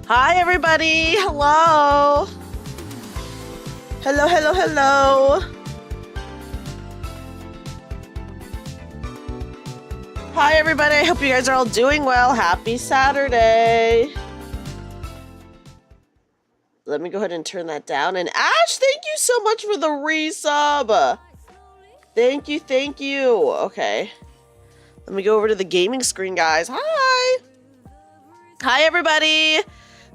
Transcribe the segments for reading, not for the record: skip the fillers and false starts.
Hi, everybody. Hello. Hello, hello, hello. Hi, everybody. I hope you guys are all doing well. Happy Saturday. Let me go ahead and turn that down. And Ash, thank you so much for the resub. Thank you, thank you. Okay. Let me go over to the gaming screen, guys. Hi. Hi, everybody.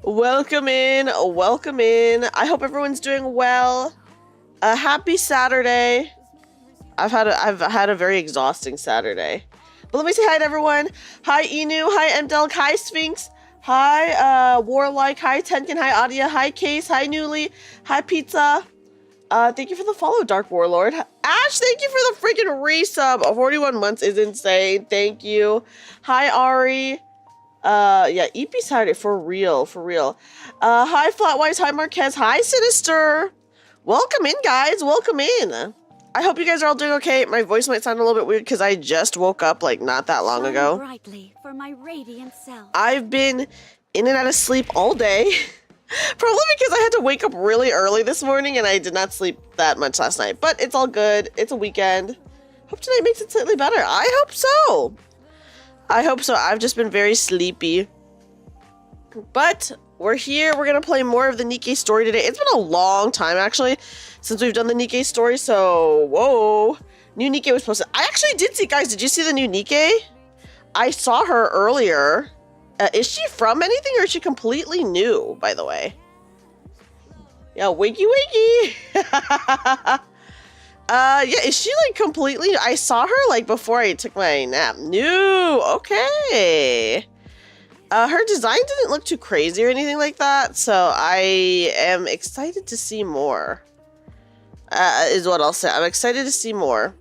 Welcome in. Welcome in. I hope everyone's doing well. Happy Saturday. I've had a very exhausting Saturday. But let me say hi to everyone. Hi, Inu. Hi, Mdelk. Hi, Sphinx. Hi, Warlike. Hi, Tenkin. Hi, Adia. Hi, Case. Hi, Newly. Hi, Pizza. Thank you for the follow, Dark Warlord. Ash, thank you for the freaking resub. 41 months is insane. Thank you. Hi, Ari. Yeah, EP Saturday, for real, for real. Hi, Flatwise. Hi, Marquez. Hi, Sinister. Welcome in, guys. Welcome in. I hope you guys are all doing okay. My voice might sound a little bit weird because I just woke up, like, not that long ago. Brightly for my radiant self. I've been in and out of sleep all day. Probably because I had to wake up really early this morning and I did not sleep that much last night. But it's all good. It's a weekend. Hope tonight makes it slightly better. I hope so. I hope so. I've just been very sleepy. But we're here. We're going to play more of the NIKKE story today. It's been a long time, actually, since we've done the NIKKE story. So, whoa. New NIKKE was posted. I actually did see, guys, did you see the new NIKKE? I saw her earlier. Is she from anything or is she completely new, by the way? Yeah, wakey wakey. Yeah, is she like completely, I saw her like before I took my nap. New, okay. Her design didn't look too crazy or anything like that, so I am excited to see more. Is what I'll say. I'm excited to see more.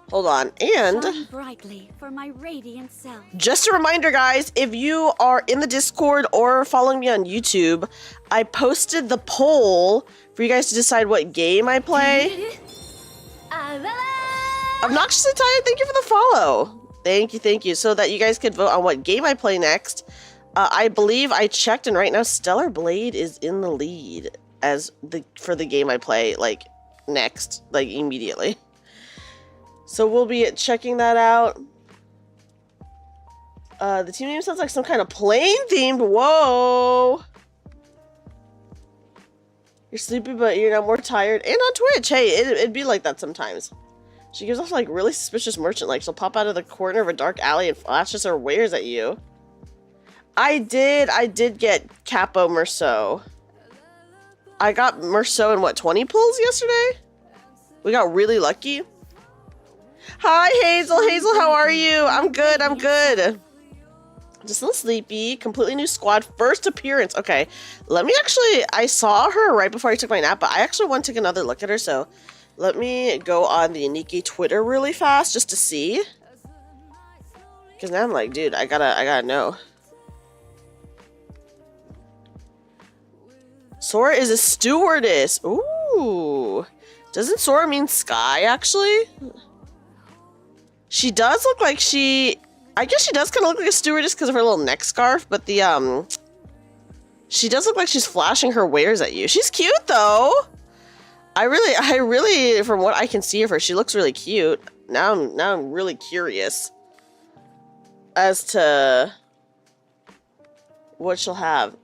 Hold on, and Shine brightly for my radiant self. Just a reminder, guys, if you are in the Discord or following me on YouTube, I posted the poll for you guys to decide what game I play. Obnoxiously Tired, thank you for the follow. Thank you, so that you guys could vote on what game I play next. I believe I checked, and right now Stellar Blade is in the lead for the game I play, like, next, like, immediately. So we'll be checking that out. The team name sounds like some kind of plane themed. Whoa. You're sleepy, but you're now more tired. And on Twitch. Hey, it'd be like that sometimes. She gives off like really suspicious merchant. Like she'll pop out of the corner of a dark alley and flashes her wares at you. I did get Capo Merceau. I got Merceau in what, 20 pulls yesterday? We got really lucky. Hi, Hazel. Hazel, how are you? I'm good. I'm good. Just a little sleepy. Completely new squad. First appearance. Okay. Let me actually... I saw her right before I took my nap, but I actually want to take another look at her, so let me go on the NIKKE Twitter really fast just to see. Because now I'm like, dude, I gotta know. Sora is a stewardess. Ooh. Doesn't Sora mean sky, actually? She does look like I guess she does kind of look like a stewardess because of her little neck scarf, but she does look like she's flashing her wares at you. She's cute though. I really, from what I can see of her, she looks really cute. Now I'm really curious as to what she'll have.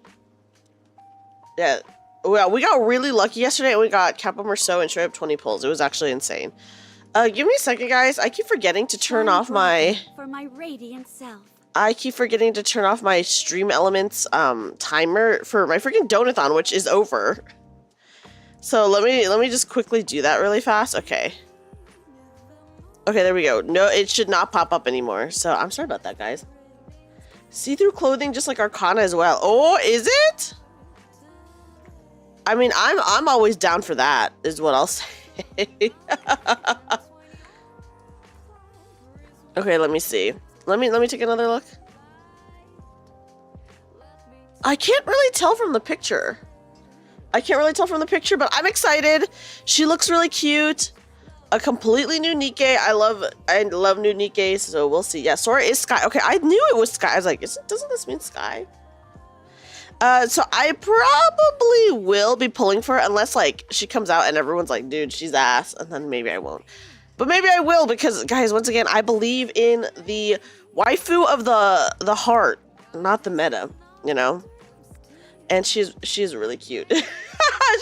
Yeah, well, we got really lucky yesterday and we got Capo Merceau and straight up 20 pulls. It was actually insane. Give me a second, guys. I keep forgetting to turn off my... For my radiant self. I keep forgetting to turn off my Stream Elements timer for my freaking Donathon, which is over. So let me just quickly do that really fast. Okay. Okay, there we go. No, it should not pop up anymore. So I'm sorry about that, guys. See-through clothing, just like Arcana as well. Oh, is it? I mean, I'm always down for that, is what I'll say. Okay, let me see. Let me take another look. I can't really tell from the picture. But I'm excited. She looks really cute. a completely new NIKKE. I love new NIKKE, so we'll see. Yeah, Sora is Sky. Okay, I knew it was Sky. I was like, doesn't this mean Sky? So I probably will be pulling for her unless like she comes out and everyone's like, dude, she's ass, and then maybe I won't. But maybe I will because, guys, once again, I believe in the waifu of the heart, not the meta, you know. And she's really cute.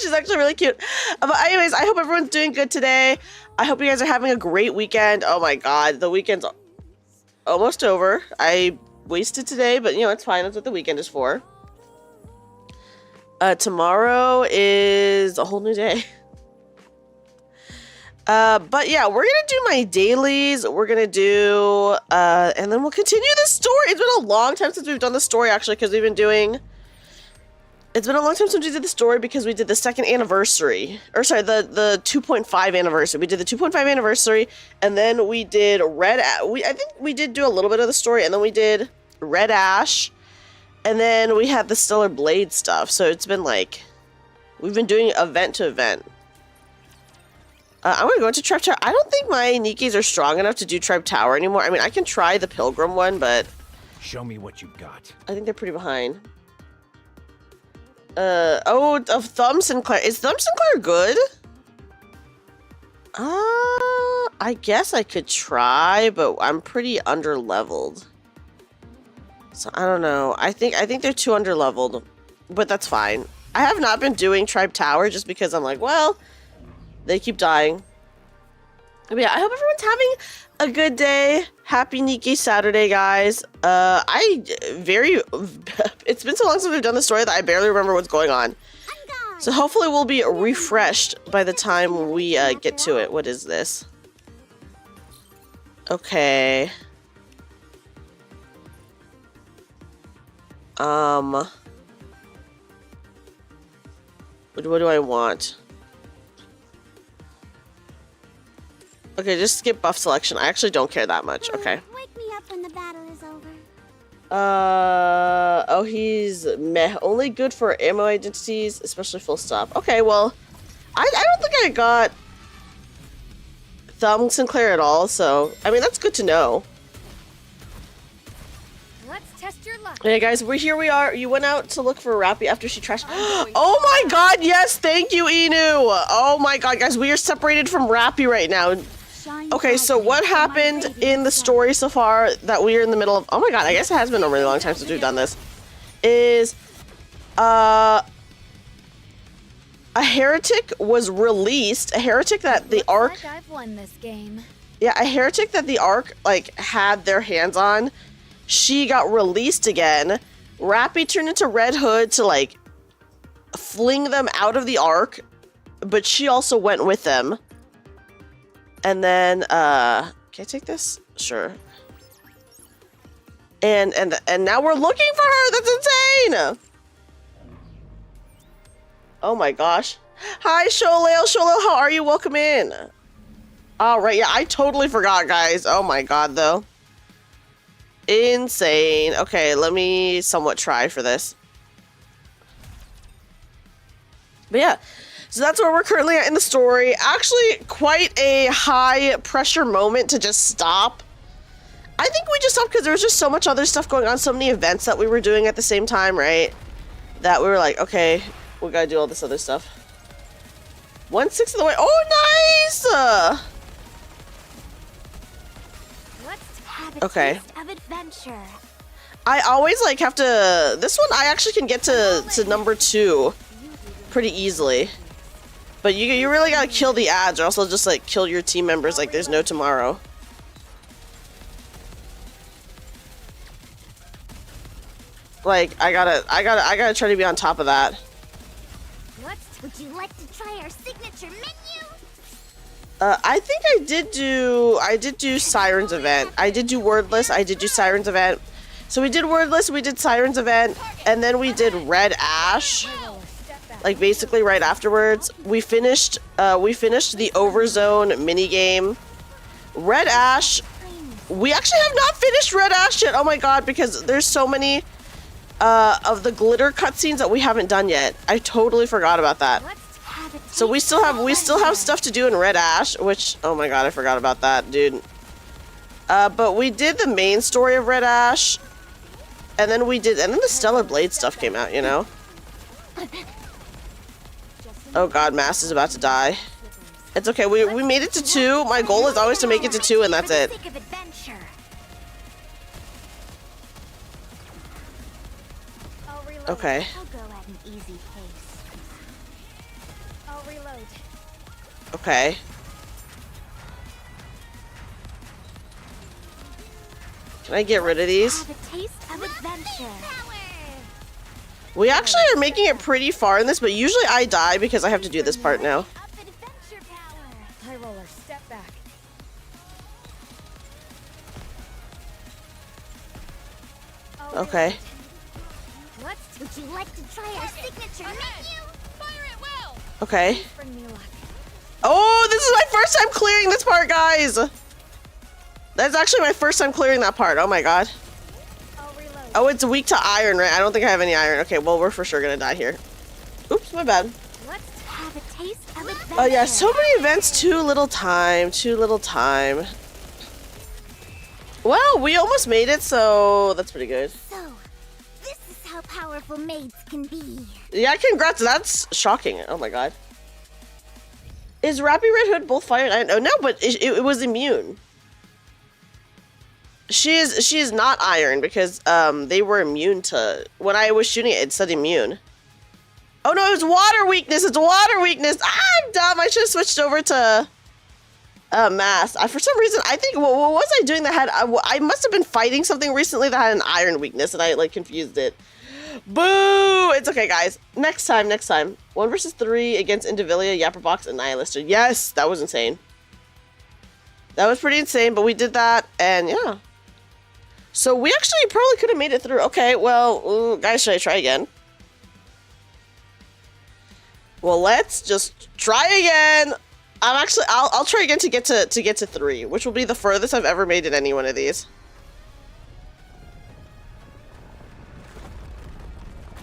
She's actually really cute. But anyways, I hope everyone's doing good today. I hope you guys are having a great weekend. Oh my god, the weekend's almost over. I wasted today, but you know, it's fine. That's what the weekend is for. Tomorrow is a whole new day. But yeah, we're gonna do my dailies. We're gonna do, and then we'll continue the story. It's been a long time since we've done the story, actually, because we've been doing... It's been a long time since we did the story because we did the second anniversary. Or sorry, the 2.5 anniversary. We did the 2.5 anniversary, and then we did I think we did do a little bit of the story, and then we did Red Ash, and then we had the Stellar Blade stuff. So it's been like, we've been doing event to event. I'm gonna go into Tribe Tower. I don't think my NIKKEs are strong enough to do Tribe Tower anymore. I mean, I can try the Pilgrim one, but... Show me what you got. I think they're pretty behind. Of Thumb Sinclair. Is Thumb Sinclair good? I guess I could try, but I'm pretty under-leveled. So I don't know. I think they're too under-leveled, but that's fine. I have not been doing Tribe Tower just because I'm like, well, they keep dying. But yeah, I hope everyone's having a good day. Happy NIKKE Saturday, guys. It's been so long since we've done the story that I barely remember what's going on. So hopefully we'll be refreshed by the time we get to it. What is this? Okay. What do I want? Okay, just skip buff selection. I actually don't care that much. Okay. Wake me up when the battle is over. Oh, he's meh. Only good for ammo identities, especially full stop. Okay, well, I don't think I got Thumb Sinclair at all, so, I mean, that's good to know. Let's test your luck. Hey guys, here we are. You went out to look for Yappy after she trashed. Oh my god, yes, thank you, Inu. Oh my god, guys, we are separated from Yappy right now. Okay, so what happened in the story so far that we are in the middle of? Oh my god, I guess it has been a really long time since we've done this. Is a heretic was released. A heretic that the Ark. Looks like I've won this game. Yeah, a heretic that the Ark like had their hands on. She got released again. Yappy turned into Red Hood to like fling them out of the Ark, but she also went with them. And then, can I take this? Sure. And now we're looking for her. That's insane. Oh my gosh. Hi, Sholale. Sholale, how are you? Welcome in. All right. Yeah, I totally forgot, guys. Oh my god, though. Insane. Okay, let me somewhat try for this. But yeah. So that's where we're currently at in the story. Actually, quite a high pressure moment to just stop. I think we just stopped because there was just so much other stuff going on, so many events that we were doing at the same time, right? That we were like, okay, we gotta do all this other stuff. 1/6 of the way. Oh, nice! Let's have a Okay. taste of adventure. I always like have to. This one I actually can get to number 2 pretty easily. But you really gotta kill the ads, or else they'll just like kill your team members like there's no tomorrow. Like I gotta try to be on top of that. Would you like to try our signature menu? I think I did do Siren's event. I did do Wordless. I did do Siren's event. So we did Wordless, we did Siren's event, and then we did Red Ash. Like basically right afterwards, we finished the Overzone minigame. Red Ash, we actually have not finished Red Ash yet. Oh my god, because there's so many of the glitter cutscenes that we haven't done yet. I totally forgot about that. Let's have a So we still have stuff to do in Red Ash, which, oh my god, I forgot about that, dude. But we did the main story of Red Ash, and then the Stellar Blade stuff came out, you know? Oh god, Mass is about to die. It's okay, we made it to 2. My goal is always to make it to 2, and that's it. Okay. I'll go at an easy pace. I'll reload. Okay. Can I get rid of these? Have a taste of adventure. We actually are making it pretty far in this, but usually I die because I have to do this part now. Up adventure power. High roller, step back. Okay. Would you like to try our signature menu? Fire it well. Okay. Bring me luck. Oh, this is my first time clearing this part, guys. That's actually my first time clearing that part. Oh my god. I'll reload. Oh, it's weak to iron, right? I don't think I have any iron. Okay, well, we're for sure gonna die here. Oops, my bad. Let's have a taste of adventure. Oh yeah, so many events, too little time, too little time. Well, we almost made it, so that's pretty good. So, this is how powerful maids can be. Yeah, congrats. That's shocking. Oh my god. Is Rappy Red Hood both fire and iron? Oh no, but it was immune. She is not iron because they were immune to when I was shooting it. It said immune. Oh no, it was water weakness. It's water weakness. Ah, I'm dumb. I should have switched over to mass. For some reason, I think what was I doing that had I must have been fighting something recently that had an iron weakness, and I like confused it. Boo! It's okay, guys. Next time. 1 versus 3 against Dailies, Yapperbox, and Nihilister. Yes, that was insane. That was pretty insane, but we did that, and yeah. So we actually probably could have made it through. Okay, well, guys, should I try again? Well, let's just try again. I'll try again to get to 3, which will be the furthest I've ever made in any one of these.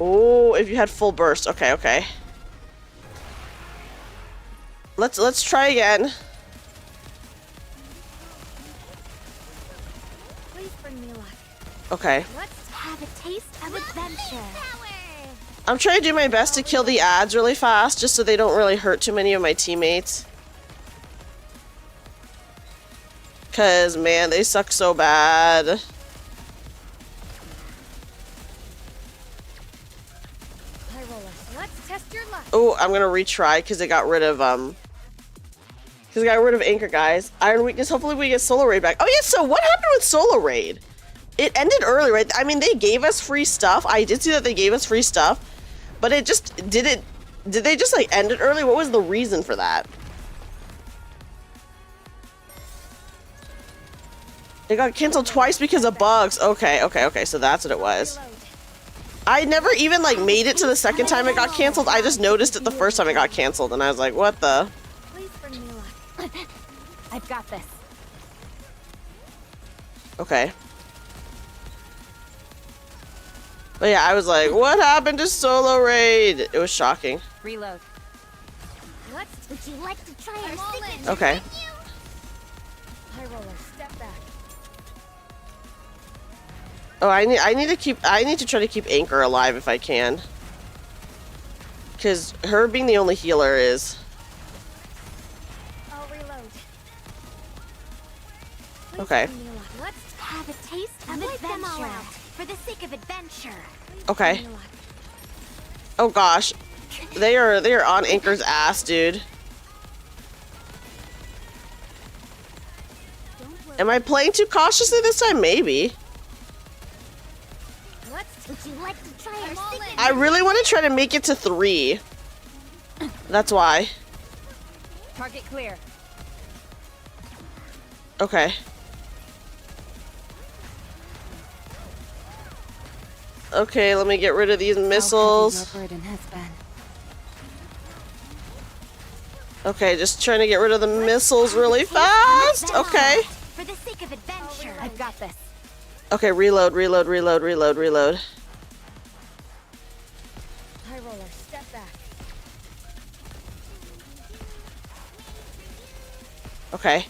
Oh, if you had full burst. Okay. Let's try again. Please bring me luck. Okay. Let's have a taste of adventure. I'm trying to do my best to kill the ads really fast, just so they don't really hurt too many of my teammates. Cause man, they suck so bad. Let's test your luck. Oh, I'm gonna retry because it got rid of Anchor, guys. Iron weakness. Hopefully we get Solo Raid back. Oh yeah, so what happened with Solo Raid? It ended early, right? I mean, they gave us free stuff. I did see that they gave us free stuff, but it just did they just like end it early? What was the reason for that? It got canceled twice because of bugs. Okay, so that's what it was. I never even like made it to the second time it got canceled. I just noticed it the first time it got canceled, and I was like, what the? Please bring me luck. I've got this. Okay. But yeah, I was like, what happened to Solo Raid? It was shocking. Reload. Would you like to try our signature Okay. menu? High roller, step back. Oh, I need to try to keep Anchor alive if I can. Cause her being the only healer is. I'll reload. Please Okay. bring me luck. Let's have a taste of adventure. For the sake of adventure. Okay. Bring me luck. Oh gosh. They are on Anchor's ass, dude. Am I playing too cautiously this time? Maybe. Would you like to try our signature? I really want to try to make it to 3. That's why. Target clear. Okay. Okay, let me get rid of these missiles. Okay, just trying to get rid of the missiles really fast. Okay. For the sake of adventure. I've got this. Okay, reload. High roller, step back. Okay.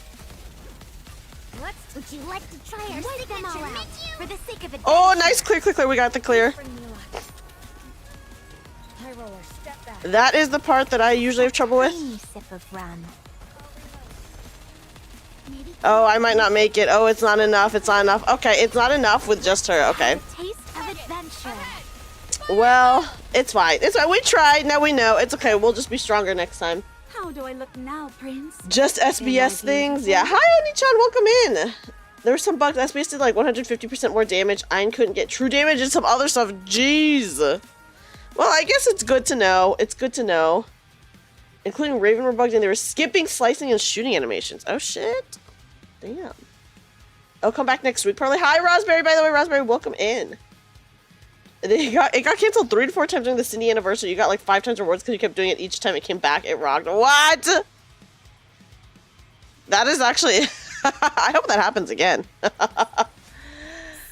Would you like to try our signature menu? For the sake of it. Oh, nice. Clear, clear, clear. We got the clear. Spring Mila. High roller, step back. That is the part that I usually have trouble with. Tiny sip of rum. Oh, I might not make it. Oh, it's not enough. It's not enough. Okay, it's not enough with just her. Okay. A taste of adventure. Well, it's fine. It's fine. We tried. Now we know. It's okay. We'll just be stronger next time. How do I look now, Prince? Just SBS things. Yeah. Hi, Oni-chan. Welcome in. There were some bugs. SBS did like 150% more damage. Ayn couldn't get true damage and some other stuff. Jeez. Well, I guess it's good to know. It's good to know. Including Raven were bugged and they were skipping, slicing, and shooting animations. Oh, shit. Damn. I'll come back next week, probably. Hi, Raspberry, by the way. Raspberry, welcome in. It got canceled 3 to 4 times during the Cindy anniversary. You got like 5 times rewards because you kept doing it each time it came back. It rocked. What? That is actually... I hope that happens again.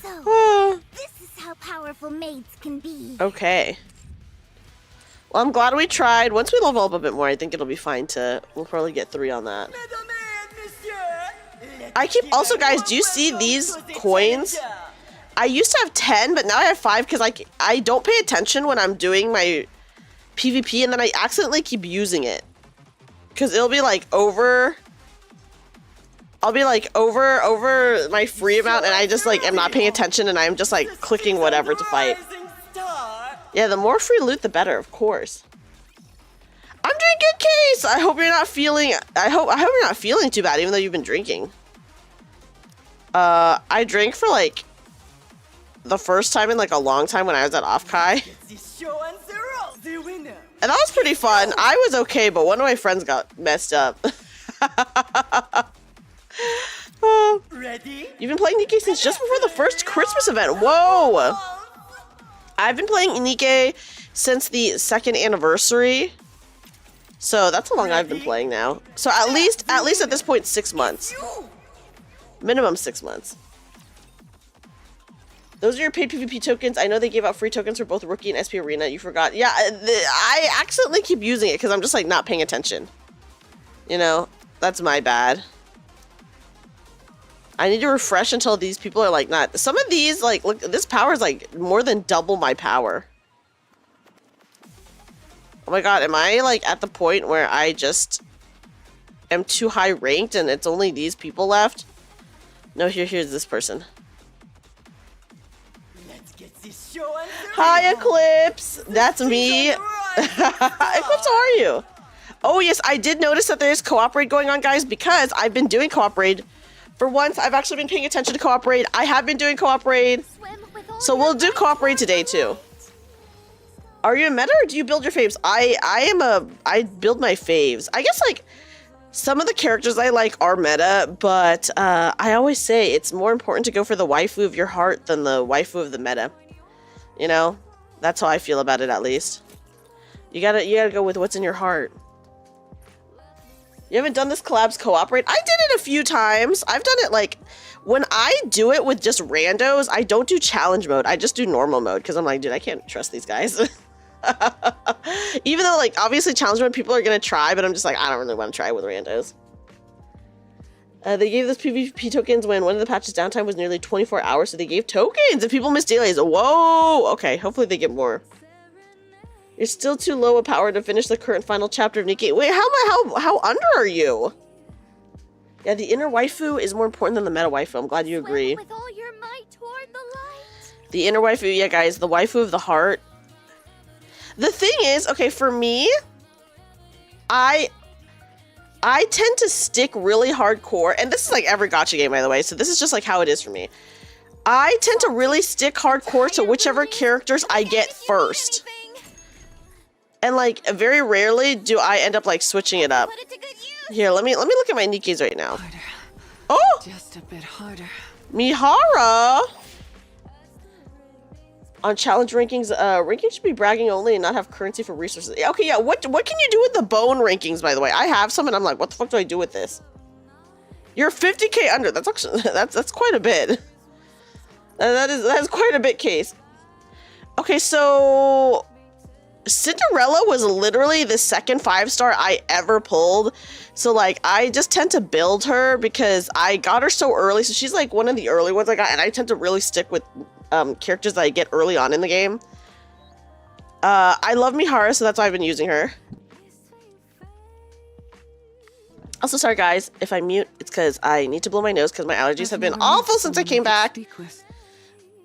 So, this is how powerful maids can be. Okay. Well, I'm glad we tried. Once we level up a bit more, I think it'll be fine to... We'll probably get 3 on that. I keep... Also, guys, do you see these coins? I used to have 10, but now I have 5 because I don't pay attention when I'm doing my PvP, and then I accidentally keep using it. Because it'll be like over... I'll be like over my free amount, and I just like am not paying attention, and I'm just like clicking whatever to fight. Yeah, the more free loot, the better, of course. I'm doing good, Case. I hope you're not feeling. I hope you're not feeling too bad, even though you've been drinking. I drank for like the first time in like a long time when I was at Off-Kai. And that was pretty fun. I was okay, but one of my friends got messed up. Ready? You've been playing NIKKE since just before the first Christmas event. Whoa! I've been playing NIKKE since the 2nd anniversary. So that's how long I've been playing now. So at least at this point, 6 months. Minimum 6 months. Those are your paid PvP tokens. I know they gave out free tokens for both Rookie and SP Arena. You forgot. Yeah, I accidentally keep using it because I'm just like not paying attention. You know, that's my bad. I need to refresh until these people are like not. Some of these, like, look, this power is like more than double my power. Oh my god, am I like at the point where I just am too high ranked and it's only these people left? No, here's this person. Let's get this show on the Hi, Eclipse. That's me. Eclipse, how are you? Oh yes, I did notice that there's co-op raid going on, guys, because I've been doing co-op raid. For once, I've actually been paying attention to co-op raid. I have been doing co-op raid. So we'll do co-op raid today too. Are you a meta or do you build your faves? I build my faves. I guess like some of the characters I like are meta, but I always say it's more important to go for the waifu of your heart than the waifu of the meta. You know? That's how I feel about it, at least. You gotta go with what's in your heart. You haven't done this collabs co-op raid? I did it a few times. I've done it like, when I do it with just randos, I don't do challenge mode. I just do normal mode because I'm like, dude, I can't trust these guys. Even though like, obviously challenge mode people are going to try, but I'm just like, I don't really want to try with randos. They gave this PvP tokens when one of the patches downtime was nearly 24 hours, so they gave tokens if people miss dailies. Whoa! Okay, hopefully they get more. You're still too low a power to finish the current final chapter of NIKKE. Wait, how under are you? Yeah, the inner waifu is more important than the meta waifu. I'm glad you agree. With all your might toward the light. The inner waifu, yeah, guys, the waifu of the heart. The thing is, okay, for me, I tend to stick really hardcore, and this is like every gacha game, by the way, so this is just like how it is for me. I tend to really stick hardcore to whichever characters I get first. And like very rarely do I end up like switching it up. Here, let me look at my NIKKEs right now. Harder. Oh, Just a bit harder. Mihara. On challenge rankings, rankings should be bragging only and not have currency for resources. Okay, yeah. What can you do with the bone rankings? By the way, I have some, and I'm like, what the fuck do I do with this? You're 50k under. That's actually that's quite a bit. That is quite a bit, Case. Okay, so Cinderella was literally the second 5-star I ever pulled. So like I just tend to build her because I got her so early. So she's like one of the early ones I got, and I tend to really stick with characters that I get early on in the game. I love Mihara, so that's why I've been using her. Also, sorry guys, if I mute, it's because I need to blow my nose because my allergies have been awful since I came back.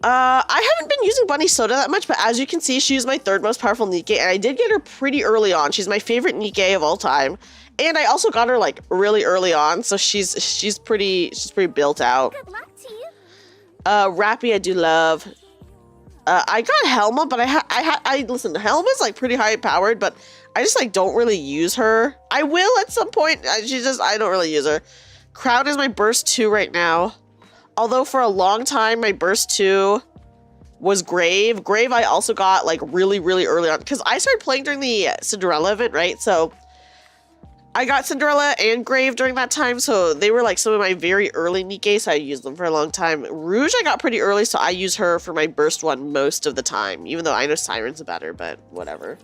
I haven't been using Bunny Soda that much, but as you can see, she's my third most powerful NIKKE, and I did get her pretty early on. She's my favorite NIKKE of all time, and I also got her like really early on, so she's pretty built out. Good luck to you. Yappy I do love. I got Helma, but I listen. Helma's like pretty high powered, but I just like don't really use her. I will at some point. I don't really use her. Crown is my burst 2 right now. Although for a long time, my burst 2 was Grave. Grave I also got like really early on because I started playing during the Cinderella event, right? So I got Cinderella and Grave during that time, so they were like some of my very early NIKKE, so I used them for a long time. Rouge I got pretty early, so I use her for my burst 1 most of the time, even though I know Siren's better, but whatever.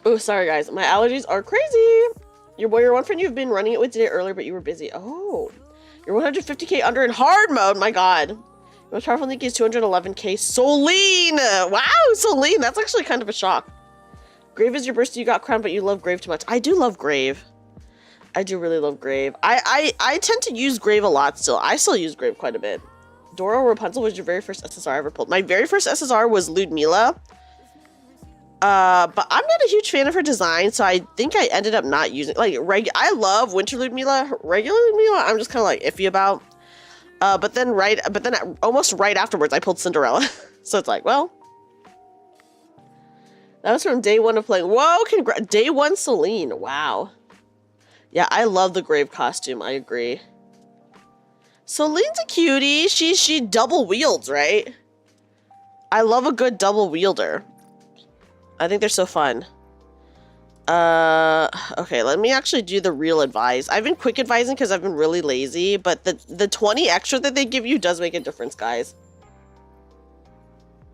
Oh, sorry guys, my allergies are crazy. Your one friend you've been running it with today earlier, but you were busy. Oh, you're 150k under in hard mode. My god. Your most powerful NIKKE is 211k. Soline! Wow, Soline, that's actually kind of a shock. Grave is your burst. You got Crown, but you love Grave too much. I do love Grave. I do really love Grave. I tend to use Grave a lot still. I still use Grave quite a bit. Doro Rapunzel was your very first SSR I ever pulled. My very first SSR was Ludmilla. But I'm not a huge fan of her design, so I think I ended up not using like I love Winter Ludmilla. Regular Ludmilla, I'm just kind of like iffy about. But then almost right afterwards, I pulled Cinderella. So it's like, well, that was from day 1 of playing. Whoa, day 1 Celine. Wow. Yeah, I love the Grave costume. I agree. Celine's a cutie. She double wields, right? I love a good double wielder. I think they're so fun. Okay, let me actually do the real advise. I've been quick advising because I've been really lazy, but the 20 extra that they give you does make a difference, guys.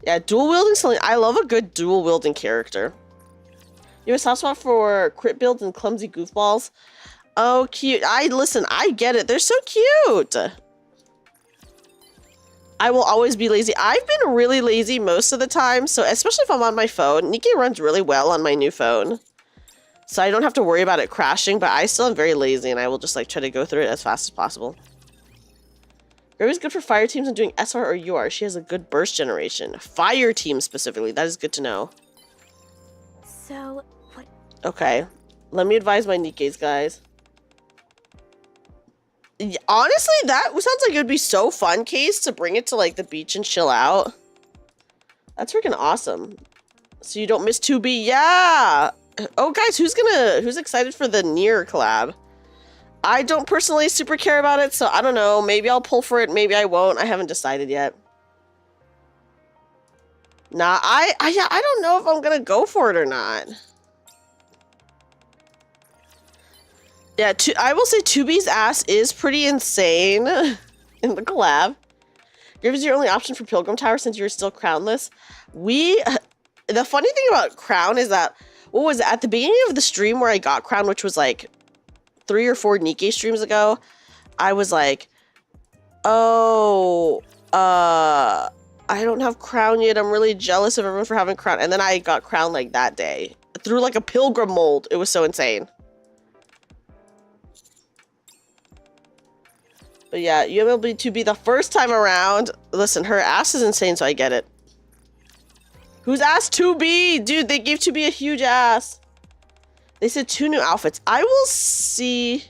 Yeah, dual wielding Celine. I love a good dual wielding character. You have a soft spot for crit builds and clumsy goofballs. Oh, cute. Listen, I get it. They're so cute. I will always be lazy. I've been really lazy most of the time, so especially if I'm on my phone. NIKKE runs really well on my new phone, so I don't have to worry about it crashing, but I still am very lazy, and I will just like try to go through it as fast as possible. Grave is good for fire teams and doing SR or UR. She has a good burst generation. Fire team specifically. That is good to know. So, what? Okay. Let me advise my NIKKEs, guys. Honestly, that sounds like it would be so fun, Case, to bring it to like the beach and chill out. That's freaking awesome. So you don't miss 2B. Yeah. Oh, guys, who's excited for the Nier collab? I don't personally super care about it, so I don't know. Maybe I'll pull for it. Maybe I won't. I haven't decided yet. Nah, I don't know if I'm gonna go for it or not. Yeah, I will say 2B's ass is pretty insane in the collab. Grave is your only option for Pilgrim Tower since you're still crownless. The funny thing about Crown is that, what was it, at the beginning of the stream where I got Crown, which was like 3 or 4 NIKKE streams ago, I was like, oh, I don't have Crown yet. I'm really jealous of everyone for having Crown. And then I got Crown like that day through like a Pilgrim mold. It was so insane. But yeah, UMLB to be the first time around. Listen, her ass is insane, so I get it. Who's ass 2B? Dude, they gave 2B a huge ass. They said 2 new outfits. I will see.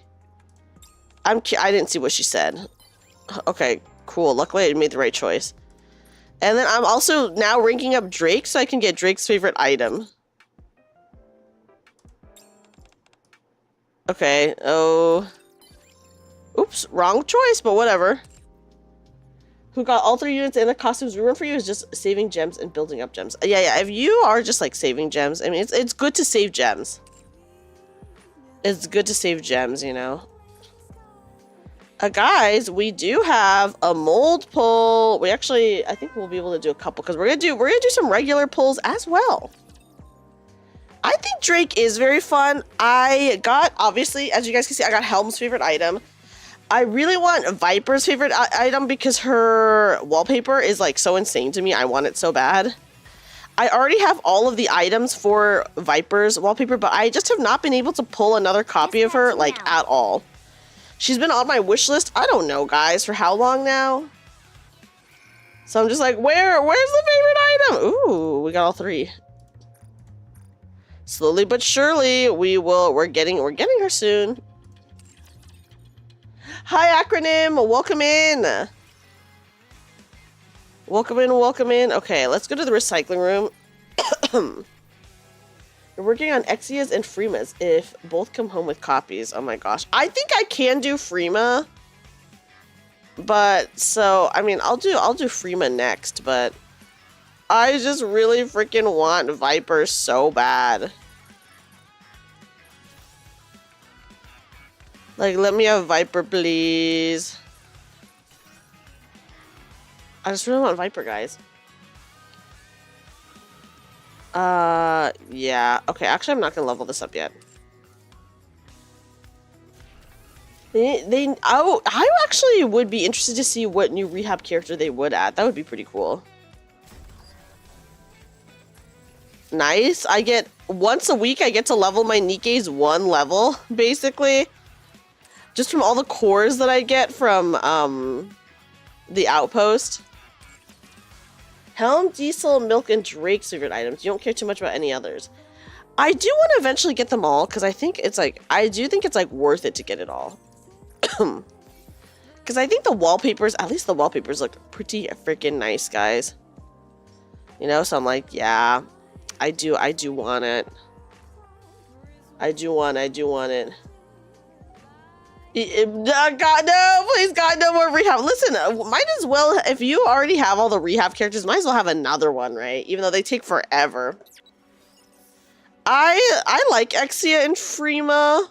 I didn't see what she said. Okay, cool. Luckily, I made the right choice. And then I'm also now ranking up Drake so I can get Drake's favorite item. Okay, oh. Oops, wrong choice, but whatever. who got all 3 units and the costumes. We run for you is just saving gems and building up gems. Yeah. If you are just like saving gems, I mean, it's good to save gems. It's good to save gems, you know. Guys, we do have a mold pull. We actually, I think we'll be able to do a couple because we're gonna do some regular pulls as well. I think Drake is very fun. I got, obviously, as you guys can see, I got Helm's favorite item. I really want Viper's favorite item because her wallpaper is like so insane to me. I want it so bad. I already have all of the items for Viper's wallpaper, but I just have not been able to pull another copy of her like at all. She's been on my wish list, I don't know, guys, for how long now? So I'm just like, where's the favorite item? Ooh, we got all 3. Slowly but surely, we're getting her soon. Hi, Acronym, welcome in. Welcome in. Okay, let's go to the recycling room. We're working on Exia's and Freema's if both come home with copies. Oh my gosh. I think I can do Freema. But, so, I mean, I'll do Freema next, but I just really freaking want Viper so bad. Like, let me have Viper, please. I just really want Viper, guys. Yeah. Okay, actually, I'm not gonna level this up yet. I actually would be interested to see what new rehab character they would add. That would be pretty cool. Nice. I get, once a week, I get to level my NIKKE's 1 level, basically. Just from all the cores that I get from, the outpost. Helm, Diesel, Milk, and Drake's favorite items. You don't care too much about any others. I do want to eventually get them all, because I think it's like, I do think it's like worth it to get it all. Because I think the wallpapers, at least the wallpapers look pretty freaking nice, guys. You know, so I'm like, yeah, I do want it. I do want it. God, no, please, God, no more rehab. Listen, might as well, if you already have all the rehab characters, might as well have another one, right? Even though they take forever. I like Exia and Freema,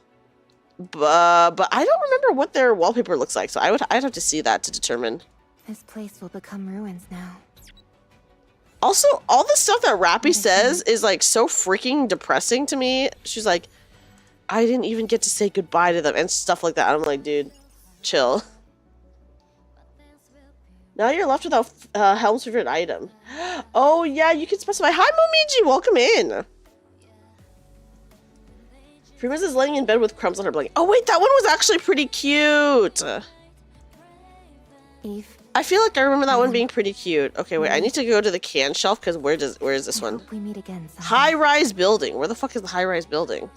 but I don't remember what their wallpaper looks like, so I'd have to see that to determine. This place will become ruins now. Also, all the stuff that Rappy says is like so freaking depressing to me. She's like, I didn't even get to say goodbye to them and stuff like that. I'm like, dude, chill. Now you're left without Helm's favorite item. Oh yeah, you can specify. Hi, Momiji, welcome in. Freema's is laying in bed with crumbs on her blanket. Oh wait, that one was actually pretty cute. Eve. I feel like I remember that one being pretty cute. Okay, wait, I need to go to the can shelf because where is this one? We meet again someday. High-rise building. Where the fuck is the high-rise building?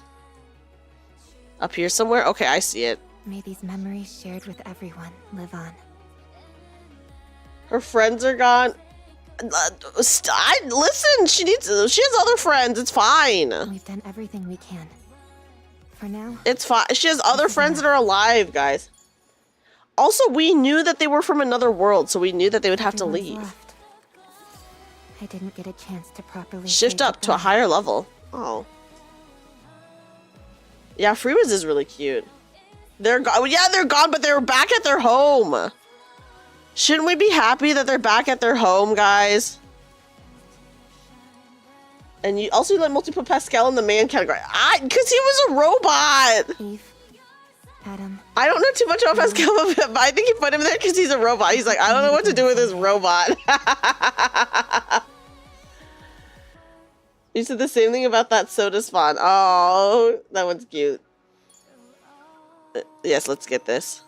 Up here somewhere? Okay, I see it. May these memories shared with everyone live on. Her friends are gone. Listen, she has other friends. It's fine. We've done everything we can. For now. It's fine. She has other friends that are alive, guys. Also, we knew that they were from another world, so we knew that they would have to leave. Left. I didn't get a chance to properly shift up to a higher level. Oh. Yeah, Freema's is really cute. They're gone. Yeah, they're gone, but they're back at their home. Shouldn't we be happy that they're back at their home, guys? And you also let Multi put Pascal in the man category. Because he was a robot. Eve, Adam. I don't know too much about Pascal, but I think he put him there because he's a robot. He's like, I don't know what to do with this robot. You said the same thing about that soda spawn. Oh, that one's cute. Yes, let's get this.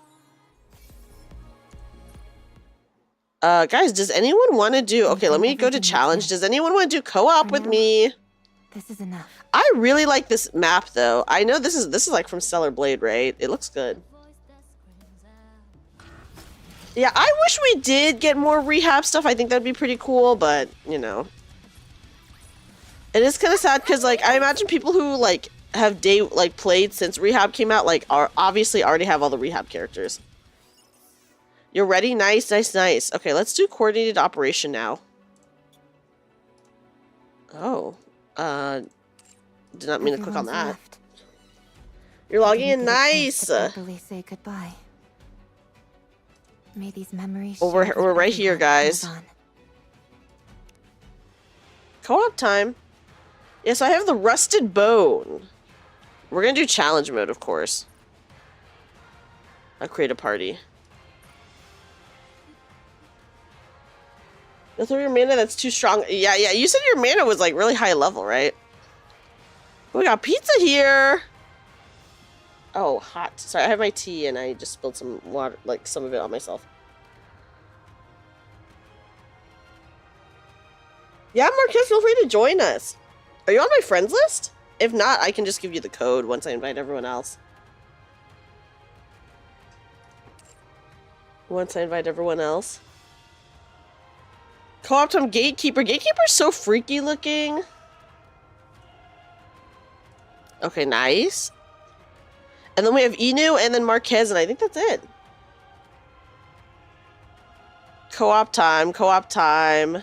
Guys, does anyone want to do... Okay, let me go to challenge. Does anyone want to do co-op with me? This is enough. I really like this map, though. I know this is like from Stellar Blade, right? It looks good. Yeah, I wish we did get more rehab stuff. I think that'd be pretty cool, but, you know. It is kind of sad, because, like, I imagine people who, like, have played since rehab came out, like, are obviously already have all the rehab characters. You're ready? Nice, nice, nice. Okay, let's do coordinated operation now. Oh. Did not mean to click on that. Left. You're logging in. Didn't get a chance Nice. to properly say goodbye. May these memories. Well, we're right here, guys. Co-op time. Yes, I have the rusted bone. We're gonna do challenge mode, of course. I'll create a party. You'll throw your mana that's too strong. Yeah, you said your mana was like really high level, right? We got pizza here. Oh, hot. Sorry, I have my tea and I just spilled some water, like some of it on myself. Yeah, Marquez, feel free to join us. Are you on my friends list? If not, I can just give you the code once I invite everyone else. Once I invite everyone else. Co-op time Gatekeeper. Gatekeeper's so freaky looking. Okay, nice. And then we have Inu and then Marquez, and I think that's it. Co-op time, co-op time.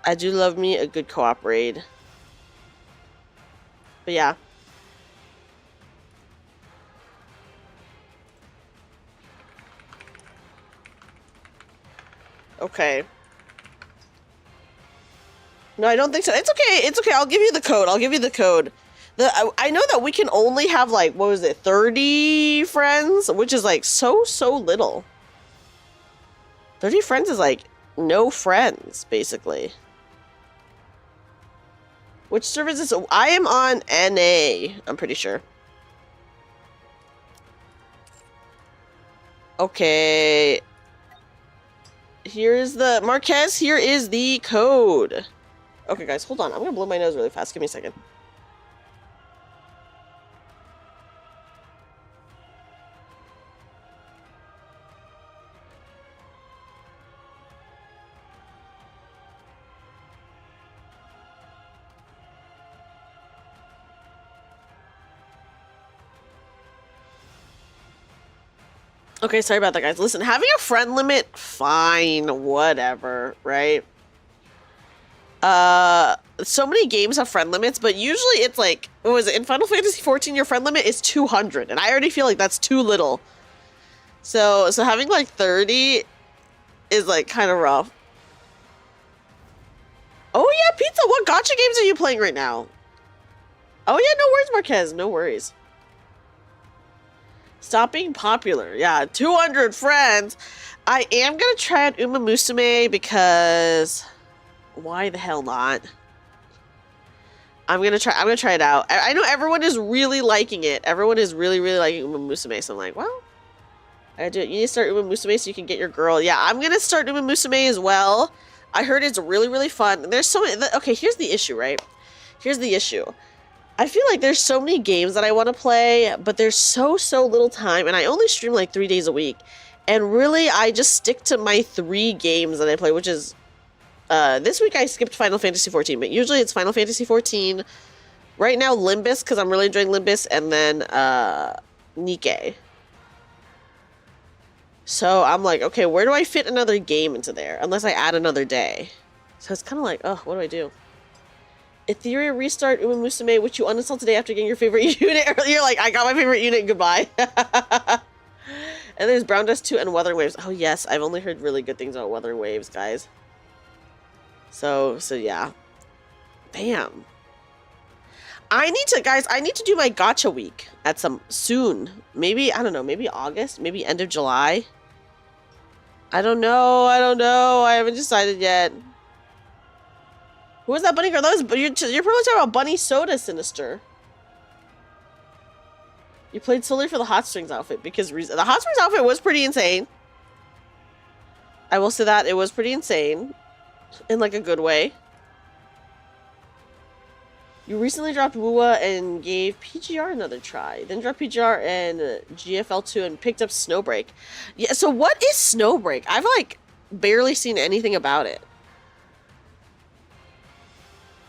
I do love me a good co-op raid. But yeah. Okay. No, I don't think so. It's okay. It's okay. I'll give you the code. I'll give you the code. I know that we can only have, like, what was it, 30 friends? Which is, like, so little. 30 friends is, like, no friends, basically. Which server is this? I am on NA, I'm pretty sure. Okay. Here's the... Marquez, here is the code. Okay, guys, hold on. I'm gonna blow my nose really fast. Give me a second. Okay, sorry about that, guys. Listen, having a friend limit, fine, whatever, right? So many games have friend limits, but usually it's like, what was it? In Final Fantasy XIV, your friend limit is 200, and I already feel like that's too little. So having like 30 is like kind of rough. Oh yeah, Pizza, what gacha games are you playing right now? Oh yeah, no worries, Marquez, no worries. Stop being popular. Yeah, 200 friends. I am gonna try out Uma Musume because why the hell not? I'm gonna try it out. I know everyone is really liking it. Everyone is really liking Uma Musume. So I'm like, well, I do it. You need to start Uma Musume so you can get your girl. Yeah, I'm gonna start Uma Musume as well. I heard it's really fun. There's so many. Okay, here's the issue, right? Here's the issue. I feel like there's so many games that I want to play, but there's so little time, and I only stream like 3 days a week. And really, I just stick to my 3 games that I play, which is, this week I skipped Final Fantasy XIV, but usually it's Final Fantasy XIV. Right now, Limbus, because I'm really enjoying Limbus, and then, NIKKE. So I'm like, okay, where do I fit another game into there? Unless I add another day. So it's kind of like, oh, what do I do? Etheria restart Uma Musume, which you uninstalled today after getting your favorite unit earlier. Like, I got my favorite unit, goodbye. And there's Brown Dust 2 and Wuthering Waves. Oh yes, I've only heard really good things about Wuthering Waves, guys. So yeah. Bam. I need to do my gacha week at some soon. Maybe, I don't know, maybe August, maybe end of July. I don't know. I haven't decided yet. Who was that bunny girl? That was, you're probably talking about Bunny Soda, Sinister. You played solely for the Hot Strings outfit because the Hot Strings outfit was pretty insane. I will say that it was pretty insane in like a good way. You recently dropped WUA and gave PGR another try. Then dropped PGR and GFL2 and picked up Snowbreak. Yeah, so what is Snowbreak? I've like barely seen anything about it.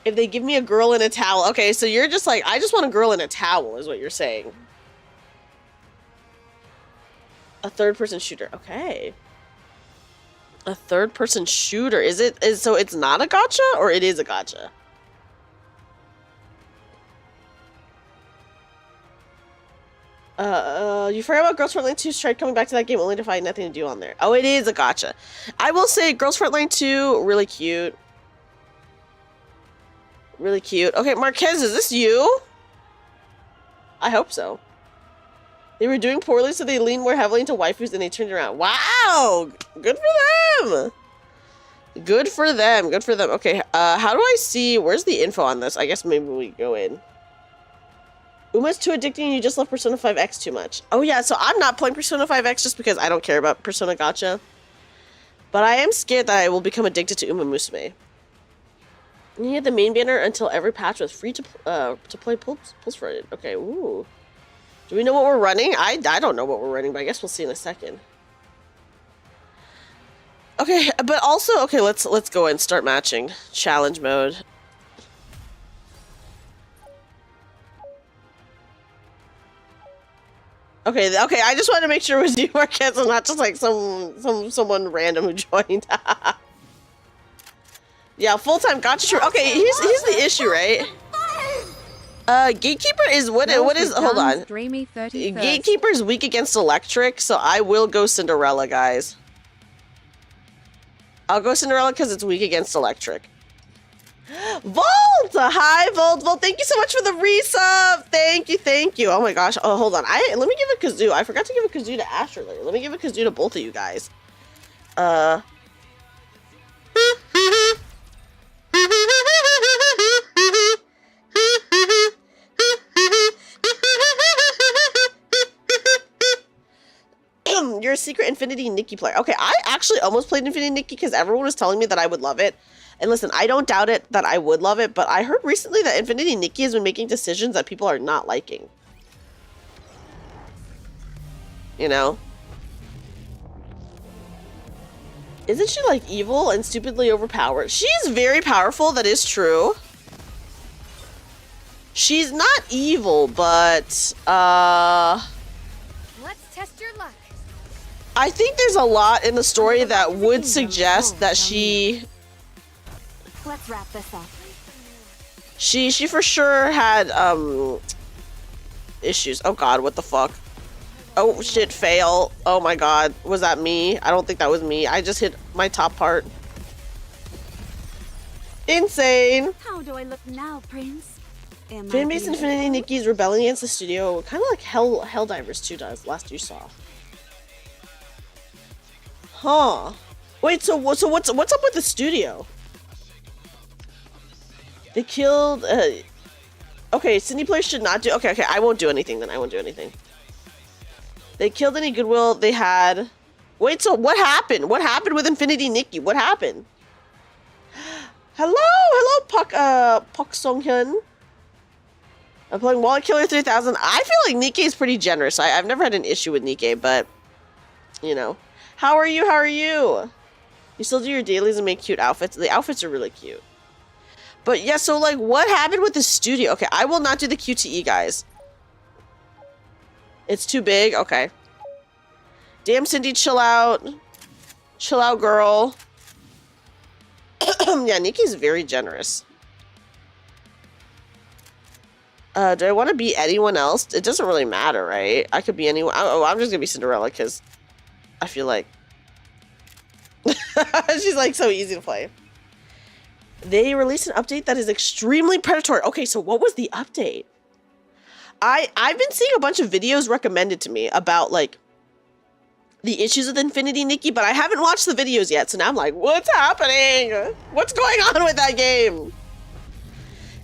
If they give me a girl in a towel. Okay, so you're just like, I just want a girl in a towel is what you're saying. A third-person shooter. Okay. A third-person shooter. So it's not a gacha or it is a gacha? You forgot about Girls Frontline 2. Tried coming back to that game only to find nothing to do on there. Oh, it is a gacha. I will say Girls Frontline 2, really cute. Really cute. Okay, Marquez, is this you? I hope so. They were doing poorly, so they leaned more heavily into waifus and they turned around. Wow! Good for them! Good for them. Good for them. Okay, how do I see... Where's the info on this? I guess maybe we go in. Uma's too addicting, you just love Persona 5X too much. Oh yeah, so I'm not playing Persona 5X just because I don't care about Persona Gacha. But I am scared that I will become addicted to Uma Musume. You had the main banner until every patch was free to play Pulse Fronted. Okay, ooh. Do we know what we're running? I don't know what we're running, but I guess we'll see in a second. Okay, but also, okay, let's go and start matching. Challenge mode. Okay, I just wanted to make sure it was you, Marquez, and not just like someone random who joined. Yeah, full-time gacha. Okay, here's the issue, right? Gatekeeper is what is hold on. Gatekeeper is weak against electric, so I will go Cinderella, guys. I'll go Cinderella because it's weak against electric. Volt! Hi, Volt, thank you so much for the resub. Thank you. Oh my gosh. Oh, hold on. Let me give a kazoo. I forgot to give a kazoo to Ash earlier. Let me give a kazoo to both of you guys. You're a secret Infinity NIKKE player. Okay, I actually almost played Infinity NIKKE because everyone was telling me that I would love it. And listen, I don't doubt it that I would love it, but I heard recently that Infinity NIKKE has been making decisions that people are not liking. You know? Isn't she like evil and stupidly overpowered? She's very powerful, that is true. She's not evil, but Let's test your luck. I think there's a lot in the story that would suggest that she... Let's wrap this up. She for sure had, issues. Oh god, what the fuck? Oh shit, fail. Oh my god, was that me? I don't think that was me. I just hit my top part. Insane! How do I look now, Prince? Fanbase Infinity NIKKE is rebelling against the studio, kind of like Helldivers 2 does, last you saw. Huh. Wait, so what's up with the studio? They killed, okay, Sydney players should not do, okay, I won't do anything then, I won't do anything. They killed any goodwill they had. Wait, so what happened? What happened with Infinity NIKKE? What happened? Hello, Pak Song-hyun. I'm playing Wallet Killer 3000. I feel like NIKKE is pretty generous. I've never had an issue with NIKKE, but, you know. How are you? You still do your dailies and make cute outfits? The outfits are really cute. But yeah, so like, what happened with the studio? Okay, I will not do the QTE, guys. It's too big? Okay. Damn, Cindy, chill out. Chill out, girl. Yeah, NIKKE's very generous. Do I want to be anyone else? It doesn't really matter, right? I could be anyone. Oh, I'm just gonna be Cinderella because I feel like she's like so easy to play. They released an update that is extremely predatory. Okay, so what was the update? I've been seeing a bunch of videos recommended to me about like the issues with Infinity NIKKE, but I haven't watched the videos yet. So now I'm like, what's happening? What's going on with that game?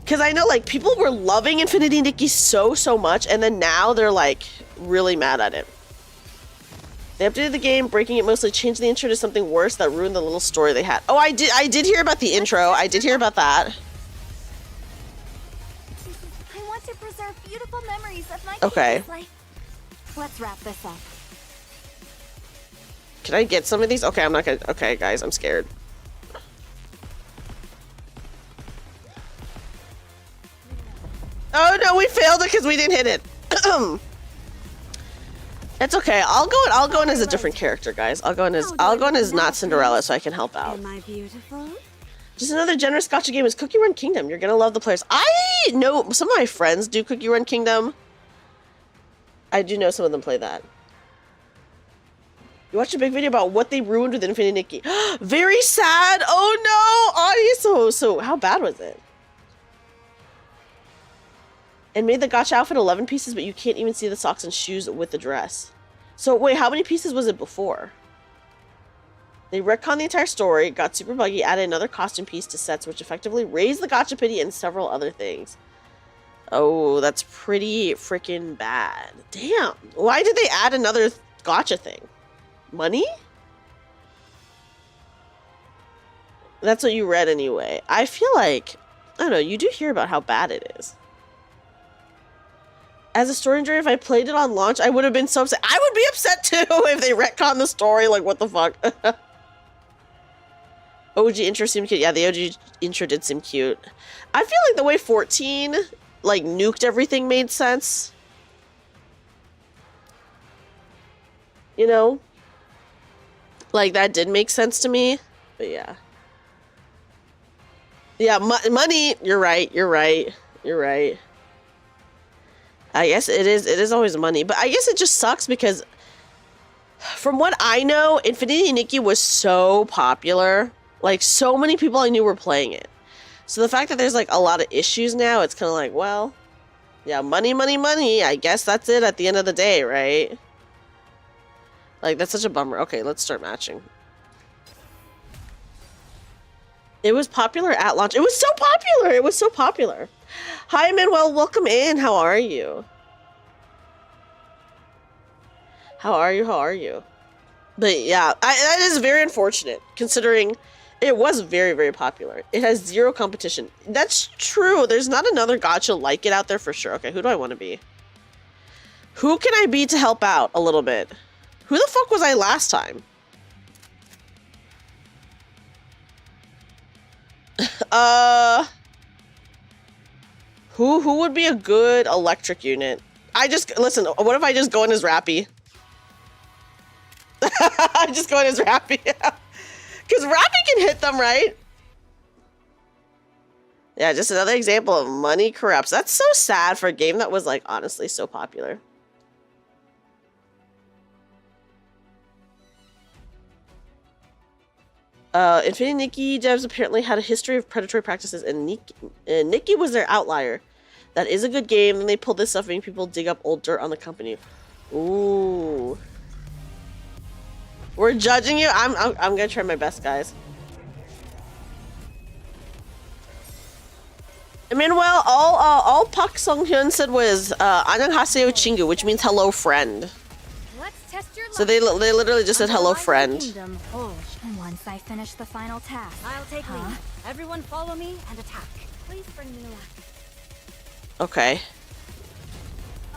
Because I know like people were loving Infinity NIKKE so much, and then now they're like really mad at it. They updated the game, breaking it mostly, changed the intro to something worse that ruined the little story they had. Oh, I did hear about the intro. I did hear about that. I want to preserve beautiful memories of my Okay. life. Let's wrap this up. Can I get some of these? Okay, I'm not gonna. Okay, guys, I'm scared. Oh no, we failed it because we didn't hit it. It's okay. I'll go in as a different character, guys. I'll go in as not Cinderella so I can help out. Am I beautiful? Just another generous gacha game is Cookie Run Kingdom. You're gonna love the players. I know some of my friends do Cookie Run Kingdom. I do know some of them play that. You watched a big video about what they ruined with Infinity NIKKE. Very sad. Oh no, Audie. So how bad was it? And made the gacha outfit 11 pieces, but you can't even see the socks and shoes with the dress. So wait, how many pieces was it before? They retconned the entire story, got super buggy, added another costume piece to sets, which effectively raised the gacha pity and several other things. Oh, that's pretty freaking bad. Damn. Why did they add another gacha thing? Money? That's what you read anyway. I feel like, I don't know, you do hear about how bad it is. As a story enjoyer, if I played it on launch, I would have been so upset. I would be upset too if they retconned the story. Like, what the fuck? OG intro seemed cute. Yeah, the OG intro did seem cute. I feel like the way 14, like, nuked everything made sense. You know? Like, that did make sense to me. But yeah. Yeah, money. You're right. You're right. You're right. I guess it is always money, but I guess it just sucks because from what I know, Infinity NIKKE was so popular. Like, so many people I knew were playing it. So the fact that there's like a lot of issues now, it's kind of like, well, yeah, money, money, money. I guess that's it at the end of the day, right? Like, that's such a bummer. Okay, let's start matching. It was popular at launch. It was so popular. It was so popular. Hi, Manuel. Welcome in. How are you? How are you? How are you? But yeah, that is very unfortunate considering it was very, very popular. It has zero competition. That's true. There's not another gacha like it out there for sure. Okay, who do I want to be? Who can I be to help out a little bit? Who the fuck was I last time? Who would be a good electric unit? Listen, what if I just go in as Yappy? I just go in as Yappy. Because Yappy can hit them, right? Yeah, just another example of money corrupts. That's so sad for a game that was, like, honestly so popular. Infinity NIKKE devs apparently had a history of predatory practices, and NIKKE was their outlier. That is a good game, and they pulled this stuff, making people dig up old dirt on the company. Ooh. We're judging you? I'm gonna try my best, guys. Meanwhile, all Pak Sung-hyun said was 안녕하세요 친구, which means hello friend. Let's test your luck. So they literally just said hello friend. Once I finish the final task, I'll take lead. Everyone follow me and attack. please bring me luck. Okay.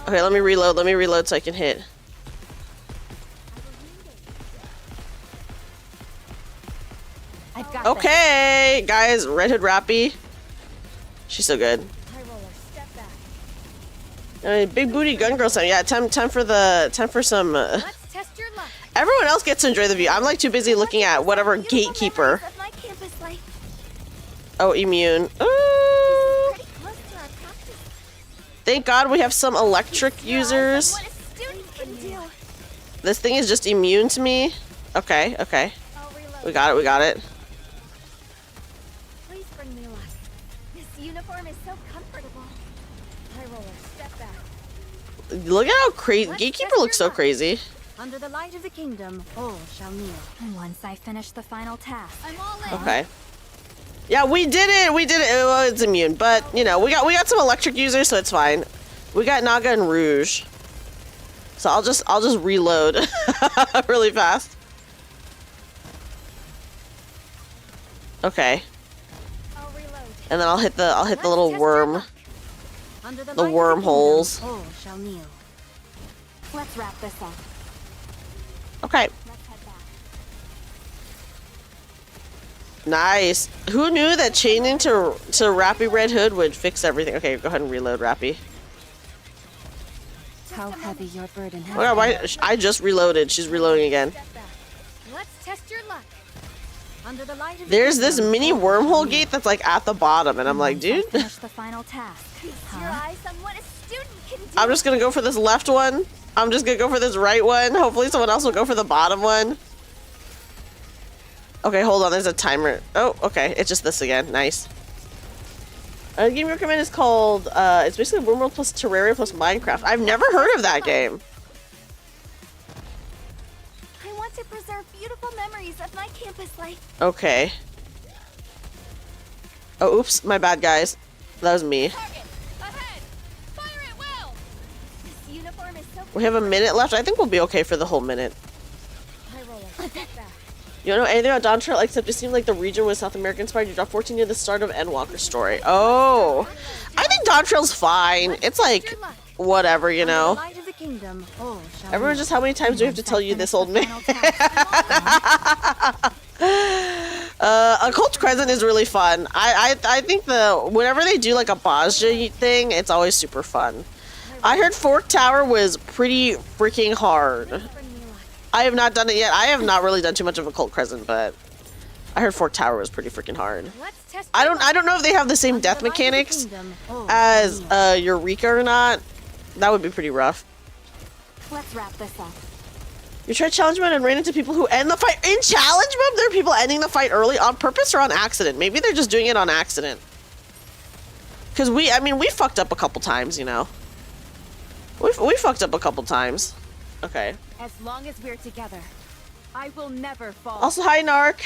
Okay, let me reload so I can hit. I've got Okay, guys, Red Hood Yappy. She's so good. High roller, step back. Big booty gun girl sound. Yeah, time for some. Let's test your luck. Everyone else gets to enjoy the view. I'm like too busy looking at whatever gatekeeper. Of my campus life. Oh, immune. Ooh. Pretty close to our practice. Thank God we have some electric users. What a student can do. This thing is just immune to me. Okay, okay. I'll reload. We got it, we got it. Please bring me luck. This uniform is so comfortable. High roller, step back. Look at how crazy. Gatekeeper looks so crazy. Under the light of the kingdom, all shall kneel. And once I finish the final task, I'm all in. Okay. Yeah, we did it. We did it. Well, it's immune, but you know, we got some electric users, so it's fine. We got Naga and Rouge. So I'll just reload really fast. Okay. I'll reload. And then I'll hit the little worm. Under The light of wormholes. kingdom, all shall kneel. Let's wrap this up. Okay. Let's head back. Nice. Who knew that chaining to Yappy Red Hood would fix everything? Okay, go ahead and reload Yappy. how heavy your burden has Oh yeah, why? I just reloaded. She's reloading again. Let's test your luck. Under the light of There's this mini wormhole gate that's like at the bottom, and I'm like, dude, finish the final task. Feast your eyes on what a student can do. I'm just gonna go for this left one. I'm just gonna go for this right one. Hopefully someone else will go for the bottom one. Okay, hold on, there's a timer. Oh, okay, it's just this again, nice. The game you recommend is called, it's basically Wormworld plus Terraria plus Minecraft. I've never heard of that game. I want to preserve beautiful memories of my campus life. Okay. Oh, oops, my bad, guys. That was me. Target ahead. Fire at will. This uniform is so. We have a minute left. I think we'll be okay for the whole minute. High roller, step back. You don't know anything about Dawn Trail except it seemed like the region was South American inspired. You dropped 14 near the start of Endwalker's story. Oh, I think Dawn Trail's fine. It's like whatever, you know. Light of the kingdom. Oh, shall Everyone, we? just how many times do we have to tell you this old man? Occult Crescent is really fun. I think whenever they do like a Bajja thing, it's always super fun. I heard Fork Tower was pretty freaking hard. I have not done it yet. I have not really done too much of Occult Crescent, but I heard Fork Tower was pretty freaking hard. Let's test. I don't know if they have the same death mechanics as Eureka or not. That would be pretty rough. Let's wrap this up. You tried challenge mode and ran into people who end the fight in challenge mode. There are people ending the fight early on purpose or on accident. Maybe they're just doing it on accident. Cause we fucked up a couple times, you know. We fucked up a couple times. Okay. As long as we're together, I will never fall. Also, hi Narc.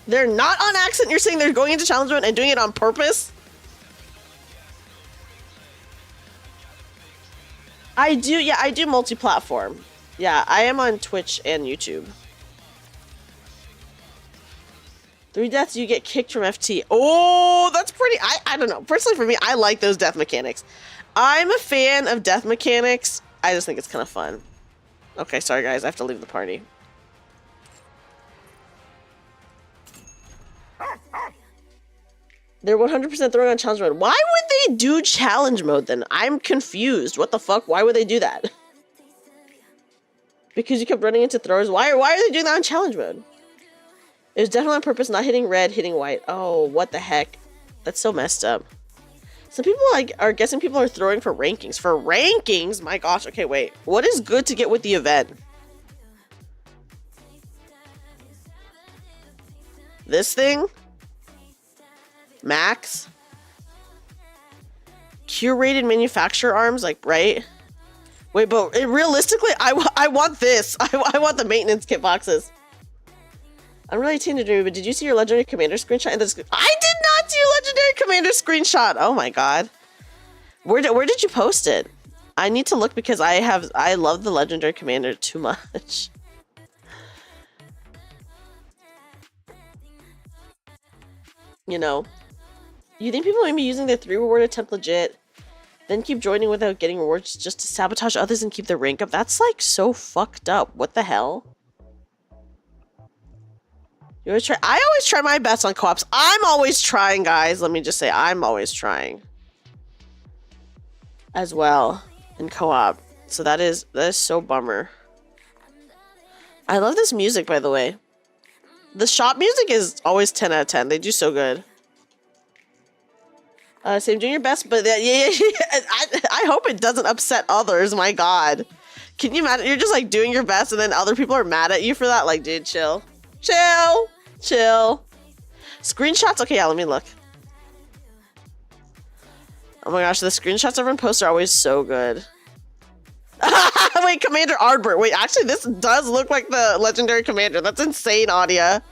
They're not on accident. You're saying they're going into challenge mode and doing it on purpose? I do multi-platform. Yeah, I am on Twitch and YouTube. 3 deaths, you get kicked from FT. Oh, that's pretty... I don't know. Personally, for me, I like those death mechanics. I'm a fan of death mechanics. I just think it's kind of fun. Okay, sorry guys, I have to leave the party. They're 100% throwing on challenge mode. Why would they do challenge mode then? I'm confused. What the fuck? Why would they do that? Because you kept running into throwers. Why are they doing that on challenge mode? It was definitely on purpose, not hitting red, hitting white. Oh, what the heck? That's so messed up. Some people are guessing people are throwing for rankings. For rankings? My gosh. Okay, wait. What is good to get with the event? This thing? Max? Curated manufacturer arms, like, right? Wait, but realistically, I want this. I want the maintenance kit boxes. I'm really tuned to Dreamy, but did you see your Legendary Commander screenshot? I did not see your Legendary Commander screenshot. Oh my god. Where did you post it? I need to look because I love the Legendary Commander too much. You know. You think people may be using their 3 reward attempt legit, then keep joining without getting rewards just to sabotage others and keep their rank up? That's like so fucked up. What the hell? You always try. I always try my best on co-ops. I'm always trying, guys. Let me just say, I'm always trying as well in co-op. So that is so bummer. I love this music, by the way. The shop music is always 10 out of 10. They do so good. Same, doing your best, but yeah. I hope it doesn't upset others. My God, can you imagine? You're just like doing your best, and then other people are mad at you for that. Like, dude, chill. Screenshots. Okay, yeah. Let me look. Oh my gosh, the screenshots everyone posts are always so good. Wait, Commander Ardbert. Wait, actually, this does look like the Legendary Commander. That's insane, Audia.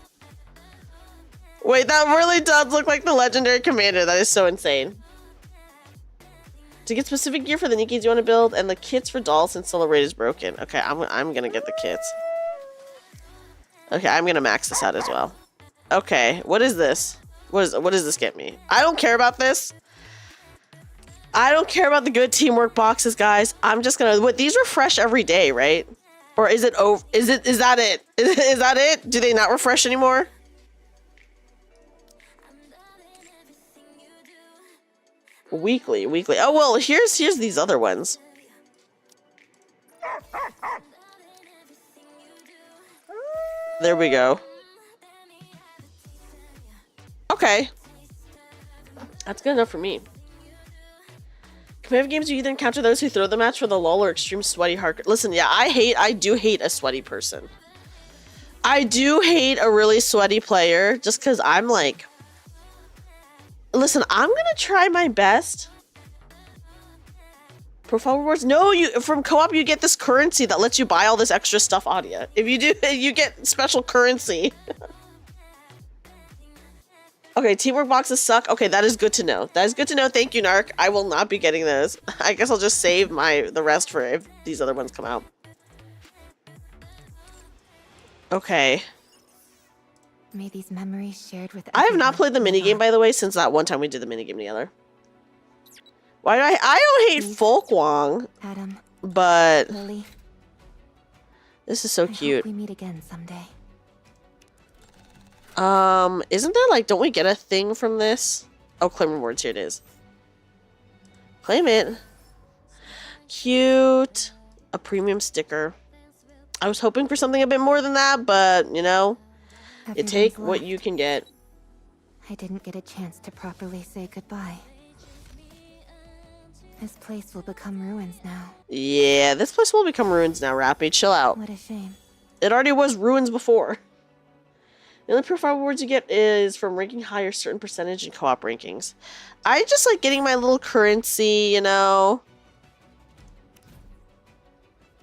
Wait, that really does look like the Legendary Commander. That is so insane. To get specific gear for the Nikkes you want to build, and the kits for dolls since Solar Raid is broken. Okay, I'm gonna get the kits. Okay, I'm gonna max this out as well. Okay, what is this? What does this get me? I don't care about this. I don't care about the good teamwork boxes, guys. I'm just gonna... What, these refresh every day, right? Or is it over? Is that it? Is that it? Do they not refresh anymore? Weekly. Oh, well, here's these other ones. There we go. Okay. That's good enough for me. Competitive games, you either encounter those who throw the match for the lull or extreme sweaty hard. Listen, yeah, I do hate a sweaty person. I do hate a really sweaty player just because I'm like, listen, I'm gonna try my best. Profile rewards? No, from co-op you get this currency that lets you buy all this extra stuff, Audia. If you do, you get special currency. Okay, teamwork boxes suck. Okay, that is good to know. That is good to know. Thank you, Narc. I will not be getting those. I guess I'll just save the rest for if these other ones come out. Okay. May these memories shared with I have not played the everyone minigame, by the way, since that one time we did the minigame together. Why do I don't hate Folk Wong, Adam, but Lily, this is so I cute. hope we meet again someday. Isn't there like, don't we get a thing from this? Oh, claim rewards, here it is. Claim it. Cute. A premium sticker. I was hoping for something a bit more than that, but you know, you take what you can get. I didn't get a chance to properly say goodbye. This place will become ruins now. Yeah, this place will become ruins now, Rappy. Chill out. What a shame. It already was ruins before. The only profile rewards you get is from ranking higher certain percentage in co-op rankings. I just like getting my little currency, you know.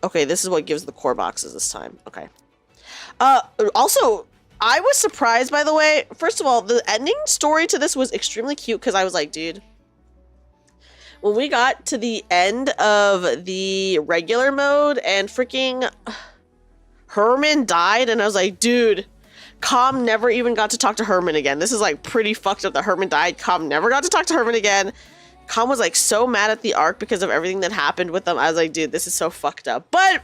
Okay, this is what gives the core boxes this time. Okay. Also, I was surprised, by the way. First of all, the ending story to this was extremely cute because I was like, dude, when we got to the end of the regular mode and freaking Herman died, and I was like, dude, Com never even got to talk to Herman again. This is like pretty fucked up that Herman died. Com never got to talk to Herman again. Com was like so mad at the arc because of everything that happened with them. I was like, dude, this is so fucked up. But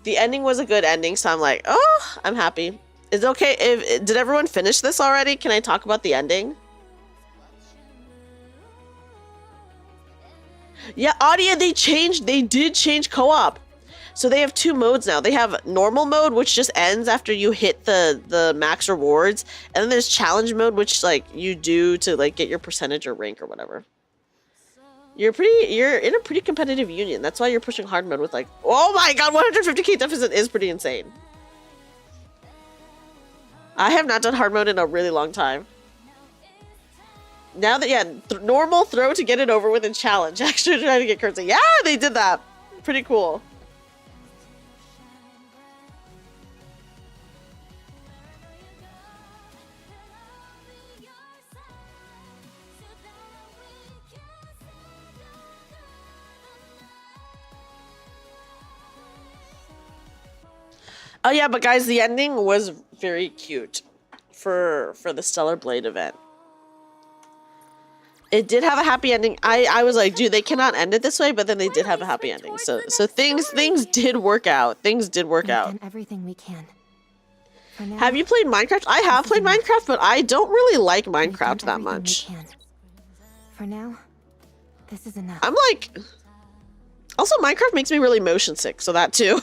the ending was a good ending, so I'm like, oh, I'm happy. Is it okay if did everyone finish this already? Can I talk about the ending? Yeah, Audia, they did change co-op. So they have two modes now. They have normal mode, which just ends after you hit the max rewards. And then there's challenge mode, which like you do to like get your percentage or rank or whatever. You're in a pretty competitive union. That's why you're pushing hard mode with like, oh my god, 150k deficit is pretty insane. I have not done hard mode in a really long time. Now that, yeah, normal, throw to get it over with, and challenge. Actually trying to get currency. Yeah, they did that. Pretty cool. Oh yeah, but guys, the ending was very cute for the Stellar Blade event. It did have a happy ending. I was like, dude, they cannot end it this way, but then they did have a happy ending. So things did work out. Things did work out. We've done everything we can. For now, Have you played Minecraft? I have played Minecraft, but I don't really like Minecraft that much. For now, this is enough. I'm like, also Minecraft makes me really motion sick, so that too.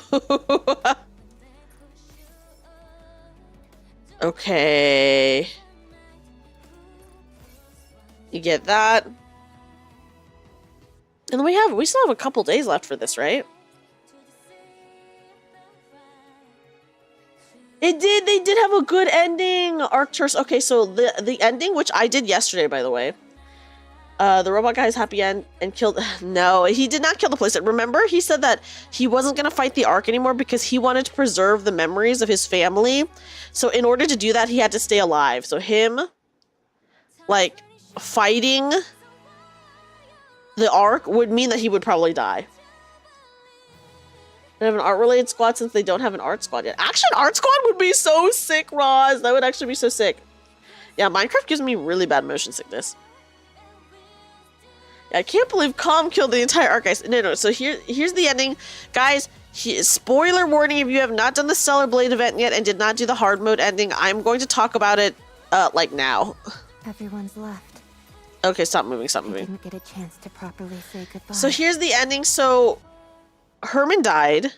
Okay. You get that. And then we still have a couple days left for this, right? They did have a good ending. Arcturus. Okay, so the ending, which I did yesterday, by the way. The robot guy's happy end and killed. No, he did not kill the playset. Remember, he said that he wasn't going to fight the Ark anymore because he wanted to preserve the memories of his family. So in order to do that, he had to stay alive. So him, like, fighting the Ark would mean that he would probably die. They have an art-related squad since they don't have an art squad yet. Actually, an art squad would be so sick, Roz. That would actually be so sick. Yeah, Minecraft gives me really bad motion sickness. I can't believe Calm killed the entire arc, guys. No. So here's the ending, guys. Spoiler warning: if you have not done the Stellar Blade event yet and did not do the hard mode ending, I'm going to talk about it, like now. Everyone's left. Okay, stop moving. Stop I moving. didn't get a chance to properly say goodbye. So here's the ending. So Herman died,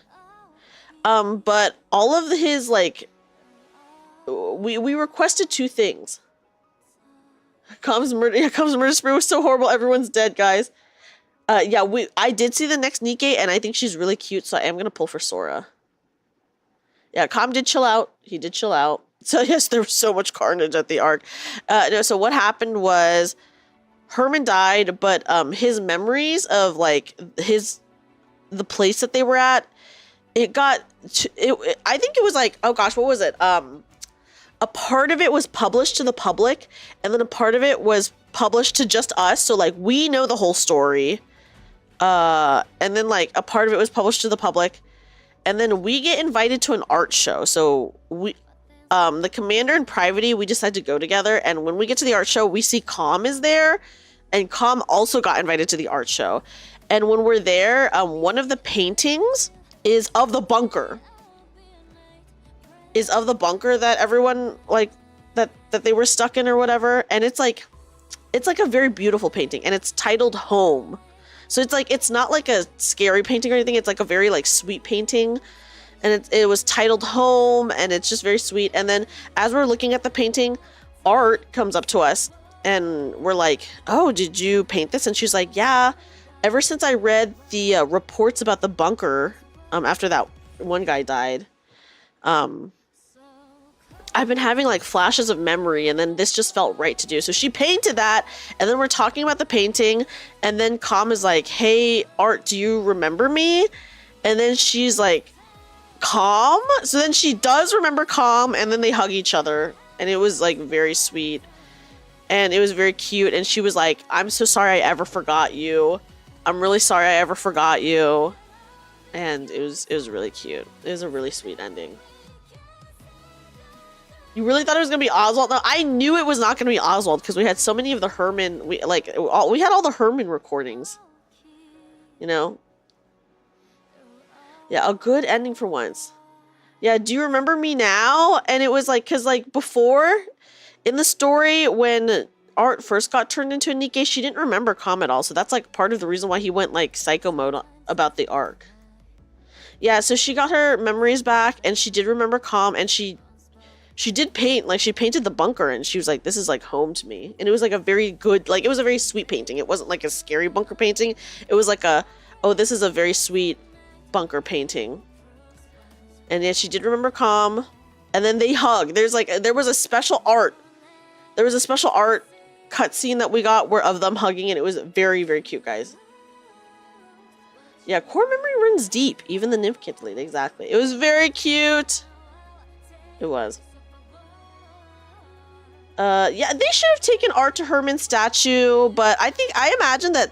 but all of his like we requested 2 things. Com's murder spree was so horrible. Everyone's dead, guys. Yeah, I did see the next NIKKE, and I think she's really cute, so I am gonna pull for Sora. Yeah, Com did chill out. He did chill out. So yes, there was so much carnage at the arc. No, so what happened was Herman died, but his memories of like the place that they were at, I think it was like, oh gosh, what was it? A part of it was published to the public, and then a part of it was published to just us. So like we know the whole story. And then like a part of it was published to the public, and then we get invited to an art show. So we, the commander and Private, we decided to go together. And when we get to the art show, we see Com is there, and Com also got invited to the art show. And when we're there, one of the paintings is of the bunker. That everyone like that they were stuck in or whatever. And it's like a very beautiful painting, and it's titled Home. So it's like, it's not like a scary painting or anything. It's like a very like sweet painting, and it was titled Home, and it's just very sweet. And then as we're looking at the painting, Art comes up to us, and we're like, oh, did you paint this? And she's like, yeah, ever since I read the reports about the bunker after that one guy died, I've been having like flashes of memory, and then this just felt right to do. So she painted that, and then we're talking about the painting, and then Com is like, hey, Art, do you remember me? And then she's like, Com? So then she does remember Com, and then they hug each other, and it was like very sweet, and it was very cute. And she was like, I'm so sorry I ever forgot you. I'm really sorry I ever forgot you. And it was really cute. It was a really sweet ending. You really thought it was gonna be Oswald? No, I knew it was not gonna be Oswald because we had so many of the Herman. We had all the Herman recordings. You know. Yeah, a good ending for once. Yeah, do you remember me now? And it was like, cause like before, in the story when Art first got turned into a NIKKE, she didn't remember Com at all. So that's like part of the reason why he went like psycho mode about the arc. Yeah, so she got her memories back, and she did remember Com, and she did paint, like she painted the bunker, and she was like, this is like home to me. And it was like a very good, like it was a very sweet painting. It wasn't like a scary bunker painting. It was like oh, this is a very sweet bunker painting. And yeah, she did remember Com. And then they hug. There was a special art. There was a special art cutscene that we got of them hugging, and it was very, very cute, guys. Yeah, core memory runs deep. Even the nymph can't delete. Exactly. It was very cute. It was. Yeah, they should have taken Art to Herman's statue, but I imagine that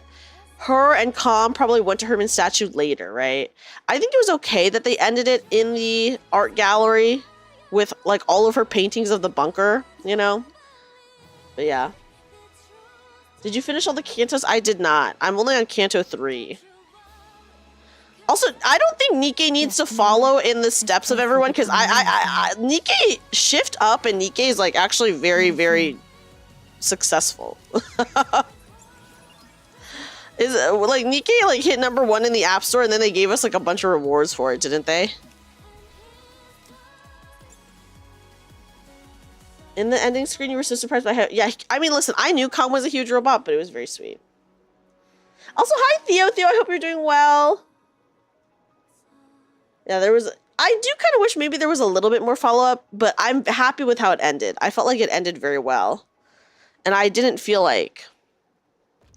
her and Com probably went to Herman's statue later, right? I think it was okay that they ended it in the art gallery with like all of her paintings of the bunker, you know? But yeah. Did you finish all the cantos? I did not. I'm only on Canto 3. Also, I don't think NIKKE needs to follow in the steps of everyone, because NIKKE shift up, and NIKKE is like actually very, very successful. Is like NIKKE like hit #1 in the App Store, and then they gave us like a bunch of rewards for it, didn't they? In the ending screen, you were so surprised by how... Yeah, I mean, listen, I knew Com was a huge robot, but it was very sweet. Also, hi, Theo. Theo, I hope you're doing well. Yeah, there was... I do kind of wish maybe there was a little bit more follow-up, but I'm happy with how it ended. I felt like it ended very well. And I didn't feel like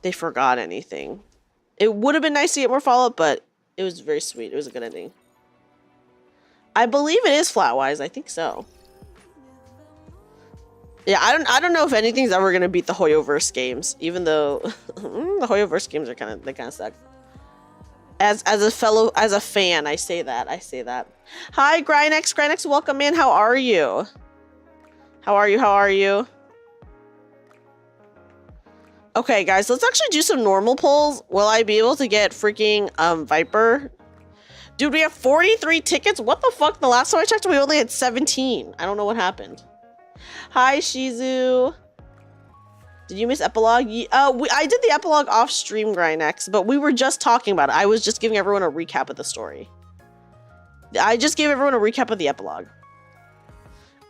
they forgot anything. It would have been nice to get more follow-up, but it was very sweet. It was a good ending. I believe it is Flatwise. I think so. Yeah, I don't know if anything's ever gonna beat the Hoyoverse games, even though the Hoyoverse games are kind of suck. As a fan, I say that. Hi, Grynex. Grynex, welcome in. How are you? How are you? Okay, guys, let's actually do some normal pulls. Will I be able to get freaking Viper? Dude, we have 43 tickets. What the fuck? The last time I checked, we only had 17. I don't know what happened. Hi, Shizu. Did you miss epilogue? I did the epilogue off stream, Grynex, but we were just talking about it. I was just giving everyone a recap of the story. I just gave everyone a recap of the epilogue.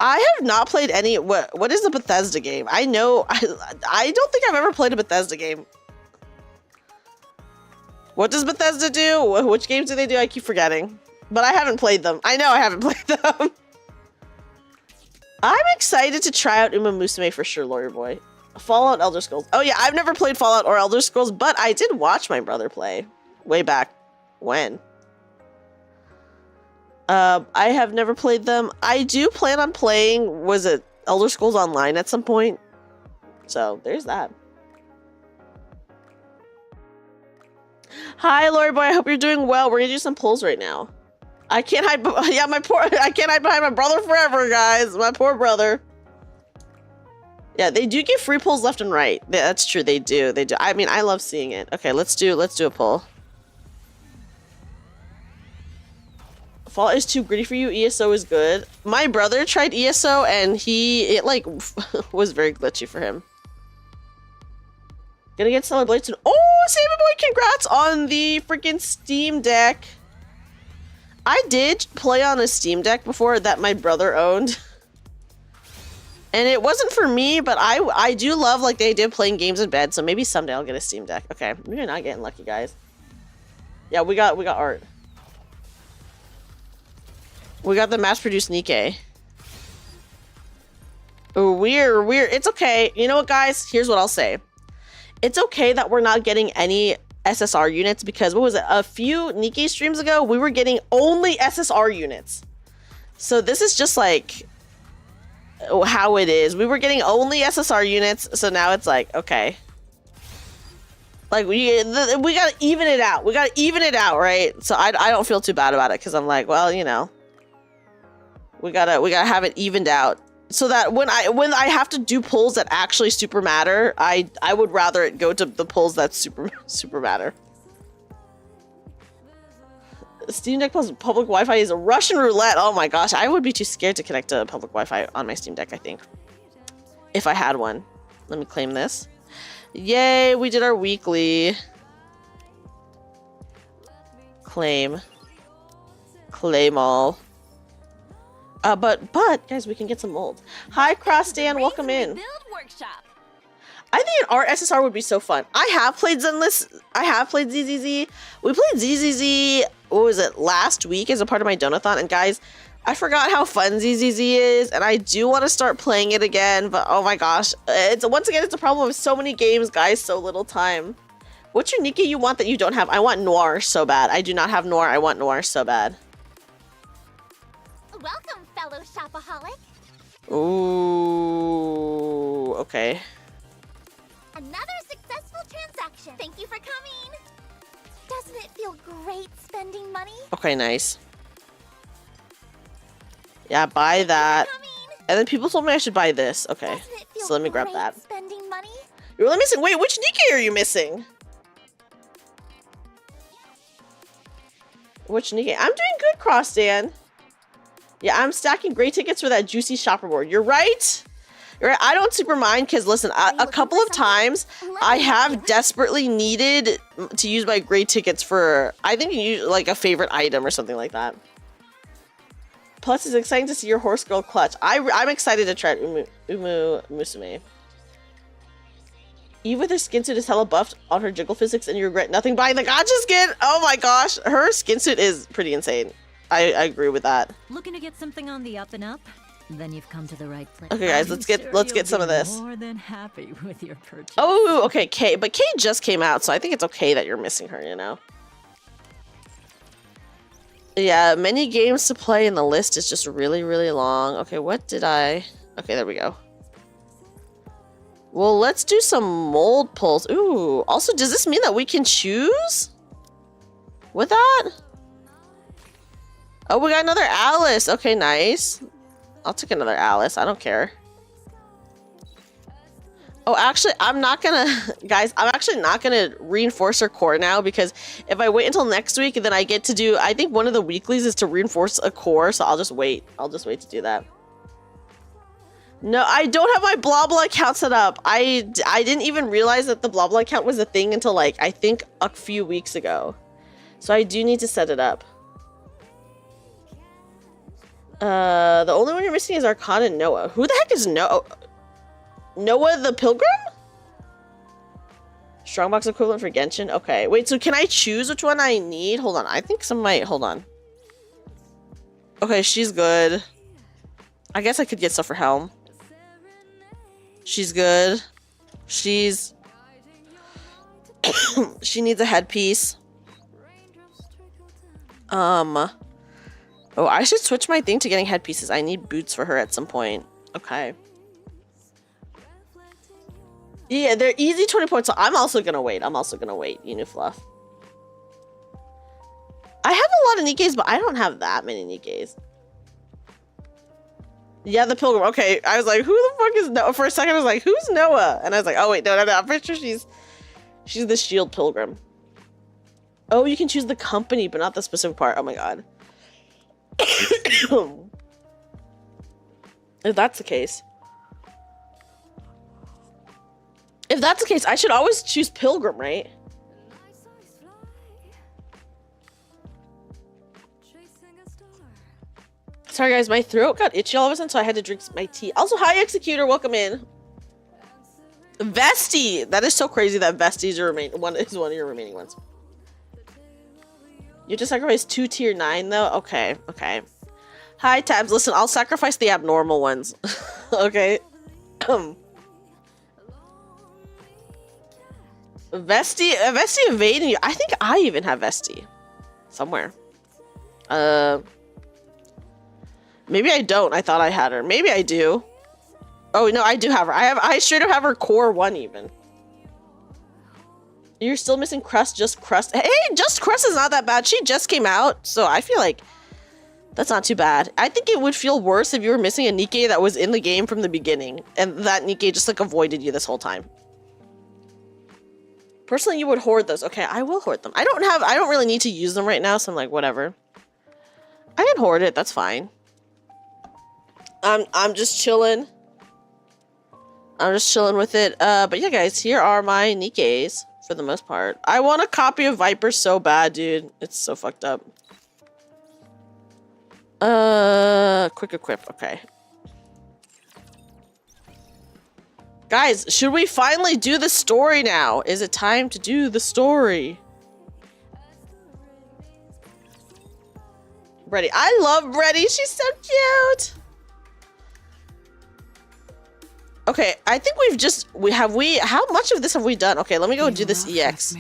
I have not played any. What is a Bethesda game? I know. I don't think I've ever played a Bethesda game. What does Bethesda do? Which games do they do? I keep forgetting. But I haven't played them. I know I haven't played them. I'm excited to try out Uma Musume for sure, Lawyer Boy. Fallout, Elder Scrolls. Oh yeah, I've never played Fallout or Elder Scrolls, but I did watch my brother play way back when. I have never played them. I do plan on playing, was it Elder Scrolls Online at some point? So there's that. Hi, Lori Boy. I hope you're doing well. We're gonna do some polls right now. I can't hide. Yeah, I can't hide behind my brother forever, guys. My poor brother. Yeah, they do give free polls left and right. That's true. They do. They do. I mean, I love seeing it. Okay, let's do a poll. Fallout is too gritty for you. ESO is good. My brother tried ESO and it like was very glitchy for him. Gonna get Stellar Blade soon. Oh, Sammy Boy, congrats on the freaking Steam Deck. I did play on a Steam Deck before that my brother owned. And it wasn't for me, but I do love like the idea of playing games in bed, so maybe someday I'll get a Steam Deck. Okay, we're not getting lucky, guys. Yeah, we got art. We got the mass-produced NIKKE. We're it's okay. You know what, guys? Here's what I'll say. It's okay that we're not getting any SSR units because what was it? A few NIKKE streams ago, we were getting only SSR units. So this is just like how it is. We were getting only SSR units, so now it's like, okay. Like we gotta even it out. We gotta even it out, right? So I don't feel too bad about it because I'm like, well, you know, we gotta have it evened out. So that when I have to do polls that actually super matter, I would rather it go to the polls that super matter. Steam Deck plus public Wi-Fi is a Russian roulette. Oh my gosh, I would be too scared to connect to public Wi-Fi on my Steam Deck, I think. If I had one. Let me claim this. Yay, we did our weekly. Claim. Claim all. But guys, we can get some molds. Hi, Cross Dan, welcome in. Build workshop. I think an art SSR would be so fun. I have played Zenless. I have played ZZZ. We played ZZZ, what was it, last week as a part of my Donathon. And guys, I forgot how fun ZZZ is, and I do want to start playing it again, but oh my gosh. Once again, it's a problem of so many games, guys, so little time. What's your NIKKE you want that you don't have? I want Noir so bad. I do not have Noir. I want Noir so bad. Welcome, fellow shopaholic. Ooh, okay. Another successful transaction. Thank you for coming. Doesn't it feel great spending money? Okay, nice. Yeah, buy that. And then people told me I should buy this. Okay, so let me grab that. Spending money? You're really missing. Wait, which NIKKE are you missing? Which NIKKE? I'm doing good, Cross Dan. Yeah, I'm stacking great tickets for that juicy shopper board. You're right. You're right. I don't super mind because listen, a couple of times I have desperately needed to use my great tickets for, I think, like a favorite item or something like that. Plus, it's exciting to see your horse girl clutch. I'm excited to try Umu Musume. Eve with her skin suit is hella buffed on her jiggle physics and you regret nothing buying the gacha skin. Oh my gosh, her skin suit is pretty insane. I agree with that. Looking to get something on the up and up? Then you've come to the right place. Okay, guys, let's get some of this. More than happy with your purchase. Oh, okay, Kay, but Kay just came out, so I think it's okay that you're missing her, you know. Yeah, many games to play, and the list is just really, really long. Okay, what did I? Okay, there we go. Well, let's do some mold pulls. Ooh, also, does this mean that we can choose with that? Oh, we got another Alice. Okay, nice. I'll take another Alice. I don't care. Oh, actually, I'm not gonna... Guys, I'm actually not gonna reinforce her core now because if I wait until next week, then I get to do... I think one of the weeklies is to reinforce a core, so I'll just wait. I'll just wait to do that. No, I don't have my blah blah account set up. I didn't even realize that the blah blah account was a thing until, like, I think a few weeks ago. So I do need to set it up. The only one you're missing is Arcana and Noah. Who the heck is Noah? Noah the Pilgrim? Strongbox equivalent for Genshin? Okay. Wait, so can I choose which one I need? Hold on. I think some might... Hold on. Okay, she's good. I guess I could get stuff for Helm. She's good. She's... she needs a headpiece. Oh, I should switch my thing to getting headpieces. I need boots for her at some point. Okay. Yeah, they're easy 20 points, so I'm also gonna wait. Unifluff. I have a lot of Nikkes, but I don't have that many Nikkes. Yeah, the Pilgrim. Okay, I was like, who the fuck is Noah? For a second, I was like, who's Noah? And I was like, oh wait, no. I'm pretty sure she's the Shield Pilgrim. Oh, you can choose the company, but not the specific part. Oh my god. If that's the case. If that's the case, I should always choose Pilgrim, right? Sorry guys, my throat got itchy all of a sudden, so I had to drink my tea. Also, hi Executor, welcome in. Vesti! That is so crazy that Vesti is one of your remaining ones. You just sacrificed 2 tier 9 though? Okay, okay. Hi Tabs, listen, I'll sacrifice the abnormal ones. Okay. Vesti evading you. I think I even have Vesti. Somewhere. Maybe I don't. I thought I had her. Maybe I do. Oh no, I do have her. I straight up have her core 1 even. You're still missing Crust, Just Crust. Hey, Just Crust is not that bad. She just came out, so I feel like that's not too bad. I think it would feel worse if you were missing a Nikke that was in the game from the beginning, and that Nikke just like avoided you this whole time. Personally, you would hoard those. Okay, I will hoard them. I don't really need to use them right now, so I'm like, whatever. I can hoard it, that's fine. I'm just chilling. I'm just chilling with it. But yeah, guys, here are my Nikkes for the most part. I want a copy of Viper so bad, dude. It's so fucked up. Quick equip. Okay. Guys, should we finally do the story now? Is it time to do the story? Brady. I love Brady. She's so cute. Okay, I think how much of this have we done? Okay, let me go do this EX.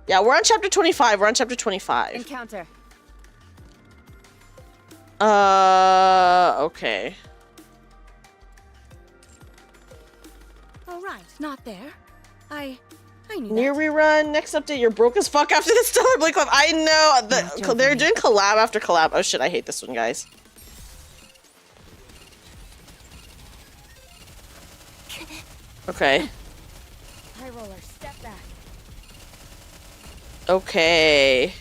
Yeah, we're on chapter 25. We're on chapter 25. Encounter. Okay. All right, not there. I knew Near that. rerun. Next update, you're broke as fuck after the Stellar Blade Club. I know. They're doing collab after collab. Oh shit, I hate this one, guys. Okay. High roller, step back. Okay.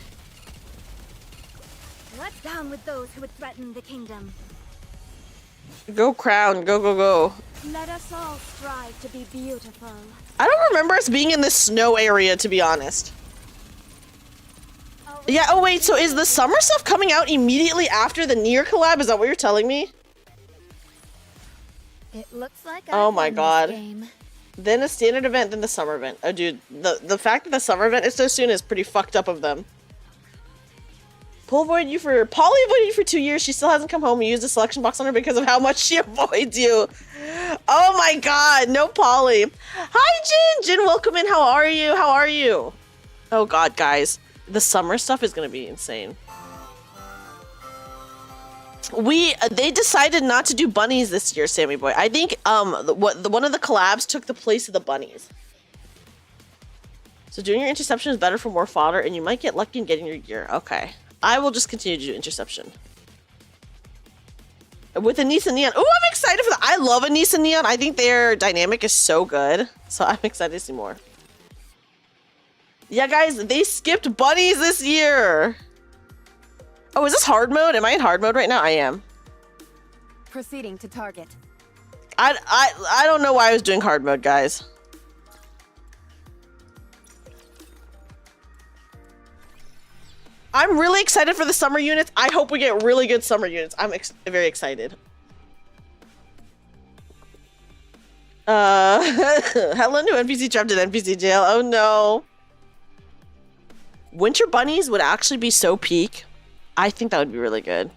What's down with those who would threaten the kingdom? Go Crown. Go, go, go. Let us all strive to be beautiful. I don't remember us being in this snow area, to be honest. Yeah, oh wait, so is the summer stuff coming out immediately after the Nier collab? Is that what you're telling me? It looks like Oh my god. Then a standard event, then the summer event. Oh dude, the fact that the summer event is so soon is pretty fucked up of them. Polly avoided you for 2 years. She still hasn't come home. You used a selection box on her because of how much she avoids you. Oh my god, no Polly. Hi Jin! Jin, welcome in. How are you? How are you? Oh god, guys. The summer stuff is gonna be insane. They decided not to do bunnies this year, Sammy boy. I think one of the collabs took the place of the bunnies. So doing your interception is better for more fodder, and you might get lucky in getting your gear. Okay. I will just continue to do interception. With a Nissan Neon. Oh, I'm excited for that. I love a Nissan Neon. I think their dynamic is so good. So I'm excited to see more. Yeah, guys, they skipped bunnies this year. Oh, is this hard mode? Am I in hard mode right now? I am. Proceeding to target. I don't know why I was doing hard mode, guys. I'm really excited for the summer units. I hope we get really good summer units. I'm very excited. Helen to NPC trapped in NPC jail. Oh no. Winter bunnies would actually be so peak. I think that would be really good.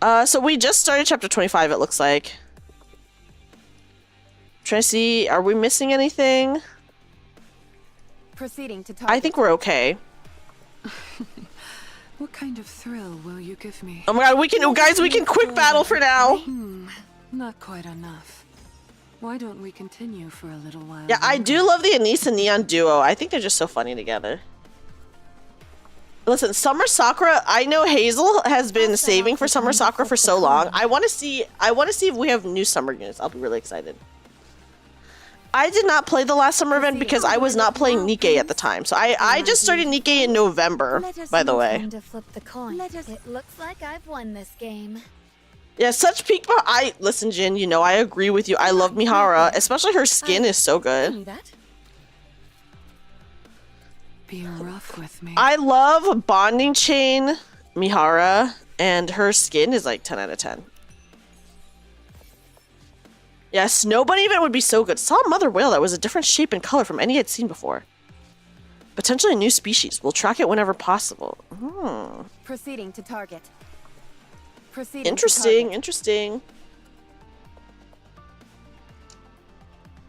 So we just started chapter 25, it looks like. Trying to see, are we missing anything? Proceeding to target. I think we're okay. What kind of thrill will you give me? Oh my god, we can, guys, we can quick battle for now. Not quite enough. Why don't we continue for a little while? Yeah, I do love the Anise and Neon duo. I think they're just so funny together. Listen, Summer Sakura, I know Hazel has been saving for Summer Sakura for so long. I want to see if we have new summer units. I'll be really excited. I did not play the last summer event because I was not playing NIKKE at the time. So I just started NIKKE in November, by the way. To flip the coin. It looks like I've won this game. Yeah, such peak. Listen, Jin, you know I agree with you. I love Mihara, especially her skin is so good. Be rough with me. I love Bonding Chain Mihara, and her skin is like 10 out of 10. Yeah, Snow Bunny event would be so good. Saw a mother whale that was a different shape and color from any I'd seen before. Potentially a new species. We'll track it whenever possible. Proceeding to target. Interesting.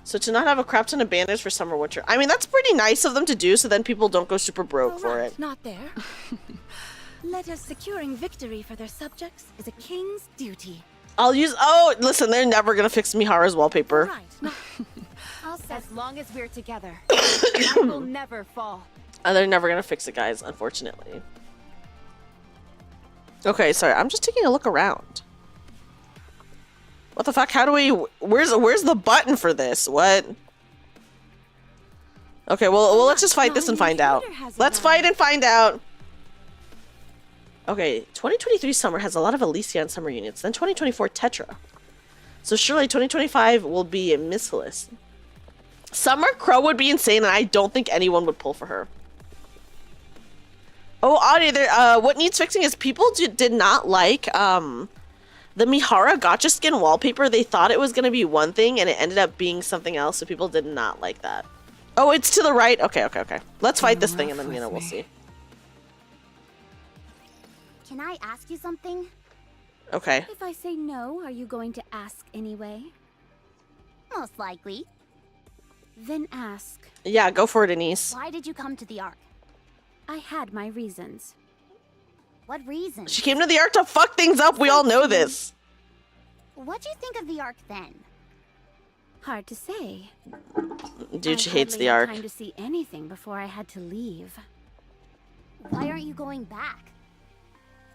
So to not have a crap ton of banners for summer winter. I mean, that's pretty nice of them to do so then people don't go super broke for it. Not there. Let us securing victory for their subjects is a king's duty. I'll use, oh, listen, they're never gonna fix Mihara's wallpaper. Right. As long as we're together, I will never fall. They're never gonna fix it, guys, unfortunately. Okay, sorry, I'm just taking a look around. What the fuck? How do we, where's the button for this? What? Okay, well let's just fight this and find out. Let's fight and find out. Okay, 2023 summer has a lot of Alicia and summer units, then 2024 Tetra. So surely 2025 will be missless. Summer Crow would be insane and I don't think anyone would pull for her. Oh, Audie, what needs fixing is people did not like the Mihara gacha skin wallpaper. They thought it was going to be one thing and it ended up being something else, so people did not like that. Oh, it's to the right. Okay. Let's fight this thing and then, we'll see. Can I ask you something? Okay. If I say no, are you going to ask anyway? Most likely. Then ask. Yeah, go for it, Anise. Why did you come to the Ark? I had my reasons. What reasons? She came to the Ark to fuck things up. We all know this. What'd you think of the Ark then? Hard to say. Dude, she hates the Ark. I hardly had time to see anything before I had to leave. Why aren't you going back?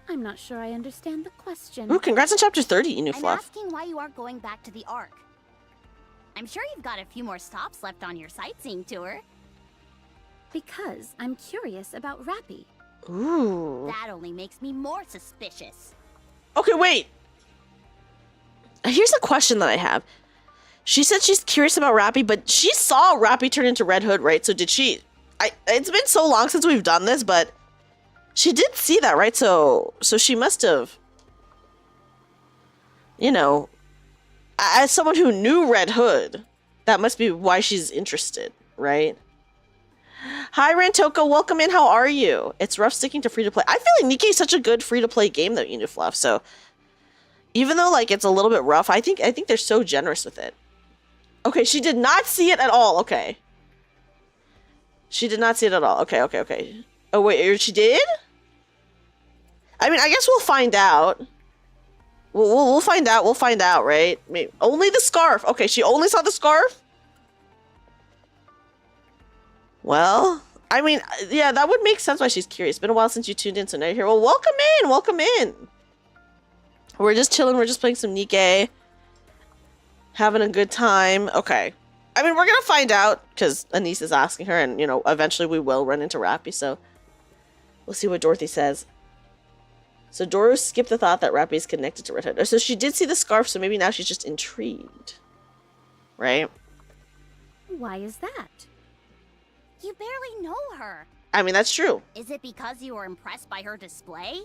I'm not sure I understand the question. Ooh, congrats on chapter 30, Inu I'm Fluff. asking why you aren't going back to the Ark. I'm sure you've got a few more stops left on your sightseeing tour. Because I'm curious about Rappy. Ooh. That only makes me more suspicious. Okay, wait. Here's a question that I have. She said she's curious about Rappy, but she saw Rappy turn into Red Hood, right? So did she... It's been so long since we've done this, but... She did see that, right? So she must have... You know... As someone who knew Red Hood, that must be why she's interested, right? Hi, Rantoko. Welcome in. How are you? It's rough sticking to free-to-play. I feel like NIKKE is such a good free-to-play game, though, Inu Fluff. So even though, like, it's a little bit rough, I think they're so generous with it. Okay, she did not see it at all. Okay. She did not see it at all. Okay. Oh, wait. She did? I mean, I guess we'll find out. We'll find out. We'll find out, right? Maybe. Only the scarf. Okay, she only saw the scarf? Well, I mean, yeah, that would make sense why she's curious. Been a while since you tuned in, so now you're here. Well, welcome in. Welcome in. We're just chilling. We're just playing some NIKKE. Having a good time. Okay. I mean, we're going to find out because Anise is asking her, and, you know, eventually we will run into Rappy, so we'll see what Dorothy says. So Doru skipped the thought that Rappy is connected to Red Hood. So she did see the scarf, so maybe now she's just intrigued. Right? Why is that? You barely know her. I mean, that's true. Is it because you were impressed by her display?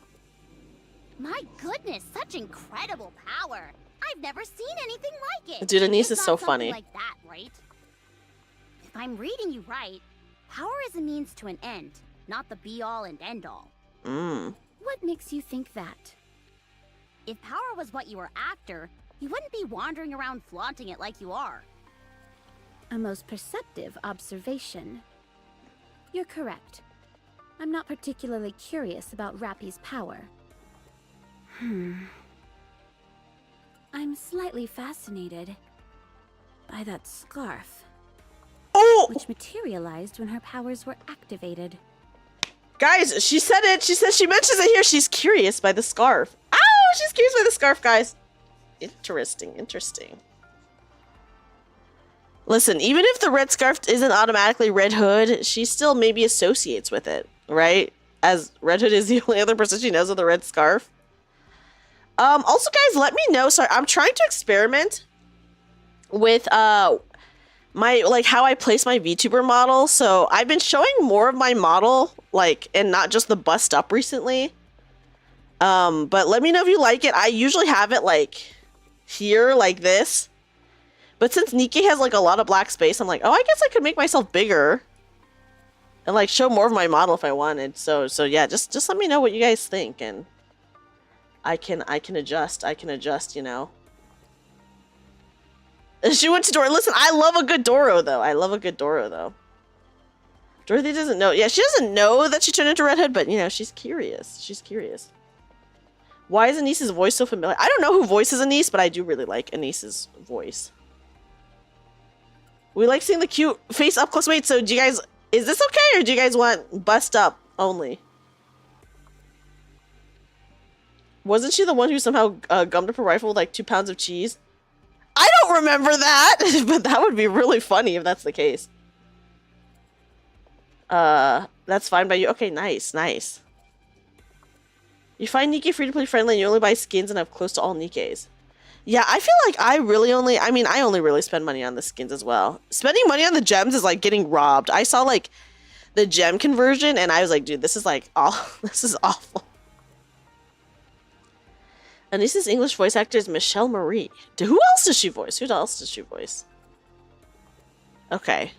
My goodness, such incredible power. I've never seen anything like it. Dude, Anise It's is not so something funny. like that, right? If I'm reading you right, power is a means to an end, not the be-all and end-all. What makes you think that? If power was what you were after, you wouldn't be wandering around flaunting it like you are. A most perceptive observation. You're correct. I'm not particularly curious about Rappy's power. I'm slightly fascinated by that scarf, Oh! which materialized when her powers were activated. Guys, she said it. She mentions it here. She's curious by the scarf. Oh, she's curious by the scarf, guys. Interesting. Listen, even if the red scarf isn't automatically Red Hood, she still maybe associates with it, right? As Red Hood is the only other person she knows with a red scarf. Also, guys, let me know. Sorry, I'm trying to experiment with my how I place my VTuber model. So I've been showing more of my model, and not just the bust up recently. But let me know if you like it. I usually have it here, like this. But since NIKKE has a lot of black space, I'm oh, I guess I could make myself bigger and show more of my model if I wanted. So yeah, just let me know what you guys think, and I can adjust. You know. She went to Doro. Listen, I love a good Doro though. Dorothy doesn't know. Yeah, she doesn't know that she turned into Red Hood, but she's curious. Why is Anise's voice so familiar? I don't know who voices Anise, but I do really like Anise's voice. We like seeing the cute face up close. Wait, so do you guys, is this okay, or do you guys want bust up only? Wasn't she the one who somehow gummed up her rifle with 2 pounds of cheese? I don't remember that, but that would be really funny if that's the case. That's fine by you. Okay, nice. You find NIKKE free-to-play friendly and you only buy skins and have close to all NIKKEs. Yeah, I feel like I only really spend money on the skins as well. Spending money on the gems is like getting robbed. I saw the gem conversion and I was like, dude, this is this is awful. Anise's English voice actor is Michelle Marie. Who else does she voice? Okay.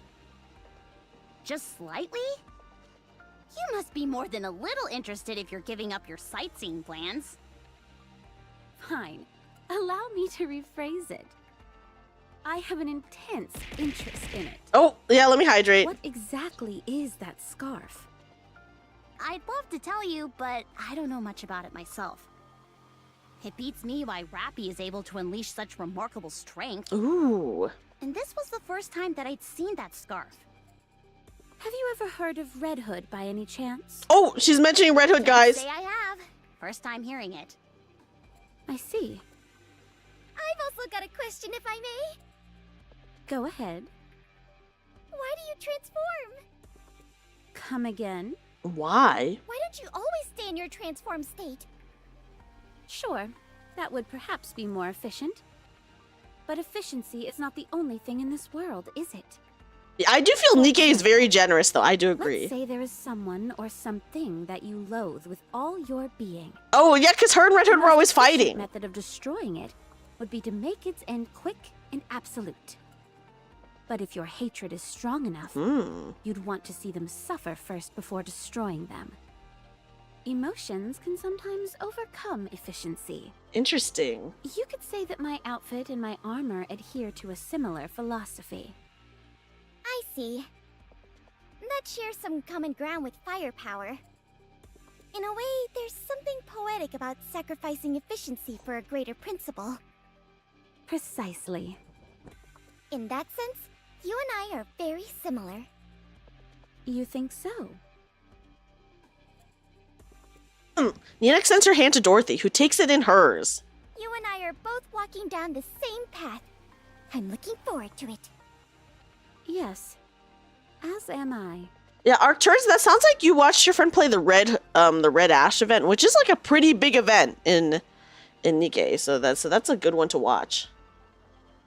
Just slightly? You must be more than a little interested if you're giving up your sightseeing plans. Fine. Allow me to rephrase it. I have an intense interest in it. Oh, yeah, let me hydrate. What exactly is that scarf? I'd love to tell you, but I don't know much about it myself. It beats me why Rappy is able to unleash such remarkable strength. Ooh. And this was the first time that I'd seen that scarf. Have you ever heard of Red Hood by any chance? Oh, she's mentioning Red Hood, guys. Can't say I have. First time hearing it. I see. I've also got a question, if I may. Go ahead. Why do you transform? Come again? Why? Why don't you always stay in your transformed state? Sure, that would perhaps be more efficient. But efficiency is not the only thing in this world, is it? Yeah, I do feel NIKKE is very generous, though. I do agree. Let's say there is someone or something that you loathe with all your being. Oh, yeah, because her and Red Hood were always The most efficient fighting. method of destroying it would be to make its end quick and absolute. But if your hatred is strong enough, you'd want to see them suffer first before destroying them. Emotions can sometimes overcome efficiency. Interesting. You could say that my outfit and my armor adhere to a similar philosophy. I see. That shares some common ground with firepower. In a way, there's something poetic about sacrificing efficiency for a greater principle. Precisely. In that sense, you and I are very similar. You think so? Nina extends her hand to Dorothy, who takes it in hers. You and I are both walking down the same path. I'm looking forward to it. Yes. As am I. Yeah, Arcturus, that sounds like you watched your friend play the Red Ash event, which is like a pretty big event in NIKKE, so that's a good one to watch.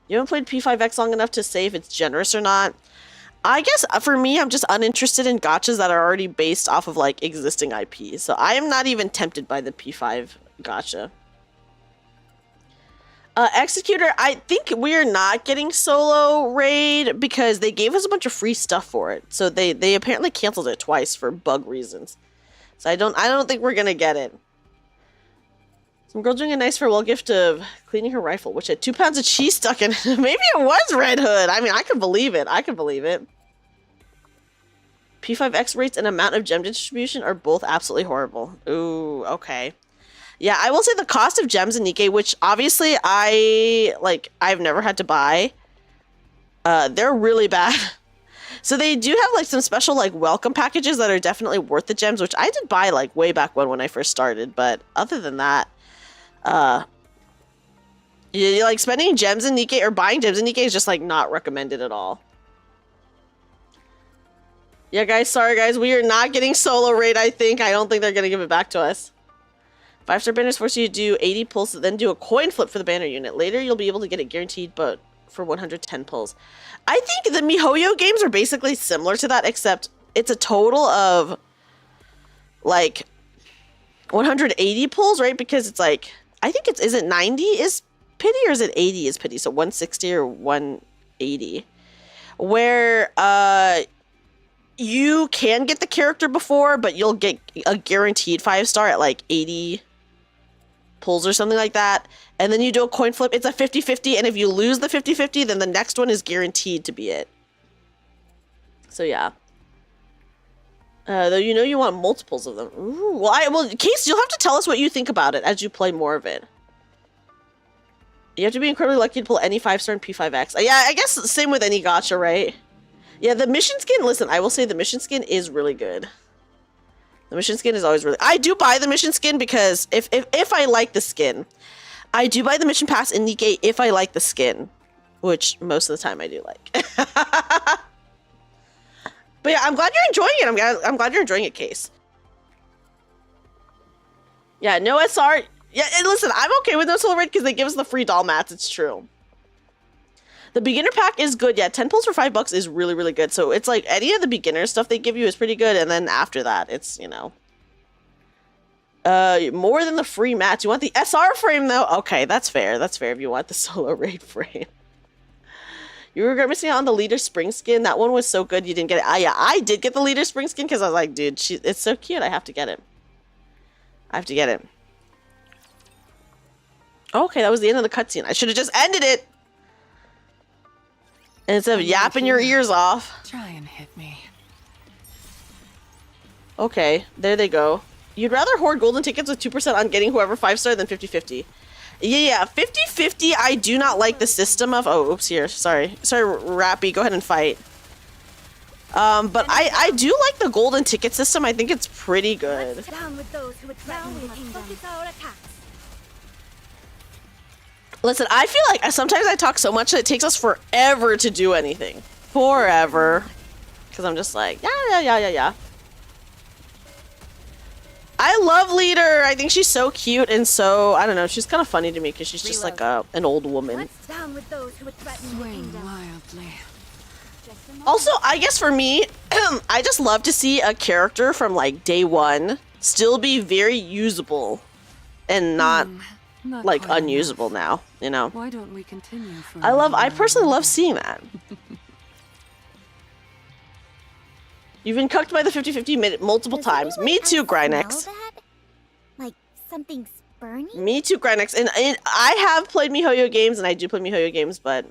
You haven't played P5X long enough to say if it's generous or not. I guess for me, I'm just uninterested in gachas that are already based off of like existing IP. So I am not even tempted by the P5 gacha. Executor, I think we're not getting solo raid because they gave us a bunch of free stuff for it. So they apparently canceled it twice for bug reasons. So I don't think we're gonna get it. Some girl doing a nice farewell gift of cleaning her rifle, which had 2 pounds of cheese stuck in it. Maybe it was Red Hood. I mean, I can believe it. I can believe it. P5X rates and amount of gem distribution are both absolutely horrible. Ooh, okay. Yeah, I will say the cost of gems in NIKKE, which obviously I've never had to buy, they're really bad. So they do have like some special like welcome packages that are definitely worth the gems, which I did buy like way back when I first started. But other than that, you like spending gems in NIKKE or buying gems in NIKKE is just like not recommended at all. Yeah, guys, sorry guys, we are not getting solo raid. I don't think they're gonna give it back to us. 5-star banners force you to do 80 pulls, then do a coin flip for the banner unit. Later, you'll be able to get it guaranteed, but for 110 pulls. I think the MiHoYo games are basically similar to that, except it's a total of like 180 pulls, right? Because it's like, I think is it 90 is pity or is it 80 is pity? So 160 or 180. Where you can get the character before, but you'll get a guaranteed 5-star at like 80 pulls or something like that. And then you do a coin flip. It's a 50-50. And if you lose the 50-50, then the next one is guaranteed to be it. So yeah. Though you know you want multiples of them. Ooh, well, Case, you'll have to tell us what you think about it as you play more of it. You have to be incredibly lucky to pull any 5-star in P5X. Yeah, I guess same with any gacha, right? Yeah, the mission skin, listen, I will say the mission skin is really good. The mission skin is always really... I do buy the mission skin because if I like the skin. I do buy the mission pass in NIKKE if I like the skin. Which most of the time I do like. But yeah, I'm glad you're enjoying it. I'm glad you're enjoying it, Case. Yeah, no SR. Yeah, and listen, I'm okay with no solo raid because they give us the free doll mats. It's true. The beginner pack is good. Yeah, 10 pulls for $5 is really, really good. So it's like any of the beginner stuff they give you is pretty good. And then after that, it's, you know, more than the free mats. You want the SR frame though? Okay, that's fair. That's fair if you want the solo raid frame. You regret missing out on the leader spring skin. That one was so good you didn't get it. Yeah, I did get the leader spring skin because I was like, dude, it's so cute. I have to get it. I have to get it. Okay, that was the end of the cutscene. I should have just ended it. Instead of yapping your ears off. Try and hit me. Okay, there they go. You'd rather hoard golden tickets with 2% on getting whoever 5-star than 50-50. Yeah, 50-50, I do not like the system of... Oh, oops, here. Sorry. Sorry, Rappy, go ahead and fight. But I do like the golden ticket system. I think it's pretty good. Down with those who would threaten the kingdom. Focus our attacks. Listen, I feel like sometimes I talk so much that it takes us forever to do anything. Forever. Because I'm just like, yeah. I love Leader. I think she's so cute and so, I don't know, she's kind of funny to me because she's just like an old woman. Down with those who would threaten the Swing kingdom. wildly. Also, I guess for me, I just love to see a character from like day one still be very usable and not like quite unusable enough. now, you know? Why don't we continue for I personally love seeing that. You've been cucked by the 50-50 multiple Does times. anyone Me too, else Grynex. smell that? Like something's burning? Me too, Grynex. And I have played MiHoYo games, and I do play MiHoYo games, but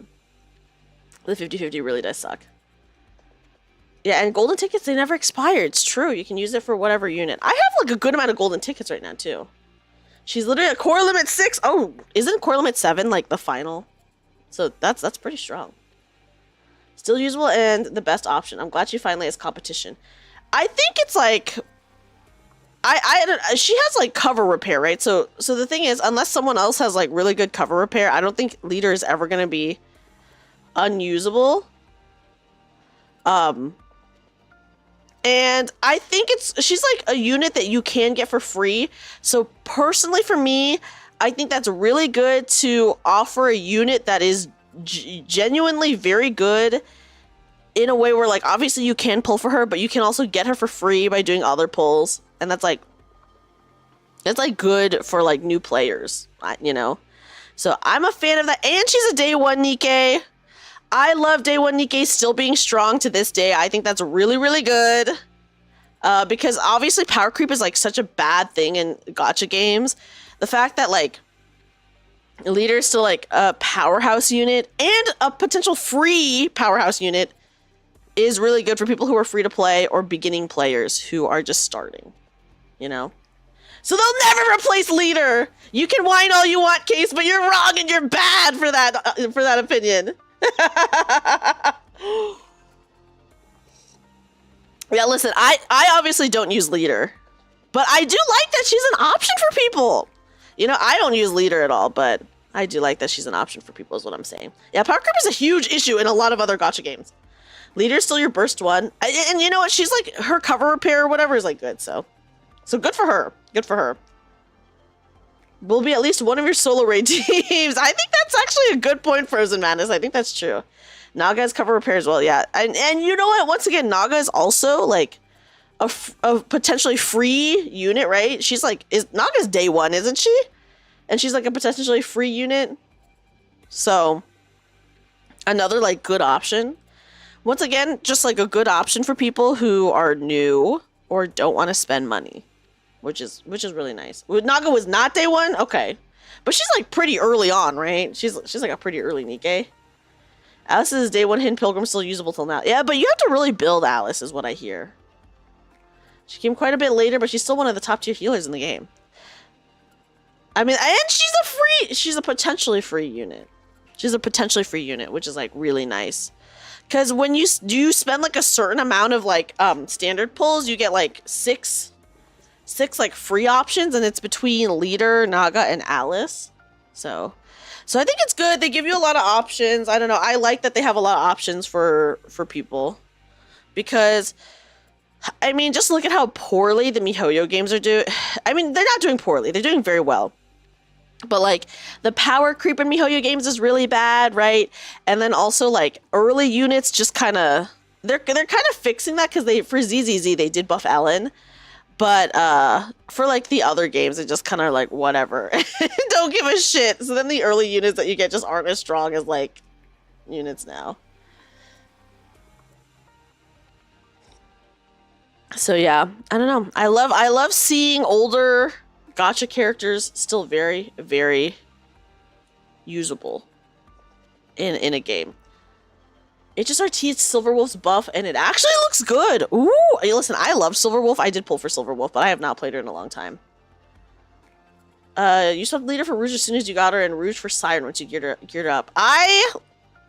the 50-50 really does suck. Yeah, and golden tickets, they never expire. It's true. You can use it for whatever unit. I have like a good amount of golden tickets right now, too. She's literally at core limit 6. Oh, isn't core limit 7 like the final? So that's pretty strong. Still usable and the best option. I'm glad she finally has competition. I think it's like I don't, she has like cover repair, right? So the thing is, unless someone else has like really good cover repair, I don't think Leader is ever gonna be unusable. And I think she's like a unit that you can get for free. So personally for me, I think that's really good to offer a unit that is genuinely very good in a way where like obviously you can pull for her, but you can also get her for free by doing other pulls, and that's like good for like new players, you know. So I'm a fan of that, and she's a day one NIKKE. I love day one NIKKE still being strong to this day. I think that's really, really good. Because obviously power creep is like such a bad thing in gacha games. The fact that like leader is still like a powerhouse unit and a potential free powerhouse unit is really good for people who are free to play or beginning players who are just starting, you know? So they'll never replace leader. You can whine all you want, Case, but you're wrong and you're bad for that opinion. Yeah, listen, I obviously don't use leader, but I do like that she's an option for people. You know, I don't use leader at all, but I do like that she's an option for people is what I'm saying. Yeah, power creep is a huge issue in a lot of other gacha games. Leader's still your burst one. And you know what? She's like, her cover repair or whatever is like good, so good for her. Good for her. Will be at least one of your solo raid teams. I think that's actually a good point, Frozen Madness. I think that's true. Naga's cover repair as well, yeah. And you know what? Once again, Naga is also like a potentially free unit, right? She's like, Naga's day one, isn't she? And she's like a potentially free unit. So another like good option. Once again, just like a good option for people who are new or don't want to spend money, which is really nice. Naga was not day one, okay, but she's like pretty early on, right? She's like a pretty early NIKKE. Alice's day one hidden pilgrim still usable till now. Yeah, but you have to really build Alice, is what I hear. She came quite a bit later, but she's still one of the top tier healers in the game. I mean, and she's a potentially free unit. She's a potentially free unit, which is like really nice. Because when you spend like a certain amount of like standard pulls, you get like six like free options, and it's between leader, Naga, and Alice. So I think it's good. They give you a lot of options. I don't know. I like that they have a lot of options for people, because I mean, just look at how poorly the MiHoYo games are doing. I mean, they're not doing poorly. They're doing very well. But like the power creep in MiHoYo games is really bad, right? And then also like early units just kind of they're kind of fixing that, because for ZZZ they did buff Ellen, but for like the other games it just kind of like whatever. Don't give a shit. So then the early units that you get just aren't as strong as like units now. So yeah, I don't know. I love seeing older gacha characters still very, very usable in a game. HSRT's Silverwolf's buff, and it actually looks good. Ooh, listen, I love Silverwolf. I did pull for Silverwolf, but I have not played her in a long time. You swapped leader for Rouge as soon as you got her, and Rouge for Siren once you geared up. I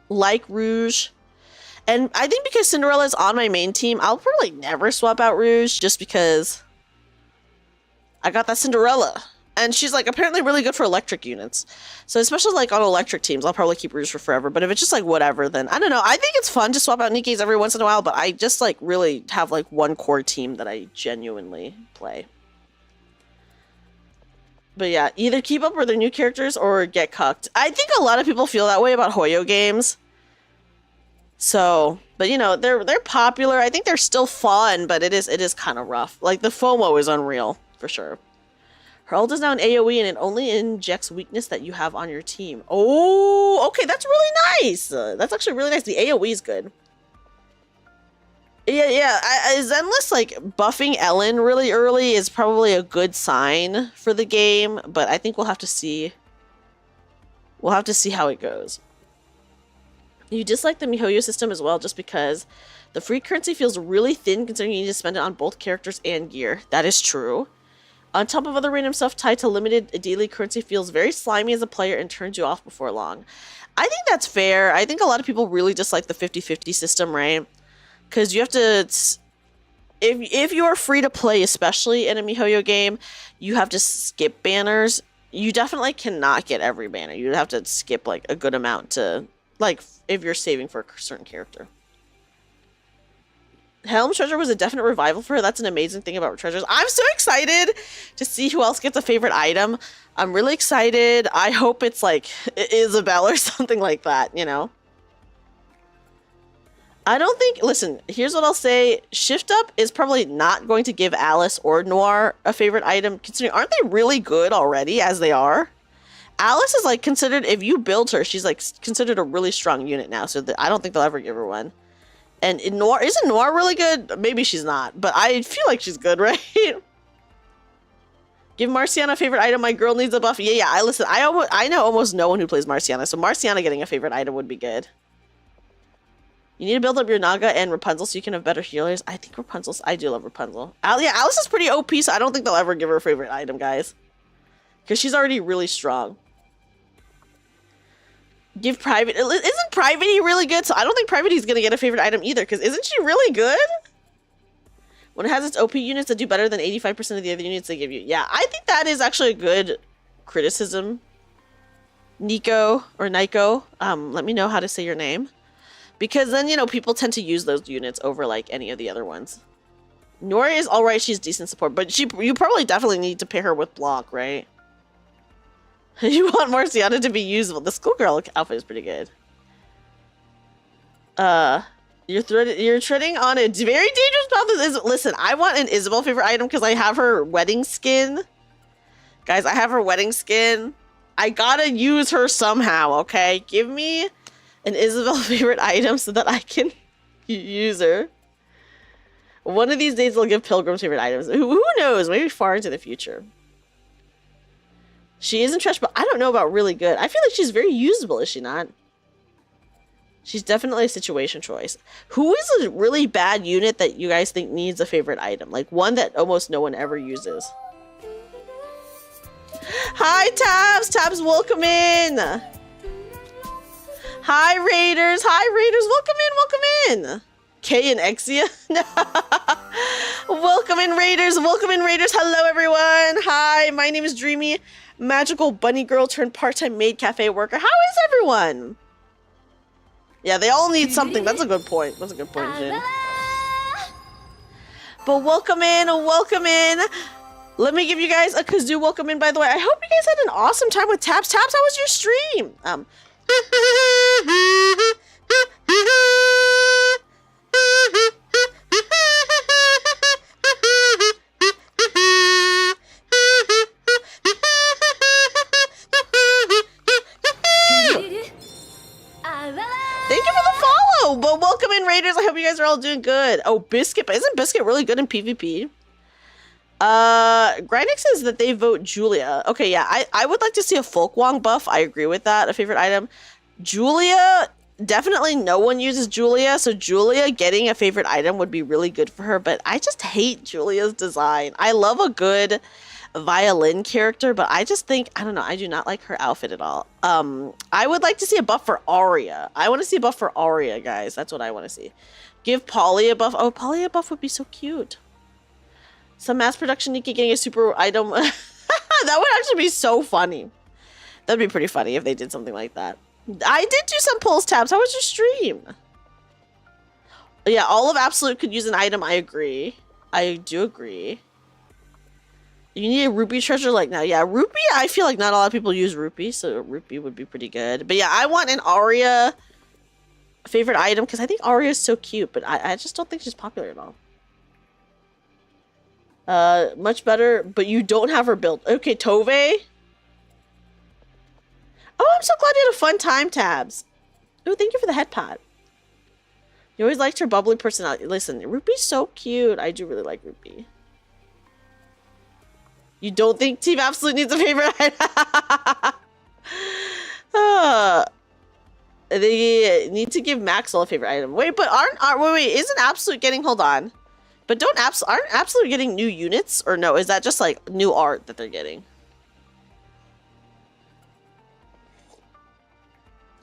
like Rouge, and I think because Cinderella is on my main team, I'll probably never swap out Rouge, just because I got that Cinderella. And she's like apparently really good for electric units. So especially like on electric teams, I'll probably keep Rouge for forever. But if it's just like whatever, then I don't know. I think it's fun to swap out NIKKEs every once in a while, but I just like really have like one core team that I genuinely play. But yeah, either keep up with their new characters or get cucked. I think a lot of people feel that way about Hoyo games. So, but you know, they're popular. I think they're still fun, but it is kind of rough. Like the FOMO is unreal for sure. Her ult is now an AoE, and it only injects weakness that you have on your team. Oh, okay, that's really nice. That's actually really nice. The AoE is good. Yeah. Zenless, like, buffing Ellen really early is probably a good sign for the game, but I think we'll have to see. We'll have to see how it goes. You dislike the MiHoYo system as well, just because the free currency feels really thin, considering you need to spend it on both characters and gear. That is true. On top of other random stuff tied to limited daily currency feels very slimy as a player and turns you off before long. I think that's fair. I think a lot of people really dislike the 50-50 system, right? Because you have to... If you are free to play, especially in a MiHoYo game, you have to skip banners. You definitely cannot get every banner. You have to skip like a good amount to... Like, if you're saving for a certain character. Helm's Treasure was a definite revival for her. That's an amazing thing about treasures. I'm so excited to see who else gets a favorite item. I'm really excited. I hope it's like Isabelle or something like that, you know? I don't think, listen, here's what I'll say. Shift Up is probably not going to give Alice or Noir a favorite item, considering, aren't they really good already as they are? Alice is like considered, if you build her, she's like considered a really strong unit now, so I don't think they'll ever give her one. And in Noir, isn't Noir really good? Maybe she's not, but I feel like she's good, right? Give Marciana a favorite item. My girl needs a buff. Yeah, I listen. I know almost no one who plays Marciana, so Marciana getting a favorite item would be good. You need to build up your Naga and Rapunzel so you can have better healers. I think Rapunzel's... I do love Rapunzel. Yeah, Alice is pretty OP, so I don't think they'll ever give her a favorite item, guys. Because she's already really strong. Give Private... Isn't Private really good? So I don't think Private is going to get a favorite item either, because isn't she really good? When it has its OP units that do better than 85% of the other units they give you. Yeah, I think that is actually a good criticism. Nico, or Nico, let me know how to say your name. Because then, you know, people tend to use those units over, like, any of the other ones. Nori is alright, she's decent support, but you probably definitely need to pair her with Block, right? You want Marciana to be usable. The schoolgirl outfit is pretty good. You're treading on a very dangerous path. Listen, I want an Isabel favorite item because I have her wedding skin. Guys, I have her wedding skin. I gotta use her somehow, okay? Give me an Isabel favorite item so that I can use her. One of these days they'll give Pilgrim's favorite items. Who knows? Maybe far into the future. She isn't trash, but I don't know about really good. I feel like she's very usable, is she not? She's definitely a situation choice. Who is a really bad unit that you guys think needs a favorite item? Like one that almost no one ever uses. Hi, Tabs! Tabs, welcome in! Hi, Raiders! Hi, Raiders! Welcome in! K and Exia? Welcome in, Raiders! Welcome in, Raiders! Hello, everyone! Hi, my name is Dreamy, magical bunny girl turned part-time maid cafe worker. How is everyone? Yeah, they all need something. That's a good point. That's a good point, Jin. But welcome in, welcome in. Let me give you guys a kazoo welcome in, by the way. I hope you guys had an awesome time with Tabs. Tabs, how was your stream? Thank you for the follow, but welcome in, Raiders. I hope you guys are all doing good. Oh, Biscuit, but isn't Biscuit really good in PvP? Grindix says that they vote Julia. Okay, yeah, I would like to see a Folkwong buff. I agree with that. A favorite item. Julia, definitely no one uses Julia, so Julia getting a favorite item would be really good for her, but I just hate Julia's design. I love a good violin character, but I just think, I don't know, I do not like her outfit at all. I would like to see a buff for Aria. I want to see a buff for Aria, guys. That's what I want to see. Give Polly a buff. Oh, Polly a buff would be so cute. Some mass production NIKKE getting a super item. That would actually be so funny. That'd be pretty funny if they did something like that. I did do some pulse tabs. How was your stream? Yeah, all of Absolute could use an item. I agree. I do agree. You need a rupee treasure like now. Yeah, rupee, I feel like not a lot of people use rupee, so rupee would be pretty good. But yeah, I want an Aria favorite item because I think Aria is so cute, but I just don't think she's popular at all. Much better, but you don't have her built. Okay, Tove. Oh, I'm so glad you had a fun time, Tabs. Oh, thank you for the head pat. You always liked her bubbly personality. Listen, Rupee's so cute. I do really like Rupee. You don't think Team Absolute needs a favorite item? They need to give Maxwell a favorite item. Wait, but wait, isn't Absolute getting, hold on. But aren't Absolute getting new units? Or no, is that just like new art that they're getting?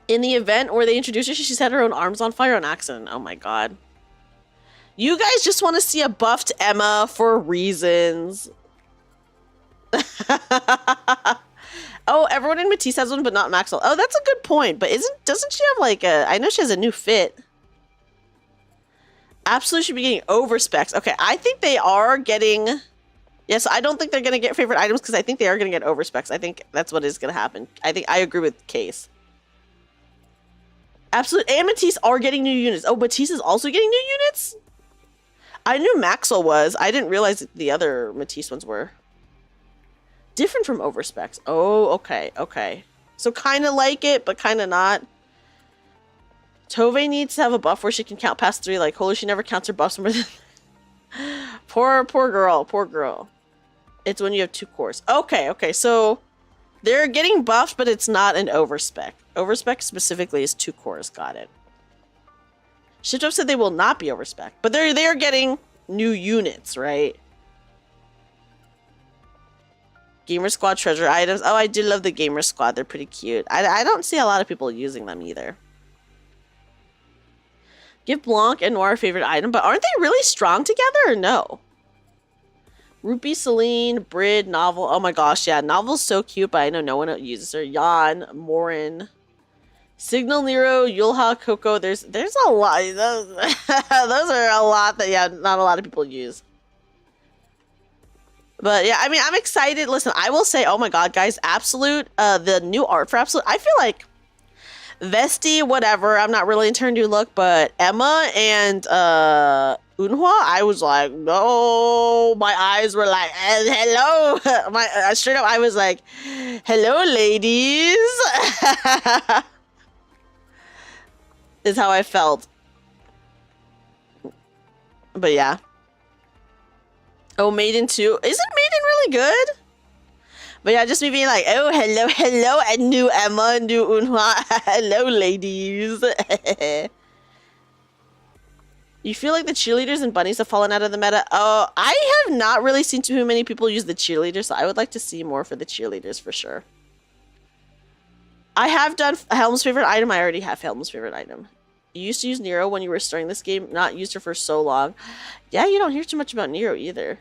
In the event where they introduced her, she set her own arms on fire on accident. Oh my god. You guys just want to see a buffed Emma for reasons. Oh, everyone in Matisse has one, but not Maxwell. Oh, that's a good point. But doesn't she have like a... I know she has a new fit. Absolutely should be getting over specs. Okay, I think they are getting... Yes, I don't think they're going to get favorite items because I think they are going to get over specs. I think that's what is going to happen. I agree with Case. Absolute and Matisse are getting new units. Oh, Matisse is also getting new units? I knew Maxwell was. I didn't realize that the other Matisse ones were. Different from Overspecs. Oh, okay, okay. So kind of like it, but kind of not. Tove needs to have a buff where she can count past 3. Like, holy, she never counts her buffs more than... poor girl, poor girl. It's when you have 2 cores. Okay, okay, so... They're getting buffed, but it's not an overspec. Overspec specifically is 2 cores. Got it. Shito said they will not be overspec, but they're getting new units, right? Gamer Squad treasure items. Oh, I do love the Gamer Squad. They're pretty cute. I don't see a lot of people using them either. Give Blanc and Noir a favorite item, but aren't they really strong together or no? Rupee, Celine, Brid, Novel. Oh my gosh, yeah. Novel's so cute, but I know no one uses her. Yan, Morin, Signal, Nero, Yulha, Coco. There's a lot. Those are a lot that, yeah, not a lot of people use. But yeah, I mean, I'm excited. Listen, I will say, oh my god, guys, Absolute, the new art for Absolute, I feel like Vesti, whatever, I'm not really into her new look, but Emma and Eunhwa, I was like, no, my eyes were like, hello. Straight up, I was like, hello, ladies. Is how I felt. But yeah. Oh, Maiden 2. Isn't Maiden really good? But yeah, just me being like, oh, hello, and new Emma, new Eunhwa. Hello, ladies. You feel like the cheerleaders and bunnies have fallen out of the meta? Oh, I have not really seen too many people use the cheerleaders, so I would like to see more for the cheerleaders for sure. I have done Helm's favorite item. I already have Helm's favorite item. You used to use Nero when you were starting this game. Not used her for so long. Yeah, you don't hear too much about Nero either.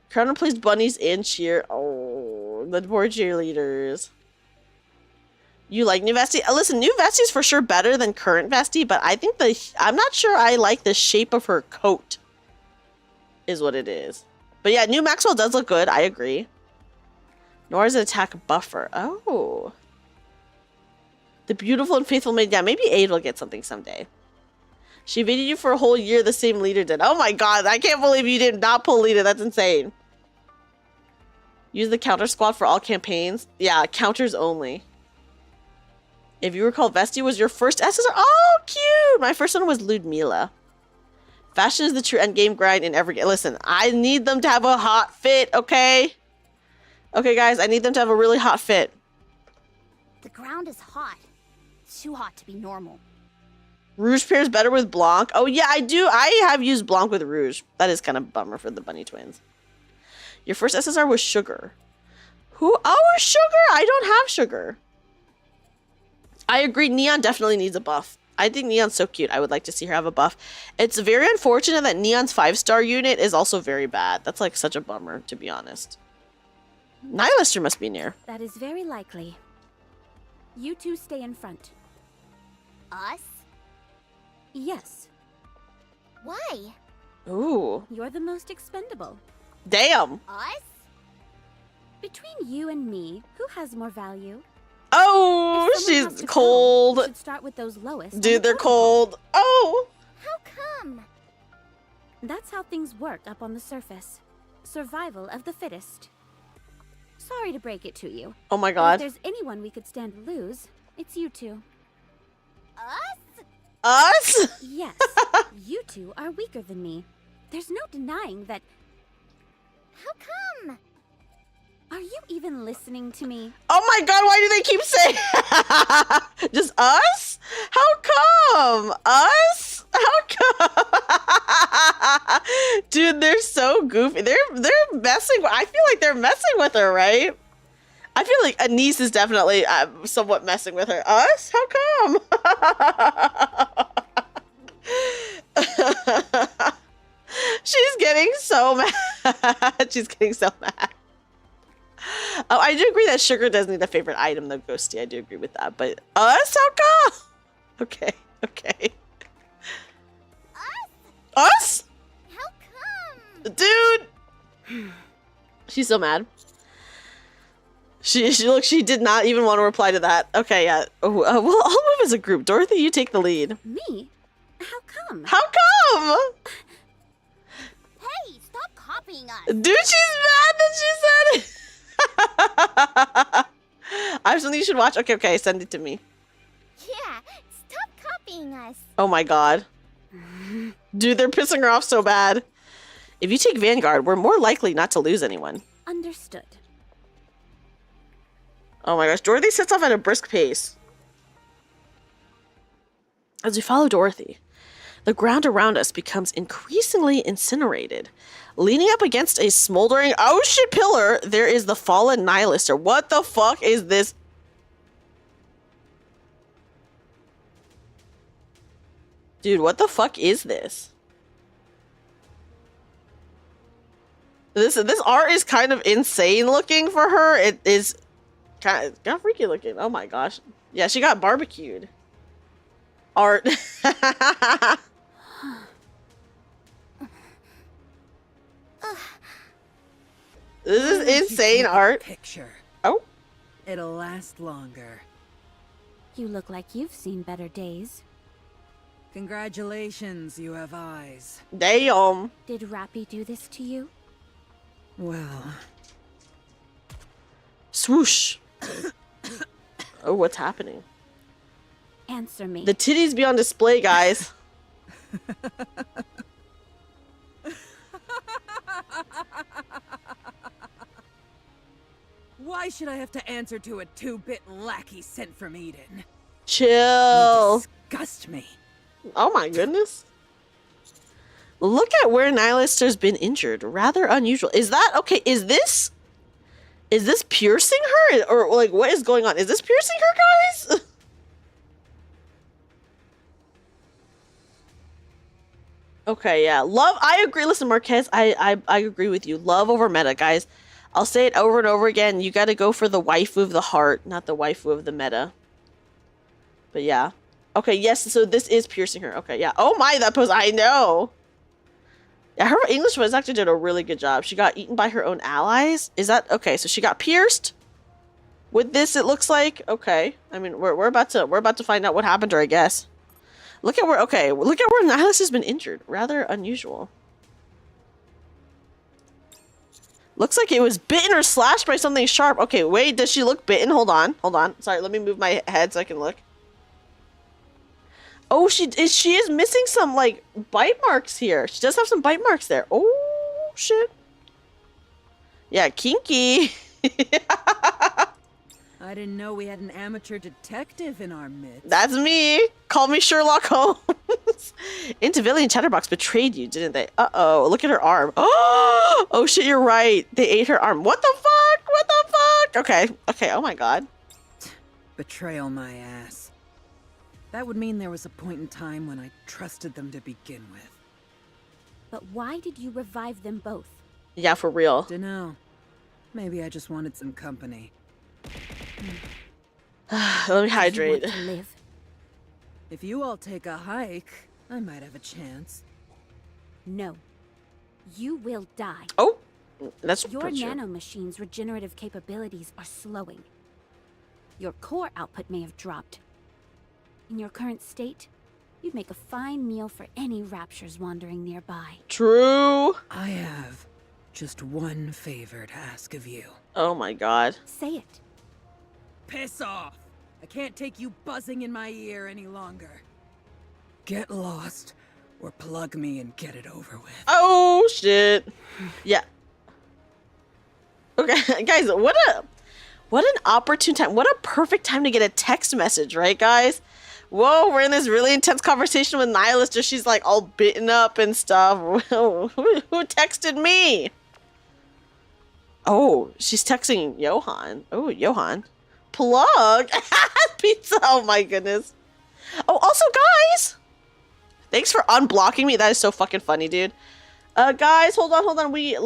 Crown plays bunnies and cheer. Oh, the poor cheerleaders. You like new Vesti? Listen, new Vesti is for sure better than current Vesti, but I think I'm not sure I like the shape of her coat. Is what it is. But yeah, new Maxwell does look good. I agree. Nora's an attack buffer. Oh. The beautiful and faithful maid. Yeah, maybe Aid will get something someday. She evaded you for a whole year, the same leader did. Oh my god, I can't believe you did not pull leader. That's insane. Use the counter squad for all campaigns. Yeah, counters only. If you recall, Vesti was your first SSR. Oh, cute! My first one was Ludmila. Fashion is the true endgame grind in every game. Listen, I need them to have a hot fit, okay? Okay, guys, I need them to have a really hot fit. The ground is hot. Too hot to be normal. Rouge pairs better with Blanc. Oh, yeah, I do. I have used Blanc with Rouge. That is kind of a bummer for the bunny twins. Your first SSR was Sugar. Who? Oh, Sugar! I don't have Sugar. I agree. Neon definitely needs a buff. I think Neon's so cute. I would like to see her have a buff. It's very unfortunate that Neon's 5-star unit is also very bad. That's like such a bummer, to be honest. Nihilister must be near. That is very likely. You two stay in front. Us? Yes. Why? Ooh. You're the most expendable. Damn. Us? Between you and me, who has more value? Oh, If someone has she's to cold. go, you should start with those lowest. Dude, they're cold. Oh. How come? That's how things work up on the surface. Survival of the fittest. Sorry to break it to you. Oh my But god. if there's anyone we could stand to lose, it's you two. Us? Us? Yes, you two are weaker than me. There's no denying that. How come? Are you even listening to me? Oh my god, why do they keep saying just us? How come? Us? How come? Dude, they're so goofy. They're messing I feel like they're messing with her, right? I feel like Anise is definitely somewhat messing with her. Us? How come? She's getting so mad. She's getting so mad. Oh, I do agree that Sugar does need a favorite item, though, Ghosty. I do agree with that. But us? How come? Okay, okay. Us? How come? Dude! She's so mad. She did not even want to reply to that. Okay, yeah. Oh, well, I'll move as a group. Dorothy, you take the lead. Me? How come? How come? Hey, stop copying us. Dude, she's mad that she said it. I have something you should watch. Okay, send it to me. Yeah, stop copying us. Oh my god. Dude, they're pissing her off so bad. If you take Vanguard, we're more likely not to lose anyone. Understood. Oh my gosh, Dorothy sets off at a brisk pace. As we follow Dorothy, the ground around us becomes increasingly incinerated. Leaning up against a smoldering oh shit pillar, there is the fallen Nihilister. What the fuck is this? Dude, what the fuck is this? This art is kind of insane looking for her. It is kind of freaky looking. Oh my gosh. Yeah, she got barbecued. Art. This is insane art. Picture. Oh. It'll last longer. You look like you've seen better days. Congratulations, you have eyes. Damn. Did Yappy do this to you? Well, Swoosh. Oh, what's happening? Answer me. The titties be on display, guys. why should I have to answer to a 2-bit lackey sent from Eden? Chill. You disgust me. Oh my goodness. Look at where Nihilister's been injured. Rather unusual. Is that okay? Is this piercing her? Or like what is going on? Is this piercing her, guys? Okay, yeah. Love, I agree. Listen, Marquez, I agree with you. Love over meta, guys. I'll say it over and over again. You gotta go for the waifu of the heart, not the waifu of the meta. But yeah. Okay, yes, so this is piercing her. Okay, yeah. Oh my, that pose, I know. Yeah, her English was actually did a really good job. She got eaten by her own allies. Is that okay? So she got pierced with this. It looks like okay. I mean, we're about to find out what happened to her, I guess. Look at where look at where Nihilus has been injured. Rather unusual. Looks like it was bitten or slashed by something sharp. Okay, wait, does she look bitten? Hold on. Sorry, let me move my head so I can look. Oh, she is missing some, like, bite marks here. She does have some bite marks there. Oh, shit. Yeah, kinky. I didn't know we had an amateur detective in our midst. That's me. Call me Sherlock Holmes. Intivilli and Chatterbox betrayed you, didn't they? Uh-oh, look at her arm. Oh, shit, you're right. They ate her arm. What the fuck? What the fuck? Okay, oh my god. Betrayal my ass. That would mean there was a point in time when I trusted them to begin with. But why did you revive them both? Yeah, for real. Dunno. Maybe I just wanted some company. Let me hydrate. You want to live? If you all take a hike, I might have a chance. No. You will die. Oh, that's Your true. nanomachines' regenerative capabilities are slowing. Your core output may have dropped. In your current state, you'd make a fine meal for any raptures wandering nearby. True. I have just one favor to ask of you. Oh my god. Say it. Piss off! I can't take you buzzing in my ear any longer. Get lost, or plug me and get it over with. Oh shit. Yeah. Okay, guys, what an opportune time. What a perfect time to get a text message, right, guys? Whoa, we're in this really intense conversation with Nihilist. She's like all bitten up and stuff. Who texted me? Oh, she's texting Johan. Oh, Johan. Plug. Pizza. Oh my goodness. Oh, also, guys. Thanks for unblocking me. That is so fucking funny, dude. Guys, hold on. Let me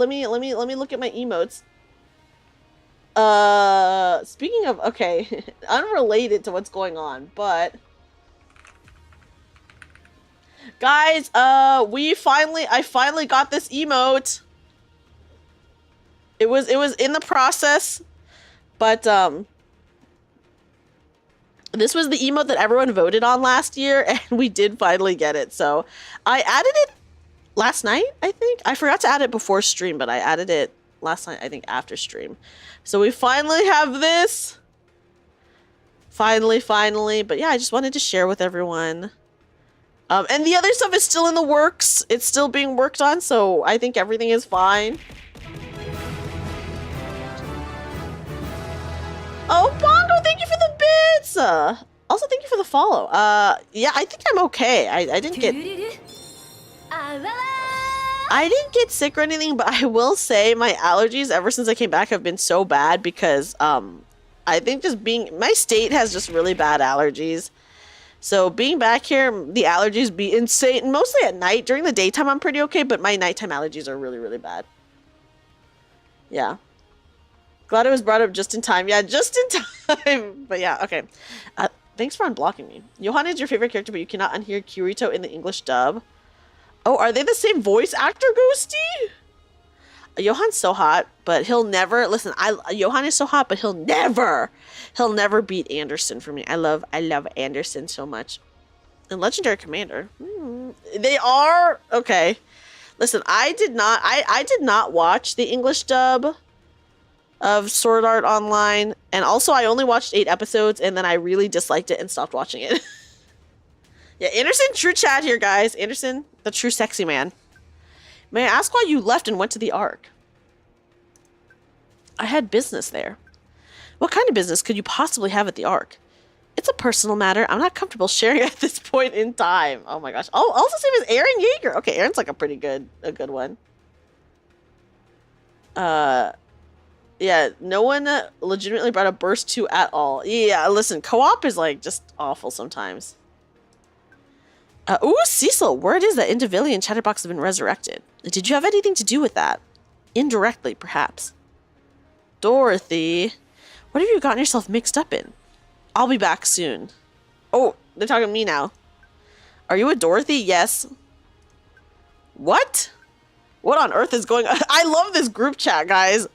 look at my emotes. Speaking of, okay, unrelated to what's going on, but guys, I finally got this emote. It was in the process. But this was the emote that everyone voted on last year, and we did finally get it. So I added it last night, I think. I forgot to add it before stream, but I added it last night, I think, after stream. So we finally have this. Finally. But yeah, I just wanted to share with everyone. And the other stuff is still in the works. It's still being worked on, so I think everything is fine. Oh, Bongo, thank you for the bits! Also, thank you for the follow. Yeah, I think I'm okay. I didn't get sick or anything, but I will say my allergies ever since I came back have been so bad because, I think just my state has just really bad allergies. So being back here, the allergies be insane. Mostly at night. During the daytime, I'm pretty okay, but my nighttime allergies are really, really bad. Yeah. Glad it was brought up just in time. Yeah, just in time. But yeah, okay. Thanks for unblocking me. Johan is your favorite character, but you cannot unhear Kirito in the English dub. Oh, are they the same voice actor, Ghosty? Johan's so hot, but he'll never... Listen, Johan is so hot, but he'll never beat Anderson for me. I love Anderson so much. And Legendary Commander. They are... Okay. Listen, I did not watch the English dub of Sword Art Online, and also I only watched 8 episodes, and then I really disliked it and stopped watching it. Yeah, Anderson, true chat here, guys. Anderson, the true sexy man. May I ask why you left and went to the Ark? I had business there. What kind of business could you possibly have at the Ark? It's a personal matter. I'm not comfortable sharing at this point in time. Oh my gosh. Oh, also same as Aaron Yeager. Okay, Aaron's like a good one. Yeah, no one legitimately brought up Burst 2 at all. Yeah, listen, co-op is like just awful sometimes. Ooh, Cecil, word is that Indivilia and Chatterbox have been resurrected. Did you have anything to do with that? Indirectly, perhaps. Dorothy, what have you gotten yourself mixed up in? I'll be back soon. Oh, they're talking to me now. Are you with Dorothy? Yes. What? What on earth is going on? I love this group chat, guys.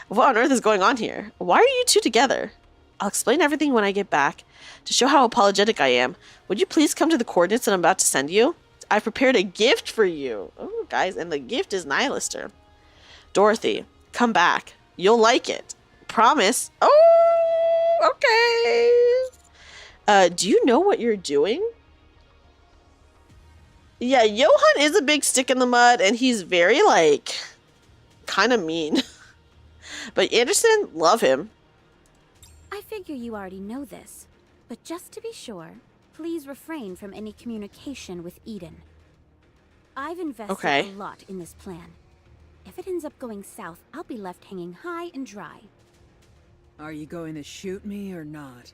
What on earth is going on here? Why are you two together? I'll explain everything when I get back. To show how apologetic I am, would you please come to the coordinates that I'm about to send you? I've prepared a gift for you. Oh, guys, and the gift is Nihilister. Dorothy, come back. You'll like it. Promise. Oh, okay. Do you know what you're doing? Yeah, Johan is a big stick in the mud, and he's very, like, kind of mean. But Anderson, love him. I figure you already know this, but just to be sure, please refrain from any communication with Eden. I've invested a lot in this plan. If it ends up going south, I'll be left hanging high and dry. Are you going to shoot me or not?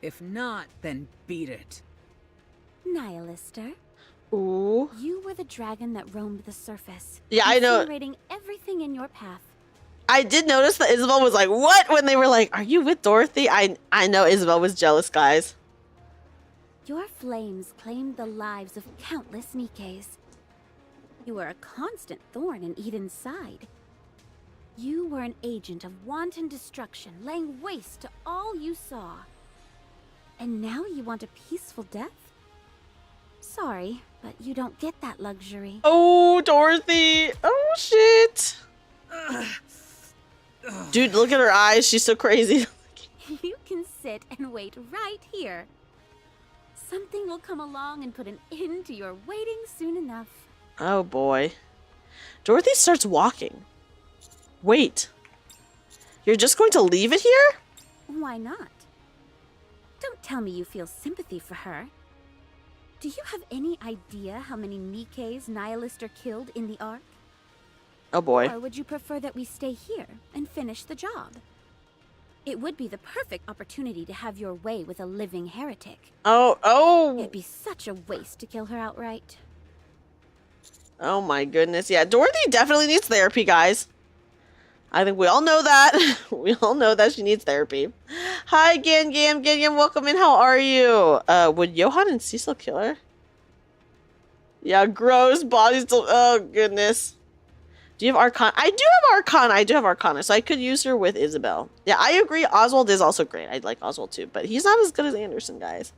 If not, then beat it. Nihilister. Ooh. You were the dragon that roamed the surface. Yeah, I know. Incinerating everything in your path. I did notice that Isabel was like, what? When they were like, are you with Dorothy? I know Isabel was jealous, guys. Your flames claimed the lives of countless Nikkes. You were a constant thorn in Eden's side. You were an agent of wanton destruction, laying waste to all you saw. And now you want a peaceful death? Sorry, but you don't get that luxury. Oh, Dorothy. Oh, shit. Dude, look at her eyes. She's so crazy. You can sit and wait right here. Something will come along and put an end to your waiting soon enough. Oh, boy. Dorothy starts walking. Wait. You're just going to leave it here? Why not? Don't tell me you feel sympathy for her. Do you have any idea how many Nikkes Nihilister killed in the Ark? Oh boy. Or would you prefer that we stay here and finish the job? It would be the perfect opportunity to have your way with a living heretic. Oh. It'd be such a waste to kill her outright. Oh my goodness. Yeah, Dorothy definitely needs therapy, guys. I think we all know that. We all know that she needs therapy. Hi, Gam, welcome in. How are you? Would Johan and Cecil kill her? Yeah, gross. Bodies still... Oh, goodness. Do you have Arcana? I do have Arcana. I do have Arcana, so I could use her with Isabel. Yeah, I agree. Oswald is also great. I like Oswald too, but he's not as good as Anderson, guys.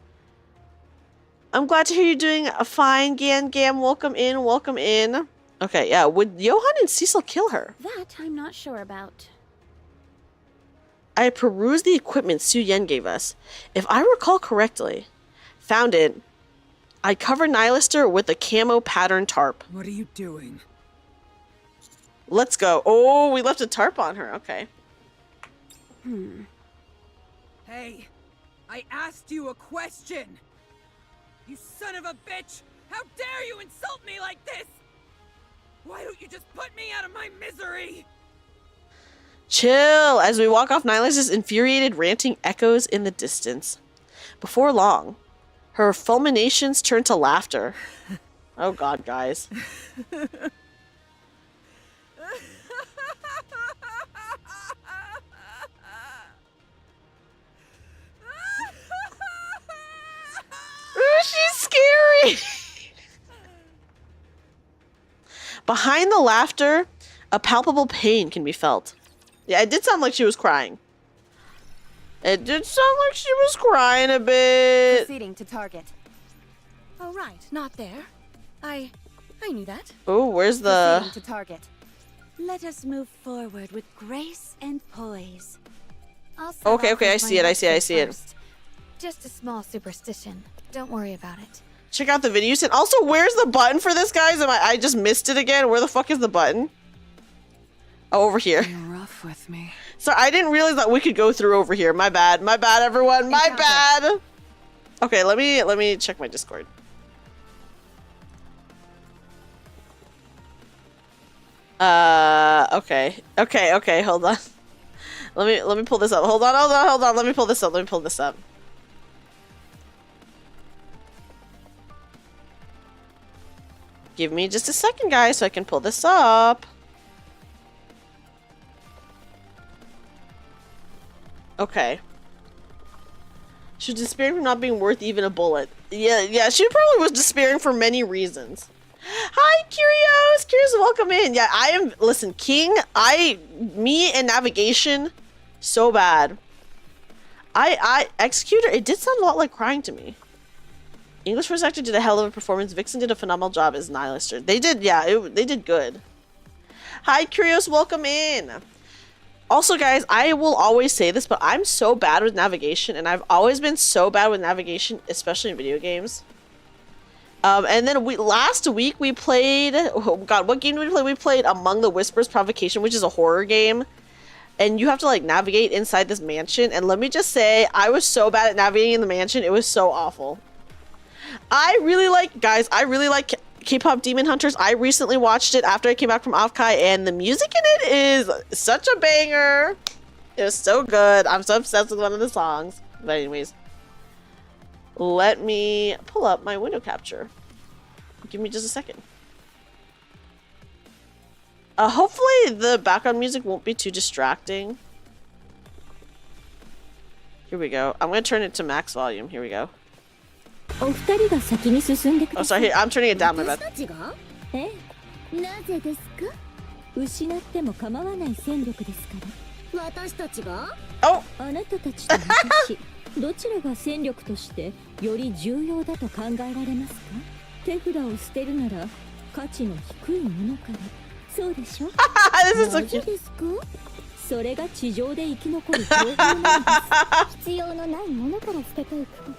I'm glad to hear you're doing fine, Gan Gam. Welcome in. Welcome in. Okay, yeah. Would Johan and Cecil kill her? That I'm not sure about. I perused the equipment Su Yen gave us. If I recall correctly, found it. I covered Nihilister with a camo pattern tarp. What are you doing? Let's go. Oh, we left a tarp on her. Okay. Hey, I asked you a question. You son of a bitch! How dare you insult me like this? Why don't you just put me out of my misery? Chill. As we walk off, Nihilister's infuriated ranting echoes in the distance. Before long, her fulminations turn to laughter. Oh god, guys. Ooh, she's scary. Behind the laughter, a palpable pain can be felt. Yeah, it did sound like she was crying. It did sound like she was crying a bit. Proceeding to target. Oh right, not there. I knew that. Oh, where's the... Proceeding to target. Let us move forward with grace and poise. Okay, I see it, I see it. Just a small superstition. Don't worry about it. Check out the video you sent. Also, where's the button for this, guys? I just missed it again. Where the fuck is the button? Oh, over here. You're rough with me. Sorry, I didn't realize that we could go through over here. My bad. My bad, everyone. My bad. Okay, let me check my Discord. Okay, hold on. Let me pull this up. Hold on. Let me pull this up. Give me just a second, guys, so I can pull this up. Okay. She was despairing from not being worth even a bullet. Yeah, she probably was despairing for many reasons. Hi, Curios! Curios, welcome in. Yeah, listen, King, me and navigation, so bad. Executor, it did sound a lot like crying to me. English First Actor did a hell of a performance. Vixen did a phenomenal job as Nihilister. They did, they did good. Hi, Curios, welcome in. Also, guys, I will always say this, but I'm so bad with navigation, and I've always been so bad with navigation, especially in video games. And then last week we played, oh god, what game did we play? We played Among the Whispers Provocation, which is a horror game. And you have to, like, navigate inside this mansion. And let me just say, I was so bad at navigating in the mansion, it was so awful. I really like K-pop Demon Hunters. I recently watched it after I came back from Offkai, and the music in it is such a banger. It was so good. I'm so obsessed with one of the songs. But anyways, let me pull up my window capture. Give me just a second. Hopefully the background music won't be too distracting. Here we go. I'm going to turn it to max volume. Here we go. Oh, sorry. I'm turning it down, my bad. Oh! どちらが戦力としてより重要だと考えられますか？手札を捨てるなら価値の低いものから。そうでしょ？なぜですか？それが地上で生き残る方法なのです。必要のないものから捨てていく。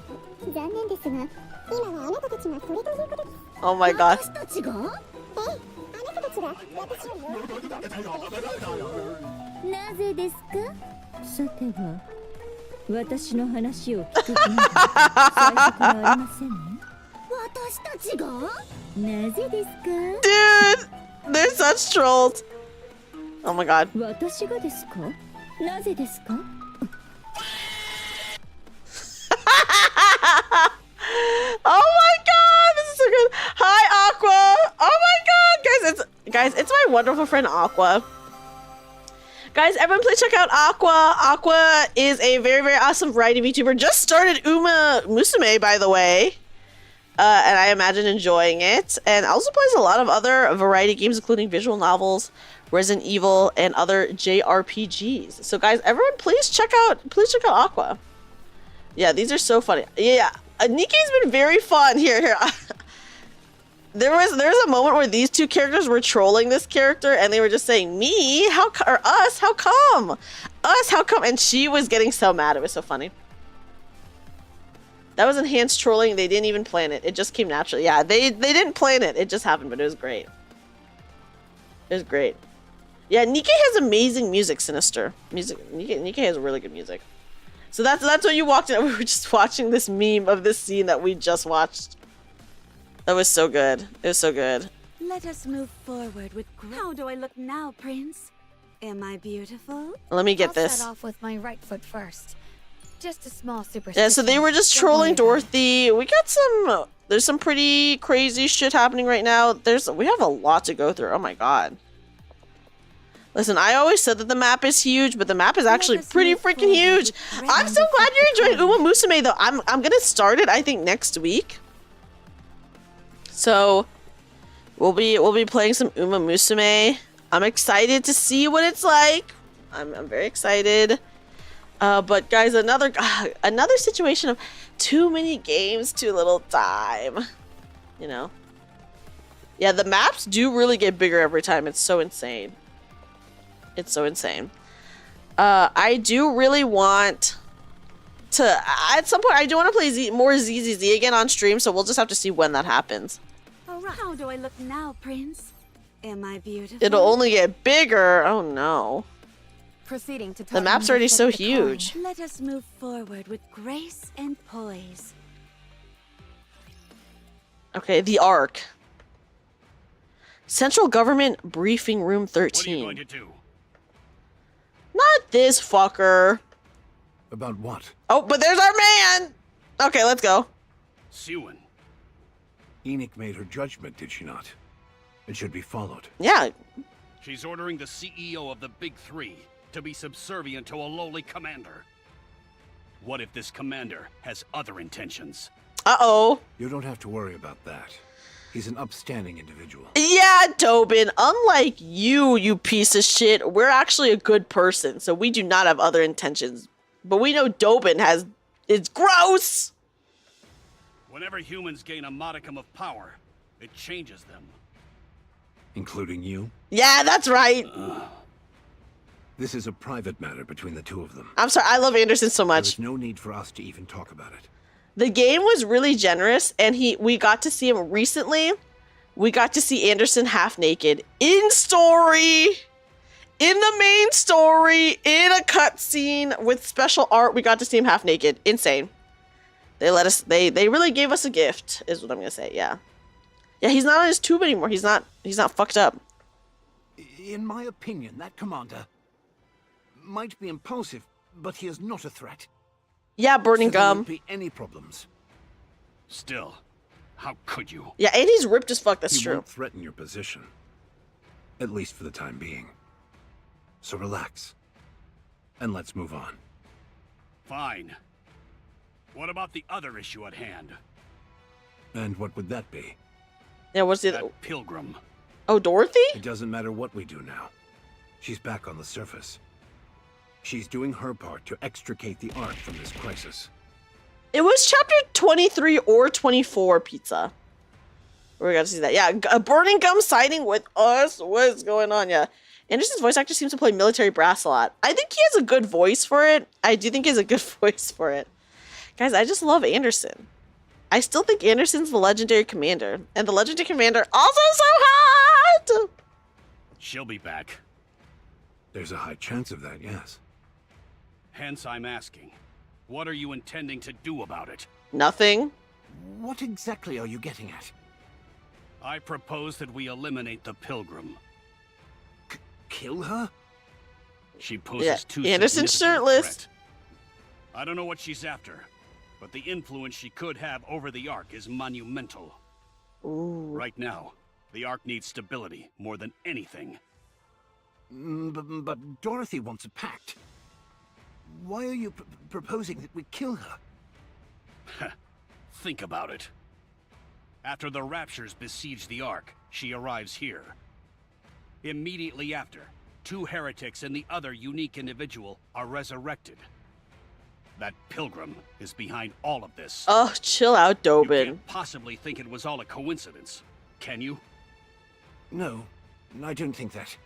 残念ですが、今はあなたたちがそれということです。Oh my god. 私たちが？あなたたちが私をなぜですか？さては。私の話を聞く気など最初からありませんね。私たちが？なぜですか？ Dude, they're such trolls. Oh my god. 私がですか？なぜですか？ Oh my god, this is so good. Hi, Aqua. Oh my god, guys, it's my wonderful friend Aqua. Guys, everyone please check out Aqua. Aqua is a very, very awesome variety VTuber. Just started Uma Musume, by the way. and I imagine enjoying it. And also plays a lot of other variety games, including visual novels, Resident Evil, and other JRPGs. So guys, everyone, please check out Aqua. Yeah, these are so funny. Yeah, Nikke's been very fun. Here. There was a moment where these two characters were trolling this character, and they were just saying, "Me? Or us? How come? Us? How come?" And she was getting so mad. It was so funny. That was enhanced trolling. They didn't even plan it. It just came naturally. Yeah, they didn't plan it. It just happened, but it was great. It was great. Yeah, Nikke has amazing music, Sinister. Nikke has really good music. So that's what you walked in. We were just watching this meme of this scene that we just watched. That was so good. It was so good. Let us move forward with How do I look now, Prince? Am I beautiful? Let me get I'll this. Start off with my right foot first. Just a small superstition. Yeah, so they were just trolling Dorothy. We got some. There's some pretty crazy shit happening right now. We have a lot to go through. Oh my god. Listen, I always said that the map is huge, but the map is actually pretty freaking huge. I'm so glad you're enjoying Uma Musume though. I'm gonna start it, I think, next week. So we'll be playing some Uma Musume. I'm excited to see what it's like. I'm very excited. But guys, another situation of too many games, too little time. You know. Yeah, the maps do really get bigger every time. It's so insane. It's so insane. I do really want to, at some point, I do want to play more ZZZ again on stream, so we'll just have to see when that happens. How do I look now, Prince? Am I beautiful? It'll only get bigger. Oh no. Proceeding to the map's already so huge. Let us move forward with grace and poise. Okay, the Ark. Central Government Briefing Room 13. What are you going to do? Not this fucker. About what? Oh, but there's our man! Okay, let's go. Siwin. Enoch made her judgment, did she not? It should be followed. Yeah. She's ordering the CEO of the Big Three to be subservient to a lowly commander. What if this commander has other intentions? Uh-oh. You don't have to worry about that. He's an upstanding individual. Yeah, Tobin, unlike you piece of shit, we're actually a good person, so we do not have other intentions. But we know Tobin has... It's gross! Whenever humans gain a modicum of power, it changes them. Including you? Yeah, that's right! This is a private matter between the two of them. I'm sorry, I love Anderson so much. There's no need for us to even talk about it. The game was really generous, and we got to see him recently. We got to see Anderson half naked in story, in the main story, in a cutscene with special art. We got to see him half naked. Insane. They let us. They really gave us a gift, is what I'm gonna say. Yeah, yeah. He's not on his tube anymore. He's not fucked up. In my opinion, that commander might be impulsive, but he is not a threat. Yeah, burning so there gum. won't be any problems. Still, how could you? Yeah, and he's ripped as fuck. That's he true. won't threaten your position, at least for the time being. So relax, and let's move on. Fine. What about the other issue at hand? And what would that be? Yeah, what's the That pilgrim. Oh, Dorothy? It doesn't matter what we do now. She's back on the surface. She's doing her part to extricate the Ark from this crisis. It was chapter 23 or 24, Pizza. We got to see that. Yeah, a burning gum siding with us. What's going on? Yeah. Anderson's voice actor seems to play military brass a lot. I think he has a good voice for it. I do think he has a good voice for it. Guys, I just love Anderson. I still think Anderson's the legendary commander. And the legendary commander also so hot! She'll be back. There's a high chance of that, yes. Hence I'm asking, what are you intending to do about it? Nothing. What exactly are you getting at? I propose that we eliminate the pilgrim. Kill her? She poses too Anderson's significant a shirtless. threat. I don't know what she's after, but the influence she could have over the Ark is monumental. Ooh. Right now, the Ark needs stability more than anything. But Dorothy wants a pact. Why are you proposing that we kill her? Think about it. After the Raptures besiege the Ark, she arrives here. Immediately after, 2 heretics and the other unique individual are resurrected. That pilgrim is behind all of this. Oh, chill out, You Dobin. can't possibly think it was all a coincidence, can you? No, I don't think that.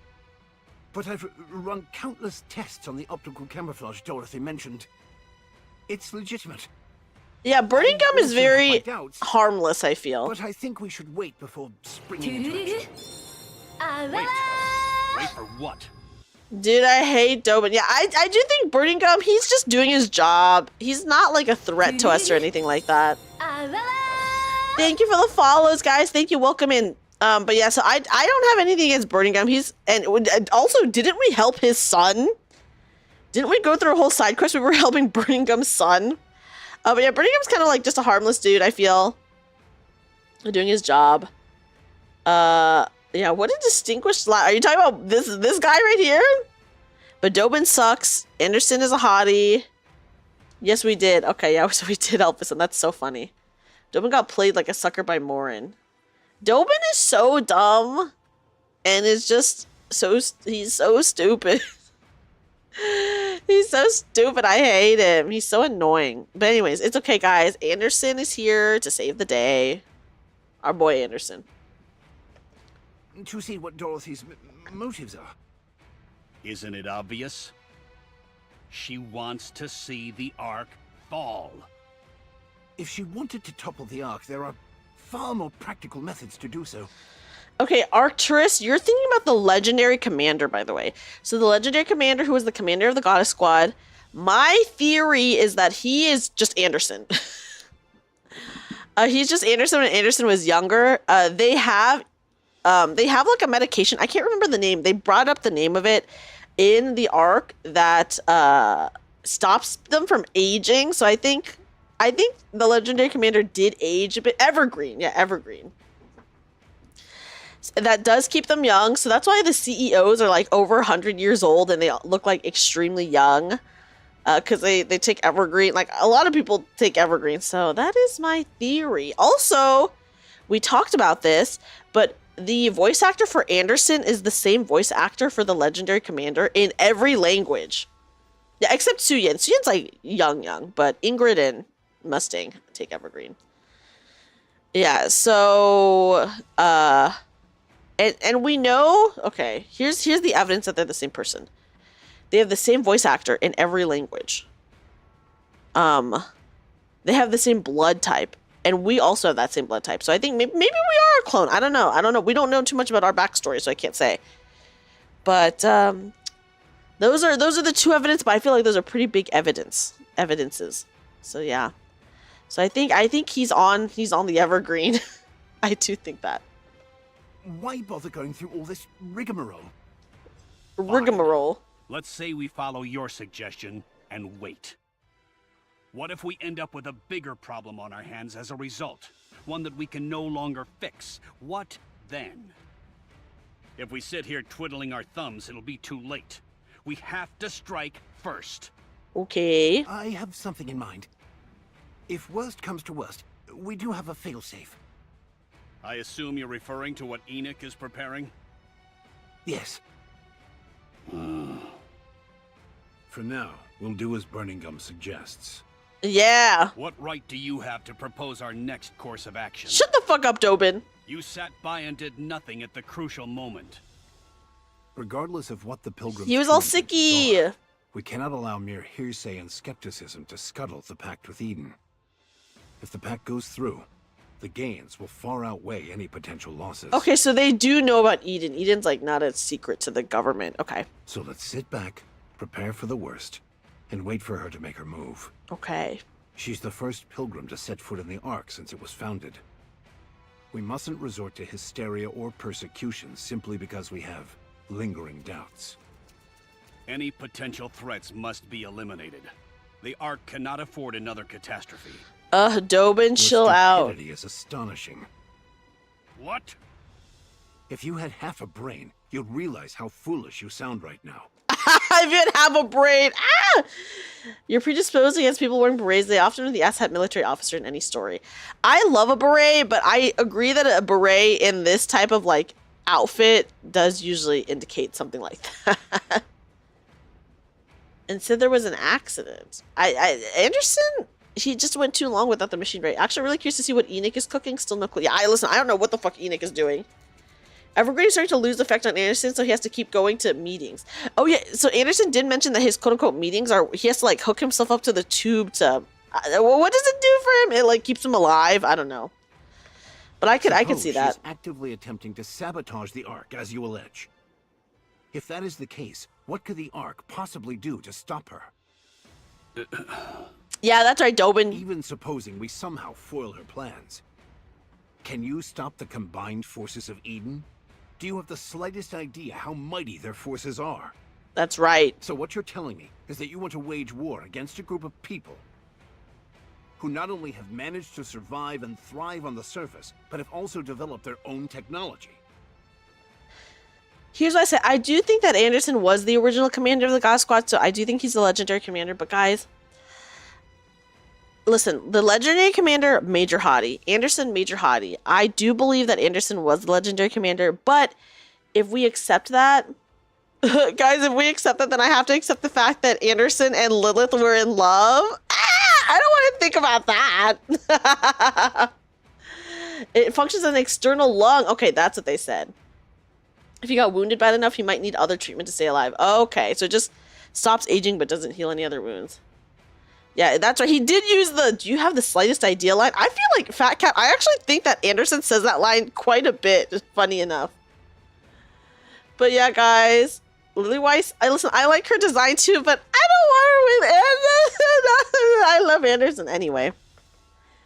But I've run countless tests on the optical camouflage Dorothy mentioned. It's legitimate. Yeah, burning gum is Also have my very doubts, harmless, I feel. but I think we should wait before springing into action. Wait for what? Dude, I hate Dobin. Yeah, I do think burning gum, he's just doing his job. He's not like a threat to us or anything like that. Thank you for the follows, guys. Thank you. Welcome in. But yeah, so I don't have anything against burning gum. And also, didn't we help his son? Didn't we go through a whole side quest where we were helping burning gum's son? But yeah, burning gum's kind of like just a harmless dude, I feel. Doing his job. Yeah, what a distinguished are you talking about this guy right here? But Dobin sucks. Anderson is a hottie. Yes, we did. Okay, yeah, so we did help his son. That's so funny. Dobin got played like a sucker by Morin. Dobin is so dumb. And is just he's so stupid. He's so stupid. I hate him. He's so annoying. But anyways, it's okay, guys. Anderson is here to save the day. Our boy Anderson. To see what Dorothy's motives are. Isn't it obvious? She wants to see the Ark fall. If she wanted to topple the Ark, there are far more practical methods to do so. Okay, Arcturus, you're thinking about the legendary commander, by the way. So the legendary commander who was the commander of the Goddess Squad, my theory is that he is just Anderson. He's just Anderson when Anderson was younger. They have like a medication. I can't remember the name. They brought up the name of it in the Ark that stops them from aging. So I think the legendary commander did age a bit. Evergreen. Yeah, Evergreen. That does keep them young. So that's why the CEOs are like over 100 years old and they look like extremely young. Because they take Evergreen. Like, a lot of people take Evergreen. So that is my theory. Also, we talked about this, but the voice actor for Anderson is the same voice actor for the legendary commander in every language. Yeah, except Suyin. Suyin's like young, but Ingrid and Mustang take Evergreen. Yeah, so and we know, okay, here's the evidence that they're the same person. They have the same voice actor in every language. They have the same blood type. And we also have that same blood type. So I think maybe we are a clone. I don't know. We don't know too much about our backstory, so I can't say. But those are the 2 evidence, but I feel like those are pretty big evidences. So yeah. So I think he's on the Evergreen. I do think that. Why bother going through all this rigmarole? Rigmarole. Let's say we follow your suggestion and wait. What if we end up with a bigger problem on our hands as a result? One that we can no longer fix. What then? If we sit here twiddling our thumbs, it'll be too late. We have to strike first. Okay. I have something in mind. If worst comes to worst, we do have a failsafe. I assume you're referring to what Enoch is preparing? Yes. For now, we'll do as Burning Gum suggests. Yeah. What right do you have to propose our next course of action? Shut the fuck up, Dobin. You sat by and did nothing at the crucial moment. Regardless of what the pilgrims He was all truly sicky. are, we cannot allow mere hearsay and skepticism to scuttle the pact with Eden. If the pact goes through, the gains will far outweigh any potential losses. Okay, so they do know about Eden. Eden's like not a secret to the government. Okay. So let's sit back, prepare for the worst, and wait for her to make her move. Okay. She's the first pilgrim to set foot in the Ark since it was founded. We mustn't resort to hysteria or persecution simply because we have lingering doubts. Any potential threats must be eliminated. The Ark cannot afford another catastrophe. Dobin, chill out. Your stupidity is astonishing. What? If you had half a brain, you'd realize how foolish you sound right now. I even have a braid. Ah! You're predisposed against people wearing berets. They often are the asshat military officer in any story. I love a beret, but I agree that a beret in this type of like outfit does usually indicate something like that. And said there was an accident. Anderson, he just went too long without the machine break. Actually, really curious to see what Enoch is cooking. Still no clue. Yeah, listen, I don't know what the fuck Enoch is doing. Evergreen is starting to lose effect on Anderson, so he has to keep going to meetings. Oh yeah, so Anderson did mention that his quote-unquote meetings are, he has to like hook himself up to the tube to, what does it do for him? It like keeps him alive? I don't know. But I could see that. She's actively attempting to sabotage the Ark, as you allege. If that is the case, what could the Ark possibly do to stop her? Yeah, that's right, Dobin. Even supposing we somehow foil her plans, can you stop the combined forces of Eden? Do you have the slightest idea how mighty their forces are? That's right. So what you're telling me is that you want to wage war against a group of people who not only have managed to survive and thrive on the surface, but have also developed their own technology. Here's what I say. I do think that Anderson was the original commander of the God Squad, so I do think he's the legendary commander. But guys, listen, the legendary commander, Major Hottie. Anderson, Major Hottie. I do believe that Anderson was the legendary commander, but if we accept that, guys, if we accept that, then I have to accept the fact that Anderson and Lilith were in love. I don't want to think about that. It functions as an external lung. Okay, that's what they said. If you got wounded bad enough, you might need other treatment to stay alive. Okay, so it just stops aging but doesn't heal any other wounds. Yeah, that's right. He did use the, do you have the slightest idea line? I feel like Fat Cat, I actually think that Anderson says that line quite a bit, funny enough. But yeah, guys, Lily Weiss, I like her design too, but I don't want her with Anderson. I love Anderson anyway.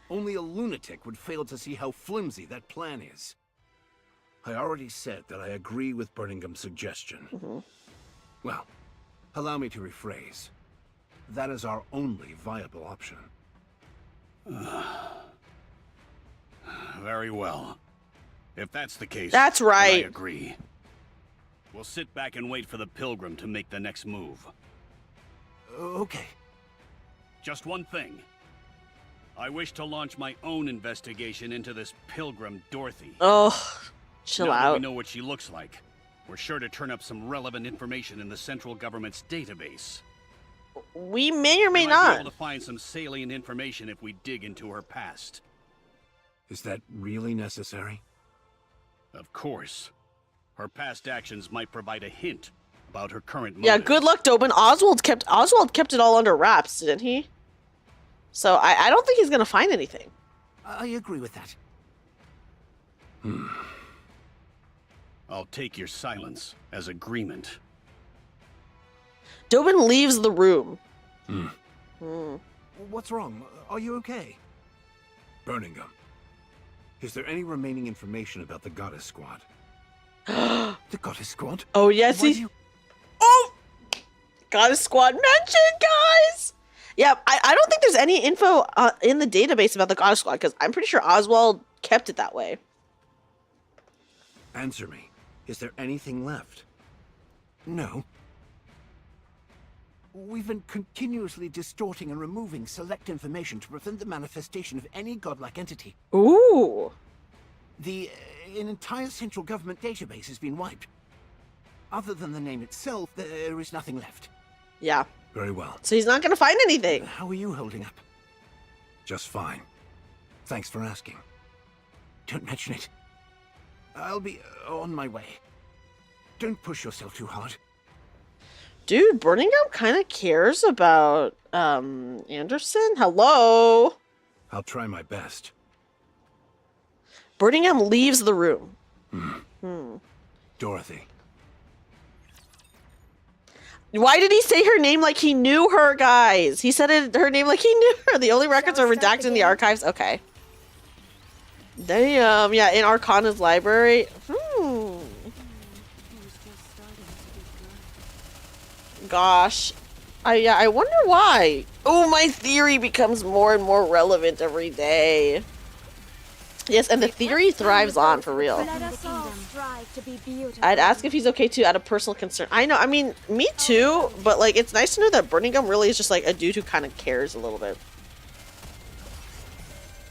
Only a lunatic would fail to see how flimsy that plan is. I already said that I agree with Birmingham's suggestion. Well, allow me to rephrase. That is our only viable option. Very well. If that's the case, that's right. I agree. We'll sit back and wait for the Pilgrim to make the next move. Okay. Just one thing. I wish to launch my own investigation into this Pilgrim Dorothy. Oh, chill now out. That we know what she looks like, we're sure to turn up some relevant information in the central government's database. We may or may we might not be able to find some salient information if we dig into her past. Is that really necessary? Of course. Her past actions might provide a hint about her current motive. Yeah, good luck, Dobin. Oswald kept it all under wraps, didn't he? So I don't think he's gonna find anything. I agree with that. I'll take your silence as agreement. Dobin leaves the room. What's wrong? Are you okay? Birmingham, is there any remaining information about the Goddess Squad? The Goddess Squad? Oh, yes, Oh! Goddess Squad mentioned, guys! Yeah, I don't think there's any info in the database about the Goddess Squad, because I'm pretty sure Oswald kept it that way. Answer me. Is there anything left? No. We've been continuously distorting and removing select information to prevent the manifestation of any godlike entity. Ooh. An entire central government database has been wiped. Other than the name itself, there is nothing left. Yeah. Very well. So he's not going to find anything. How are you holding up? Just fine. Thanks for asking. Don't mention it. I'll be on my way. Don't push yourself too hard. Dude, Birmingham kind of cares about Anderson. Hello. I'll try my best. Birmingham leaves the room. Dorothy. Why did he say her name like he knew her, guys? He said her name like he knew her. The only records are redacted in the archives. Okay. Damn. Yeah, in Arcana's library. Gosh. I wonder why. Oh, my theory becomes more and more relevant every day. Yes, and the theory thrives on, for real. Let us all strive like to be beautiful? I'd ask if he's okay too, out of personal concern. I know, I mean, me too, but like, it's nice to know that Birmingham really is just like a dude who kind of cares a little bit.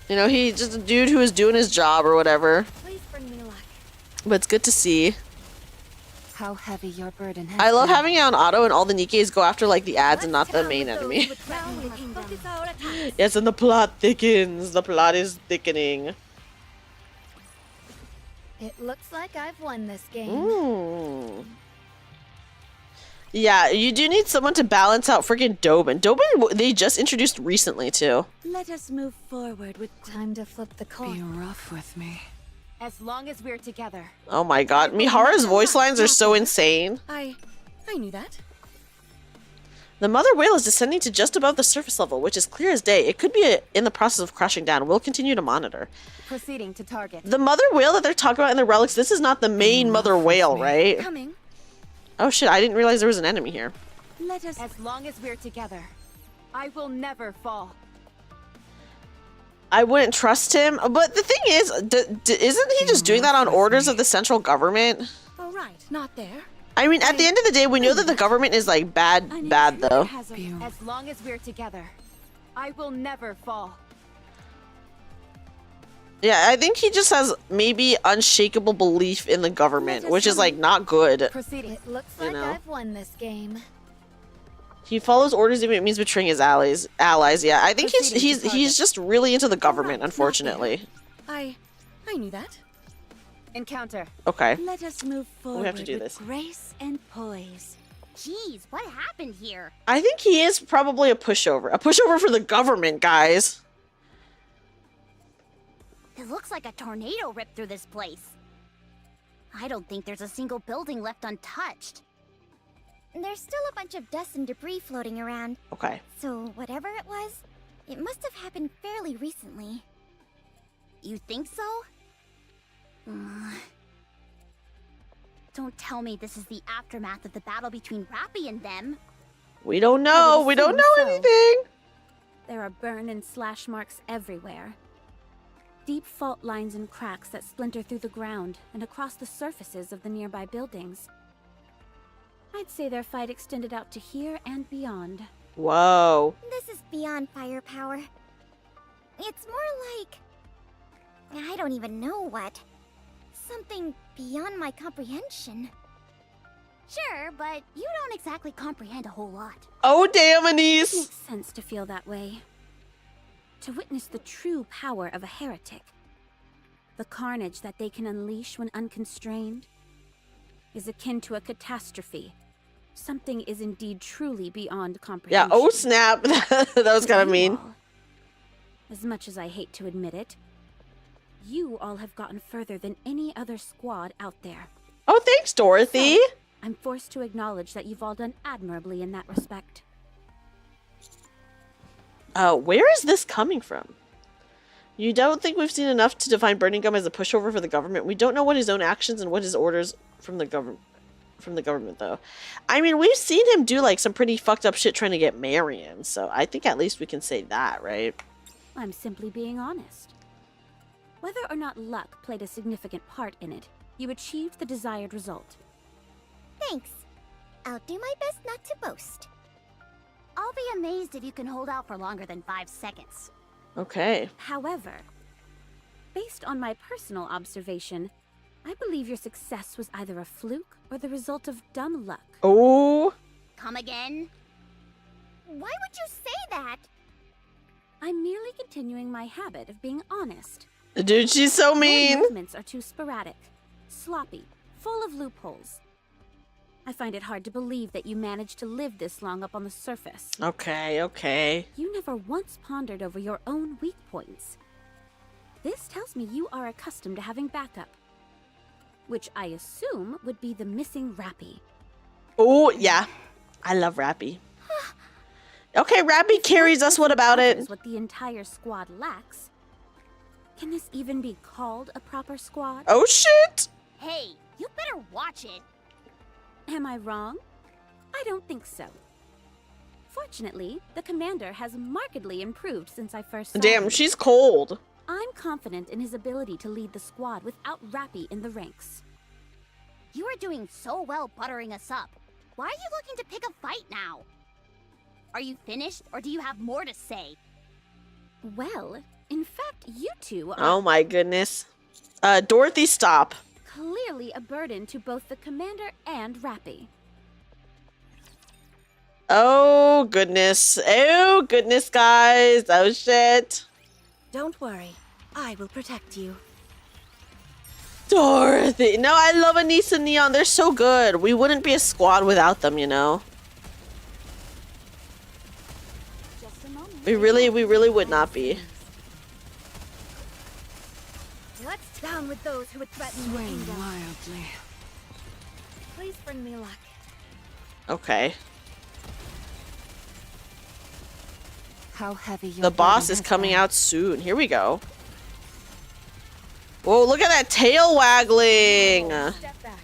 You know, he's just a dude who is doing his job or whatever. Please bring me luck. But it's good to see. How heavy your burden has I love been. having it on auto and all the Nikkes go after like the ads and not the main enemy. Yes, and the plot thickens. The plot is thickening. It looks like I've won this game. Mm. Yeah, you do need someone to balance out freaking Dobin. Dobin, they just introduced recently too. Let us move forward with Time to flip the Be coin. rough with me. As long as we're together. Oh my god, Mihara's voice lines are so insane. I knew that. The mother whale is descending to just above the surface level, which is clear as day. It could be in the process of crashing down. We'll continue to monitor. Proceeding to target. The mother whale that they're talking about in the relics, this is not the main mother whale, right? Coming. Oh shit, I didn't realize there was an enemy here. Let us As long as we're together, I will never fall. I wouldn't trust him, but the thing is, isn't he just doing that on orders of the central government? Oh right, not there. I mean, at the end of the day, we know that the government is like bad though. As long as we're together, I will never fall. Yeah, I think he just has maybe unshakable belief in the government, which is like not good. Proceeding. It looks You like know. I've won this game. He follows orders even if it means betraying his allies. Yeah, I think he's just really into the government, unfortunately. I knew that. Encounter. Okay. let us move forward have to do with this. grace and poise. Jeez, what happened here? I think he is probably a pushover. A pushover for the government, guys. It looks like a tornado ripped through this place. I don't think there's a single building left untouched. There's still a bunch of dust and debris floating around. Okay. So whatever it was, it must have happened fairly recently. You think so? Don't tell me this is the aftermath of the battle between Yappy and them. We don't know. We don't know assume so. anything. There are burn and slash marks everywhere. Deep fault lines and cracks that splinter through the ground and across the surfaces of the nearby buildings. I'd say their fight extended out to here and beyond. Whoa. This is beyond firepower. It's more like... I don't even know what. Something beyond my comprehension. Sure, but you don't exactly comprehend a whole lot. Oh, damn, Anise. Makes sense to feel that way. To witness the true power of a heretic, the carnage that they can unleash when unconstrained, is akin to a catastrophe. Something is indeed truly beyond Yeah, comprehension. oh snap. That was kind of You mean. all, as much as I hate to admit it, you all have gotten further than any other squad out there. Oh, thanks, Dorothy. I'm forced to acknowledge that you've all done admirably in that respect. Where is this coming from? You don't think we've seen enough to define Birmingham as a pushover for the government? We don't know what his own actions and what his orders from the government, though. I mean, we've seen him do like some pretty fucked up shit trying to get Marion, so I think at least we can say that, right? I'm simply being honest. Whether or not luck played a significant part in it, you achieved the desired result. Thanks. I'll do my best not to boast. I'll be amazed if you can hold out for longer than 5 seconds. Okay. However, based on my personal observation, I believe your success was either a fluke or the result of dumb luck. Oh. Come again? Why would you say that? I'm merely continuing my habit of being honest. Dude, she's so Your mean. movements are too sporadic, sloppy, full of loopholes. I find it hard to believe that you managed to live this long up on the surface. Okay, okay. You never once pondered over your own weak points. This tells me you are accustomed to having backup, which I assume would be the missing Yappy. Oh, yeah. I love Yappy. Okay, Yappy carries us. What about it? Is what the entire squad lacks. Can this even be called a proper squad? Oh, shit. Hey, you better watch it. Am I wrong? I don't think so. Fortunately, the commander has markedly improved since I first saw Damn, him. she's cold. I'm confident in his ability to lead the squad without Yappy in the ranks. You are doing so well buttering us up. Why are you looking to pick a fight now? Are you finished, or do you have more to say? Well, in fact, you two are Oh my goodness. Dorothy, stop. clearly a burden to both the commander and Rappy. Oh goodness. Oh goodness, guys. Oh shit. Don't worry. I will protect you. Dorothy. No, I love Anise and Neon. They're so good. We wouldn't be a squad without them, you know? Just a moment. We really would not be. What's down with those who would threaten the Swing kingdom? wildly. Please bring me luck. Okay. How heavy your The boss burden is has coming been. out soon. Here we go. Whoa, look at that tail waggling Step back.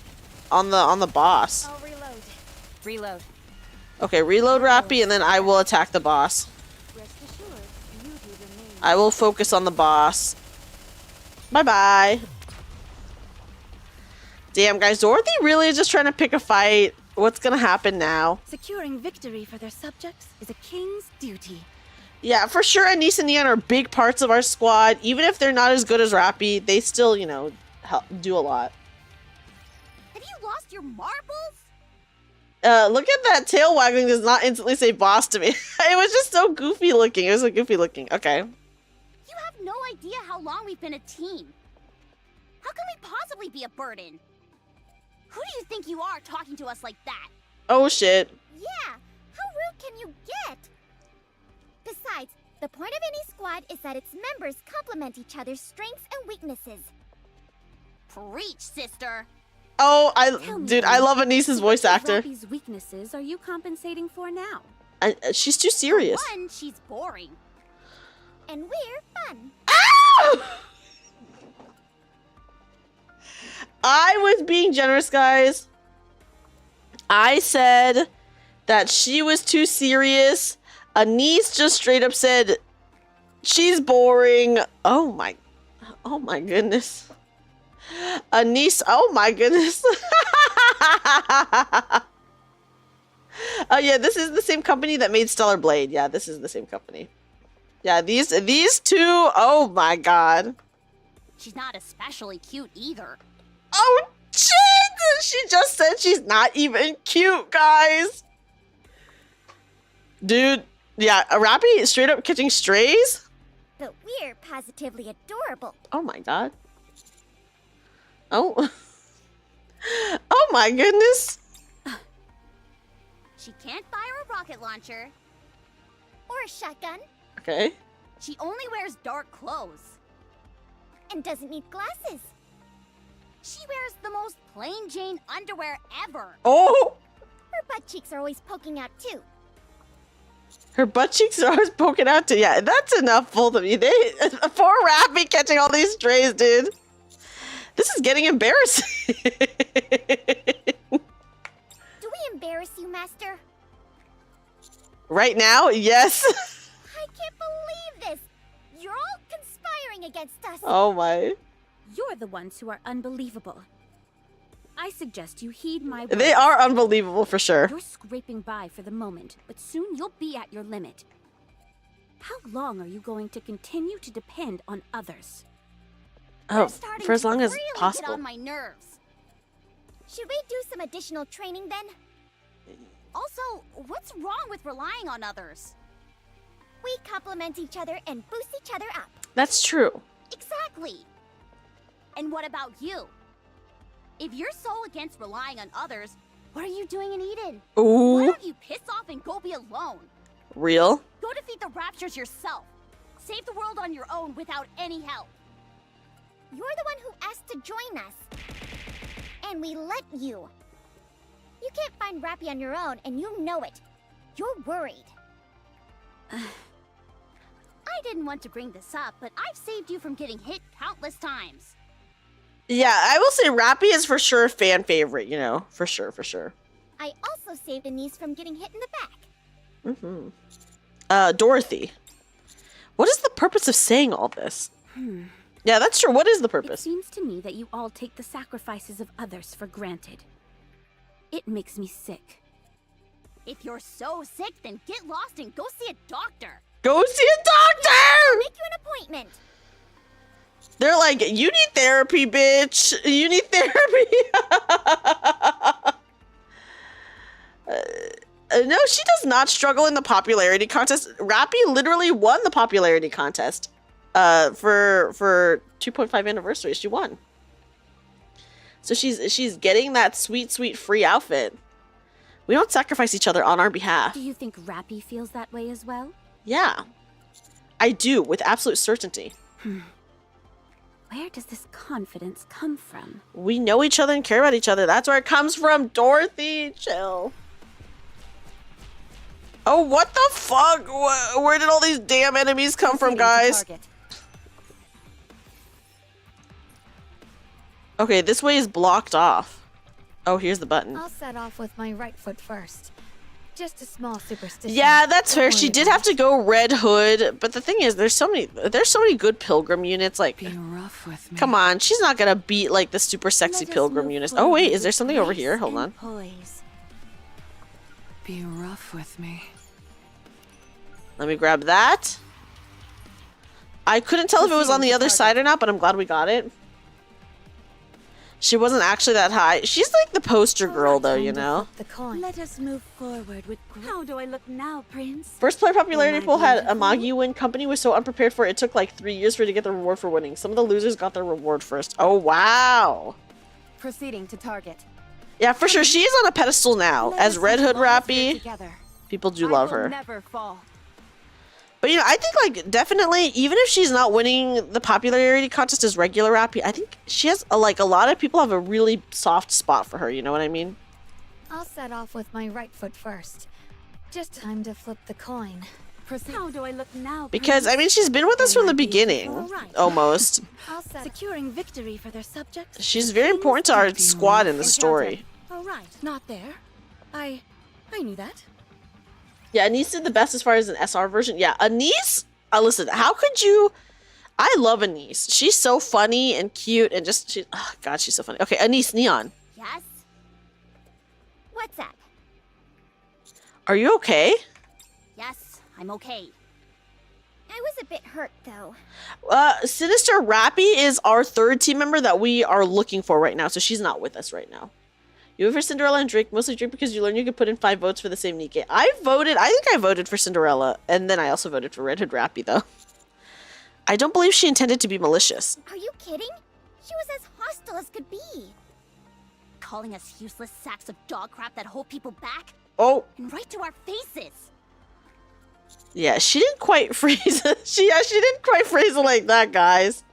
on the boss. I'll reload. Reload. Okay, reload Rappy, and then I will attack the boss. Rest assured, beauty remains. I will focus on the boss. Bye-bye. Damn, guys, Dorothy really is just trying to pick a fight. What's gonna happen now? Securing victory for their subjects is a king's duty. Yeah, for sure, Anise and Neon are big parts of our squad. Even if they're not as good as Rappy, they still, you know, help do a lot. Have you lost your marbles? Look at that tail waggling does not instantly say boss to me. It was just so goofy looking. It was so goofy looking. Okay. You have no idea how long we've been a team. How can we possibly be a burden? Who do you think you are talking to us like that? Oh, shit. Yeah, how rude can you get? Besides, the point of any squad is that its members complement each other's strengths and weaknesses. Preach, sister! Oh, Tell me, dude, I love Anise's voice Which of actor. Rappy's weaknesses are you compensating for now? She's too serious. For one, she's boring. And we're fun. I was being generous, guys. I said that she was too serious. Anise just straight up said she's boring. Oh my goodness. Anise, oh my goodness. Yeah, this is the same company that made Stellar Blade. Yeah, this is the same company. Yeah, these two, oh my god. She's not especially cute either. Oh shit! She just said she's not even cute, guys. Dude, yeah, a Rappy straight up catching strays? But we're positively adorable. Oh my god. Oh. Oh my goodness. She can't fire a rocket launcher. Or a shotgun. Okay. She only wears dark clothes. And doesn't need glasses. She wears the most plain Jane underwear ever. Oh! Her butt cheeks are always poking out too. Her butt cheeks are always poking out to, yeah, that's enough both of you. Poor Rappy catching all these strays, dude. This is getting embarrassing. Do we embarrass you, Master? Right now? Yes. I can't believe this. You're all conspiring against us. Oh my. You're the ones who are unbelievable. I suggest you heed my words. They are unbelievable for sure. You're scraping by for the moment, but soon you'll be at your limit. How long are you going to continue to depend on others? Oh, You're starting for as to long as really get possible. on my nerves. Should we do some additional training then? Also, what's wrong with relying on others? We complement each other and boost each other up. That's true. Exactly. And what about you? If you're so against relying on others, what are you doing in Eden? Why Ooh. don't you piss off and go be alone? Real? Go defeat the Raptures yourself. Save the world on your own without any help. You're the one who asked to join us. And we let you. You can't find Rappy on your own, and you know it. You're worried. I didn't want to bring this up, but I've saved you from getting hit countless times. Yeah, I will say Rappy is for sure a fan favorite, you know. For sure, for sure. I also saved Anise from getting hit in the back. Mm-hmm. Dorothy. What is the purpose of saying all this? Yeah, that's true. What is the It purpose? seems to me that you all take the sacrifices of others for granted. It makes me sick. If you're so sick, then get lost and go see a doctor. Go see a doctor! Make you an appointment. They're like, you need therapy, bitch. You need therapy. No, she does not struggle in the popularity contest. Rappy literally won the popularity contest. For 2.5 anniversary, she won. So she's getting that sweet, sweet free outfit. We don't sacrifice each other on our behalf. Do you think Rappy feels that way as well? Yeah, I do, with absolute certainty. Where does this confidence come from? We know each other and care about each other. That's where it comes from, Dorothy. Chill. Oh, what the fuck? Where did all these damn enemies come from, guys? Okay, this way is blocked off. Oh, here's the button. I'll set off with my right foot first. Just a small superstition. Yeah, that's fair. Don't She worry did about have to go Red Hood, but the thing is, there's so many good pilgrim units. Like, Be rough with me. come on, she's not gonna beat like the super sexy Let us pilgrim move units. Oh forward wait, is there with something over grace here? Hold and on. poise. Be rough with me. Let me grab that. I couldn't tell if it was on the other side or not, but I'm glad we got it. She wasn't actually that high. She's like the poster girl, though, you know. the coin. Let us move forward with How do I look now, Prince? First player popularity Am I pool had a beautiful? Magi win. Company was so unprepared for it. It took like 3 years for it to get the reward for winning. Some of the losers got their reward first. Oh, wow. Proceeding to target. Yeah, for sure. She is on a pedestal now. Let As us Red Hood evolve Rappy, together. people do love I will her. never fall. But, you know, I think, like, definitely, even if she's not winning the popularity contest as regular Rappy, I think she has, a lot of people have a really soft spot for her, you know what I mean? I'll set off with my right foot first. Just time to flip the coin. Proceed. How do I look now, Because, I Prince? mean, she's been with us from the beginning, Alright. almost. I'll set Securing victory for their subjects. She's very important to our squad in the story. All right, not there. I knew that. Yeah, Anise did the best as far as an SR version. Yeah, Anise, listen, how could you... I love Anise. She's so funny and cute and just... oh, God, she's so funny. Okay, Anise, Neon. Yes? What's up? Are you okay? Yes, I'm okay. I was a bit hurt, though. Sinister Rappy is our third team member that we are looking for right now, so she's not with us right now. You voted for Cinderella and Drake, mostly Drake because you learned you could put in 5 votes for the same NIKKE. I think I voted for Cinderella, and then I also voted for Red Hood Rappy, though. I don't believe she intended to be malicious. Are you kidding? She was as hostile as could be. Calling us useless sacks of dog crap that hold people back? Oh, And right to our faces. yeah, she didn't quite phrase it. She didn't quite phrase it like that, guys.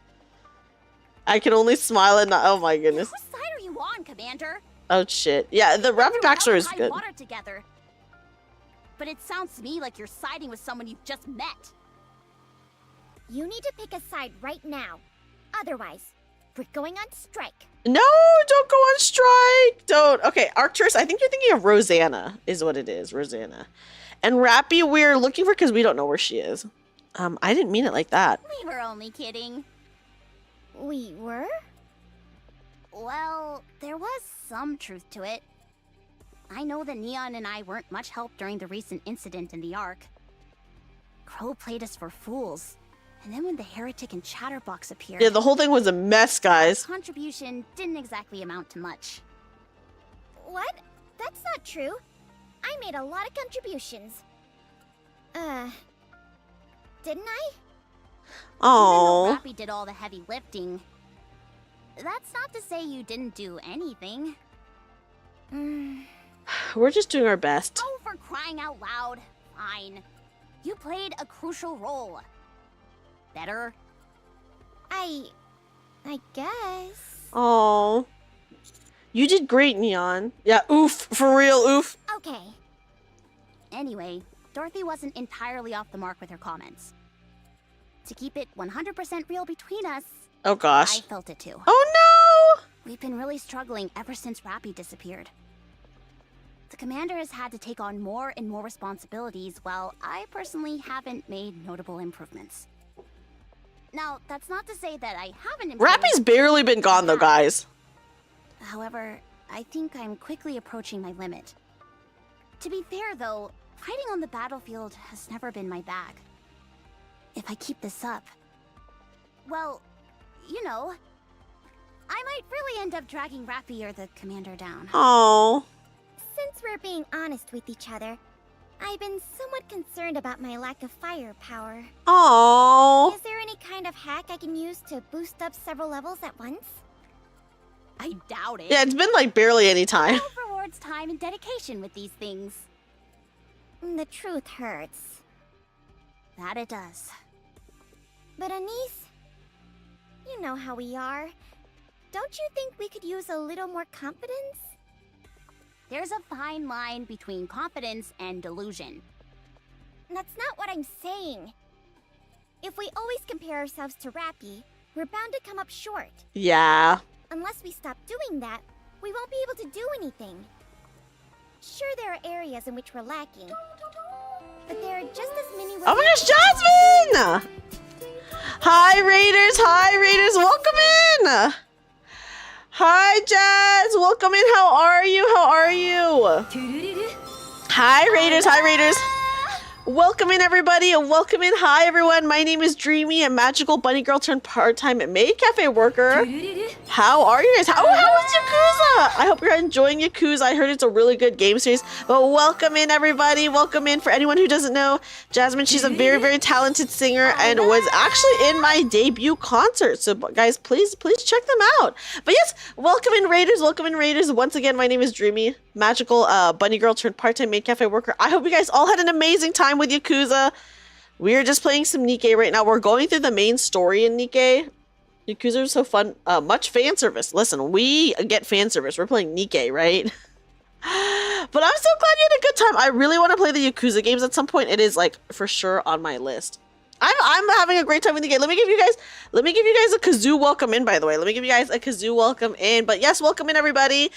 I can only smile and not... Oh my goodness. Whose side are you on, Commander? Oh shit. Yeah, the Rappy backstory is good. Water together. But it sounds to me like you're siding with someone you've just met. You need to pick a side right now. Otherwise, we're going on strike. No, don't go on strike. Don't. Okay, Arcturus, I think you're thinking of Rosanna is what it is. Rosanna. And Rappy, we're looking for because we don't know where she is. I didn't mean it like that. We were only kidding. We were? Well, there was some truth to it. I know that Neon and I weren't much help during the recent incident in the Ark. Crow played us for fools. And then when the Heretic and Chatterbox appeared... Yeah, the whole thing was a mess, guys. contribution didn't exactly amount to much. What? That's not true. I made a lot of contributions. Didn't I? Oh. Even though Rappy did all the heavy lifting, that's not to say you didn't do anything. We're just doing our best. Oh, for crying out loud. Fine. You played a crucial role. Better? I guess. Oh. You did great, Neon. Yeah, oof. For real, oof. Okay. Anyway, Dorothy wasn't entirely off the mark with her comments. To keep it 100% real between us, Oh, gosh. I felt it too. Oh, no! We've been really struggling ever since Rappy disappeared. The commander has had to take on more and more responsibilities, while I personally haven't made notable improvements. Now, that's not to say that I haven't improved. Rappy's barely been gone though, guys. However, I think I'm quickly approaching my limit. To be fair though, fighting on the battlefield has never been my bag. If I keep this up, well, you know, I might really end up dragging Rappy or the commander down. Oh. Since we're being honest with each other, I've been somewhat concerned about my lack of firepower. Oh. Is there any kind of hack I can use to boost up several levels at once? I doubt it. Yeah, it's been like barely any time. Life rewards time and dedication with these things. The truth hurts. That it does. But Anise, you know how we are. Don't you think we could use a little more confidence? There's a fine line between confidence and delusion. That's not what I'm saying. If we always compare ourselves to Rappy, we're bound to come up short. Yeah. Unless we stop doing that, we won't be able to do anything. Sure, there are areas in which we're lacking, but there are just as many ways. Oh my gosh, Jasmine! Hi, Raiders, welcome in! Hi, Jazz, welcome in, how are you? Hi, Raiders. Welcome in, everybody, and welcome in. Hi, everyone. My name is Dreamy, a magical bunny girl turned part-time maid cafe worker. How are you guys? How is Yakuza? I hope you're enjoying Yakuza. I heard it's a really good game series. But welcome in, everybody. Welcome in. For anyone who doesn't know, Jasmine, she's a very, very talented singer and was actually in my debut concert. So, guys, please check them out. But yes, welcome in, Raiders. Once again, my name is Dreamy, magical bunny girl turned part-time maid cafe worker. I hope you guys all had an amazing time with Yakuza. We're just playing some NIKKE right now. We're going through the main story in NIKKE. Yakuza is so fun. Much fan service. Listen, we get fan service. We're playing NIKKE, right? But I'm so glad you had a good time. I really want to play the Yakuza games at some point. It is like for sure on my list. I'm having a great time with NIKKE. Let me give you guys a kazoo welcome in, by the way. Let me give you guys a kazoo welcome in. But yes, welcome in, everybody.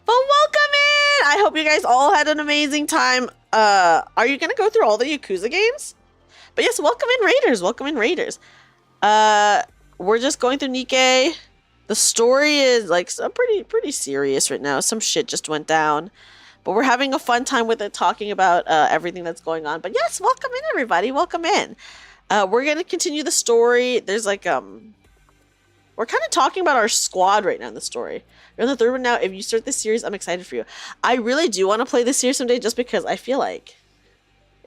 But welcome in! I hope you guys all had an amazing time. Are you gonna go through all the Yakuza games? But yes, welcome in, Raiders. We're just going through NIKKE. The story is like pretty serious right now. Some shit just went down. But we're having a fun time with it, talking about everything that's going on. But yes, welcome in, everybody. Welcome in. We're gonna continue the story. There's like we're kind of talking about our squad right now in the story. You're on the third one now. If you start this series, I'm excited for you. I really do want to play this series someday just because I feel like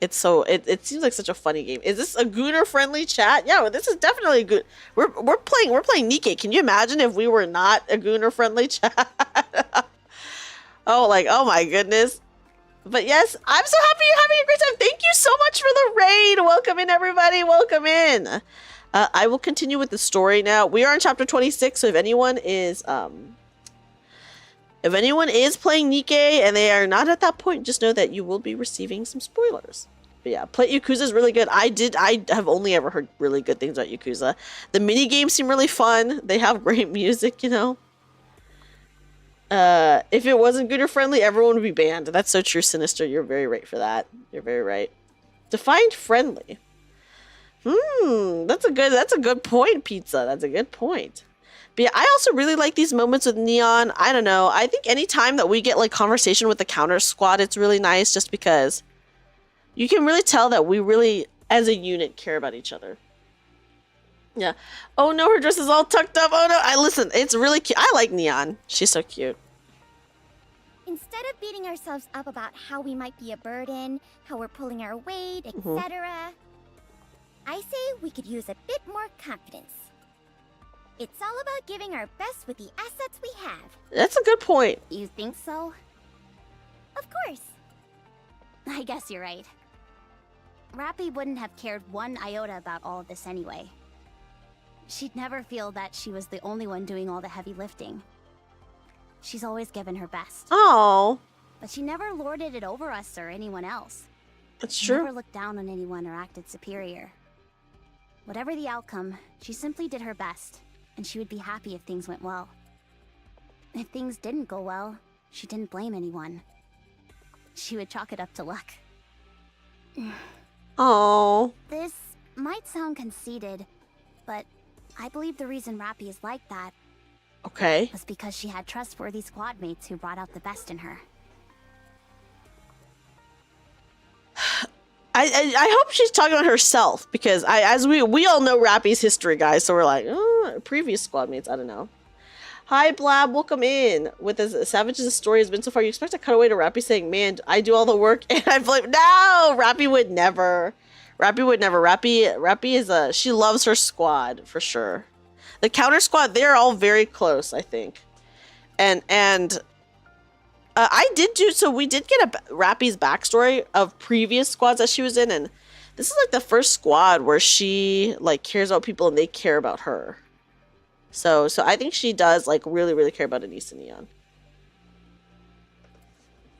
it's so... It seems like such a funny game. Is this a Gooner-friendly chat? Yeah, well, this is definitely a good... We're playing NIKKE. Can you imagine if we were not a Gooner-friendly chat? Oh my goodness. But yes, I'm so happy you're having a great time. Thank you so much for the raid. Welcome in, everybody. Welcome in. I will continue with the story now. We are in chapter 26, so if anyone is playing NIKKE and they are not at that point, just know that you will be receiving some spoilers. But yeah, Yakuza is really good. I have only ever heard really good things about Yakuza. The mini games seem really fun. They have great music, you know. If it wasn't Gooner friendly, everyone would be banned. That's so true, Sinister. You're very right for that. You're very right. Defined friendly. That's a good point, Pizza. That's a good point. But yeah, I also really like these moments with Neon. I don't know. I think any time that we get like conversation with the counter squad, it's really nice just because you can really tell that we really, as a unit, care about each other. Yeah. Oh no, her dress is all tucked up. Oh no. Listen, it's really cute. I like Neon. She's so cute. Instead of beating ourselves up about how we might be a burden, how we're pulling our weight, etc., I say we could use a bit more confidence. It's all about giving our best with the assets we have. That's a good point. You think so? Of course. I guess you're right. Rappy wouldn't have cared one iota about all of this anyway. She'd never feel that she was the only one doing all the heavy lifting. She's always given her best. Oh. But she never lorded it over us or anyone else. That's she true. Never looked down on anyone or acted superior. Whatever the outcome, she simply did her best. and she would be happy if things went well. If things didn't go well, she didn't blame anyone. She would chalk it up to luck. Oh. This might sound conceited, but I believe the reason Yappy is like that Okay. was because she had trustworthy squad mates who brought out the best in her. I hope she's talking about herself because as we all know Yappy's history, guys. So we're like, previous squad mates. I don't know. Hi, Blab. Welcome in. With as savage as the story has been so far, you expect a cutaway to Yappy saying, "Man, I do all the work and I blame." No, Yappy would never. Yappy would never. Yappy is she loves her squad for sure. The counter squad, they're all very close, I think. And I did do, so we did get Yappy's backstory of previous squads that she was in, and this is like the first squad where she like cares about people and they care about her. So I think she does like really, really care about Anise and Neon.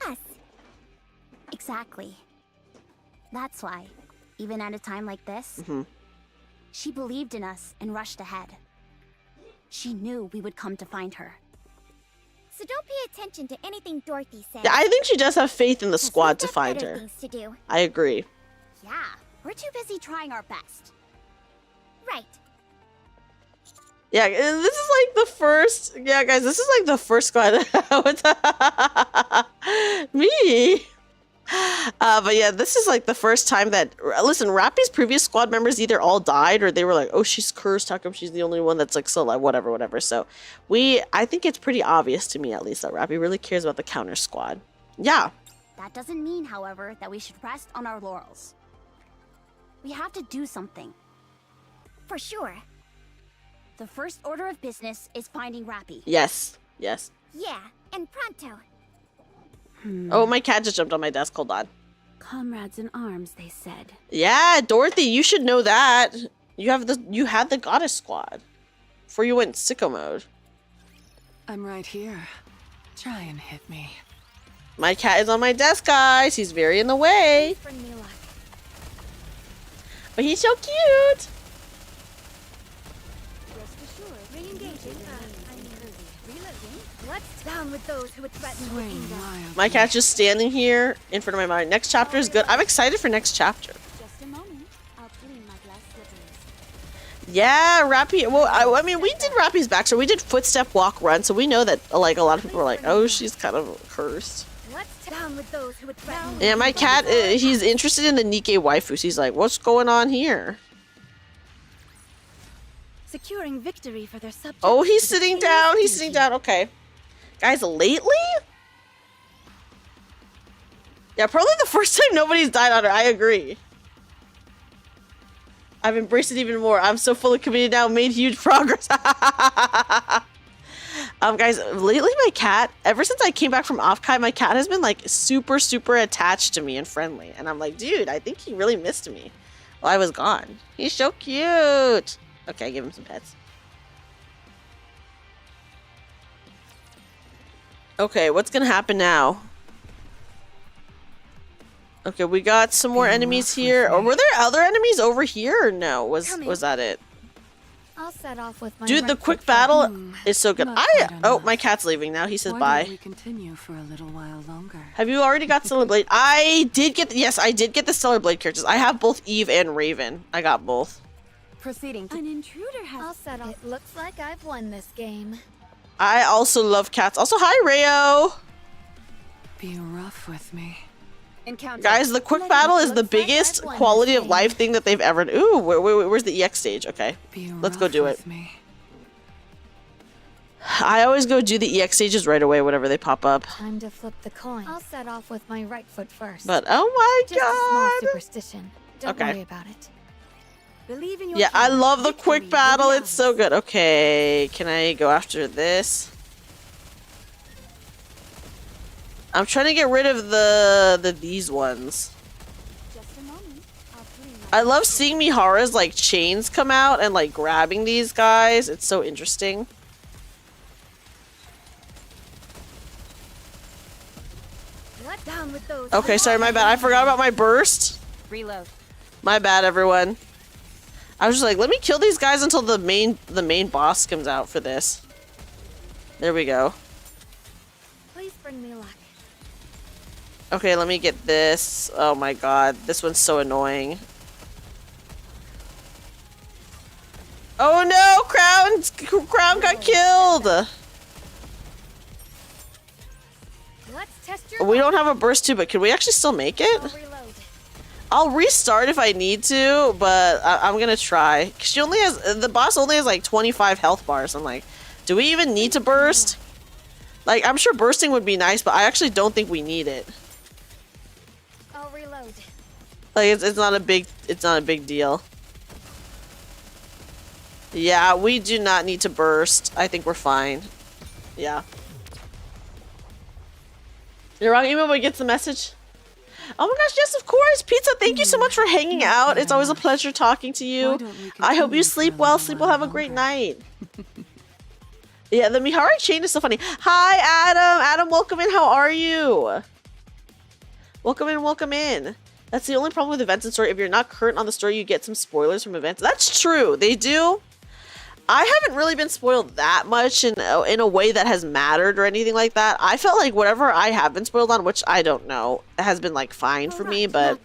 Yes. Exactly. That's why, even at a time like this, she believed in us and rushed ahead. She knew we would come to find her. So don't pay attention to anything Dorothy says. Yeah, I think she does have faith in the 'cause squad we've to got find better her. things to do. I agree. Yeah, we're too busy trying our best. Right. Yeah, this is like the first. Yeah, guys, this is like the first squad. Me. But yeah, this is like the first time that. Listen, Yappy's previous squad members either all died or they were like, "Oh, she's cursed. How come she's the only one that's like still alive?" Whatever. So I think it's pretty obvious to me at least that Yappy really cares about the counter squad. Yeah. That doesn't mean, however, that we should rest on our laurels. We have to do something. For sure. The first order of business is finding Yappy. Yes. Yeah, and pronto. Oh, my cat just jumped on my desk. Hold on. Comrades in arms, they said. Yeah, Dorothy, you should know that. You had the goddess squad before you went sicko mode. I'm right here. Try and hit me. My cat is on my desk, guys. He's very in the way. Bring me luck. But he's so cute. What's down with those who would threaten the Swing kingdom? wild. My cat's just standing here in front of my mind. Next chapter is good. I'm excited for next chapter. Just a moment. I'll clean my glass slippers. Yeah, Yappy. Well, I mean, we did Yappy's backstory. We did footstep, walk, run. So we know that like a lot of people are like, oh, she's kind of cursed. What's down with those who would threaten? Yeah, my cat, he's interested in the NIKKE waifus. He's like, what's going on here? Securing victory for their subjects. Oh, he's sitting down. He's sitting down. Okay. Guys, lately? Yeah, probably the first time nobody's died on her. I agree. I've embraced it even more. I'm so fully committed now. Made huge progress. Guys, lately my cat, ever since I came back from Offkai, my cat has been like super, super attached to me and friendly. And I'm like, dude, I think he really missed me while I was gone. He's so cute. Okay, give him some pets. Okay, what's gonna happen now? Okay, we got some more enemies here. Or were there other enemies over here or no? Was that it? I'll set off with my Dude, the right quick foot battle first. is so good. Not quite Oh, enough. my cat's leaving now. He says Why bye. don't we continue for a little while longer? Have you already got Stellar Blade? I did get, yes, I did get the Stellar Blade characters. I have both Eve and Raven. I got both. Proceeding to... An intruder has. I'll set off. It looks like I've won this game. I also love cats. Also, hi, Rayo. Be rough with me. Encounter. Guys, the quick battle is the biggest quality of life thing that they've ever... Ooh, where's the EX stage? Okay, Be let's go rough do it. with me. I always go do the EX stages right away whenever they pop up. Time to flip the coin. I'll set off with my right foot first. But, oh my Just a small god. superstition. Don't Okay. worry about it. Believe in your Yeah, I king. love the Victory quick will battle. be It's so ours. good. Okay, can I go after this? I'm trying to get rid of these ones. Just a moment. I'll clean my I love seeing Mihara's like chains come out and like grabbing these guys. It's so interesting. What down with those? Okay, sorry, my bad. I forgot about my burst. reload. My bad, everyone. I was just like, let me kill these guys until the main boss comes out for this. There we go. Please bring me luck. Okay, let me get this. Oh my god, this one's so annoying. Oh no, Crown got killed. Let's test your We don't have a burst too, but can we actually still make it? I'll reload. I'll restart if I need to, but I'm gonna try. She only has, the boss only has like 25 health bars. I'm like, do we even need to burst? Like, I'm sure bursting would be nice, but I actually don't think we need it. I'll reload. Like, it's not a big deal. Yeah, we do not need to burst. I think we're fine. Yeah. You're wrong, email boy gets the message. Oh my gosh, yes, of course. Pizza, thank you so much for hanging out. It's always a pleasure talking to you. I hope you sleep well. Sleep well. Have a great night. Yeah, the Mihari chain is so funny. Hi, Adam. Adam, welcome in. How are you? Welcome in, welcome in. That's the only problem with events and story. If you're not current on the story, you get some spoilers from events. That's true. They do. I haven't really been spoiled that much in a way that has mattered or anything like that. I felt like whatever I have been spoiled on, which I don't know, has been like fine for me, but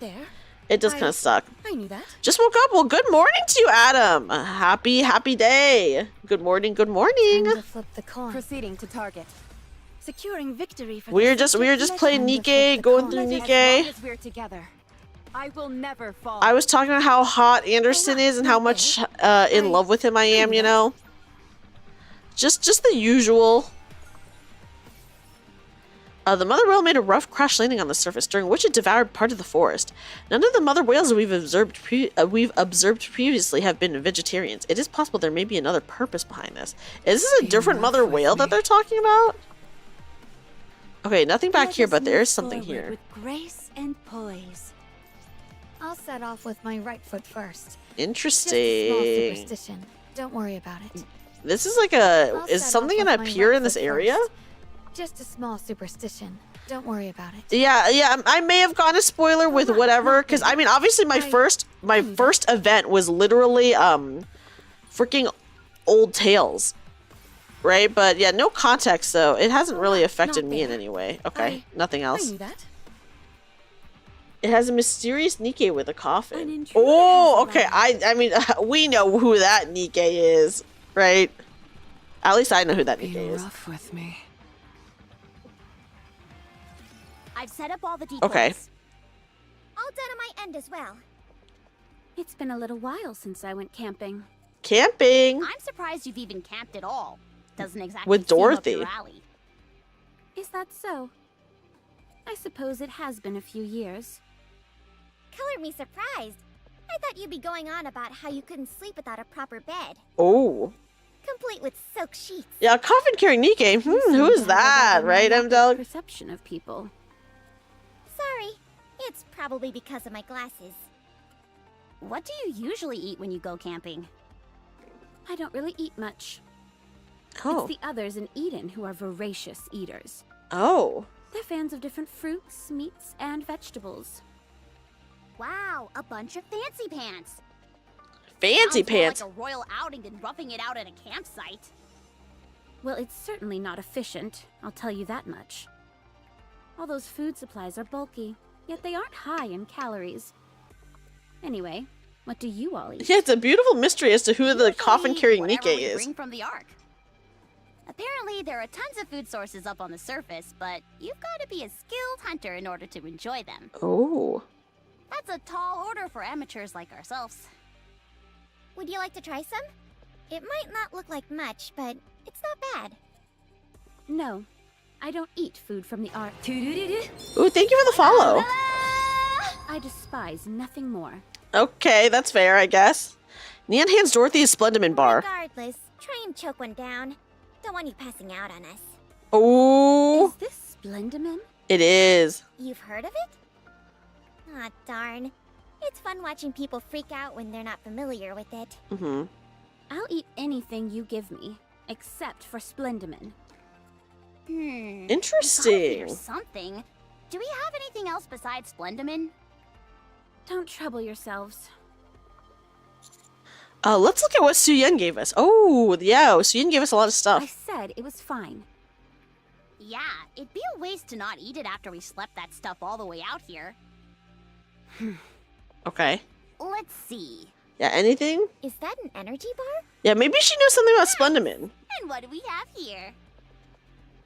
it does kind of suck. I knew that. Just woke up. Well, good morning to you, Adam. Happy day. Good morning. Good morning. Time to flip the coin. Proceeding to target. Securing victory for We were just playing NIKKE, going through NIKKE. as we're together. I will never fall. I was talking about how hot Anderson is and how much in love with him I am, you know? Just the usual. The mother whale made a rough crash landing on the surface, during which it devoured part of the forest. None of the mother whales we've observed previously have been vegetarians. It is possible there may be another purpose behind this. Is this a different mother whale that they're talking about? Okay, nothing back here, but there is something here. With grace and poise. I'll set off with my right foot first. Interesting. Just a small superstition. Don't worry about it. This is like is something gonna appear in this area? Just a small superstition. Don't worry about it. Yeah, I may have gone a spoiler with whatever, because I mean, obviously my first event was literally freaking Old Tales, right? But yeah, no context, so it hasn't really affected me in any way. Okay, nothing else. I knew that. It has a mysterious NIKKE with a coffin. Oh, okay. I mean, we know who that NIKKE is, right? At least I know who that NIKKE is. Rough with me. I've set up all the decoys. Okay. All done on my end as well. It's been a little while since I went camping. Camping? I'm surprised you've even camped at all. Doesn't exactly with seem Dorothy. up your alley. Is that so? I suppose it has been a few years. Colored me surprised. I thought you'd be going on about how you couldn't sleep without a proper bed. Oh. Complete with silk sheets. Yeah, coffin carrying NIKKE. Who is that, right, Mdog? Perception of people. Sorry. It's probably because of my glasses. What do you usually eat when you go camping? I don't really eat much. Oh. It's the others in Eden who are voracious eaters. Oh. They're fans of different fruits, meats, and vegetables. Wow, a bunch of fancy pants. Fancy Sounds more pants. like a royal outing than roughing it out at a campsite. Well, it's certainly not efficient, I'll tell you that much. All those food supplies are bulky, yet they aren't high in calories. Anyway, what do you all eat? Yeah, it's a beautiful mystery as to who the coffin carrying Whatever NIKKE we is. bring from the Ark. Apparently, there are tons of food sources up on the surface, but you've got to be a skilled hunter in order to enjoy them. Oh. That's a tall order for amateurs like ourselves. Would you like to try some? It might not look like much, but it's not bad. No, I don't eat food from the Ark. Ooh, thank you for the follow. I despise nothing more. Okay, that's fair, I guess. Neon hands Dorothy a Splendiman bar. Regardless, try and choke one down. Don't want you passing out on us. Oh. Is this Splendiman? It is. You've heard of it? Aw, darn. It's fun watching people freak out when they're not familiar with it. Mm-hmm. I'll eat anything you give me, except for Splendiman. Interesting. Or something. Do we have anything else besides Splendiman? Don't trouble yourselves. Let's look at what Suyen gave us. Oh, yeah, Suyen gave us a lot of I stuff. said it was fine. Yeah, it'd be a waste to not eat it after we slept that stuff all the way out here. Okay. Let's see. Yeah, anything? Is that an energy bar? Yeah, maybe she knows something about Splendimin. And what do we have here?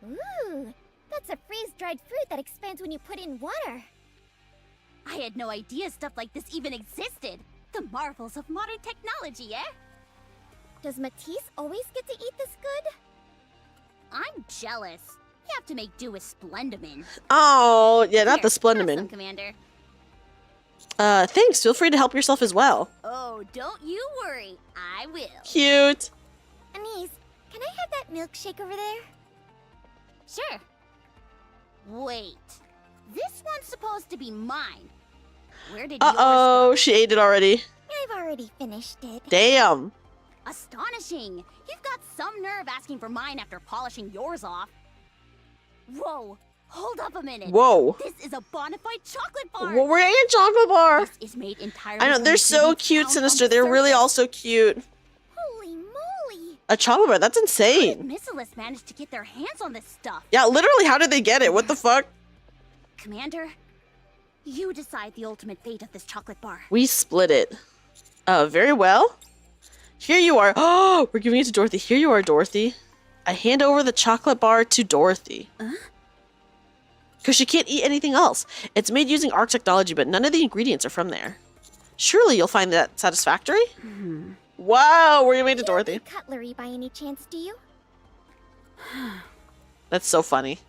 Ooh, that's a freeze-dried fruit that expands when you put in water. I had no idea stuff like this even existed. The marvels of modern technology, eh? Does Matisse always get to eat this good? I'm jealous. You have to make do with Splendimin. Oh, yeah, not Here, the have some, Splendimin. Commander. Thanks. Feel free to help yourself as well. Oh, don't you worry. I will. Cute. Anise, can I have that milkshake over there? Sure. Wait. This one's supposed to be mine. Where did yours Uh-oh, go? she ate it already. I've already finished it. Damn. Astonishing. You've got some nerve asking for mine after polishing yours off. Whoa. Hold up a minute. Whoa. This is a bona fide chocolate bar. Well, we're eating a chocolate bar. This is made entirely I know, from they're the so goodness cute, found on Sinister. the They're really surface. also cute. Holy moly! A chocolate bar, that's How insane. did Missilus manage to get their hands on this stuff? Yeah, literally, how did they get it? What the fuck? Commander, you decide the ultimate fate of this chocolate bar. We split it. Very well. Here you are. Oh, we're giving it to Dorothy. Here you are, Dorothy. I hand over the chocolate bar to Dorothy. Because she can't eat anything else. It's made using ARC technology, but none of the ingredients are from there. Surely you'll find that satisfactory? Wow, we're giving it to Dorothy. You don't do cutlery by any chance, do you? That's so funny.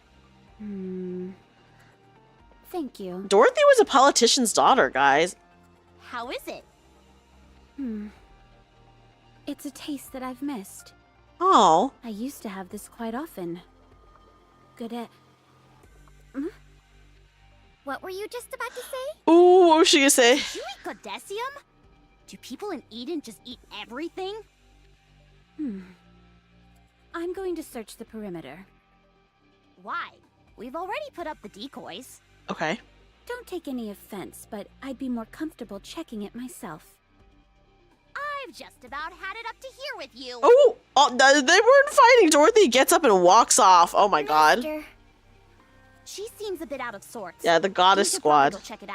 Thank you. Dorothy was a politician's daughter, guys. How is it? It's a taste that I've missed. Oh. I used to have this quite often. Good at... What were you just about to say? Ooh, what was she gonna say? Did you eat Codecium? Do people in Eden just eat everything? I'm going to search the perimeter. Why? We've already put up the decoys. Okay. Don't take any offense, but I'd be more comfortable checking it myself. I've just about had it up to here with you. Oh, they weren't fighting. Dorothy gets up and walks off. Oh my god. Mister, She seems a bit out of sorts. Yeah, the goddess We should probably squad. go check it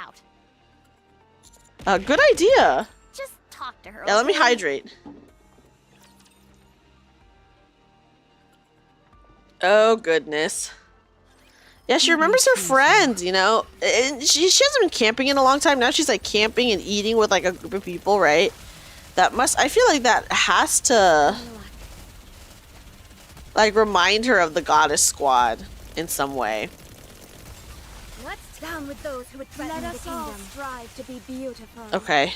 out. Good idea. Just talk to her. Yeah, let me okay? hydrate. Oh, goodness. Yeah, she remembers her friends, you know? And she hasn't been camping in a long time. Now she's, like, camping and eating with, like, a group of people, right? That must... I feel like that has to... like, remind her of the goddess squad in some way. what's down with those who would threaten the kingdom? strive to be beautiful. Okay.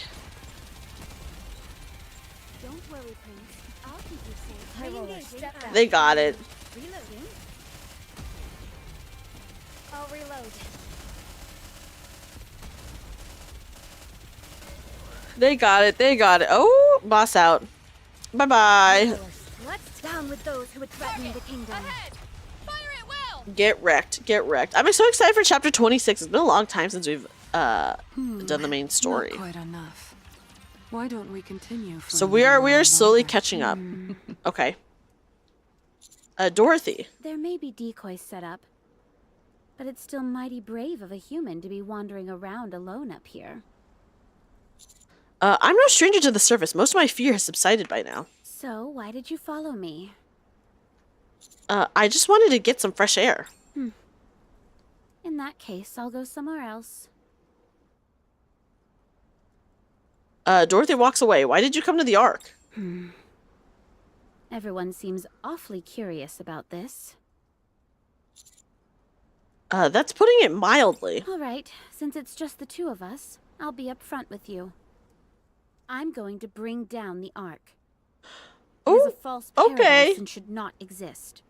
Don't worry, Prince. I'll keep you safe. I will step back. They got it. Reloading. I'll reload. They got it. They got it. Oh, boss out. Bye-bye. What's down with those who would threaten the kingdom? Get wrecked. Get wrecked. I'm so excited for chapter 26. It's been a long time since we've done the main story. Not quite enough. Why don't we continue? For So a we are little slowly longer? catching up. Okay. Dorothy. There may be decoys set up, but it's still mighty brave of a human to be wandering around alone up here. I'm no stranger to the surface. Most of my fear has subsided by now. So, why did you follow me? I just wanted to get some fresh air. In that case, I'll go somewhere else. Dorothy walks away. Why did you come to the Ark? Everyone seems awfully curious about this. That's putting it mildly. All right, since it's just the two of us, I'll be upfront with you. I'm going to bring down the Ark. It is a false paradise okay. and should not exist.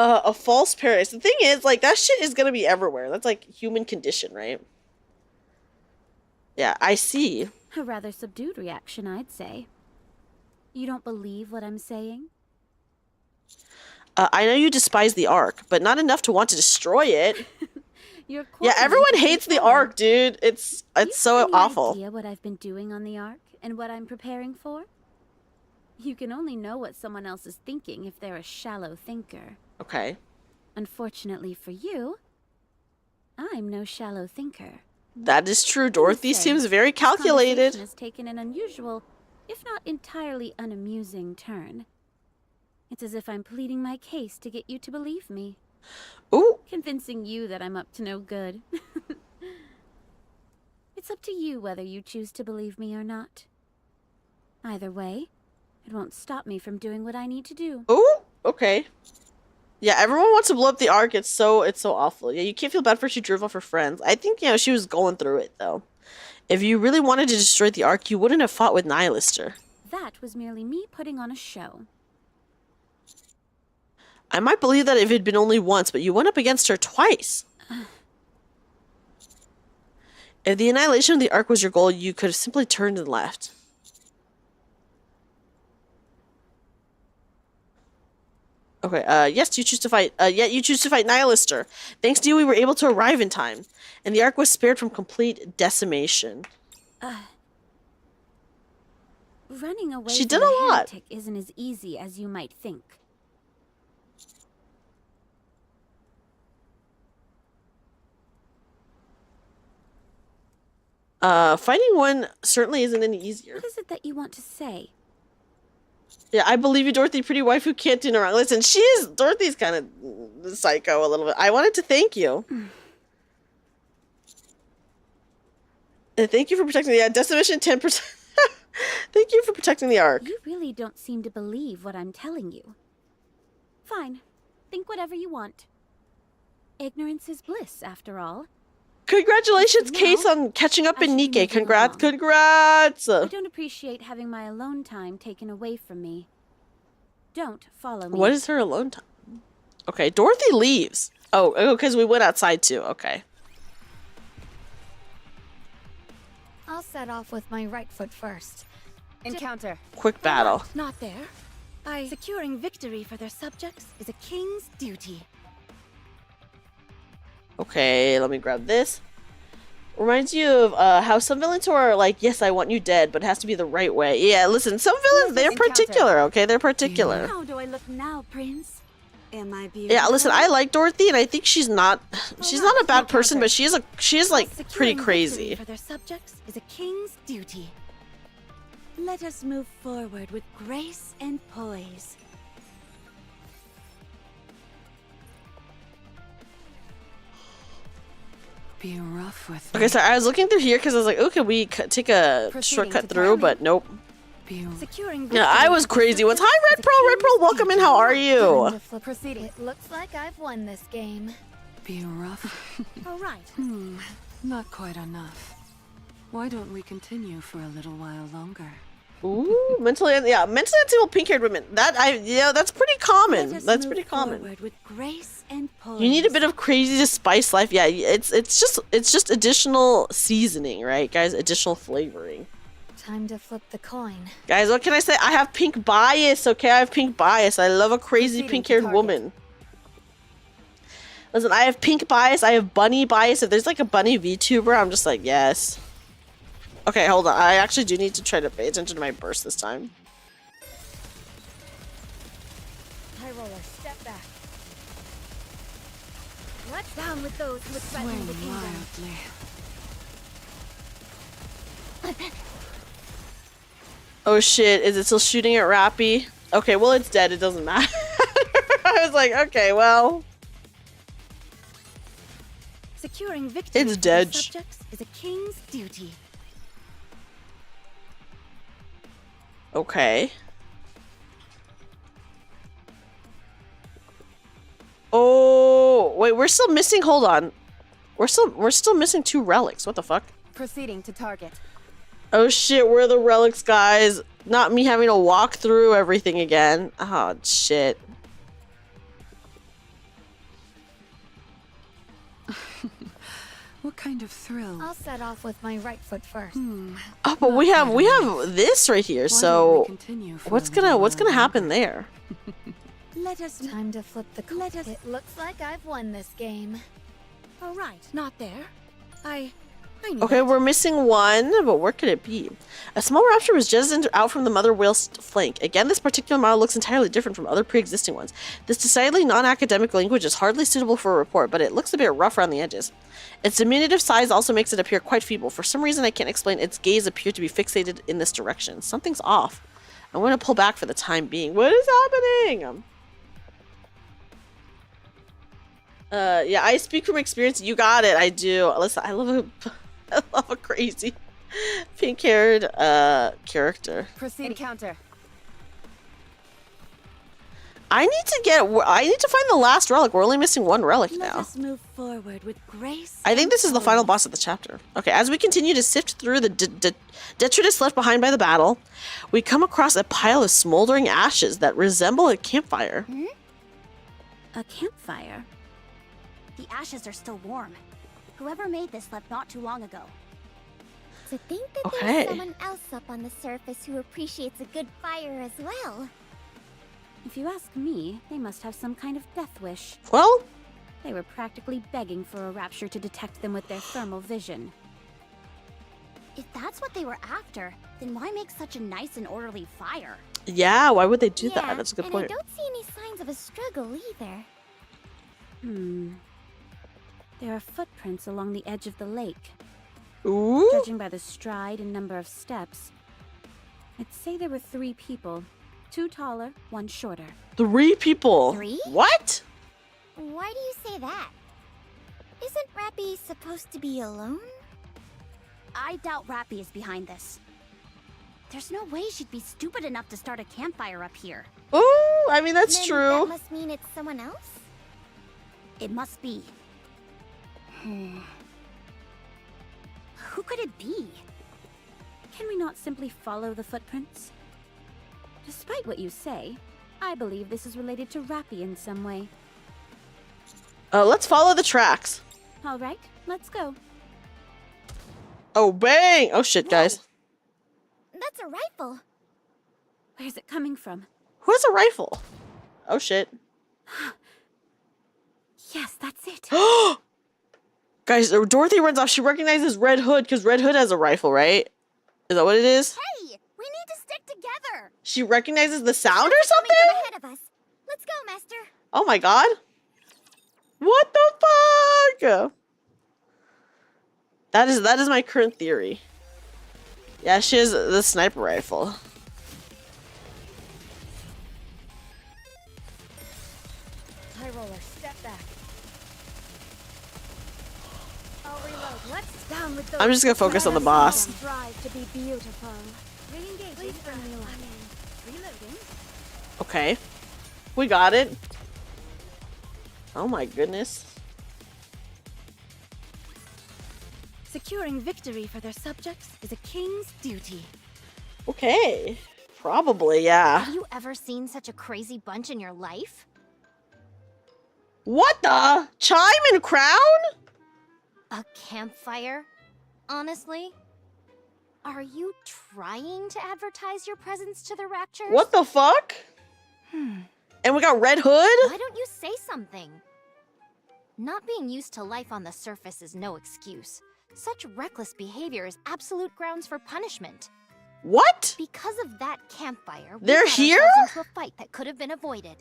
A false paradise. The thing is, like, that shit is gonna be everywhere. That's, like, human condition, right? Yeah, I see. A rather subdued reaction, I'd say. You don't believe what I'm saying? I know you despise the Ark, but not enough to want to destroy it. You're Yeah, quite everyone interesting hates the fellow. arc, dude. It's Do you so have any awful. idea what I've been doing on the arc and what I'm preparing for? You can only know what someone else is thinking if they're a shallow thinker. Okay. Unfortunately for you, I'm no shallow thinker. That is true. Dorothy Say, seems very this conversation calculated. has taken an unusual, if not entirely unamusing turn. It's as if I'm pleading my case to get you to believe me. Ooh. Convincing you that I'm up to no good. It's up to you whether you choose to believe me or not. Either way, it won't stop me from doing what I need to do. Ooh. Okay. Yeah, everyone wants to blow up the arc. It's so awful. Yeah, you can't feel bad for she drove off her friends. I think, you know, she was going through it, though. If you really wanted to destroy the arc, you wouldn't have fought with Nihilister. That was merely me putting on a show. I might believe that if it had been only once, but you went up against her twice. If the annihilation of the arc was your goal, you could have simply turned and left. Okay, yes, you choose to fight. Yet you choose to fight Nihilister. Thanks to you, we were able to arrive in time, and the arc was spared from complete decimation. Running away She from did a a lot. heretic isn't as easy as you might think. Fighting one certainly isn't any easier. What is it that you want to say? Yeah, I believe you, Dorothy, pretty wife who can't do no wrong. Listen, Dorothy's kind of psycho a little bit. I wanted to thank you. And thank you for protecting the decimation 10%. Thank you for protecting the arc. You really don't seem to believe what I'm telling you. Fine. Think whatever you want. Ignorance is bliss, after all. Congratulations, Now, Case, on catching up I in should be NIKKE. moving Congrats, along. congrats! I don't appreciate having my alone time taken away from me. Don't follow me. What is her alone time? Okay, Dorothy leaves. Oh, because we went outside too. Okay. I'll set off with my right foot first. Encounter. Quick battle. Not there. Securing victory for their subjects is a king's duty. Okay, let me grab this. Reminds you of how some villains who are like, yes, I want you dead, but it has to be the right way. Yeah, listen, some villains, they're particular, okay? They're particular. How do I look now, Prince? Am I beautiful? Yeah, listen, I like Dorothy, and I think she's not a bad person, but she is like pretty Securing crazy. victory for their subjects is a king's duty. Let us move forward with grace and poise. me. Be rough with me. Okay, so I was looking through here because I was like, oh, can we take a Proceeding shortcut to through? Dailies. But nope. Be Securing Yeah, I was crazy once. Hi, Red Pearl. Red Pearl, welcome in. How are you? Proceeding. It looks like I've won this game. be rough. All right. Not quite enough. Why don't we continue for a little while longer? Ooh, mentally unstable pink-haired women. That's pretty common. That's pretty common. With grace and poise. You need a bit of crazy to spice life. Yeah, it's just additional seasoning, right, guys? Additional flavoring. Time to flip the coin. Guys, what can I say? I have pink bias, okay? I have pink bias. I love a crazy Proceeding to pink-haired target. woman. Listen, I have pink bias. I have bunny bias. If there's like a bunny VTuber, I'm just like, yes. Okay, hold on. I actually do need to try to pay attention to my burst this time. High roller, step back. What's down with those who would threaten Swing the kingdom? mildly. Oh shit, is it still shooting at Rappy? Okay, well it's dead. It doesn't matter. I was like, okay, well. Securing victory It's for their dead. subjects is a king's duty. Okay. Oh, wait, we're still missing, hold on. We're still missing 2 relics. What the fuck? Proceeding to target. Oh shit, where are the relics, guys? Not me having to walk through everything again. Oh shit. What kind of thrill? I'll set off with my right foot first. Oh, but we have this right here. Why don't we So continue for a what's little gonna while happen longer? there? Let us Time to flip the coin. It looks like I've won this game. Oh, right, not there. I knew Okay, that. we're missing one, but where could it be? A small rapture was just out from the mother whale's flank. Again, this particular model looks entirely different from other pre-existing ones. This decidedly non-academic language is hardly suitable for a report, but it looks a bit rough around the edges. Its diminutive size also makes it appear quite feeble. For some reason I can't explain, its gaze appears to be fixated in this direction. Something's off. I'm going to pull back for the time being. What is happening? Yeah, I speak from experience. You got it. I do. Listen, I love a crazy pink-haired character. Proceed. Encounter. I need to find the last relic. We're only missing one relic Let now. us move forward with grace. I think and this is the final tolerance. boss of the chapter. Okay, as we continue to sift through the detritus left behind by the battle, we come across a pile of smoldering ashes that resemble a campfire. A campfire? The ashes are still warm. Whoever made this left not too long ago. To think that Okay. there's someone else up on the surface who appreciates a good fire as well. If you ask me, they must have some kind of death wish. Well, They were practically begging for a rapture to detect them with their thermal vision. If that's what they were after, then why make such a nice and orderly fire? yeah, why would they do Yeah, that? That's a good and point. I don't see any signs of a struggle either. There are footprints along the edge of the lake. Ooh. Judging by the stride and number of steps, I'd say there were 3 people. 2 taller, 1 shorter. 3 people. 3? What? Why do you say that? Isn't Rappy supposed to be alone? I doubt Rappy is behind this. There's no way she'd be stupid enough to start a campfire up here. Ooh, I mean, that's Then true. That must mean it's someone else? It must be. Who could it be? Can we not simply follow the footprints? Despite what you say, I believe this is related to Rappy in some way. Let's follow the tracks. All right, let's go. Oh, bang! Oh, shit, guys. That's a rifle. Where's it coming from? Who has a rifle? Oh, shit. Yes, that's it. Guys, Dorothy runs off. She recognizes Red Hood because Red Hood has a rifle, right? Is that what it is? Hey, we need to stick together. She recognizes the sound or Coming something? from ahead of us. Let's go, Master. Oh my god. What the fuck? That is my current theory. Yeah, she has the sniper rifle. High roller, step back. I'll reload. Let's down with those. I'm just gonna focus on the boss. Strive to be beautiful. Re-engage. Please bring me along. Reloading. Okay. We got it. Oh my goodness. Securing victory for their subjects is a king's duty. Okay. Probably, yeah. Have you ever seen such a crazy bunch in your life? What the? Chime and crown? A campfire? Honestly? Are you trying to advertise your presence to the Raptures? What the fuck? And we got Red Hood? Why don't you say something? Not being used to life on the surface is no excuse. Such reckless behavior is absolute grounds for punishment. What? Because of that campfire, we They're got here? ourselves into a fight that could have been avoided.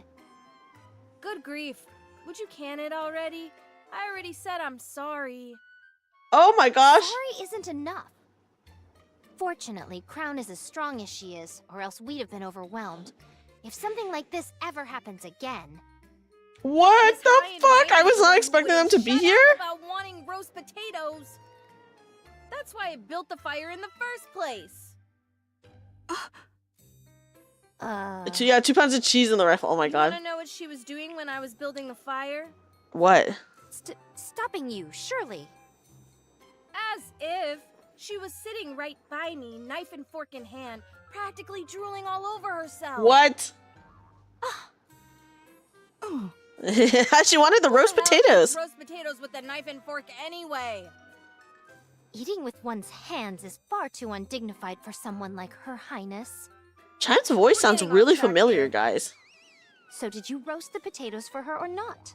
Good grief. Would you can it already? I already said I'm sorry. Oh my gosh. Sorry isn't enough. Fortunately, Crown is as strong as she is, or else we'd have been overwhelmed. If something like this ever happens again... What Miss the Ryan fuck? I Ryan was not would expecting them to be shut here. up about wanting roast potatoes. That's why I built the fire in the first place. Yeah, 2 pounds of cheese in the rifle. Oh my You god. wanna know what she was doing when I was building the fire? What? stopping you, surely. As if she was sitting right by me, knife and fork in hand, practically drooling all over herself. What? She wanted the roast potatoes. Roast potatoes with a knife and fork anyway. Eating with one's hands is far too undignified for someone like Her Highness. Chime's voice sounds getting off really track familiar, here. guys. So did you roast the potatoes for her or not?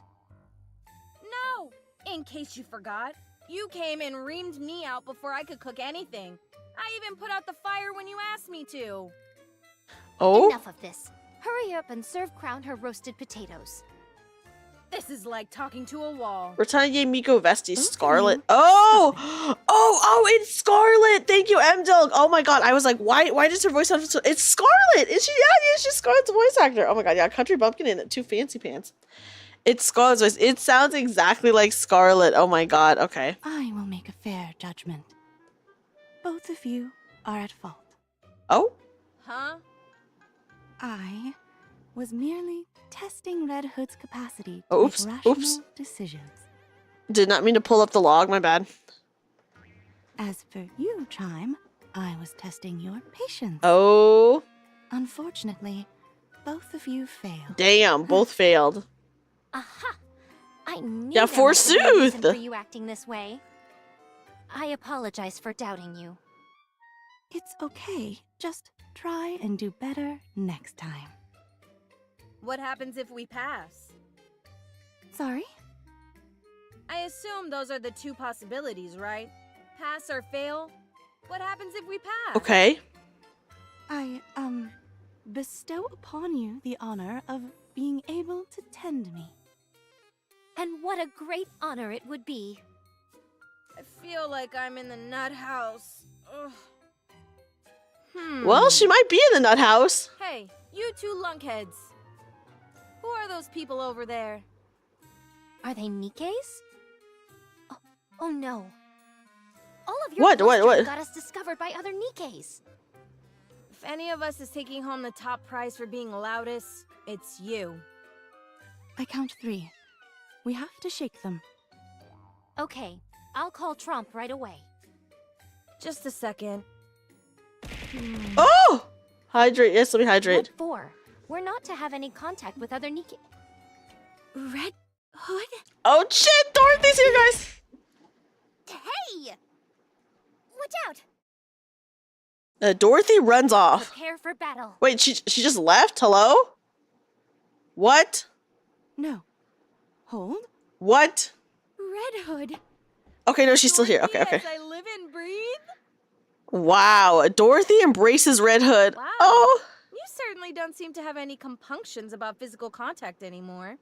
No, In case you forgot, you came and reamed me out before I could cook anything. I even put out the fire when you asked me to. Oh? Enough of this. Hurry up and serve Crown her roasted potatoes. This is like talking to a wall. Return gave Miko Vesti Scarlet. Oh! Oh, it's Scarlet! Thank you, M-Dog! Oh my god, I was like, why does her voice sound so... It's Scarlet! Is she? Yeah, she's Scarlet's voice actor. Oh my god, yeah, Country Bumpkin in it. Too fancy pants. It's Scarlet's voice. It sounds exactly like Scarlet. Oh my god, okay. I will make a fair judgment. Both of you are at fault. Oh? Huh? I was merely testing Red Hood's capacity to Oops, make rational oops. decisions. Did not mean to pull up the log, my bad. As for you, Chime, I was testing your patience. Oh. Unfortunately, both of you failed. Damn, both failed. Aha! I knew Yeah, there must be a reason forsooth. for you acting this way. I apologize for doubting you. It's okay. Just try and do better next time. What happens if we pass? Sorry? I assume those are the two possibilities, right? Pass or fail? What happens if we pass? Okay. I, bestow upon you the honor of being able to tend me. And what a great honor it would be. I feel like I'm in the nut house. Ugh. Well, she might be in the nut house. Hey, you two lunkheads. Who are those people over there? Are they NIKKE's? Oh no. All of your What? blustering got us discovered by other NIKKE's. If any of us is taking home the top prize for being loudest, it's you. I count 3. We have to shake them. Okay, I'll call Trump right away. Just a second. Oh! Hydrate. Yes, let me hydrate. What for? We're not to have any contact with other NIKKE. Red Hood? Oh shit! Dorothy's here, guys! Hey! Watch out! Dorothy runs off. Prepare for battle. Wait, she just left? Hello? What? No. Hold. What? Red Hood. Okay, no, she's still here. Okay, okay. Yes, I live and breathe. Wow, Dorothy embraces Red Hood. Wow. Oh! You certainly don't seem to have any compunctions about physical contact anymore.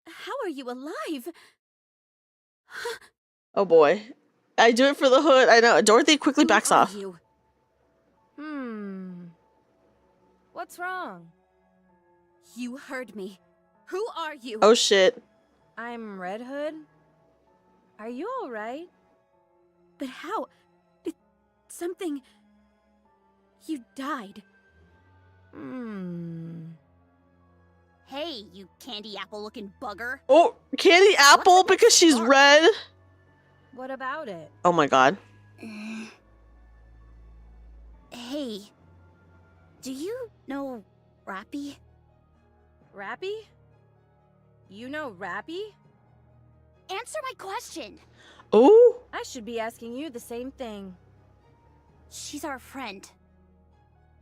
How are you alive? Oh boy. I do it for the hood. I know. Dorothy quickly backs Who are off. you? What's wrong? You heard me. Who are you? Oh shit. I'm Red Hood. Are you alright? But how? Something... You died. Hey, you candy apple looking bugger. Oh, candy apple because she's red. What about it? Oh my god. Hey, do you know Rappy? Rappy? You know Rappy? Answer my question. Oh? I should be asking you the same thing. She's our friend.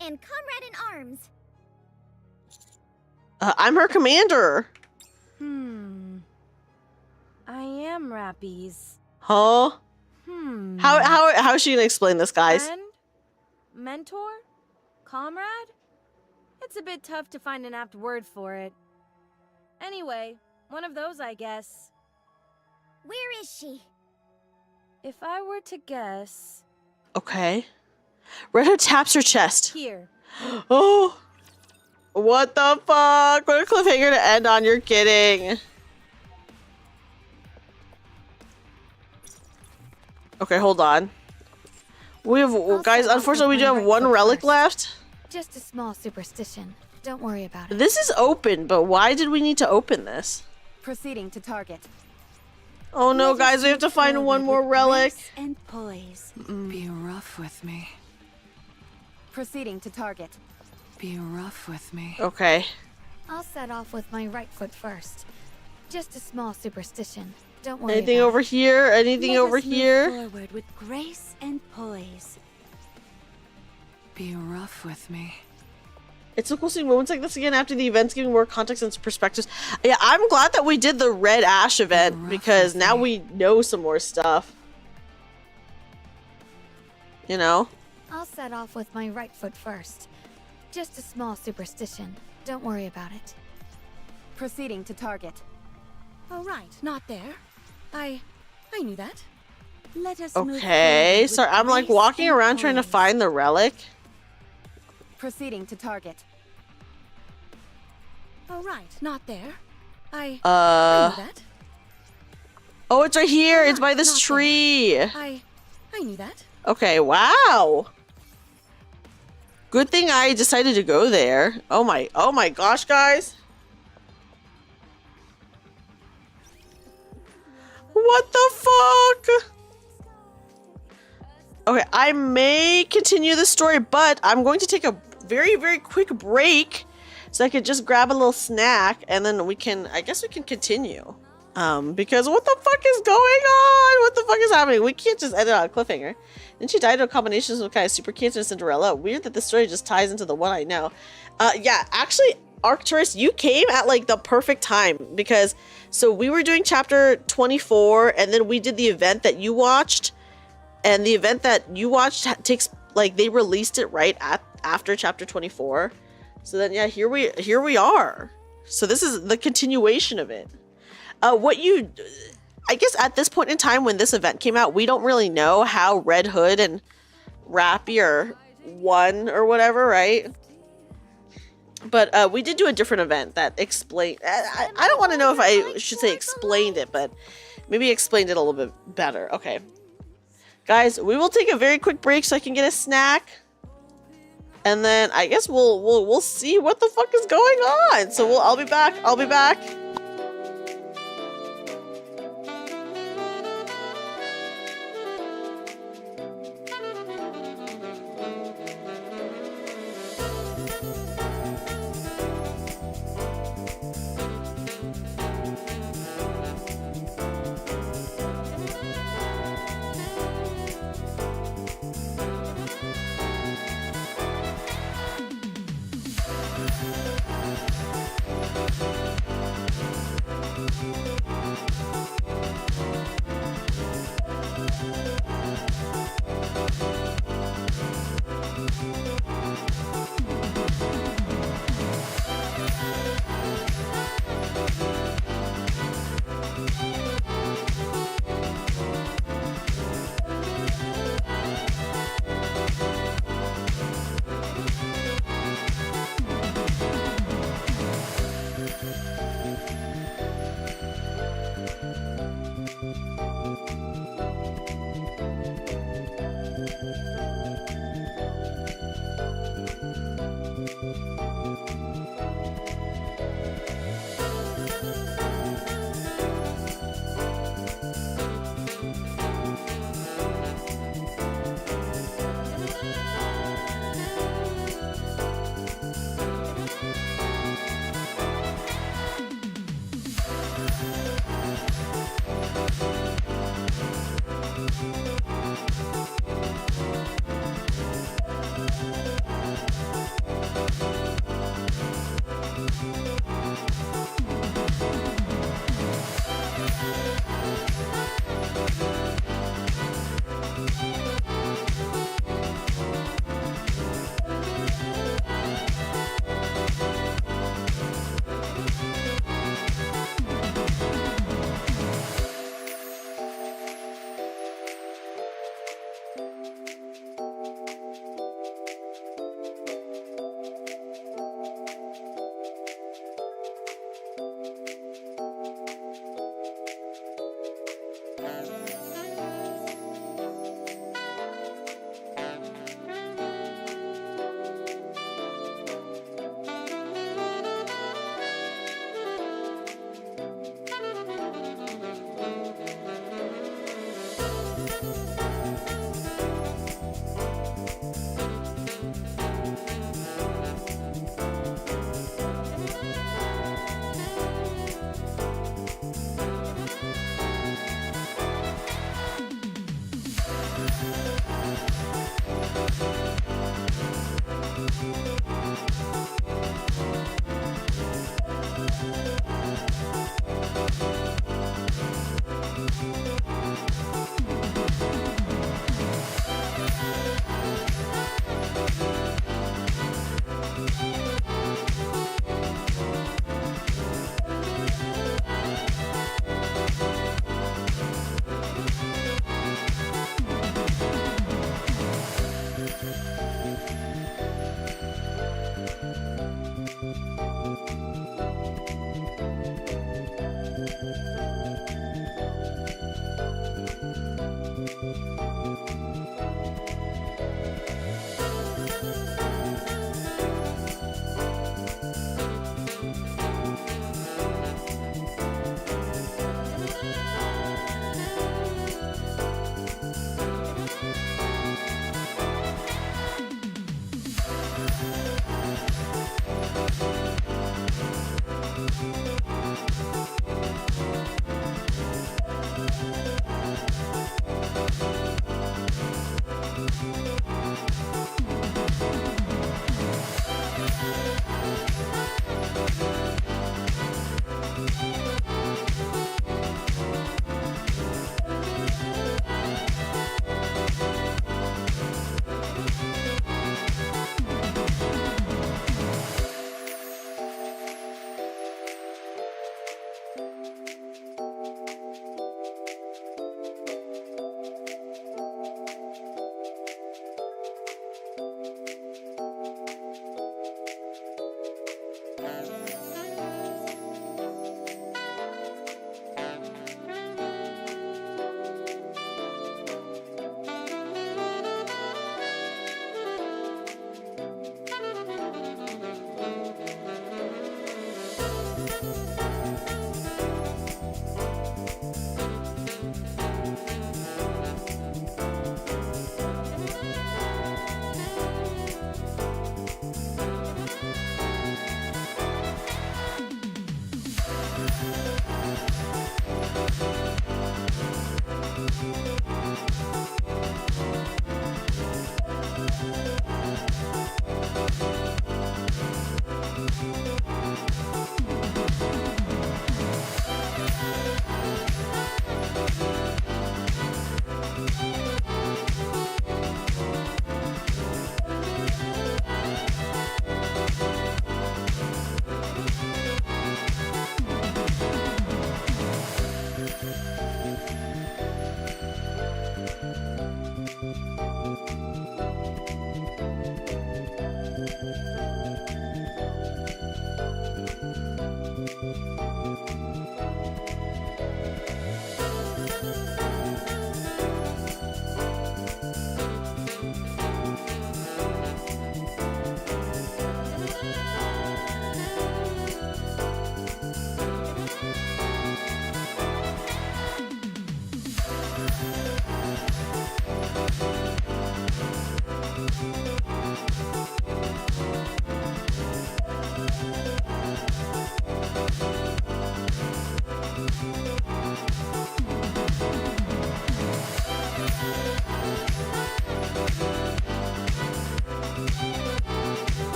And comrade in arms. I'm her commander. I am Rappy's. Huh? How is she gonna explain this, guys? Friend? Mentor? Comrade? It's a bit tough to find an apt word for it. Anyway, one of those, I guess. Where is she? If I were to guess... Okay. Red Hood taps her chest. Here. Oh! What the fuck? What a cliffhanger to end on. You're kidding. Okay, hold on. We have, guys, unfortunately we do have one relic left. Just a small superstition. Don't worry about it. This is open, but why did we need to open this? Proceeding to target. Oh no, guys, we have to find one more relic. And poise. Be rough with me. Proceeding to target. Be rough with me. Okay. I'll set off with my right foot first. Just a small superstition. Don't worry Anything about over it. here? Anything Let over us move here? Forward with grace and poise. Be rough with me. It's so cool seeing moments like this again after the events, giving more context and perspectives. Yeah, I'm glad that we did the Red Ash event because now we know some more stuff. You know? I'll set off with my right foot first. Just a small superstition. Don't worry about it. Proceeding to target. Oh right, not there. I knew that. Let us Okay, so I'm like walking around trying to find the relic. Proceeding to target. Oh right, not there. I knew that. Oh, it's right here. It's by this tree. I knew that. Okay, wow. Good thing I decided to go there. Oh my gosh, guys. What the fuck? Okay, I may continue the story, but I'm going to take a very, very quick break so I could just grab a little snack and then we can, I guess we can continue. Because what the fuck is going on? What the fuck is happening? We can't just end it on a cliffhanger. Then she died of combinations of kind of super cancer and Cinderella. Weird that the story just ties into the one I know. Yeah, actually, Arcturus, you came at like the perfect time because so we were doing chapter 24 and then we did the event that you watched. And the event that you watched takes, like, they released it right after chapter 24. So then, yeah, here we are. So this is the continuation of it. I guess at this point in time when this event came out, we don't really know how Red Hood and Yappy are one or whatever, right? But we did do a different event that explained... I don't want to know if I should say explained it, but maybe explained it a little bit better. Okay. Guys, we will take a very quick break so I can get a snack. And then I guess we'll see what the fuck is going on. So I'll be back. I'll be back.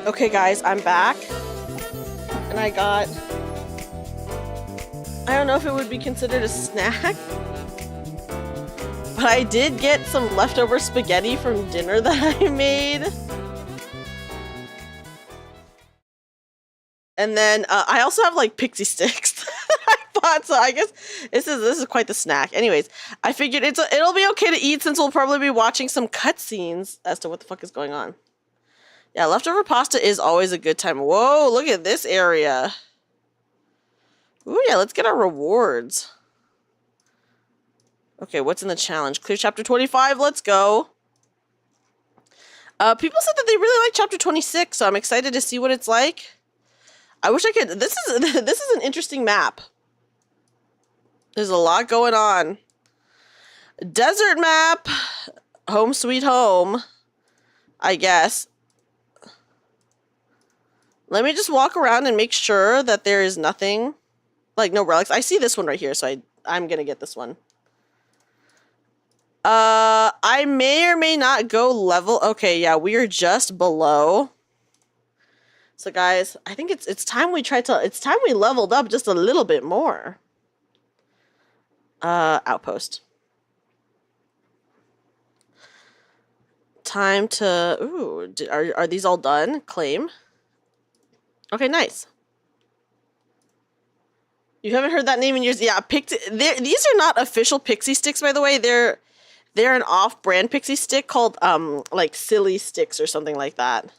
Okay guys, I'm back. And I got... I don't know if it would be considered a snack. But I did get some leftover spaghetti from dinner that I made. And then I also have like pixie sticks that I bought, so I guess this is quite the snack. Anyways, I figured it'll be okay to eat since we'll probably be watching some cutscenes as to what the fuck is going on. Yeah, leftover pasta is always a good time. Whoa, look at this area. Ooh, yeah, let's get our rewards. Okay, what's in the challenge? Clear chapter 25, let's go. People said that they really like chapter 26, so I'm excited to see what it's like. I wish I could. This is an interesting map. There's a lot going on. Desert map. Home sweet home. I guess. Let me just walk around and make sure that there is nothing. Like no relics. I see this one right here, so I'm gonna get this one. I may or may not go level. Okay, yeah, we are just below. So guys, I think it's time we leveled up just a little bit more. Outpost. Time to, ooh, are these all done? Claim. Okay, nice. You haven't heard that name in years. Yeah, these are not official pixie sticks, by the way. They're an off-brand pixie stick called like Silly Sticks or something like that.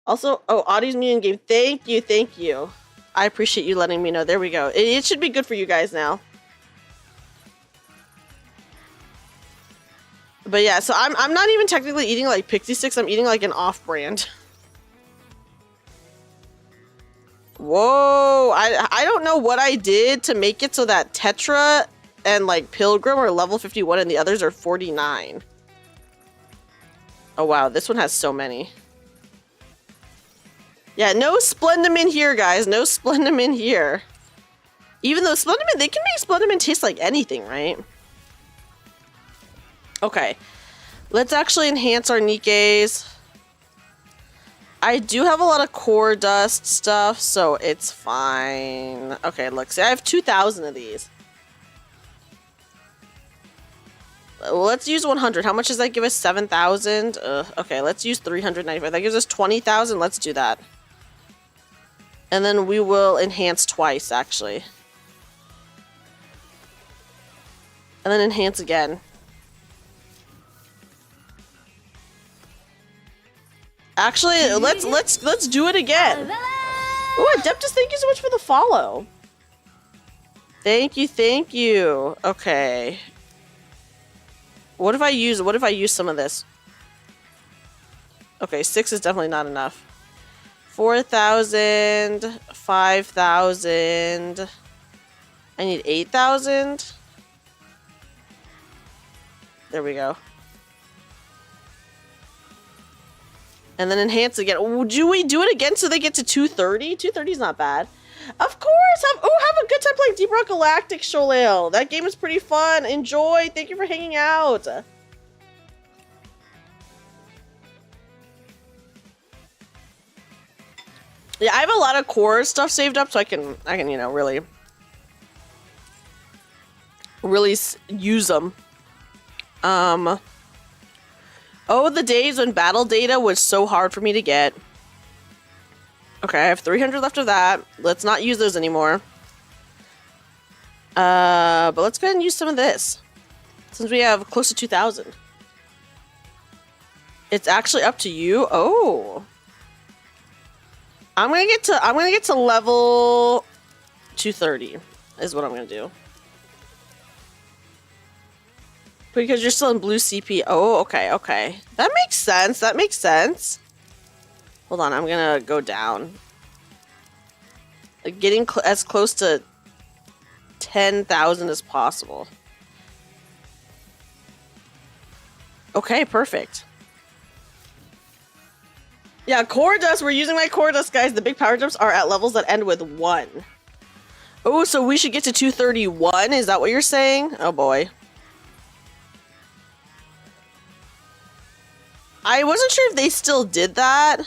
Also, oh, Audie's Medium game. Thank you, thank you. I appreciate you letting me know. There we go. It should be good for you guys now. But yeah, so I'm not even technically eating like pixie sticks. I'm eating like an off-brand. Whoa, I don't know what I did to make it so that Tetra and like Pilgrim are level 51 and the others are 49. Oh wow, this one has so many. Yeah, no Splendamin here, guys. No Splendamin here. Even though Splendamin, they can make Splendamin taste like anything, right? Okay. Let's actually enhance our NIKKEs. I do have a lot of core dust stuff, so it's fine. Okay, look. See, I have 2,000 of these. Let's use 100. How much does that give us? 7,000? Okay, let's use 395. That gives us 20,000. Let's do that. And then we will enhance twice, actually. And then enhance again. Actually, let's do it again. Oh, Adeptus, thank you so much for the follow. Thank you, thank you. Okay. What if I use some of this? Okay, 6 is definitely not enough. 4,000, 5,000. I need 8,000. There we go. And then enhance again. Oh, do we do it again so they get to 230? 230 is not bad. Of course! Have a good time playing Deep Rock Galactic, Sholale. That game is pretty fun. Enjoy. Thank you for hanging out. Yeah, I have a lot of core stuff saved up, so I can you know, really use them. Oh, the days when battle data was so hard for me to get. Okay, I have 300 left of that. Let's not use those anymore. But let's go ahead and use some of this, since we have close to 2,000. It's actually up to you. Oh. I'm gonna get to level 230 is what I'm gonna do. Because you're still in blue CP. Oh, okay, okay. That makes sense. That makes sense. Hold on, I'm gonna go down. Like getting as close to 10,000 as possible. Okay, perfect. Yeah, core dust. We're using my core dust, guys. The big power jumps are at levels that end with 1. Oh, so we should get to 231? Is that what you're saying? Oh, boy. I wasn't sure if they still did that.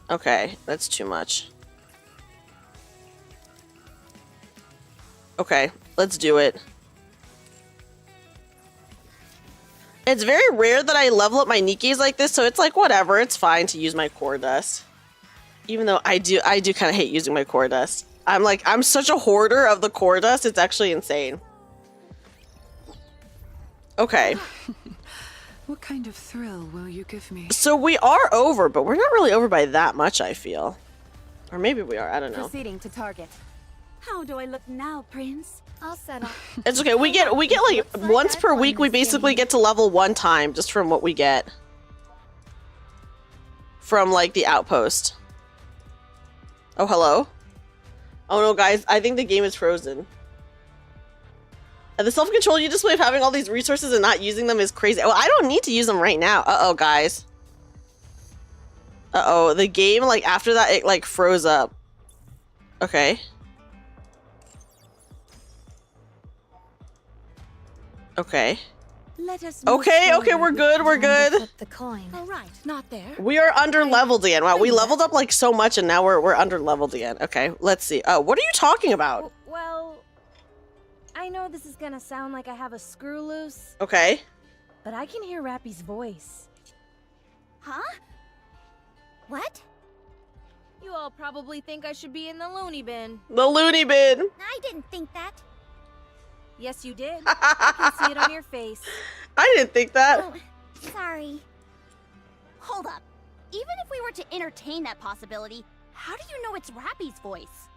Okay, that's too much. Okay, let's do it. It's very rare that I level up my Nikkes like this, so it's like, whatever, it's fine to use my core dust. Even though I do kind of hate using my core dust. I'm such a hoarder of the core dust, it's actually insane. Okay. What kind of thrill will you give me? So we are over, but we're not really over by that much, I feel. Or maybe we are, I don't know. Proceeding to target. How do I look now, Prince? I'll set off. It's okay, we get like once per week we basically get to level 1 time just from what we get. From like the outpost. Oh, hello? Oh no, guys, I think the game is frozen. And the self-control you display of having all these resources and not using them is crazy. Well, I don't need to use them right now. Uh-oh, guys. Uh-oh, the game, like, after that, it, like, froze up. Okay. Okay. Okay, we're good, we're good. The coin. All right, not there. We are under-leveled again. Wow, we leveled up, like, so much, and now we're under-leveled again. Okay, let's see. Oh, what are you talking about? Well, I know this is gonna sound like I have a screw loose. Okay. But I can hear Rappy's voice. Huh? What? You all probably think I should be in the loony bin. The loony bin. I didn't think that. Yes, you did. I can see it on your face. I didn't think that. Oh, sorry. Hold up. Even if we were to entertain that possibility, how do you know it's Rappy's voice?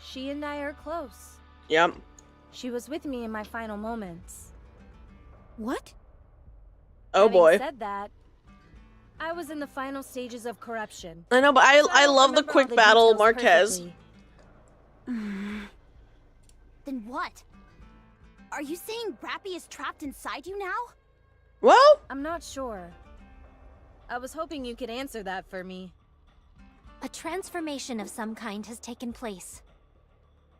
She and I are close. Yep. She was with me in my final moments. What? Oh Having boy. said that, I was in the final stages of corruption. I know, but I love the quick battle, Marquez. Then what? Are you saying Rappy is trapped inside you now? Well, I'm not sure. I was hoping you could answer that for me. A transformation of some kind has taken place.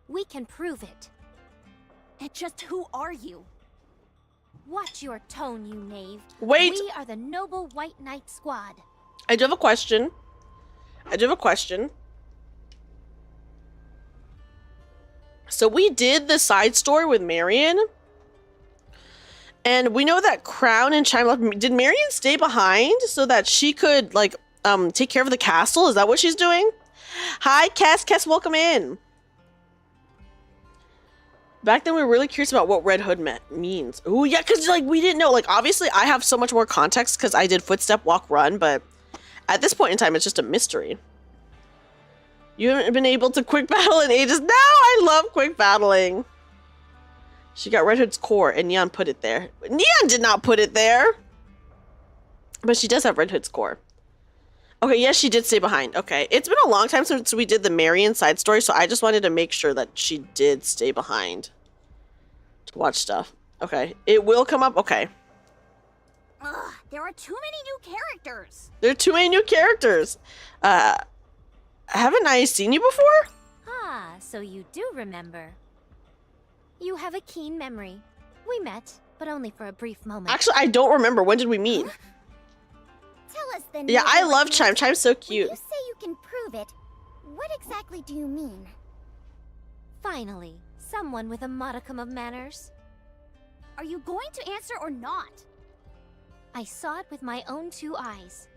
We can prove it. And just who are you? Watch your tone, you knave. Wait. We are the Noble White Knight Squad. I do have a question. So we did the side story with Marion. And we know that Crown and Chime left. Did Marion stay behind so that she could, like, take care of the castle? Is that what she's doing? Hi, Cass. Cass, welcome in. Back then, we were really curious about what Red Hood means. Ooh, yeah, because, like, we didn't know. Like, obviously, I have so much more context because I did footstep, walk, run, but at this point in time, it's just a mystery. You haven't been able to quick battle in ages. No, I love quick battling. She got Red Hood's core, and Neon put it there. Neon did not put it there. But she does have Red Hood's core. Okay, yes, she did stay behind. Okay, it's been a long time since we did the Marion side story, so I just wanted to make sure that she did stay behind to watch stuff. Okay, it will come up. Okay. Ugh, there are too many new characters. There are too many new characters. Haven't I seen you before? Ah, so you do remember. You have a keen memory. We met, but only for a brief moment. Actually, I don't remember. When did we meet? Huh? Tell us then. Yeah, I Noble love White Chime. Knight. Chime's so When cute. you say you can prove it, what exactly do you mean? Finally, someone with a modicum of manners. Are you going to answer or not? I saw it with my own 2 eyes.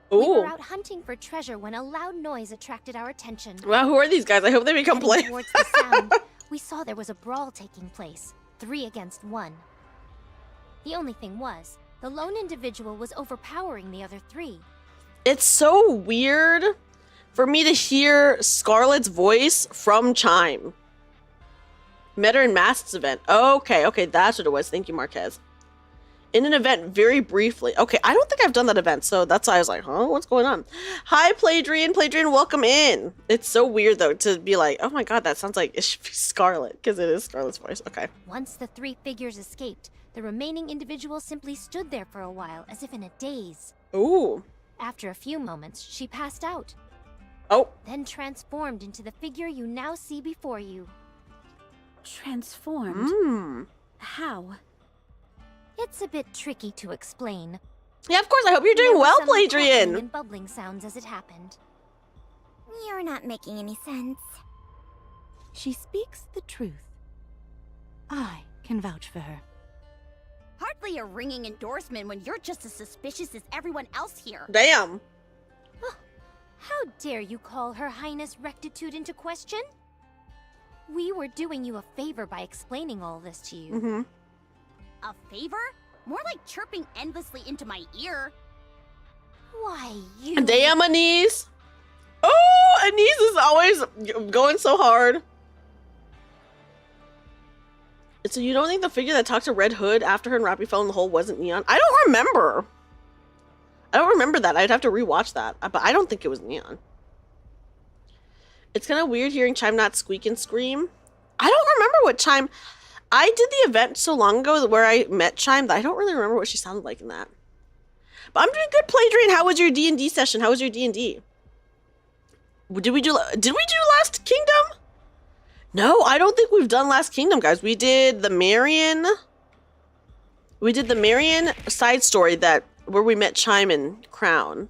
We Ooh. were out hunting for treasure when a loud noise attracted our attention. Wow, who are these guys? I hope they become Heading players. towards the sound, we saw there was a brawl taking place, 3 against 1. The only thing was, the lone individual was overpowering the other 3. It's so weird for me to hear Scarlet's voice from Chime. Met her in Masks event. Okay, that's what it was. Thank you, Marquez. In an event very briefly. Okay, I don't think I've done that event, so that's why I was like, huh, what's going on? Hi, Playdrian. Playdrian, welcome in. It's so weird, though, to be like, oh my god, that sounds like it should be Scarlet, because it is Scarlet's voice. Okay. Once the 3 figures escaped, the remaining individual simply stood there for a while, as if in a daze. Ooh. After a few moments, she passed out. Oh. Then transformed into the figure you now see before you. Transformed? Hmm. How? It's a bit tricky to explain. Yeah, of course. I hope you're doing well, There was some crackling Pladrian. and bubbling sounds as it happened. You're not making any sense. She speaks the truth. I can vouch for her. Hardly a ringing endorsement when you're just as suspicious as everyone else here. Damn. How dare you call Her Highness Rectitude into question? We were doing you a favor by explaining all this to you. A favor? More like chirping endlessly into my ear. Why, you... Damn, Anise. Oh, Anise is always going so hard. So you don't think the figure that talked to Red Hood after her and Rappy fell in the hole wasn't Neon? I don't remember. I don't remember that. I'd have to rewatch that. But I don't think it was Neon. It's kind of weird hearing Chime not squeak and scream. I don't remember what Chime... I did the event so long ago where I met Chime that I don't really remember what she sounded like in that. But I'm doing good, Pladrian. How was your D&D session? How was your D&D? Did we do Last Kingdom? No, I don't think we've done Last Kingdom, guys. We did the Marion side story where we met Chime and Crown.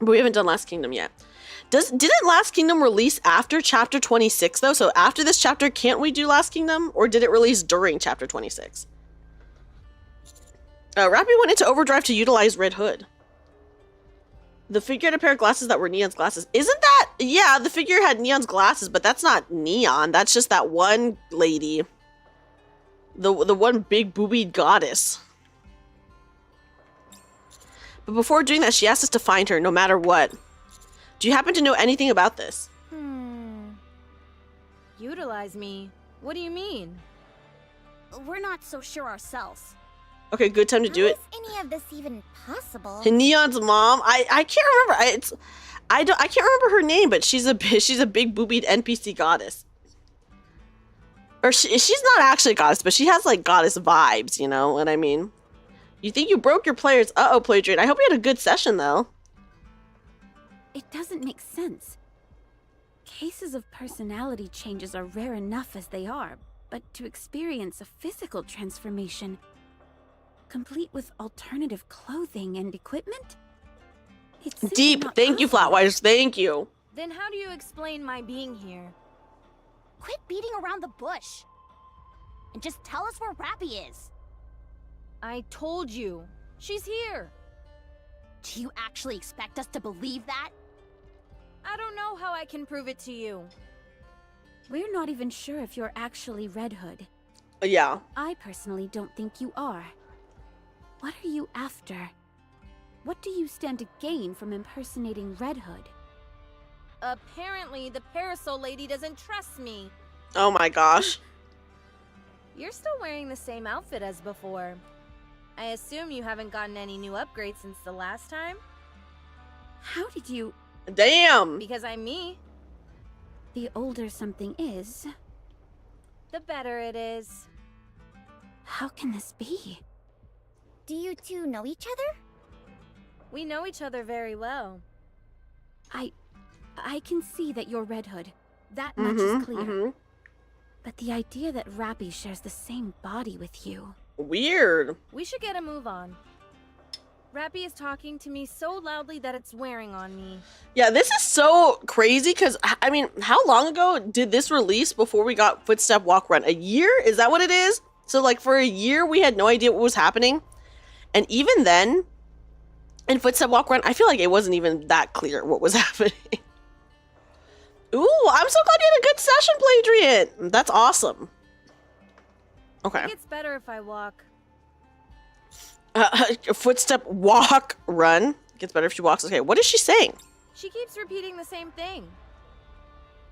But we haven't done Last Kingdom yet. Didn't Last Kingdom release after chapter 26 though? So after this chapter, can't we do Last Kingdom? Or did it release during chapter 26? Rappy went into overdrive to utilize Red Hood. The figure had a pair of glasses that were Neon's glasses. Isn't that? Yeah, the figure had Neon's glasses, but that's not Neon. That's just that one lady. The one big boobied goddess. But before doing that, she asked us to find her no matter what. Do you happen to know anything about this? Utilize me? What do you mean? We're not so sure ourselves. Okay, good time to do it. How is any of this even possible? Neon's mom. I can't remember. I can't remember her name, but she's a big boobied NPC goddess. Or she's not actually a goddess, but she has like goddess vibes. You know what I mean? You think you broke your players? Uh-oh, Pladrian. I hope you had a good session though. It doesn't make sense. Cases of personality changes are rare enough as they are, but to experience a physical transformation, complete with alternative clothing and equipment? It's deep. Thank you, Flatwires. Thank you. Then how do you explain my being here? Quit beating around the bush. And just tell us where Rappy is. I told you. She's here. Do you actually expect us to believe that? I don't know how I can prove it to you. We're not even sure if you're actually Red Hood. Yeah. I personally don't think you are. What are you after? What do you stand to gain from impersonating Red Hood? Apparently, the parasol lady doesn't trust me. Oh my gosh. You're still wearing the same outfit as before. I assume you haven't gotten any new upgrades since the last time? How did you... Damn! Because I'm me. The older something is, the better it is. How can this be? Do you two know each other? We know each other very well. I can see that you're Red Hood. That much is clear. But the idea that Rappy shares the same body with you... Weird. We should get a move on. Rappy is talking to me so loudly that it's wearing on me. Yeah, this is so crazy because, I mean, how long ago did this release before we got Footstep Walk Run? A year? Is that what it is? So, like, for a year, we had no idea what was happening. And even then, in Footstep Walk Run, I feel like it wasn't even that clear what was happening. Ooh, I'm so glad you had a good session, Pladrian. That's awesome. Okay. It's better if I walk. Footstep walk run. Gets better if she walks. Okay, what is she saying? She keeps repeating the same thing.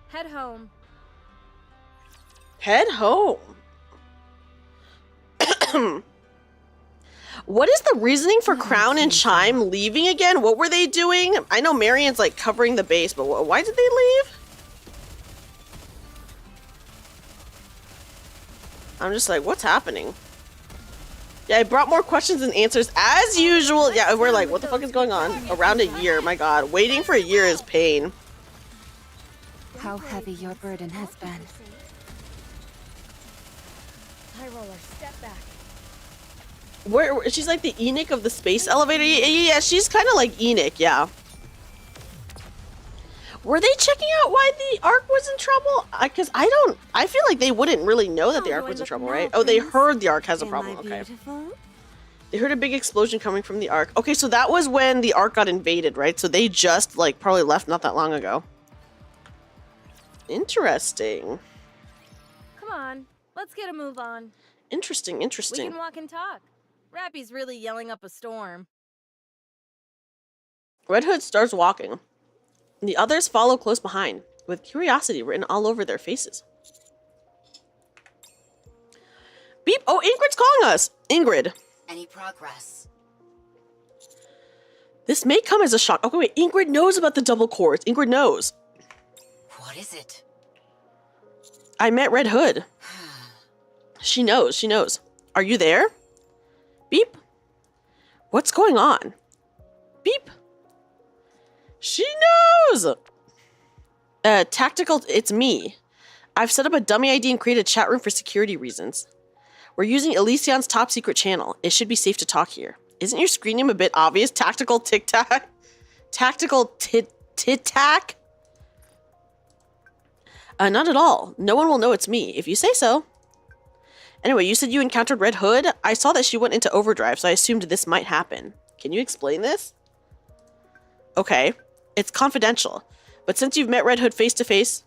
Head home. Head home. What is the reasoning for Crown and Chime leaving again? What were they doing? I know Marion's like covering the base, but why did they leave? I'm just like, what's happening? Yeah, I brought more questions and answers as usual. Yeah, we're like, what the fuck is going on? Around a year, my god. Waiting for a year is pain. How heavy your burden has been. High roller, step back. Where she's like the Enoch of the space elevator. Yeah, she's kind of like Enoch. Yeah. Were they checking out why the Ark was in trouble? Because I feel like they wouldn't really know that the Ark was in trouble, right? Oh, they heard the Ark has a problem. Okay. They heard a big explosion coming from the Ark. Okay, so that was when the Ark got invaded, right? So they just like probably left not that long ago. Interesting. Come on, let's get a move on. Interesting. We can walk and talk. Rappy's really yelling up a storm. Red Hood starts walking. The others follow close behind, with curiosity written all over their faces. Beep! Oh, Ingrid's calling us! Ingrid. Any progress? This may come as a shock. Okay, wait, Ingrid knows about the double cords. Ingrid knows. What is it? I met Red Hood. She knows. Are you there? Beep. What's going on? Beep. She knows! Tactical, it's me. I've set up a dummy ID and created a chat room for security reasons. We're using Elysion's top secret channel. It should be safe to talk here. Isn't your screen name a bit obvious? Tactical tic-tac? Tactical tit-tac? Not at all. No one will know it's me, if you say so. Anyway, you said you encountered Red Hood? I saw that she went into overdrive, so I assumed this might happen. Can you explain this? Okay. It's confidential. But since you've met Red Hood face to face,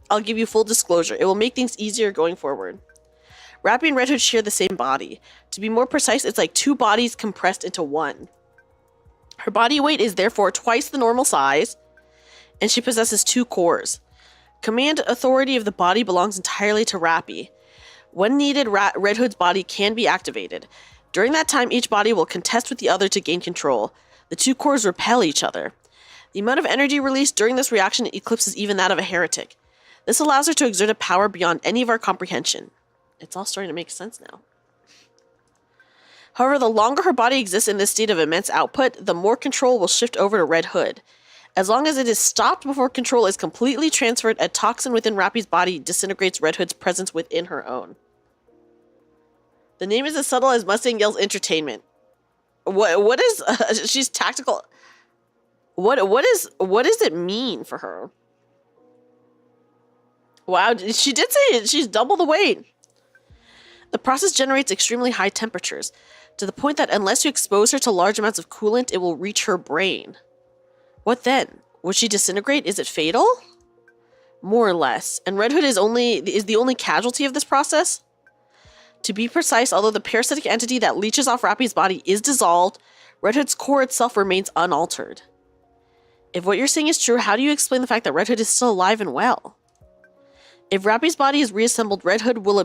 I'll give you full disclosure. It will make things easier going forward. Rappy and Red Hood share the same body. To be more precise, it's like two bodies compressed into one. Her body weight is therefore twice the normal size, and she possesses 2 cores. Command authority of the body belongs entirely to Rappy. When needed, Red Hood's body can be activated. During that time, each body will contest with the other to gain control. The 2 cores repel each other. The amount of energy released during this reaction eclipses even that of a heretic. This allows her to exert a power beyond any of our comprehension. It's all starting to make sense now. However, the longer her body exists in this state of immense output, the more control will shift over to Red Hood. As long as it is stopped before control is completely transferred, a toxin within Rappy's body disintegrates Red Hood's presence within her own. The name is as subtle as Mustang yells entertainment. What is she's tactical? What does it mean for her? Wow, she did say it. She's double the weight. The process generates extremely high temperatures, to the point that unless you expose her to large amounts of coolant, it will reach her brain. What then? Would she disintegrate? Is it fatal? More or less. And Red Hood is the only casualty of this process? To be precise, although the parasitic entity that leeches off Rappy's body is dissolved, Red Hood's core itself remains unaltered. If what you're saying is true, how do you explain the fact that Red Hood is still alive and well? If Rappy's body is reassembled, Red Hood will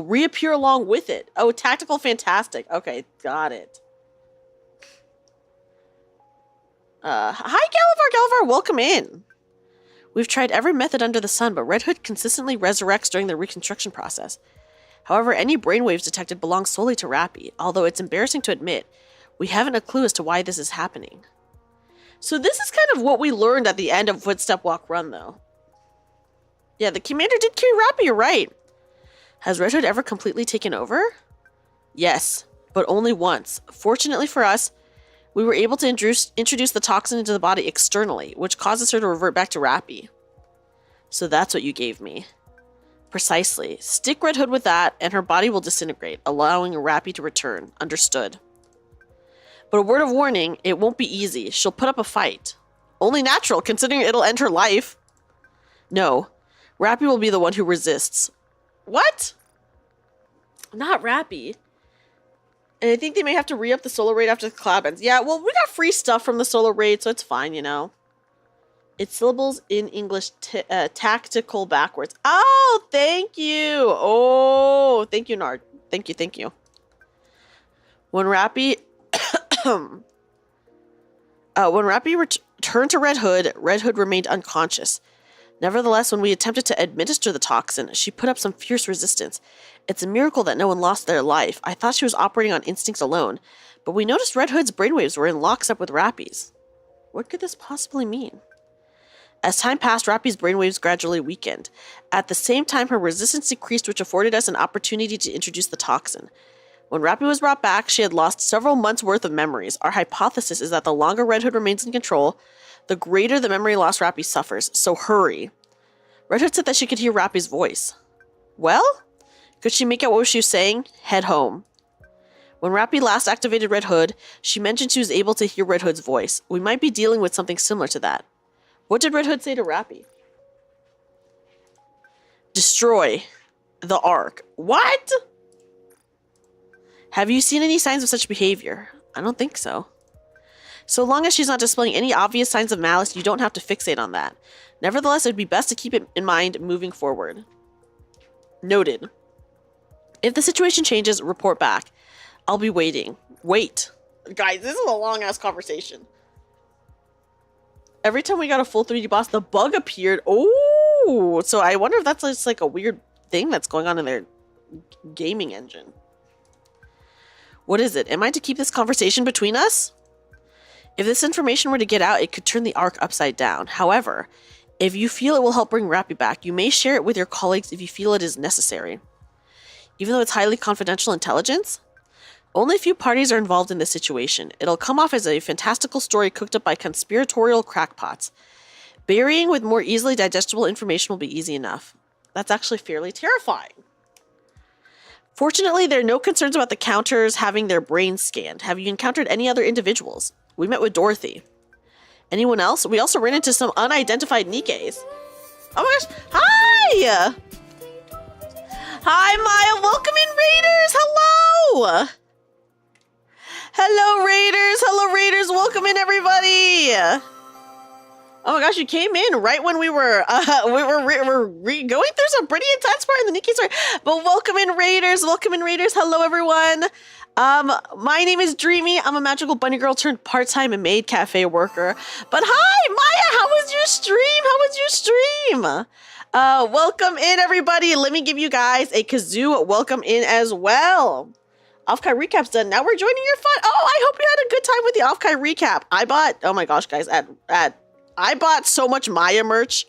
reappear along with it. Oh, tactical fantastic. Okay, got it. Hi, Galavar, welcome in. We've tried every method under the sun, but Red Hood consistently resurrects during the reconstruction process. However, any brainwaves detected belong solely to Rappy, although it's embarrassing to admit, we haven't a clue as to why this is happening. So this is kind of what we learned at the end of Footstep Walk Run, though. Yeah, the commander did carry Rappy, you're right. Has Red Hood ever completely taken over? Yes, but only once. Fortunately for us, we were able to introduce the toxin into the body externally, which causes her to revert back to Rappy. So that's what you gave me. Precisely. Stick Red Hood with that, and her body will disintegrate, allowing Rappy to return. Understood. But a word of warning, it won't be easy. She'll put up a fight. Only natural, considering it'll end her life. No. Rappy will be the one who resists. What? Not Rappy. And I think they may have to re-up the solo raid after the collab ends. Yeah, well, we got free stuff from the solo raid, so it's fine, you know. It's syllables in English, tactical backwards. Oh, thank you. Oh, thank you, Nard. Thank you. When Rappy... when Rappy returned to Red Hood remained unconscious. Nevertheless, when we attempted to administer the toxin, she put up some fierce resistance. It's a miracle that no one lost their life. I thought she was operating on instinct alone, but we noticed Red Hood's brainwaves were in lockstep with Rappy's. What could this possibly mean? As time passed, Rappy's brainwaves gradually weakened. At the same time, her resistance decreased, which afforded us an opportunity to introduce the toxin. When Rappy was brought back, she had lost several months' worth of memories. Our hypothesis is that the longer Red Hood remains in control, the greater the memory loss Rappy suffers. So hurry. Red Hood said that she could hear Rappy's voice. Well, could she make out what she was saying? Head home. When Rappy last activated Red Hood, she mentioned she was able to hear Red Hood's voice. We might be dealing with something similar to that. What did Red Hood say to Rappy? Destroy the Ark. What? Have you seen any signs of such behavior? I don't think so. So long as she's not displaying any obvious signs of malice, you don't have to fixate on that. Nevertheless, it would be best to keep it in mind moving forward. Noted. If the situation changes, report back. I'll be waiting. Wait. Guys, this is a long-ass conversation. Every time we got a full 3D boss, the bug appeared. Oh, so I wonder if that's just like a weird thing that's going on in their gaming engine. What is it? Am I to keep this conversation between us? If this information were to get out, it could turn the Ark upside down. However, if you feel it will help bring Rappy back, you may share it with your colleagues if you feel it is necessary. Even though it's highly confidential intelligence, only a few parties are involved in this situation. It'll come off as a fantastical story cooked up by conspiratorial crackpots. Burying with more easily digestible information will be easy enough. That's actually fairly terrifying. Fortunately, there are no concerns about the counters having their brains scanned. Have you encountered any other individuals? We met with Dorothy. Anyone else? We also ran into some unidentified Nikkes. Oh my gosh! Hi! Hi, Maya! Welcome in, Raiders! Hello! Hello, Raiders! Hello, Raiders! Welcome in, everybody! Oh my gosh, you came in right when we were going through some pretty intense part in the Nikke story. But welcome in, Raiders! Welcome in, Raiders! Hello, everyone! My name is Dreamy. I'm a magical bunny girl turned part-time maid cafe worker. But hi, Maya! How was your stream? How was your stream? Welcome in, everybody. Let me give you guys a kazoo welcome in as well. Off-Kai recap's done. Now we're joining your fun. Oh, I hope you had a good time with the Off-Kai recap. I bought, oh my gosh, guys, I bought so much Maya merch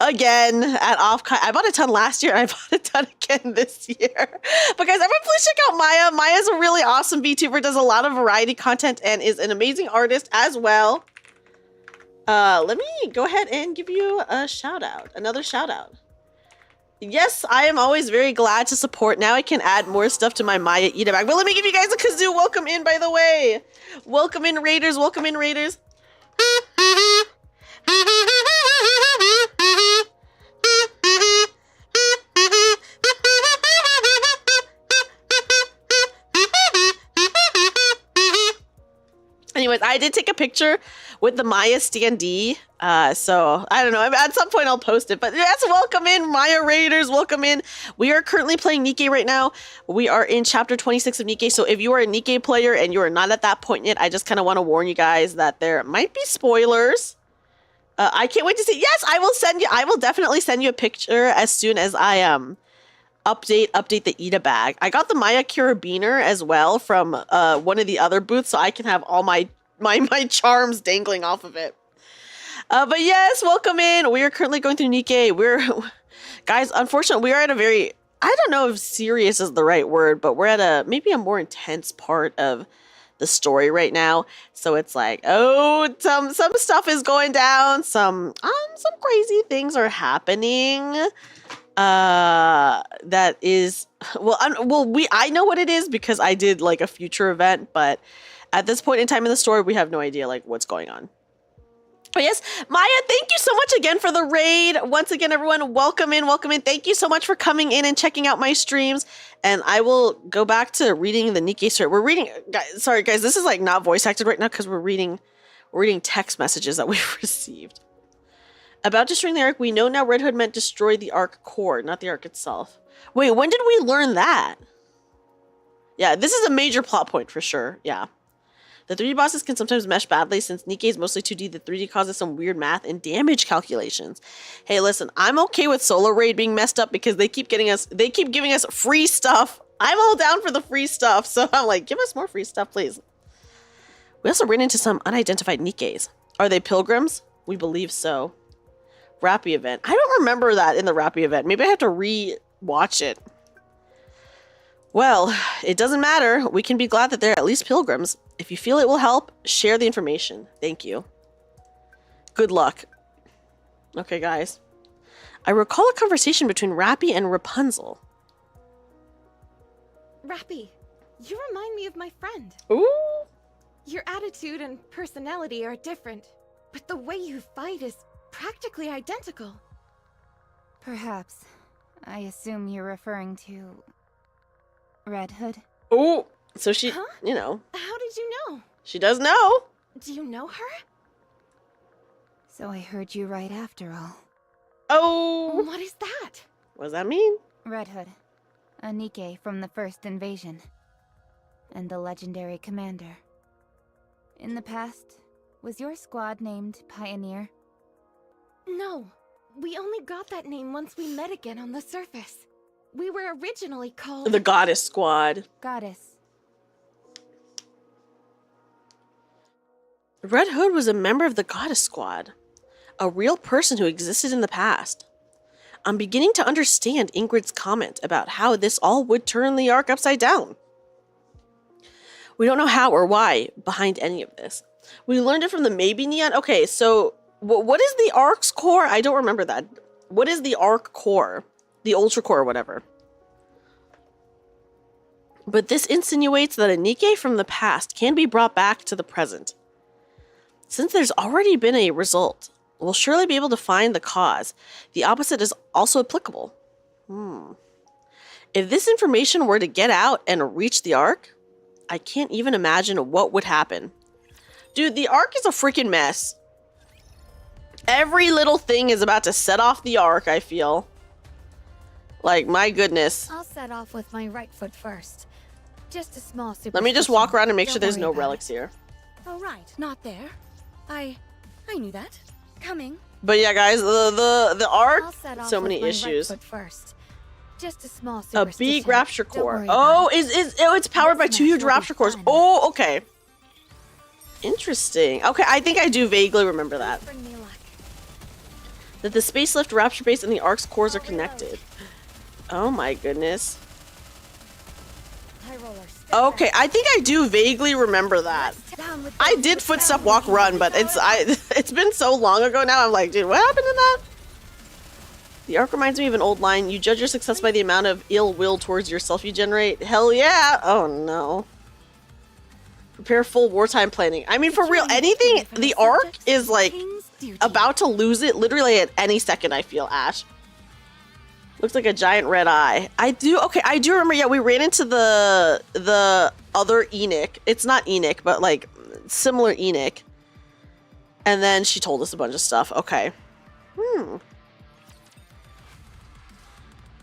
again at Off-Kai. I bought a ton last year and I bought a ton again this year. But guys, everyone please check out Maya. Maya's a really awesome VTuber, does a lot of variety content and is an amazing artist as well. Let me go ahead and give you a shout out, another shout out. Yes, I am always very glad to support. Now I can add more stuff to my Maya Eat bag. But let me give you guys a kazoo. Welcome in, by the way. Welcome in, Raiders. Welcome in, Raiders. Anyways, I did take a picture with the Maya standee. So I don't know. At some point I'll post it. But yes, welcome in, Maya Raiders. Welcome in. We are currently playing NIKKE right now. We are in chapter 26 of NIKKE. So if you are a NIKKE player and you are not at that point yet, I just kind of want to warn you guys that there might be spoilers. I can't wait to see. Yes, I will send you. I will definitely send you a picture as soon as I update the Ida bag. I got the Maya Carabiner as well from one of the other booths, so I can have all my charms dangling off of it. But yes, welcome in. We are currently going through NIKKE. Guys, unfortunately, we are at a very, I don't know if serious is the right word, but we're at maybe a more intense part of the story right now. So it's like, oh, some stuff is going down. Some crazy things are happening. That is, I know what it is because I did like a future event, but at this point in time in the story, we have no idea like what's going on. But yes, Maya, thank you so much again for the raid. Once again, everyone, welcome in, welcome in. Thank you so much for coming in and checking out my streams. And I will go back to reading the NIKKE story. We're reading, sorry guys, this is like not voice acted right now because we're reading text messages that we've received. About destroying the Ark, we know now Red Hood meant destroy the Ark core, not the Ark itself. Wait, when did we learn that? Yeah, this is a major plot point for sure, yeah. The 3D bosses can sometimes mesh badly since NIKKE is mostly 2D. The 3D causes some weird math and damage calculations. Hey, listen, I'm okay with Solo Raid being messed up because they keep giving us free stuff. I'm all down for the free stuff, so I'm like, give us more free stuff, please. We also ran into some unidentified Nikkes. Are they pilgrims? We believe so. Rappy event. I don't remember that in the Rappy event. Maybe I have to re-watch it. Well, it doesn't matter. We can be glad that they're at least pilgrims. If you feel it will help, share the information. Thank you. Good luck. Okay, guys. I recall a conversation between Yappy and Rapunzel. Yappy, you remind me of my friend. Ooh. Your attitude and personality are different, but the way you fight is practically identical. Perhaps. I assume you're referring to Red Hood? Oh, so she, you know. How did you know? She does know. Do you know her? So I heard you right after all. Oh. What is that? What does that mean? Red Hood. A NIKKE from the first invasion. And the legendary commander. In the past, was your squad named Pioneer? No. We only got that name once we met again on the surface. We were originally called... The Goddess Squad. Goddess. Red Hood was a member of the Goddess Squad. A real person who existed in the past. I'm beginning to understand Ingrid's comment about how this all would turn the arc upside down. We don't know how or why behind any of this. We learned it from the Maybe Neon. Okay, so what is the arc's core? I don't remember that. What is the arc core? The ultra core or whatever. But this insinuates that a NIKKE from the past can be brought back to the present. Since there's already been a result, we'll surely be able to find the cause. The opposite is also applicable. If this information were to get out and reach the arc, I can't even imagine what would happen. Dude, the arc is a freaking mess. Every little thing is about to set off the arc, I feel. Like, my goodness. I'll set off with my right foot first. Just a small superstition. Let me just walk around and make sure there's no relics here. Oh, right. Not there. I knew that. Coming. But yeah, guys, the arc, I'll set off so many with my issues. Right foot first. Just a small A superstition. big rapture Don't core. worry Oh, about it. it's powered by This two mess huge will be rapture cores. fun. Oh, okay. Interesting. Okay, I think I do vaguely remember that. Bring me luck. That the spacelift rapture base and the arc's cores are connected. Oh my goodness. High roller, step Okay, I think I do vaguely remember that. down with I those did foot footstep down. walk run, but it's been so long ago now. I'm like, dude, what happened to that? The arc reminds me of an old line. You judge your success by the amount of ill will towards yourself you generate. Hell yeah. Oh no. Prepare full wartime planning. I mean, for real, anything, the arc is like about to lose it literally at any second, I feel, Ash. Looks like a giant red eye. I do remember, yeah, we ran into the other Enoch. It's not Enoch, but like similar Enoch. And then she told us a bunch of stuff. Okay.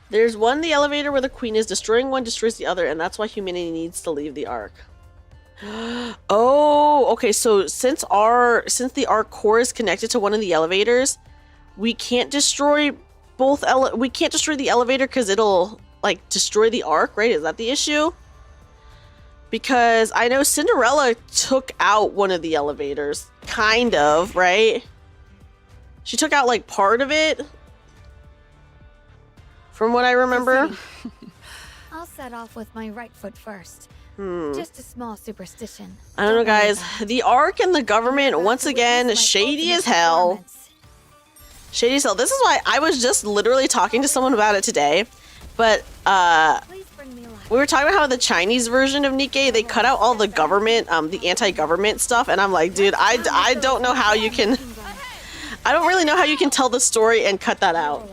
There's one, the elevator where the queen is. Destroying one destroys the other, and that's why humanity needs to leave the arc. Oh, okay, so since the arc core is connected to one of the elevators, we can't destroy we can't destroy the elevator because it'll like destroy the arc, right? Is that the issue? Because I know Cinderella took out one of the elevators, kind of, right? She took out like part of it, from what I remember. I'll set off with my right foot first. Just a small superstition. I don't know, worry guys. about it. The arc and the government, once again, shady as hell. Shady as hell. This is why I was just literally talking to someone about it today. But, Please bring me luck. we were talking about how the Chinese version of NIKKE, they cut out all the government, the anti-government stuff. And I'm like, dude, I don't know how you can... I don't really know how you can tell the story and cut that out.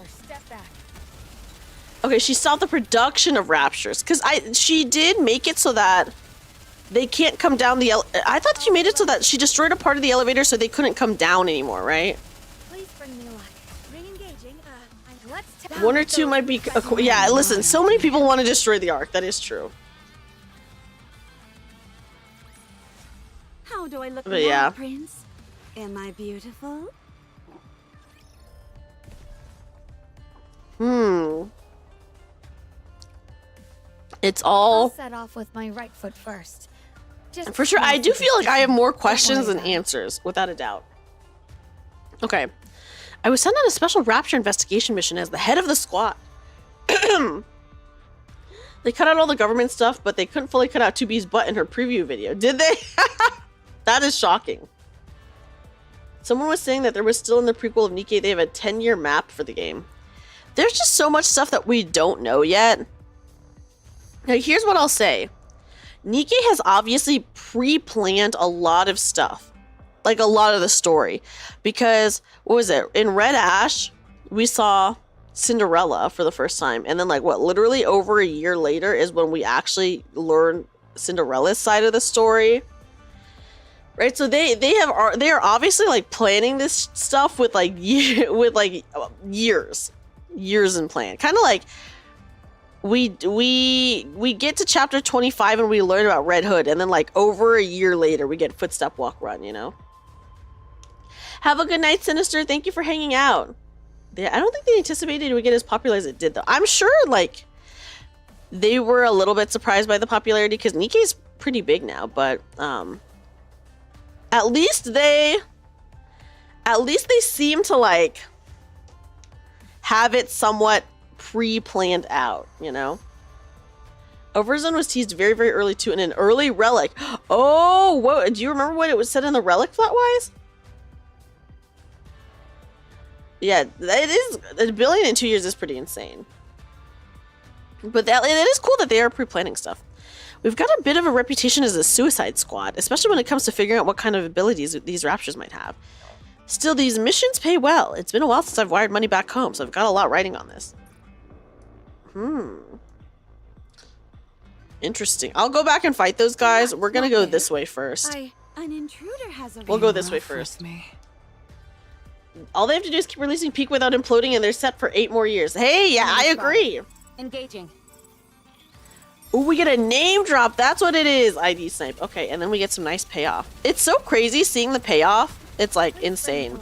Okay, she stopped the production of raptures. Because she did make it so that they can't come down the I thought she made it so that she destroyed a part of the elevator so they couldn't come down anymore, right? Please bring me luck. Re-engaging. Let's One or two might be... yeah, listen, so many people want to destroy the arc. That is true. How do I look But now, yeah. Prince? Am I beautiful? It's I'll all... set off with my right foot first. Just For sure, a small I do feel like I have more superstition. questions Don't than worry about it. answers, without a doubt. Okay. I was sent on a special rapture investigation mission as the head of the squad. They cut out all the government stuff, but they couldn't fully cut out 2B's butt in her preview video. Did they? That is shocking. Someone was saying that there was still in the prequel of NIKKE, they have a 10-year map for the game. There's just so much stuff that we don't know yet. Now, here's what I'll say. NIKKE has obviously pre-planned a lot of stuff. Like, a lot of the story. Because, what was it? In Red Ash, we saw Cinderella for the first time. And then, like, what, literally over a year later is when we actually learn Cinderella's side of the story. Right? So they are obviously, like, planning this stuff with, like, years in plan. Kind of like we get to chapter 25 and we learn about Red Hood, and then like over a year later we get Footstep Walk Run, you know. Have a good night, Sinister. Thank you for hanging out. I don't think they anticipated it would get as popular as it did, though. I'm sure like they were a little bit surprised by the popularity because NIKKE's pretty big now, but at least they seem to like have it somewhat pre-planned out, you know? Overzone was teased very, very early too in an early relic. Oh, whoa, do you remember what it was said in the relic plot-wise? Yeah, it is. 1 billion in 2 years is pretty insane. But it is cool that they are pre-planning stuff. We've got a bit of a reputation as a suicide squad, especially when it comes to figuring out what kind of abilities these raptors might have. Still, these missions pay well. It's been a while since I've wired money back home, so I've got a lot riding on this. Interesting. I'll go back and fight those guys. We're gonna go this way first. An intruder has a We'll go this way first. All they have to do is keep releasing Peak without imploding, and they're set for 8 more years. Hey, yeah, I agree. Engaging. Ooh, we get a name drop. That's what it is. ID snipe. Okay, and then we get some nice payoff. It's so crazy seeing the payoff. It's like insane.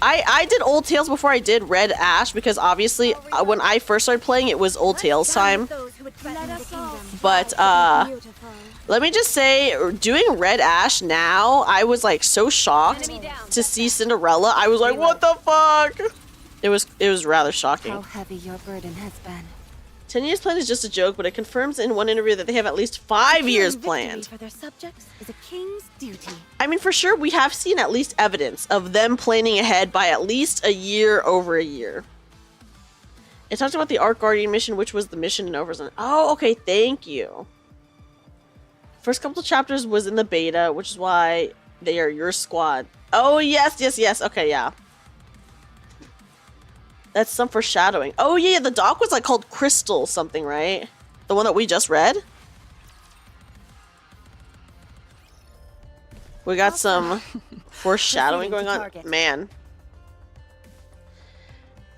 I did Old Tales before I did Red Ash because obviously when I first started playing it was Old Tales time. But let me just say, doing Red Ash now, I was like so shocked to see Cinderella. I was like, what the fuck? It was rather shocking. How heavy your burden has been. 10 years planned is just a joke, but it confirms in one interview that they have at least 5 years planned. For their subjects is a king's duty. I mean, for sure, we have seen at least evidence of them planning ahead by at least a year over a year. It talked about the Arc Guardian mission, which was the mission in Overzone. Oh, okay, thank you. First couple of chapters was in the beta, which is why they are your squad. Oh, yes. Okay, yeah. That's some foreshadowing. Oh, yeah, the doc was like called Crystal something, right? The one that we just read? We got some foreshadowing going on. Man.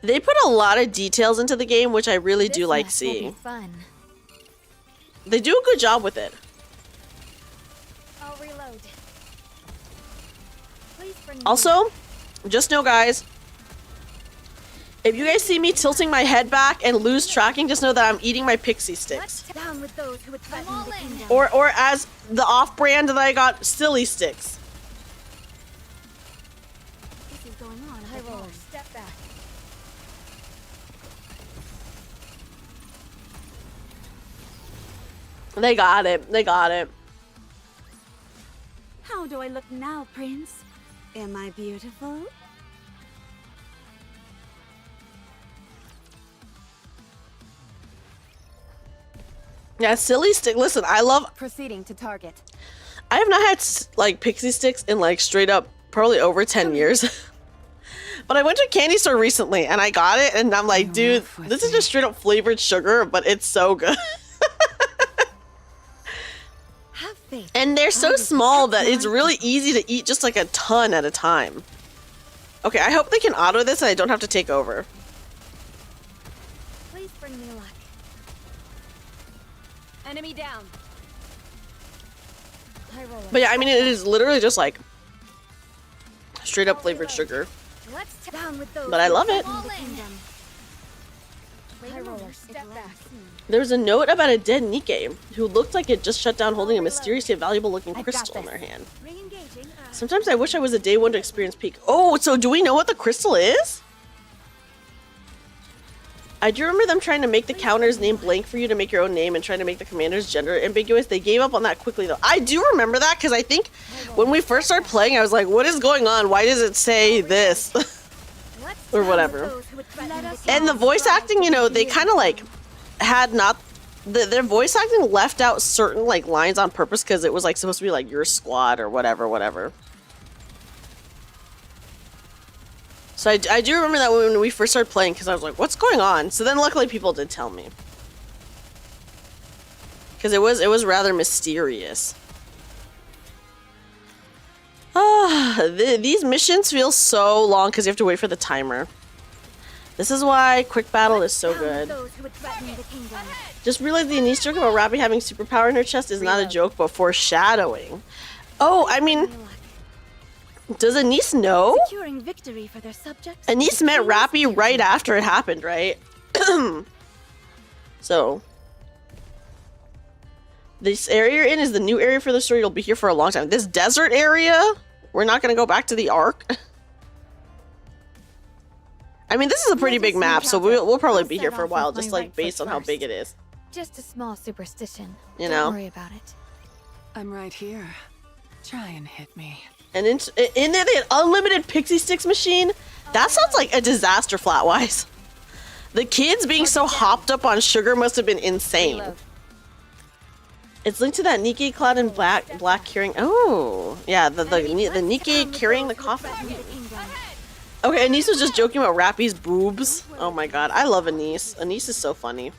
They put a lot of details into the game, which I really do like seeing. They do a good job with it. I'll reload. Please bring Also, just know, guys, if you guys see me tilting my head back and lose tracking, just know that I'm eating my pixie sticks. down with those who would threaten the kingdom. Or as the off-brand that I got, silly sticks. This is going on. High roller, step back. They got it. They got it. How do I look now, Prince? Am I beautiful? Yeah, silly stick. Listen, I love. Proceeding to target. I have not had like pixie sticks in like straight up probably over 10 years. But I went to a candy store recently and I got it and I'm like, dude, this is just straight up flavored sugar, but it's so good. And they're so small that it's really easy to eat just like a ton at a time. Okay, I hope they can auto this and I don't have to take over. Please bring me luck. Enemy down. High roller. But yeah, I mean, it is literally just like straight up flavored sugar. Let's down with those But I love it. High roller, step back. There was a note about a dead NIKKE who looked like it just shut down holding a mysterious yet valuable looking crystal in their hand. Sometimes I wish I was a day one to experience Peak. Oh, so do we know what the crystal is? I do remember them trying to make the counter's name blank for you to make your own name and trying to make the commander's gender ambiguous. They gave up on that quickly though. I do remember that because I think when we first started playing, I was like, what is going on? Why does it say this? Or whatever. And the voice acting, you know, they kind of like had not... Their voice acting left out certain like lines on purpose because it was like supposed to be like your squad or whatever. So I do remember that when we first started playing because I was like, what's going on? So then luckily people did tell me. Because it was rather mysterious. These missions feel so long because you have to wait for the timer. This is why quick battle is so good. Just realized the Anise joke about Rappy having superpower in her chest is not a joke, but foreshadowing. Oh, I mean, does Anise know? Victory for their subjects. Anise met Rappy right after it happened, right? So, this area you're in is the new area for the story. You'll be here for a long time. This desert area, we're not going to go back to the Ark. I mean, this is a pretty big map, so we'll probably be here for a while, just like based on how big it is. Just a small superstition. You know? Don't worry about it. I'm right here. Try and hit me. And in there, they had unlimited pixie sticks machine. That sounds like a disaster flat-wise. The kids being so hopped up on sugar must have been insane. It's linked to that NIKKE clad in black carrying. Oh, yeah, the NIKKE carrying the coffin. Okay, Anise was just joking about Rappy's boobs. Oh my god, I love Anise. Anise is so funny.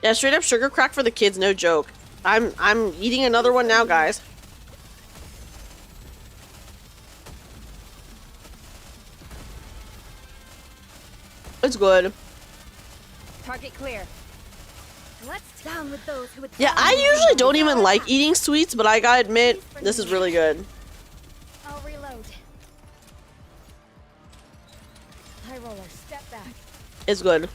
Yeah, straight up sugar crack for the kids, no joke. I'm eating another one now, guys. It's good. Target clear. Let's down with those who would. Yeah, I usually don't even like eating sweets, but I gotta admit, this is really good. I'll reload. High roller, step back. It's good.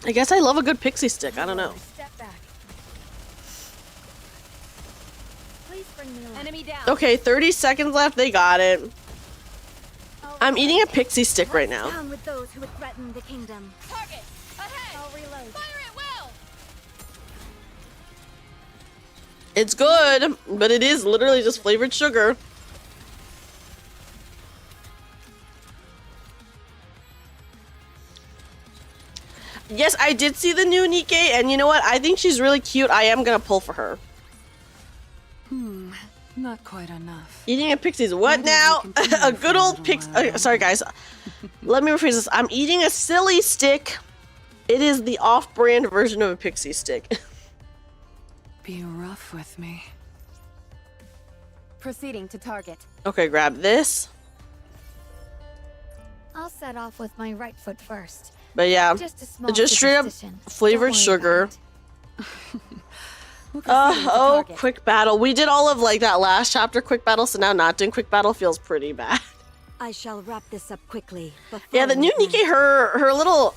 I guess I love a good pixie stick. I don't know. Step back. Please bring me along. Enemy down. Okay, 30 seconds left. They got it. I'm eating a pixie stick right now. Down with those who would threaten the kingdom. Target ahead. I'll reload. Fire at will. It's good, but it is literally just flavored sugar. Yes, I did see the new NIKKE, and you know what? I think she's really cute. I am gonna pull for her. Not quite enough. Eating a pixie's what now? A good old pixie. Sorry, guys. Let me rephrase this. I'm eating a silly stick. It is the off-brand version of a pixie stick. Be rough with me. Proceeding to target. Okay, grab this. I'll set off with my right foot first. But yeah, just straight up flavored sugar. Oh, quick battle. We did all of like that last chapter quick battle, so now not doing quick battle feels pretty bad. I shall wrap this up quickly. Yeah, the new NIKKE, her little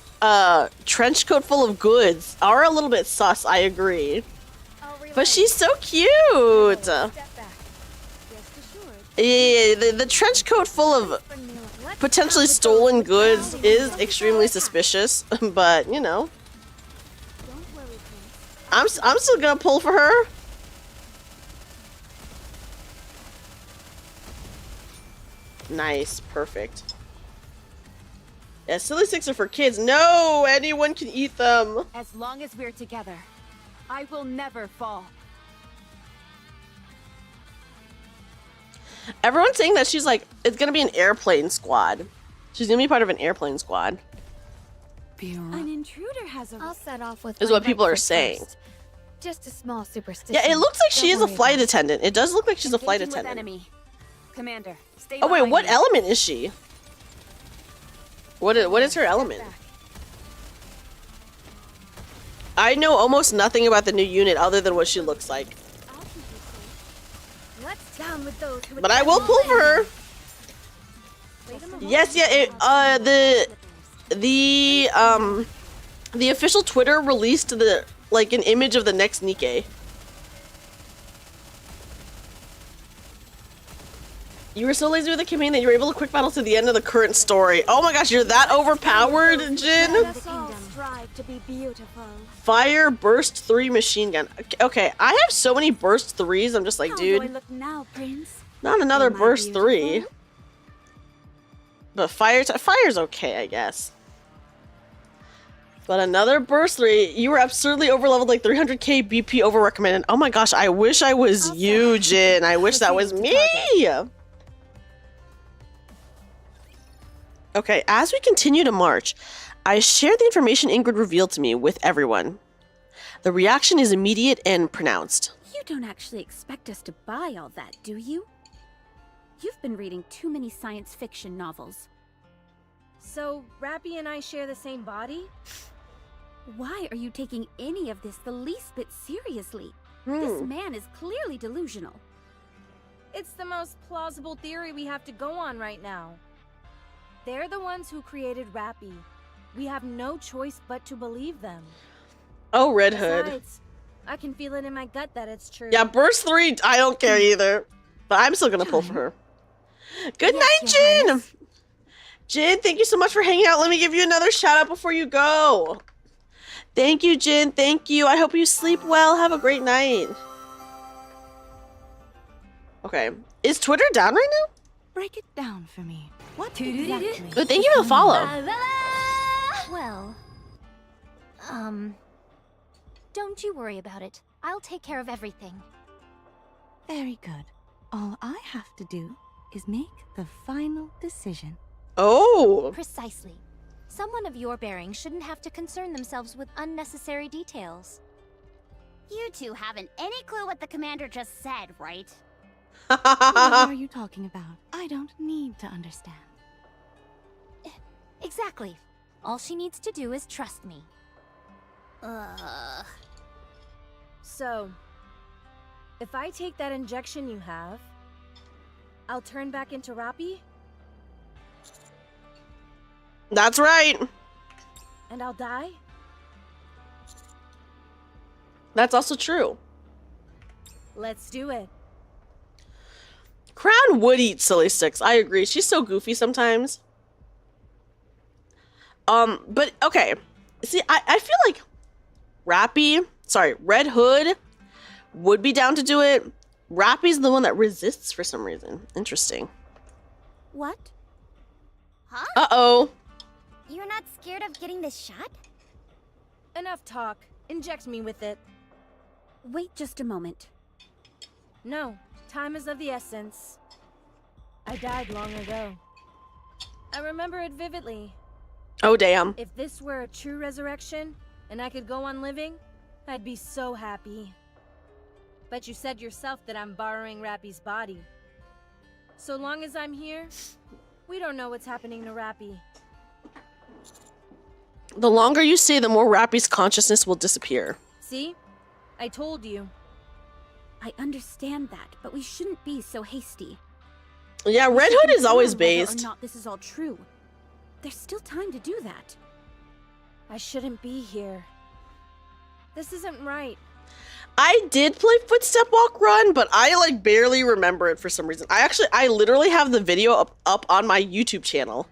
trench coat full of goods are a little bit sus, I agree. But she's so cute. Yeah, the trench coat full of potentially stolen goods is extremely suspicious, but you know. I'm still gonna pull for her. Nice, perfect. Yeah, silly sticks are for kids. No, anyone can eat them. As long as we're together, I will never fall. Everyone's saying that she's like, it's gonna be an airplane squad. She's gonna be part of an airplane squad. An intruder has a. I'll set off with. Is what people are saying. Just a small superstition. Yeah, it looks like she is a flight attendant. It does look like she's a flight attendant. Enemy. Commander, stay oh wait, behind what me. element is she? What is her element? I know almost nothing about the new unit other than what she looks like. Let's down with those who would But I will pull for her. Yes, yeah. The official Twitter released an image of the next NIKKE. You were so lazy with the campaign that you were able to quick battle to the end of the current story. Oh my gosh, you're that overpowered, Jin? Let us all strive to be beautiful. Fire Burst 3 machine gun. Okay, I have so many Burst 3s. I'm just like, How dude. do I look now, Prince? Not another Am I Burst 3. beautiful? But fire's okay, I guess. But another Burst 3. You were absurdly overleveled, like 300k BP over recommended. Oh my gosh, I wish I was you, Jin. I wish that was me. Okay, as we continue to march, I share the information Ingrid revealed to me with everyone. The reaction is immediate and pronounced. You don't actually expect us to buy all that, do you? You've been reading too many science fiction novels. So, Rappy and I share the same body? Why are you taking any of this the least bit seriously? This man is clearly delusional. It's the most plausible theory we have to go on right now. They're the ones who created Rappy. We have no choice but to believe them. Oh, Red Hood. Besides, I can feel it in my gut that it's true. Yeah, Burst 3, I don't care either. But I'm still gonna pull for her. Good night, Jin! Jin, thank you so much for hanging out. Let me give you another shout out before you go. Thank you, Jin. Thank you. I hope you sleep well. Have a great night. Okay. Is Twitter down right now? Break it down for me. What exactly? Good, thank you for the follow. Well, don't you worry about it. I'll take care of everything. Very good. All I have to do is make the final decision. Oh! Precisely. Someone of your bearing shouldn't have to concern themselves with unnecessary details. You two haven't any clue what the commander just said, right? What are you talking about? I don't need to understand. Exactly. All she needs to do is trust me. So, if I take that injection you have, I'll turn back into Rappy? That's right. And I'll die? That's also true. Let's do it. Crown would eat silly sticks. I agree. She's so goofy sometimes. But okay. See, I feel like Red Hood would be down to do it. Rappy's the one that resists for some reason. Interesting. What? Huh? Uh-oh. You're not scared of getting this shot? Enough talk. Inject me with it. Wait just a moment. No, time is of the essence. I died long ago. I remember it vividly. Oh, damn. If this were a true resurrection, and I could go on living, I'd be so happy. But you said yourself that I'm borrowing Rappy's body. So long as I'm here, we don't know what's happening to Rappy. The longer you stay, the more Rappy's consciousness will disappear. See? I told you. I understand that, but we shouldn't be so hasty. Yeah, Red Hood is always based. Whether or not this is all true. There's still time to do that. I shouldn't be here. This isn't right. I did play Footstep Walk Run, but I like barely remember it for some reason. I literally have the video up on my YouTube channel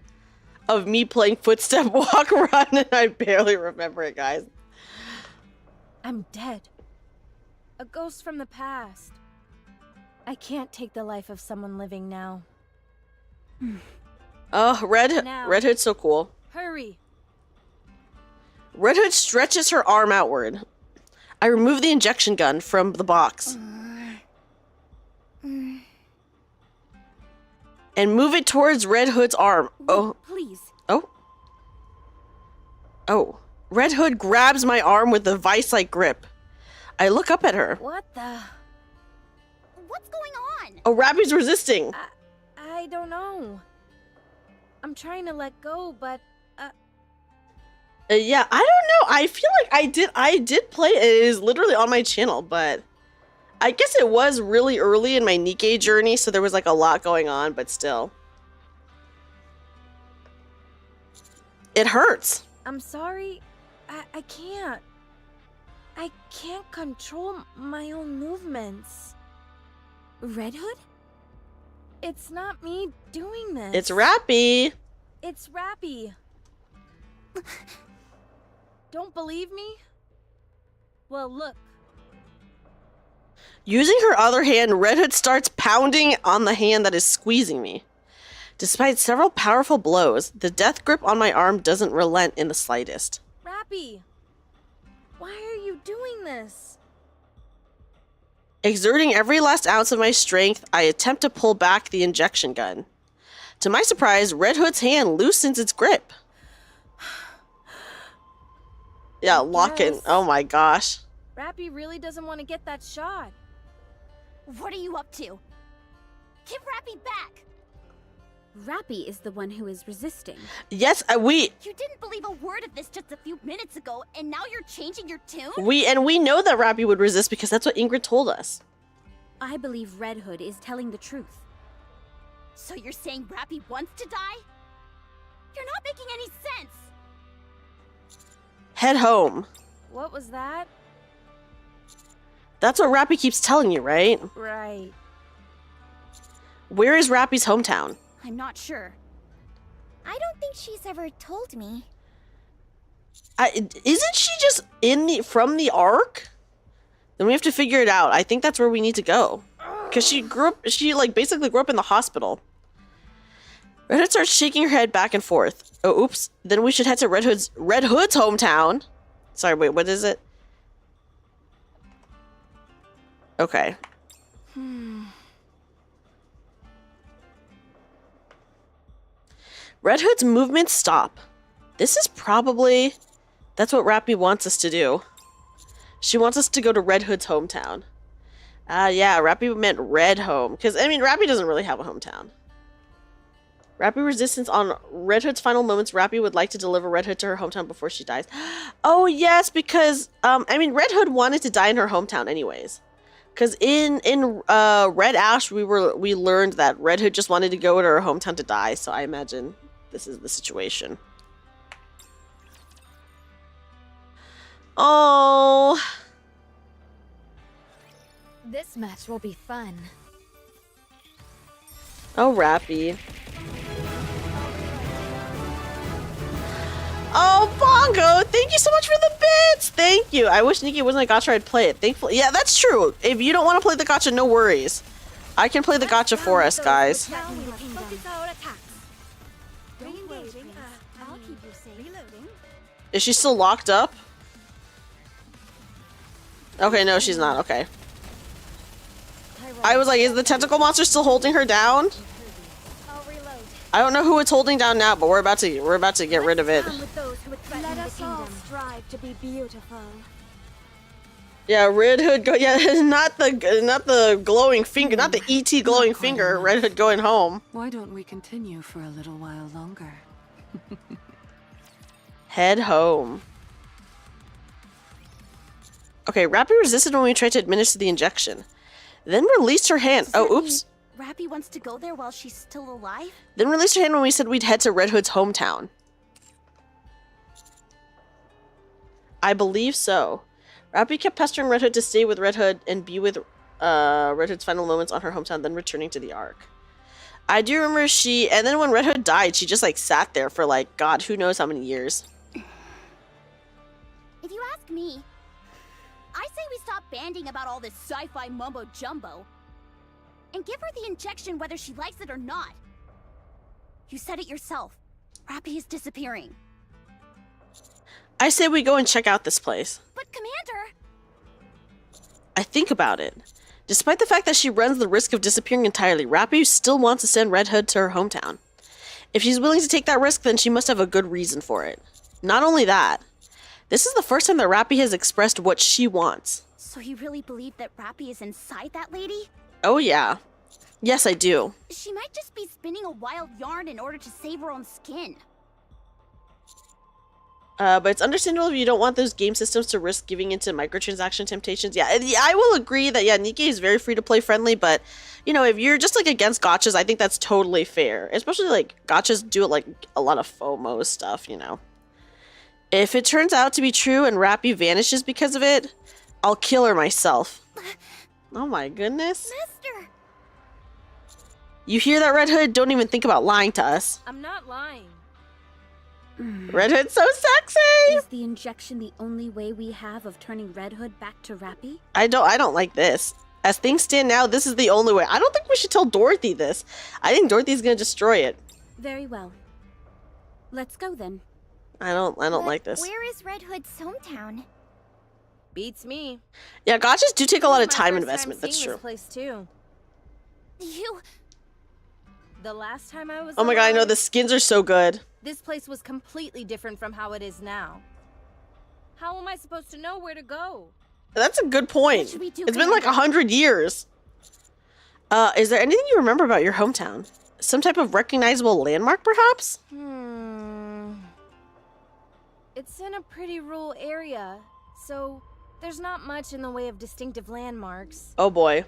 of me playing Footstep Walk Run, and I barely remember it, guys. I'm dead. A ghost from the past. I can't take the life of someone living now. Oh, Red Hood's so cool. Hurry. Red Hood stretches her arm outward. I remove the injection gun from the box. And move it towards Red Hood's arm. Oh. Please. Oh. Oh. Red Hood grabs my arm with a vice-like grip. I look up at her. What the? What's going on? Oh, Rappy's resisting. I don't know. I'm trying to let go, but yeah, I don't know. I feel like I did play it. It is literally on my channel, but I guess it was really early in my NIKKE journey, so there was like a lot going on, but still. It hurts. I'm sorry. I can't. I can't control my own movements. Red Hood? It's not me doing this. It's Rappy. It's Rappy. Don't believe me? Well, look. Using her other hand, Red Hood starts pounding on the hand that is squeezing me. Despite several powerful blows, the death grip on my arm doesn't relent in the slightest. Rappy, why are you doing this? Exerting every last ounce of my strength, I attempt to pull back the injection gun. To my surprise, Red Hood's hand loosens its grip. Yeah, lock in. Oh my gosh. Rappy really doesn't want to get that shot. What are you up to? Give Rappy back! Rappy is the one who is resisting. Yes, we... You didn't believe a word of this just a few minutes ago, and now you're changing your tune? We know that Rappy would resist because that's what Ingrid told us. I believe Red Hood is telling the truth. So you're saying Rappy wants to die? You're not making any sense! Head home. What was that? That's what Rappy keeps telling you, right? Right. Where is Rappy's hometown? I'm not sure. I don't think she's ever told me. Isn't she just from the Ark? Then we have to figure it out. I think that's where we need to go. Because she basically grew up in the hospital. Red Hood starts shaking her head back and forth. Oh, oops. Then we should head to Red Hood's hometown. Sorry, wait, what is it? Okay. Red Hood's movements stop. This is probably... That's what Rappy wants us to do. She wants us to go to Red Hood's hometown. Yeah, Rappy meant Red Home. Because, I mean, Rappy doesn't really have a hometown. Rappy resistance on Red Hood's final moments. Rappy would like to deliver Red Hood to her hometown before she dies. Oh, yes, because, I mean, Red Hood wanted to die in her hometown anyways. Because in Red Ash, we learned that Red Hood just wanted to go to her hometown to die. So I imagine this is the situation. Oh. This match will be fun. Oh, Rappy. Oh, Bongo! Thank you so much for the bits! Thank you! I wish Nikki wasn't a gacha, I'd play it. Thankfully, yeah, that's true. If you don't want to play the gacha, no worries. I can play the gacha for us, guys. Is she still locked up? Okay, no, she's not. Okay. I was like, is the tentacle monster still holding her down? I don't know who it's holding down now, but we're about to get rid of it. Let us all strive to be beautiful. Yeah, Red Hood go. Yeah, not the glowing finger, not the ET glowing finger. Red Hood going home. Why don't we continue for a little while longer? Head home. Okay, Rappy resisted when we tried to administer the injection. Then released her hand. Oh, oops. Rappy wants to go there while she's still alive? Then released her hand when we said we'd head to Red Hood's hometown. I believe so. Rappy kept pestering Red Hood to stay with Red Hood and be with Red Hood's final moments on her hometown, then returning to the Ark. I do remember and then when Red Hood died, she just like sat there for like, God, who knows how many years. If you ask me, I say we stop banding about all this sci-fi mumbo-jumbo and give her the injection whether she likes it or not. You said it yourself. Rappy is disappearing. I say we go and check out this place. But Commander! I think about it. Despite the fact that she runs the risk of disappearing entirely, Rappy still wants to send Red Hood to her hometown. If she's willing to take that risk, then she must have a good reason for it. Not only that, this is the first time that Rappy has expressed what she wants. So you really believe that Rappy is inside that lady? Oh yeah. Yes, I do. She might just be spinning a wild yarn in order to save her own skin. But it's understandable if you don't want those game systems to risk giving into microtransaction temptations. Yeah, I will agree that, yeah, NIKKE is very free-to-play friendly, but, you know, if you're just, like, against gachas, I think that's totally fair. Especially, like, gachas do, like, a lot of FOMO stuff, you know. If it turns out to be true and Rappy vanishes because of it, I'll kill her myself. Oh my goodness. Mister! You hear that, Red Hood? Don't even think about lying to us. I'm not lying. Red Hood's so sexy! Is the injection the only way we have of turning Red Hood back to Rappy? I don't like this. As things stand now, this is the only way. I don't think we should tell Dorothy this. I think Dorothy's gonna destroy it. Very well. Let's go then. I don't like this. Where is Red Hood's hometown? Beats me. Yeah, gotchas do take a lot of This is my time first investment. That's seeing true. This place too. The last time I was Oh my god, I know alive, the skins are so good. this place was completely different from how it is now. How am I supposed to know where to go? That's a good point. should we do, It's been like 100 years. Is there anything you remember about your hometown? Some type of recognizable landmark, perhaps? It's in a pretty rural area, so there's not much in the way of distinctive landmarks. Oh boy.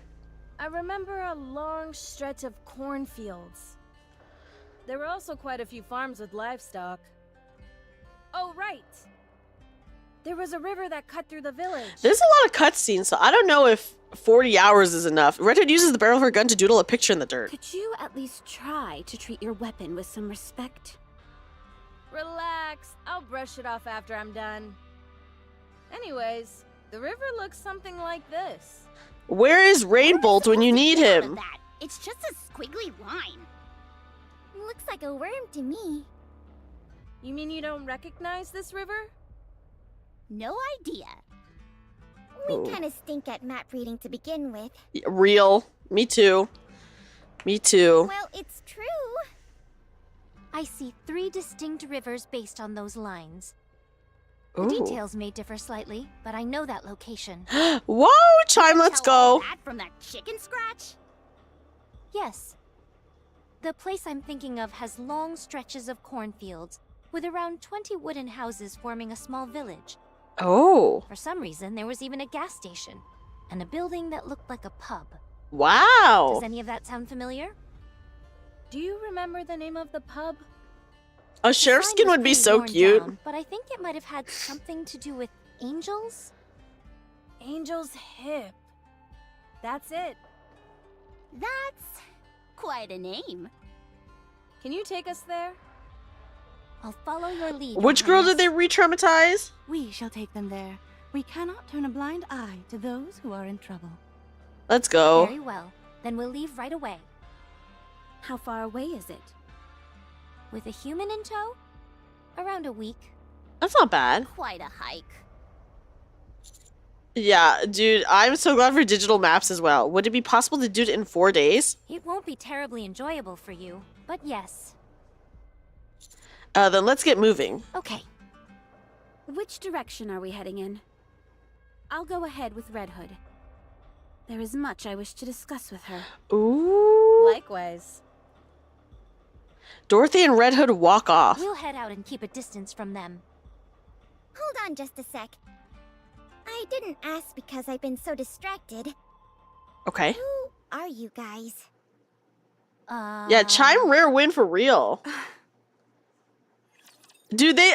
I remember a long stretch of cornfields. There were also quite a few farms with livestock. Oh, right! There was a river that cut through the village. There's a lot of cutscenes, so I don't know if 40 hours is enough. Red Hood uses the barrel of her gun to doodle a picture in the dirt. Could you at least try to treat your weapon with some respect? Relax, I'll brush it off after I'm done. Anyways, the river looks something like this. Where is Rainbolt when you need him? That. It's just a squiggly line. Looks like a worm to me. You mean you don't recognize this river? No idea. Ooh. We kind of stink at map reading to begin with. Real. Me too. Me too. Well, it's true. I see 3 distinct rivers based on those lines. The Ooh. details may differ slightly, but I know that location. Whoa, Chime, let's go. That from that chicken scratch? Yes. The place I'm thinking of has long stretches of cornfields, with around 20 wooden houses forming a small village. Oh. For some reason, there was even a gas station, and a building that looked like a pub. Wow. Does any of that sound familiar? Do you remember the name of the pub? A sheriff Sign skin was would be pretty so worn cute. down, but I think it might have had something to do with angels? Angel's Hip. That's it. That's quite a name. Can you take us there? I'll follow your lead. Which girl did they re-traumatize? We shall take them there. We cannot turn a blind eye to those who are in trouble. Let's go. Very well. Then we'll leave right away. How far away is it? With a human in tow? Around a week. That's not bad. Quite a hike. Yeah, dude, I'm so glad for digital maps as well. Would it be possible to do it in 4 days? It won't be terribly enjoyable for you, but yes. Then let's get moving. Okay. Which direction are we heading in? I'll go ahead with Red Hood. There is much I wish to discuss with her. Ooh. Likewise. Dorothy and Red Hood walk off. We'll head out and keep a distance from them. Hold on just a sec. I didn't ask because I've been so distracted. Okay. Who are you guys? Yeah, Chime rare win for real. Dude, they...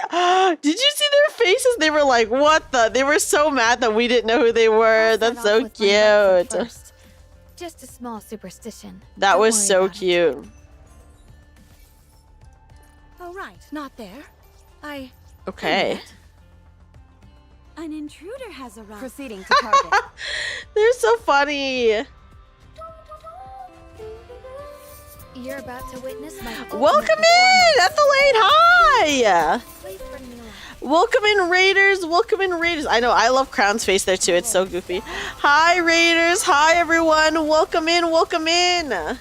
did you see their faces? They were like, what the... They were so mad that we didn't know who they were. That's so cute. Just a small superstition. That Don't was worry so about it. cute. Oh, right. Not there. Okay. An intruder has arrived. Proceeding to target. They're so funny. You're about to witness my Welcome in, Ethelade. Hi. Please bring me along. Welcome in, Raiders. Welcome in, Raiders. I know, I love Crown's face there too. It's so goofy. Hi, Raiders. Hi, everyone. Welcome in. Welcome in. I'll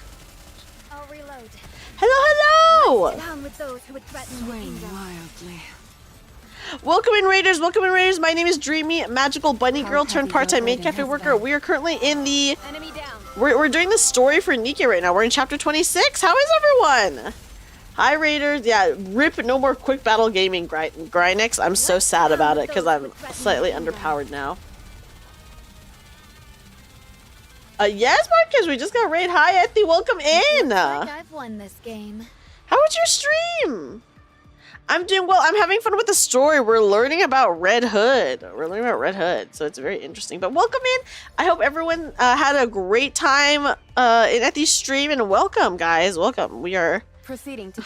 reload. Hello, hello. Down with those who would threaten the Swaying kingdom. wildly. Welcome in, Raiders. Welcome in, Raiders. My name is Dreamy, magical bunny girl turned part-time maid cafe worker. We are currently in the... Enemy down. We're doing the story for NIKKE right now. We're in chapter 26. How is everyone? Hi, Raiders. Yeah, rip no more quick battle gaming, Grynex. I'm so sad about it because I'm slightly underpowered now. Yes, Marcus, we just got raid. Hi, Ethy. Welcome in. Looks like I've won this game. How was your stream? I'm doing well. I'm having fun with the story. We're learning about Red Hood. So it's very interesting. But welcome in. I hope everyone had a great time at the stream, and welcome, guys. Welcome. We are proceeding to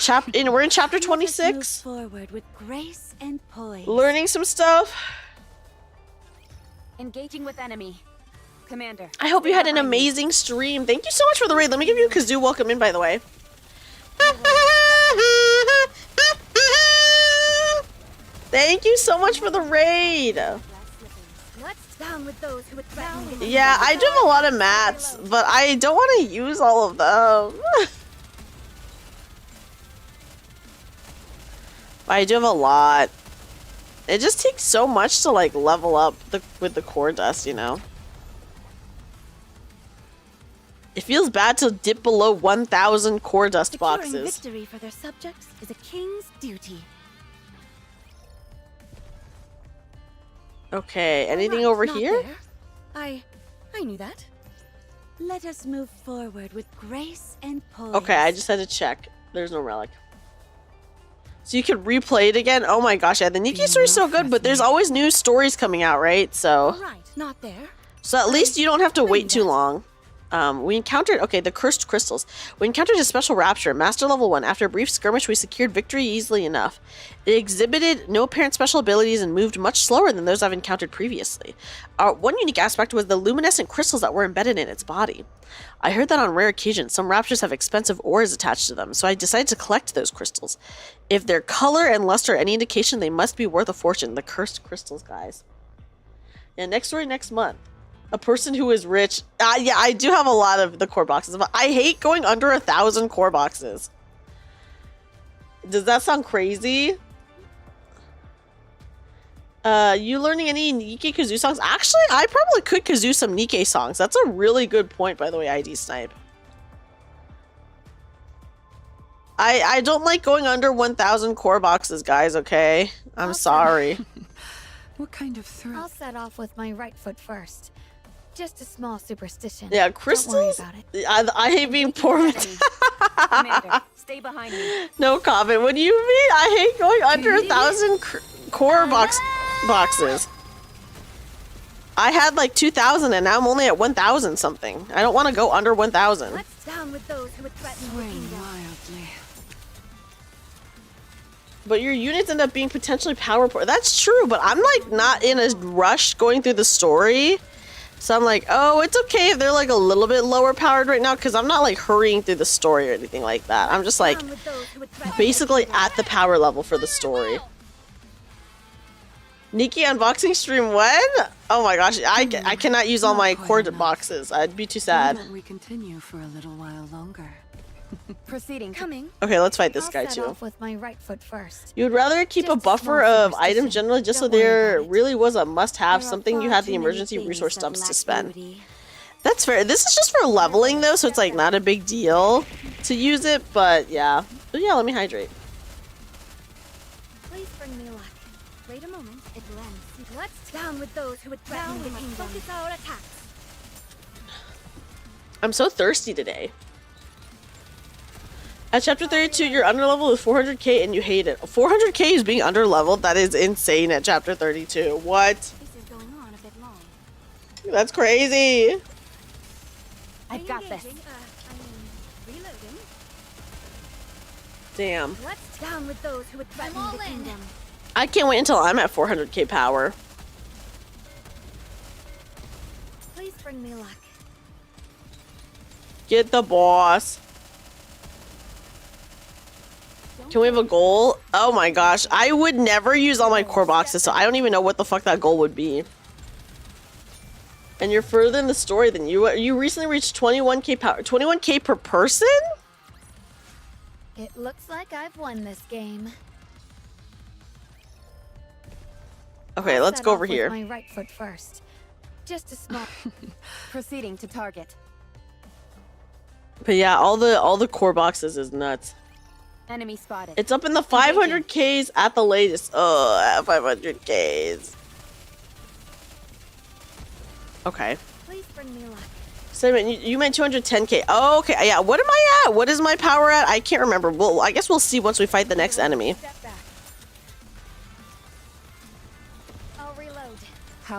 we're in chapter 26. Forward with grace and poise. Learning some stuff. Engaging with enemy. Commander. I hope you had an amazing stream. Thank you so much for the raid. Let me give you a kazoo. Welcome in, by the way. Thank you so much for the raid. Yeah, I do have a lot of mats, but I don't want to use all of them. I do have a lot. It just takes so much to like level up with the core dust, you know. It feels bad to dip below 1,000 core dust boxes. Victory for their subjects is a king's duty. Okay, anything over here? I knew that. Let us move forward with grace and poise. Okay, I just had to check. There's no relic. So you could replay it again? Oh my gosh, yeah, the NIKKE story is so good, but there's always new stories coming out, right? So, not there. So at least you don't have to wait too long. We encountered, the cursed crystals. We encountered a special rapture, master level 1. After a brief skirmish, we secured victory easily enough. It exhibited no apparent special abilities and moved much slower than those I've encountered previously. One unique aspect was the luminescent crystals that were embedded in its body. I heard that on rare occasions, some raptors have expensive ores attached to them, so I decided to collect those crystals. If their color and luster are any indication, they must be worth a fortune. The cursed crystals, guys. Yeah, next story next month. A person who is rich. Yeah, I do have a lot of the core boxes, but I hate going under 1,000 core boxes. Does that sound crazy? You learning any NIKKE Kazoo songs? Actually, I probably could kazoo some NIKKE songs. That's a really good point, by the way, ID Snipe. I don't like going under 1,000 core boxes, guys, okay? I'm sorry. What kind of thrill? I'll set off with my right foot first. Just a small superstition. Yeah, crystals? Don't worry about it. I hate being poor. Commander, stay behind me. No comment. What do you mean? I hate going under 1,000 core boxes. I had like 2,000 and now I'm only at 1,000 something. I don't want to go under 1,000. Let's down with those who would threaten the kingdom. Wildly. But your units end up being potentially power poor. That's true, but I'm like not in a rush going through the story. So I'm like, oh, it's okay if they're like a little bit lower powered right now because I'm not like hurrying through the story or anything like that. I'm just like basically at the power level for the story. NIKKE unboxing stream when? Oh my gosh, I cannot use all my core boxes. I'd be too sad. Why don't we continue for a little while longer? Proceeding. Coming. Okay, let's fight this I'll guy set too. off with my right foot first. You would rather keep a buffer of items generally just so there really was a must-have, something you had the emergency resource dumps to spend. That's fair. This is just for leveling though, so it's like not a big deal to use it, but yeah. But yeah, let me hydrate. Please bring me luck. Wait a moment, it will end. Let's down with those who would threaten the kingdom. Focus our attacks. I'm so thirsty today. At chapter 32, you're underleveled with 400k and you hate it. 400k is being underleveled? That is insane at chapter 32. What? This is going on a bit long. That's crazy. I've got this. Reloading. Damn. Let's down with those who would threaten the kingdom. I can't wait until I'm at 400k power. Please bring me luck. Get the boss. Can we have a goal? Oh my gosh. I would never use all my core boxes, so I don't even know what the fuck that goal would be. And you're further in the story than you. You recently reached 21k power. 21k per person? It looks like I've won this game. Okay, let's go over here. My right foot first. Just a small. Proceeding to target. But yeah, all the core boxes is nuts. Enemy spotted. It's up in the 500ks at the latest. Oh, 500ks. Okay. Please bring me luck. So you meant 210k. Oh, okay. Yeah. What am I at? What is my power at? I can't remember. Well, I guess we'll see once we fight the next enemy.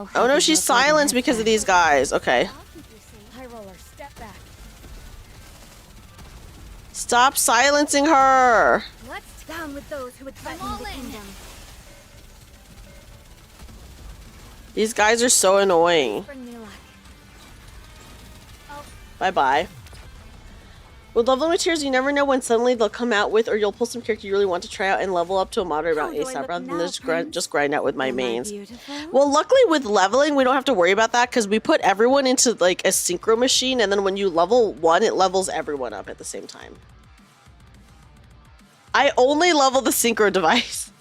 how. Oh no, heavy she's your burden silenced has because of been. these guys. Okay. High roller, step back. Stop silencing her. Let's down with those who would threaten the kingdom. These guys are so annoying. Bring me luck. Bye-bye. With leveling with tiers, you never know when suddenly they'll come out with, or you'll pull some character you really want to try out and level up to a moderate amount ASAP rather than just grind out with my mains. Well, luckily with leveling, we don't have to worry about that because we put everyone into like a synchro machine, and then when you level one, it levels everyone up at the same time. I only level the synchro device.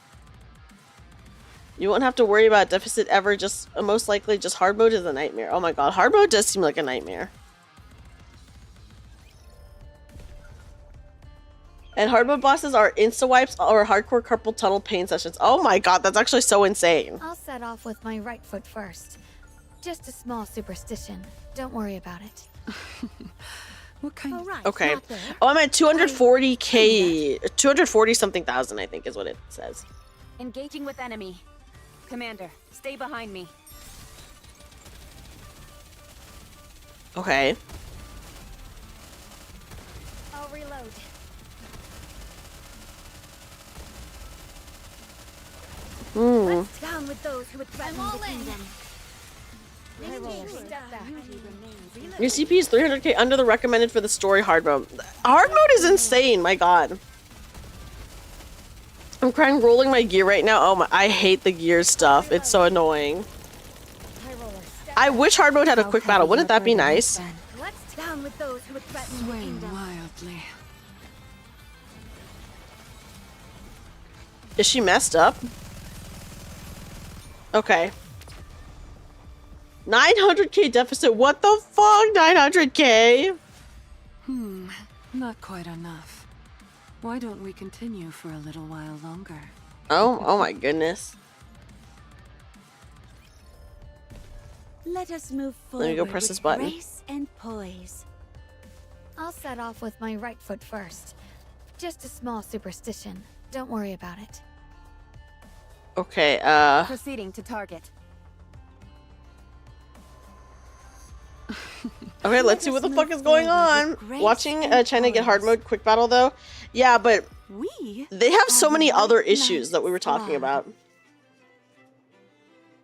You won't have to worry about deficit ever, just most likely just hard mode is a nightmare. Oh my god, hard mode does seem like a nightmare. And hard mode bosses are insta wipes or hardcore carpal tunnel pain sessions. Oh my god, that's actually so insane. I'll set off with my right foot first. Just a small superstition. Don't worry about it. What kind of... Okay. Oh, I'm at 240k, 240 something thousand, I think is what it says. Engaging with enemy. Commander, stay behind me. Okay. I'll reload. Let's down with those who would threaten the kingdom. High roller, step back. Your CP is 300k under the recommended for the story hard mode. Hard mode is insane, my god. I'm crying rolling my gear right now. Oh my, I hate the gear stuff. It's so annoying. I wish hard mode had a quick battle. Wouldn't that be nice? Let's down with those who would threaten the kingdom. Wildly. Is she messed up? Okay. 900k deficit. What the fuck? 900k? Not quite enough. Why don't we continue for a little while longer? Oh my goodness. Let us move forward. Let me go press this button. Grace and poise. I'll set off with my right foot first. Just a small superstition. Don't worry about it. Okay, Proceeding to target. okay, let's see what the fuck is going on. Watching China get hard mode quick battle though. Yeah, but they have so many other issues that we were talking about.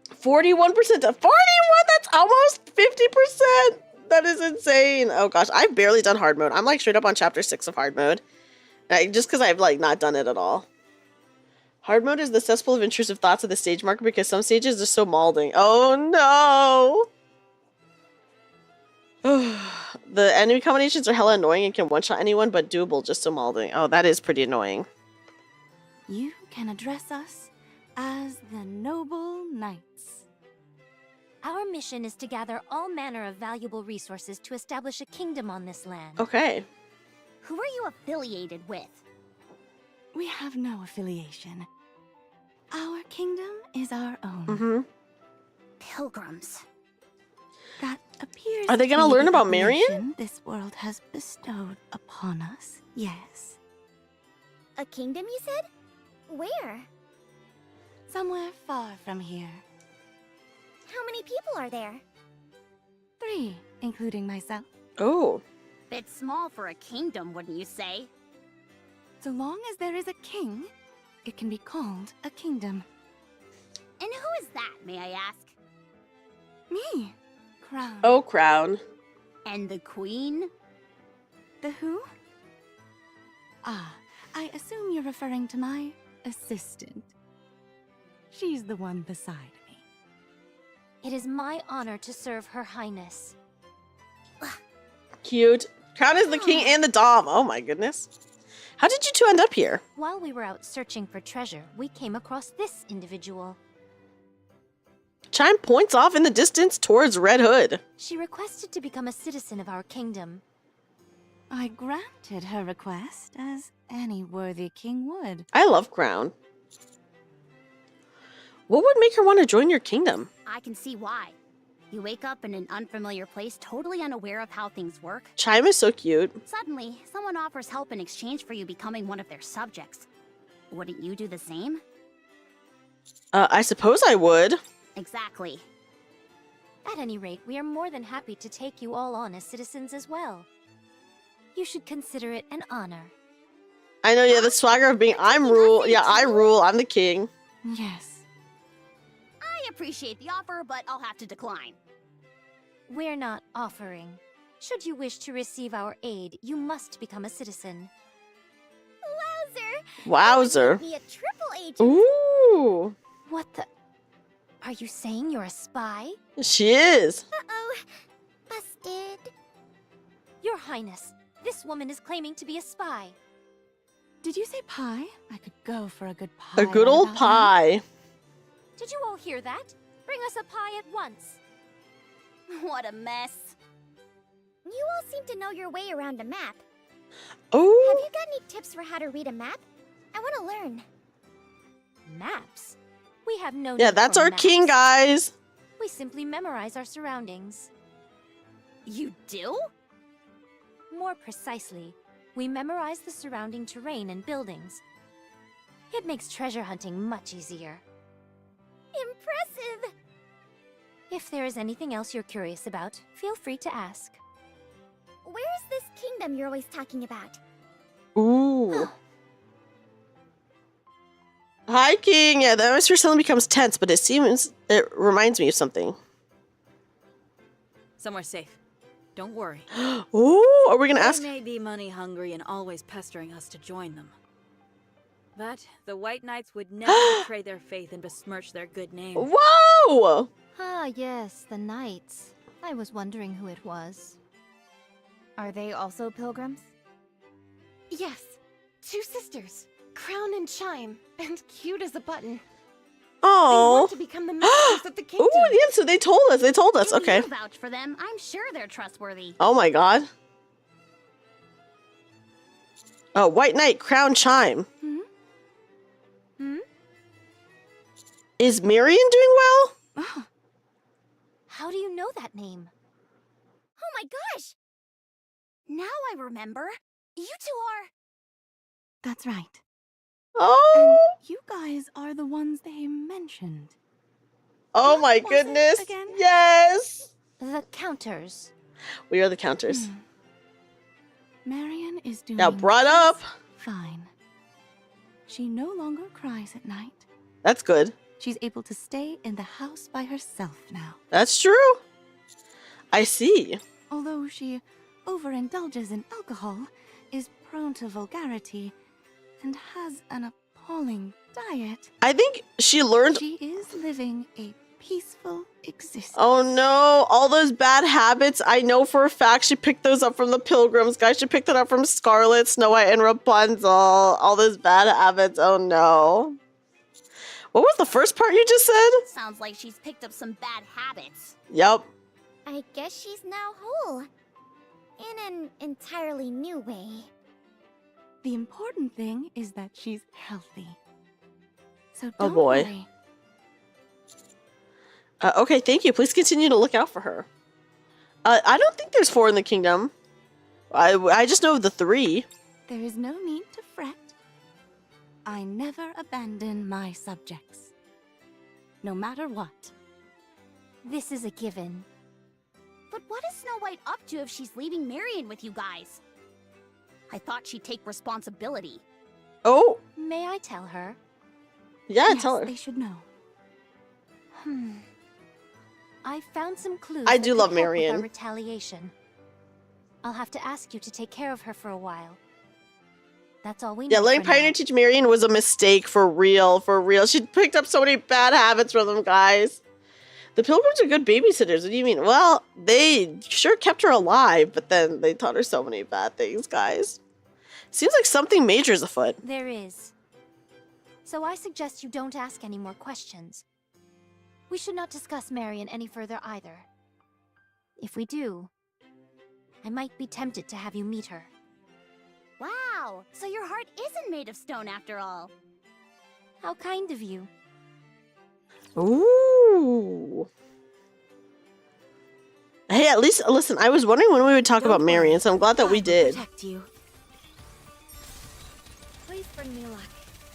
41% to 41, that's almost 50%. That is insane. Oh gosh, I've barely done hard mode. I'm like straight up on chapter 6 of hard mode. Just because I've like not done it at all. Hard mode is the cesspool of intrusive thoughts of the stage marker because some stages are so maulding. Oh no! The enemy combinations are hella annoying and can one-shot anyone, but doable, just so maulding. Oh, that is pretty annoying. You can address us as the noble knights. Our mission is to gather all manner of valuable resources to establish a kingdom on this land. Okay. Who are you affiliated with? We have no affiliation. Our kingdom is our own. Mm-hmm. Pilgrims. That appears Are they gonna to be learn the about Marion? evolution this world has bestowed upon us. Yes. A kingdom, you said? Where? Somewhere far from here. How many people are there? 3, including myself. Oh. Bit small for a kingdom, wouldn't you say? So long as there is a king, it can be called a kingdom. And who is that, may I ask? Me. Crown. Oh, crown. And the queen? The who? Ah, I assume you're referring to my assistant. She's the one beside me. It is my honor to serve Her Highness. Cute. Crown is the king and the dom. Oh my goodness. How did you two end up here? While we were out searching for treasure, we came across this individual. Chime points off in the distance towards Red Hood. She requested to become a citizen of our kingdom. I granted her request, as any worthy king would. I love Crown. What would make her want to join your kingdom? I can see why. You wake up in an unfamiliar place, totally unaware of how things work. Chime is so cute. Suddenly, someone offers help in exchange for you becoming one of their subjects. Wouldn't you do the same? I suppose I would. Exactly. At any rate, we are more than happy to take you all on as citizens as well. You should consider it an honor. I know, yeah, the swagger of being I rule. Yeah, I rule. I'm the king. Yes. I appreciate the offer, but I'll have to decline. We're not offering. Should you wish to receive our aid, you must become a citizen. Wowzer! Wowzer. Be a triple agent. Ooh. What the? Are you saying you're a spy? She is. Uh-oh. Busted. Your Highness, this woman is claiming to be a spy. Did you say pie? I could go for a good pie. A good old pie. Did you all hear that? Bring us a pie at once. What a mess. You all seem to know your way around a map. Oh. Have you got any tips for how to read a map? I want to learn. Maps? We have no Yeah, need that's for our maps. king, guys. We simply memorize our surroundings. You do? More precisely, we memorize the surrounding terrain and buildings. It makes treasure hunting much easier. Impressive! If there is anything else you're curious about, feel free to ask. Where's this kingdom you're always talking about? Ooh. Hi, King. Yeah, the atmosphere suddenly becomes tense, but it reminds me of something. Somewhere safe. Don't worry. Ooh, are we gonna ask? They may be money hungry and always pestering us to join them. But the White Knights would never betray their faith and besmirch their good name. Whoa! Ah, yes, the Knights. I was wondering who it was. Are they also pilgrims? Yes. 2 sisters. Crown and Chime. And cute as a button. They Oh. want to become the masters of the kingdom. Ooh, yeah, so they told us. They told us. If Okay. you vouch for them, I'm sure they're trustworthy. Oh my god. Oh, White Knight, Crown Chime. Is Marion doing well? How do you know that name? Oh my gosh! Now I remember. You two are... That's right. Oh! And you guys are the ones they mentioned. Oh my goodness. again? Yes! The Counters. We are the counters. Marion is doing Now brought up. fine. She no longer cries at night. That's good. She's able to stay in the house by herself now. That's true. I see. Although she overindulges in alcohol, is prone to vulgarity, and has an appalling diet. I think she learned. She is living a peaceful existence. Oh no, all those bad habits. I know for a fact she picked those up from the Pilgrims, guys. She picked it up from Scarlet, Snow White, and Rapunzel. All those bad habits. Oh no. What was the first part you just said? Sounds like she's picked up some bad habits. Yep. I guess she's now whole. In an entirely new way. The important thing is that she's healthy. So Oh, don't boy. worry. Okay, thank you. Please continue to look out for her. I don't think there's 4 in the kingdom. I just know of the 3. There is no need to fret. I never abandon my subjects. No matter what. This is a given. But what is Snow White up to if she's leaving Marion with you guys? I thought she'd take responsibility. Oh. May I tell her? Yeah, Yes, tell her. they should know. I found some clues. I that do could love help with Marion. our retaliation. I'll have to ask you to take care of her for a while. That's all we know. Yeah, letting for now. Pioneer teach Marion was a mistake for real, for real. She picked up so many bad habits from them, guys. The Pilgrims are good babysitters. What do you mean? Well, they sure kept her alive, but then they taught her so many bad things, guys. Seems like something major is afoot. There is. So I suggest you don't ask any more questions. We should not discuss Marion any further either. If we do, I might be tempted to have you meet her. Wow, so your heart isn't made of stone after all. How kind of you. Ooh. Hey, at least, listen, I was wondering when we would talk about Marion, so I'm glad that we did. Protect you. Please bring me luck.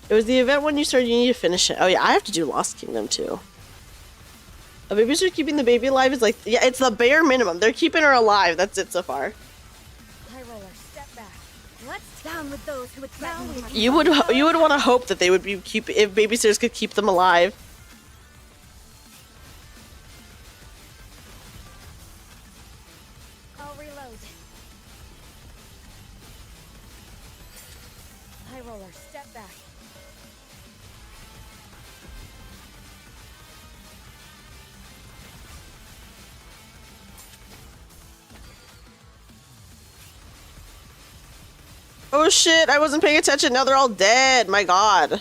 It was the event when you started, you need to finish it. Oh yeah, I have to do Lost Kingdom too. A babysitter keeping the baby alive is like, yeah, it's the bare minimum. They're keeping her alive. That's it so far. High roller, step back. Let's down with those who would threaten me. You would want to hope that they would be if babysitters could keep them alive. I'll reload. High roller, step back. Oh shit, I wasn't paying attention. Now they're all dead. My god.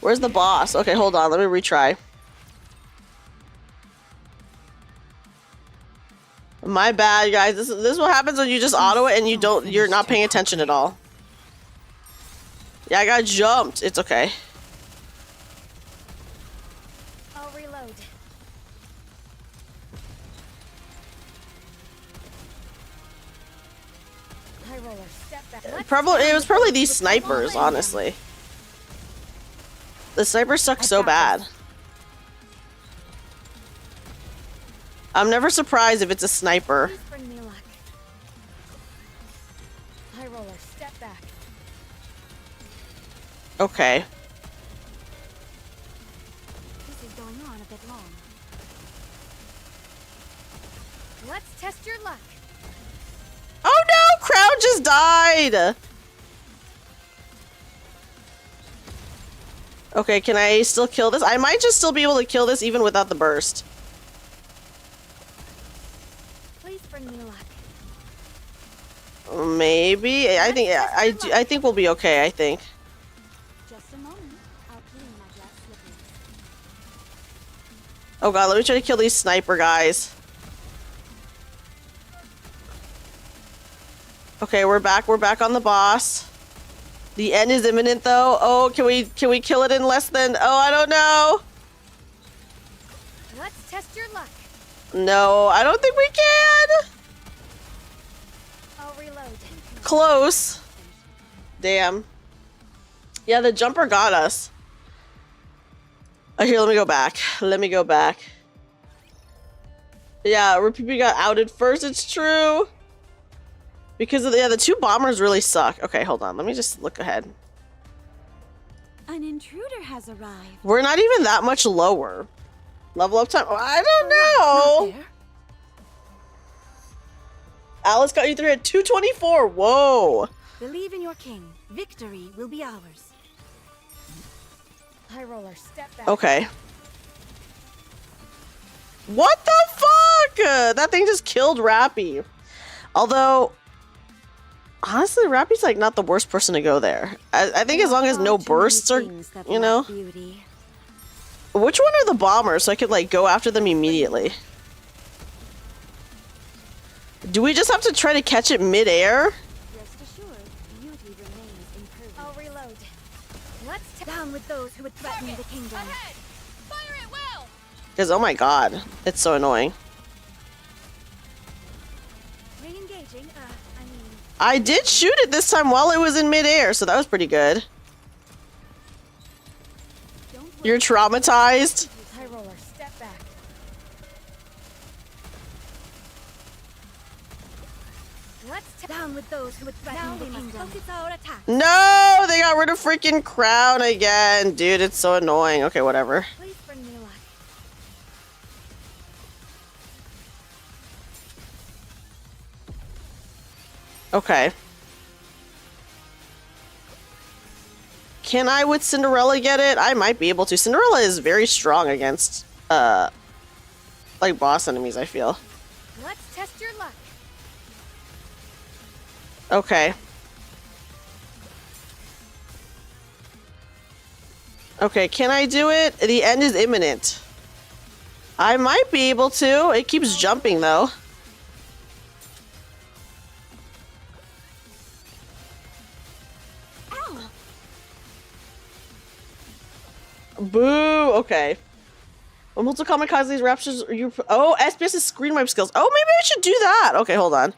Where's the boss? Okay, hold on. Let me retry. My bad, guys. This is what happens when you just auto it and you're not paying attention at all. Yeah, I got jumped. It's okay. I'll reload. High roller, step back. It was probably these snipers, honestly. The snipers suck so bad. I'm never surprised if it's a sniper. Please bring me luck. High roller, step back. Okay. This is going on a bit long. Let's test your luck. Oh no! Crown just died! Okay, can I still kill this? I might just still be able to kill this even without the burst. Please bring me luck. Maybe. I think we'll be okay, I think. Just a moment. I'll clean my glass slippers. Oh god, let me try to kill these sniper guys. Okay, we're back on the boss. The end is imminent though. Oh, can we kill it in less than, oh, I don't know. Let's test your luck. No, I don't think we can. I'll reload. Close. Damn. Yeah, the jumper got us. Oh, here, let me go back. Let me go back. Yeah, Repeat got outed first, it's true. Because of the two bombers really suck. Okay, hold on. Let me just look ahead. An intruder has arrived. We're not even that much lower. Level up time. I don't know. Alice got you through at 224. Whoa. Believe in your king. Victory will be ours. High roller, step back. Okay. What the fuck? That thing just killed Rappy. Although, honestly, Rappy's like not the worst person to go there. I think as long as no bursts are, you know. Which one are the bombers so I could like go after them immediately? Do we just have to try to catch it mid-air? Rest assured, beauty remains impervious. I'll reload. Let's down with those who would threaten the kingdom. Ahead. Fire at will. Because, oh my god, it's so annoying. Re-engaging, I did shoot it this time while it was in mid-air, so that was pretty good. You're traumatized? High roller, step back. Let's down with those who would threaten the kingdom. Focus our attack. No, they got rid of freaking Crown again. Dude, it's so annoying. Okay, whatever. Please bring me luck. Okay. Can I with Cinderella get it? I might be able to. Cinderella is very strong against, like boss enemies, I feel. Let's test your luck. Okay. Okay, can I do it? The end is imminent. I might be able to. It keeps jumping, though. Boo! Okay. When multiple kamikazes raptures, you. Oh, SPS is screen wipe skills. Oh, maybe I should do that. Okay, hold on.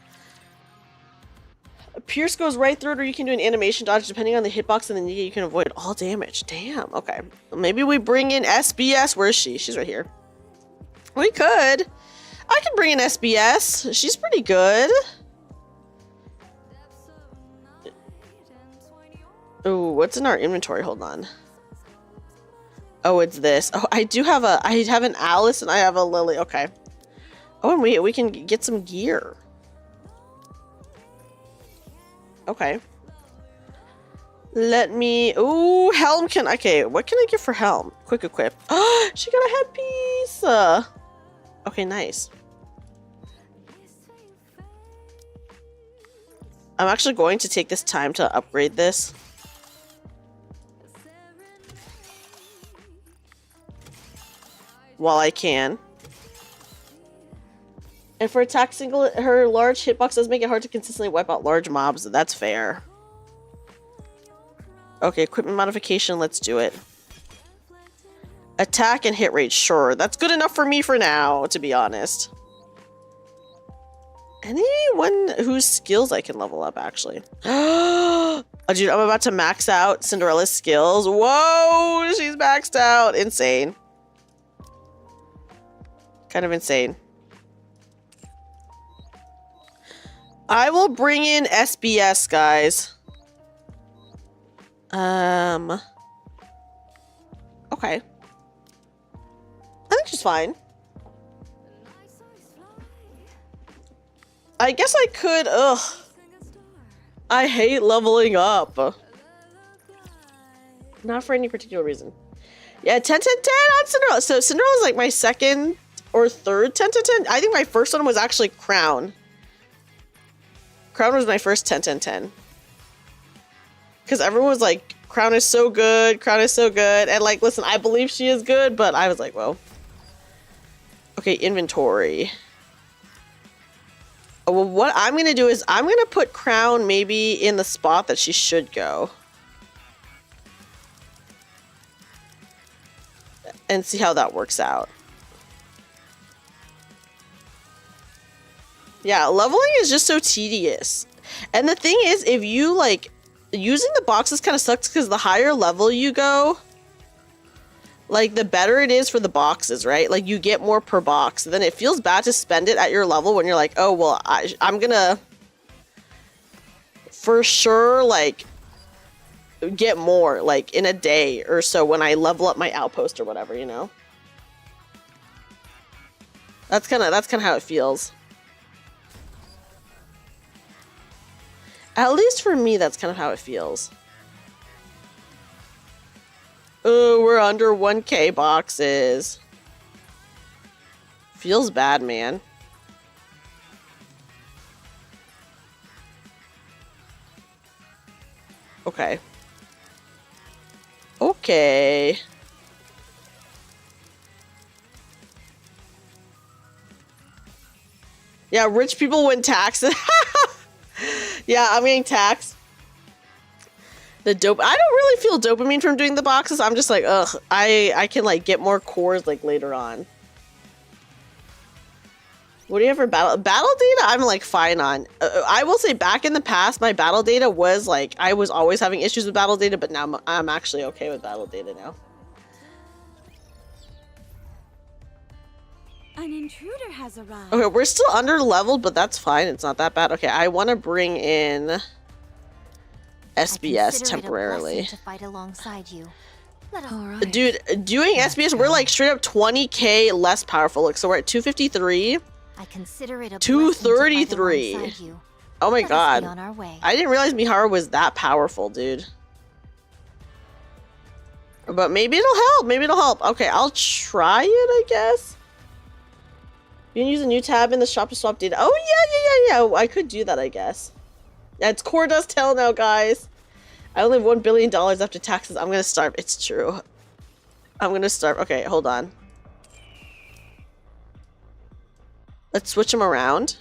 Pierce goes right through it, or you can do an animation dodge depending on the hitbox, and then you can avoid all damage. Damn. Okay. Maybe we bring in SBS. Where is she? She's right here. We could. I can bring in SBS. She's pretty good. Oh, what's in our inventory? Hold on. Oh, it's this. Oh, I have an Alice and I have a Lily. Okay. Oh, and we can get some gear. Okay. Let me... Ooh, Helm can... Okay, what can I get for Helm? Quick equip. Oh, she got a headpiece. Okay, nice. I'm actually going to take this time to upgrade this. While I can. And for attack single, her large hitbox does make it hard to consistently wipe out large mobs. That's fair. Okay, equipment modification, let's do it. Attack and hit rate, sure. That's good enough for me for now, to be honest. Anyone whose skills I can level up, actually. Oh, dude, I'm about to max out Cinderella's skills. Whoa, she's maxed out. Insane. Kind of insane. I will bring in SBS, guys. Okay. I think she's fine. I guess I could, ugh. I hate leveling up. Not for any particular reason. Yeah, 10, 10, 10 on Cinderella. So Cinderella's like my second or third 10, 10, 10. I think my first one was actually Crown. Crown was my first 10, 10, 10. Because everyone was like, Crown is so good, Crown is so good. And like, listen, I believe she is good, but I was like, whoa. Okay, inventory. Oh, well, what I'm going to do is I'm going to put Crown maybe in the spot that she should go. And see how that works out. Yeah, leveling is just so tedious. And the thing is, if you like, using the boxes kind of sucks because the higher level you go, like the better it is for the boxes, right? Like you get more per box. Then it feels bad to spend it at your level when you're like, oh, well, I'm gonna for sure like get more like in a day or so when I level up my outpost or whatever, you know? That's kind of how it feels. At least for me, that's kind of how it feels. Oh, we're under 1K boxes. Feels bad, man. Okay. Okay. Yeah, rich people win taxes. Yeah, I'm getting taxed. The dope. I don't really feel dopamine from doing the boxes. I'm just like, ugh. I can like get more cores like later on. What do you have for battle data? I'm like fine on. I will say back in the past, my battle data was like I was always having issues with battle data, but now I'm actually okay with battle data now. An intruder has arrived. Okay, we're still under leveled, but that's fine. It's not that bad. Okay, I want to bring in SBS temporarily. To fight alongside you. Right. Dude, doing SBS, we're like straight up 20k less powerful. Look, so we're at 253. I consider it a 233. Oh my god. On our way. I didn't realize Mihara was that powerful, dude. But maybe it'll help. Maybe it'll help. Okay, I'll try it, I guess. You can use a new tab in the shop to swap data. Oh, yeah. I could do that, I guess. Yeah, it's Core Does Tell now, guys. I only have $1 billion after taxes. I'm gonna starve. It's true. I'm gonna starve. Okay, hold on. Let's switch them around.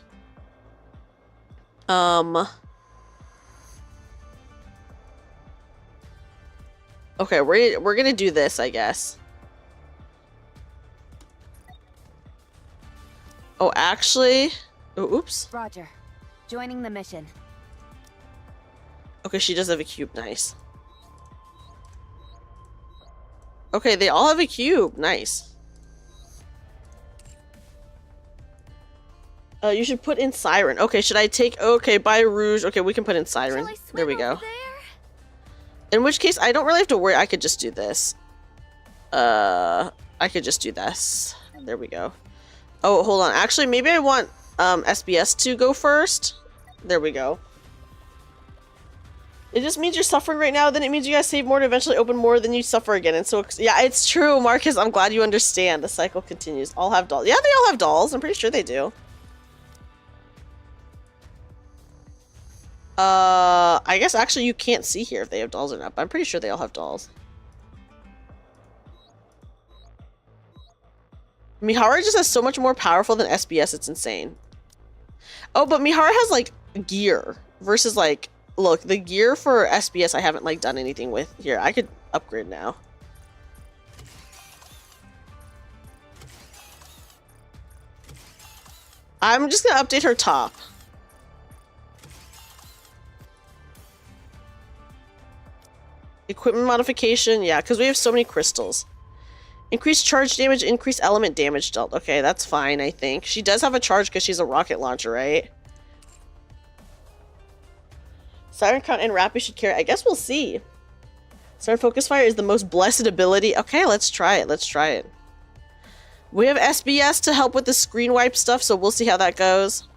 Okay, we're gonna do this, I guess. Oh, actually... Oh, oops. Roger. Joining the mission. Okay, she does have a cube. Nice. Okay, they all have a cube. Nice. You should put in Siren. Okay, should I take... Okay, by Rouge. Okay, we can put in Siren. There we go. In which case, I don't really have to worry. I could just do this. I could just do this. There we go. Oh, hold on. Actually, maybe I want SBS to go first. There we go. It just means you're suffering right now, then it means you guys save more to eventually open more, then you suffer again. And so, yeah, it's true, Marcus. I'm glad you understand. The cycle continues. All have dolls. Yeah, they all have dolls. I'm pretty sure they do. I guess actually you can't see here if they have dolls or not, but I'm pretty sure they all have dolls. Mihara just has so much more powerful than SBS. It's insane. Oh, but Mihara has, like, gear versus, like... Look, the gear for SBS I haven't, like, done anything with. Here, I could upgrade now. I'm just gonna update her top. Equipment modification, yeah, because we have so many crystals. Increased charge damage, increased element damage dealt. Okay, that's fine, I think. She does have a charge because she's a rocket launcher, right? Siren Crown and Rappy should carry. I guess we'll see. Siren Focus Fire is the most blessed ability. Okay, let's try it. Let's try it. We have SBS to help with the screen wipe stuff, so we'll see how that goes.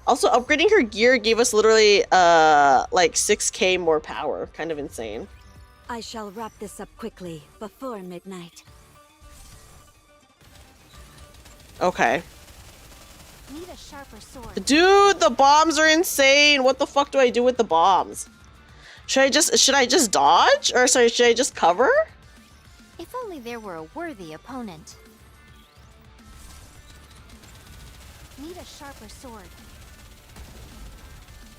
Also, upgrading her gear gave us literally, like 6k more power. Kind of insane. I shall wrap this up quickly, before midnight. Okay. Need a sharper sword. Dude, the bombs are insane. What the fuck do I do with the bombs? Should I just dodge? Or sorry, should I just cover? If only there were a worthy opponent. Need a sharper sword.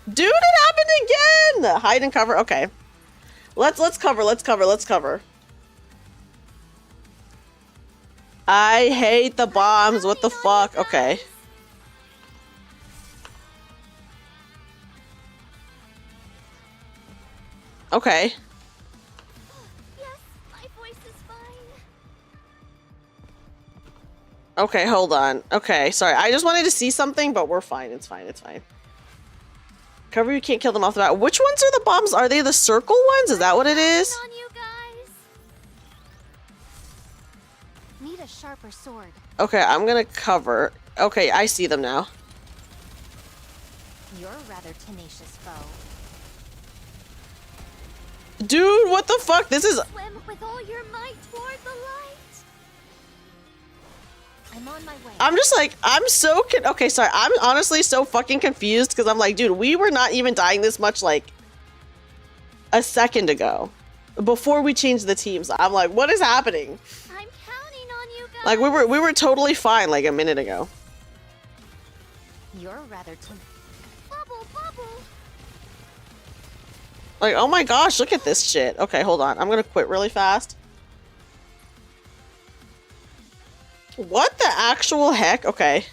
Dude, it happened again! Hide and cover. Okay. Let's cover. Let's cover. Let's cover. I hate the bombs. What the fuck? Okay. Okay. Yes, my voice is fine. Okay, hold on. Okay, sorry. I just wanted to see something, but we're fine. It's fine. It's fine. Cover, you can't kill them off the bat. Which ones are the bombs? Are they the circle ones? Is that what it is? On you guys. Need a sharper sword. Okay, I'm gonna cover. Okay, I see them now. You're a rather tenacious foe. Dude, what the fuck? This is... Swim with all your might toward the light. I'm on my way. I'm just like, I'm so... Okay, sorry. I'm honestly so fucking confused because I'm like, dude, we were not even dying this much like a second ago before we changed the teams. I'm like, what is happening? I'm counting on you guys. Like, we were totally fine like a minute ago. You're rather tenacious. Bubble, bubble. Like, oh my gosh, look at this shit. Okay, hold on. I'm gonna quit really fast. What the actual heck? Okay.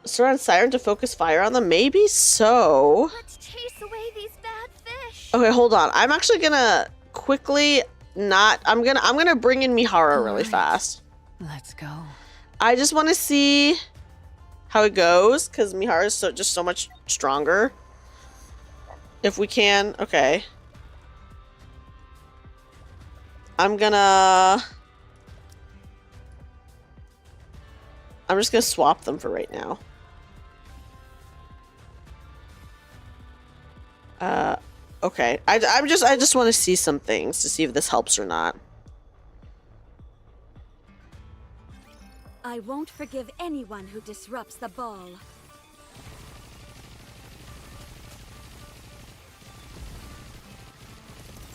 Surround Siren to focus fire on them? Maybe so. Let's chase away these bad fish. Okay, hold on. I'm actually gonna quickly not... I'm gonna bring in Mihara really fast. Let's go. I just want to see how it goes, because Mihara is just so much stronger. If we can. Okay. I'm just gonna swap them for right now. Okay. I just want to see some things to see if this helps or not. I won't forgive anyone who disrupts the ball.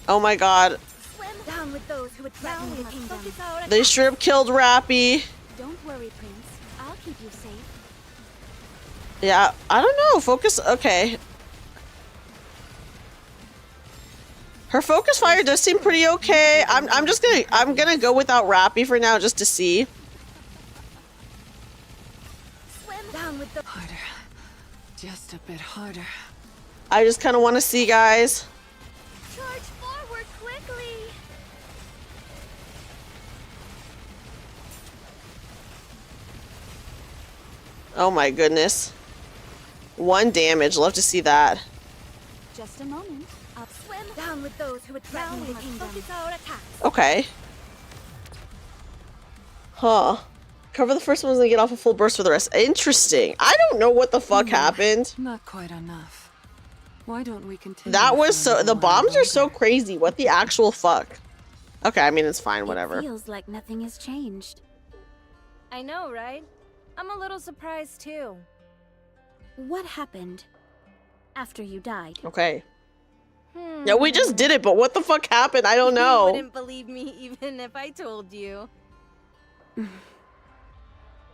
Oh my god. Down with those who would threaten the kingdom. They strip killed Rappy. Don't worry, Prince. I'll keep you safe. Yeah, I don't know. Focus. Okay. Her focus fire does seem pretty okay. I'm gonna go without Rappy for now just to see. Down with the harder. Just a bit harder. I just kind of want to see, guys. Charge forward quickly. Oh my goodness. 1 damage. Love to see that. Just a moment. I'll swim down with those who would threaten the kingdom. Okay. Huh. Cover the first ones and get off a full burst for the rest. Interesting. I don't know what the fuck happened. Not quite enough. Why don't we continue? That was so. The bombs are so crazy. What the actual fuck? Okay, I mean, it's fine. Whatever. It feels like nothing has changed. I know, right? I'm a little surprised too. What happened after you died? Okay. Yeah, we just did it, but what the fuck happened? I don't know. You wouldn't believe me even if I told you.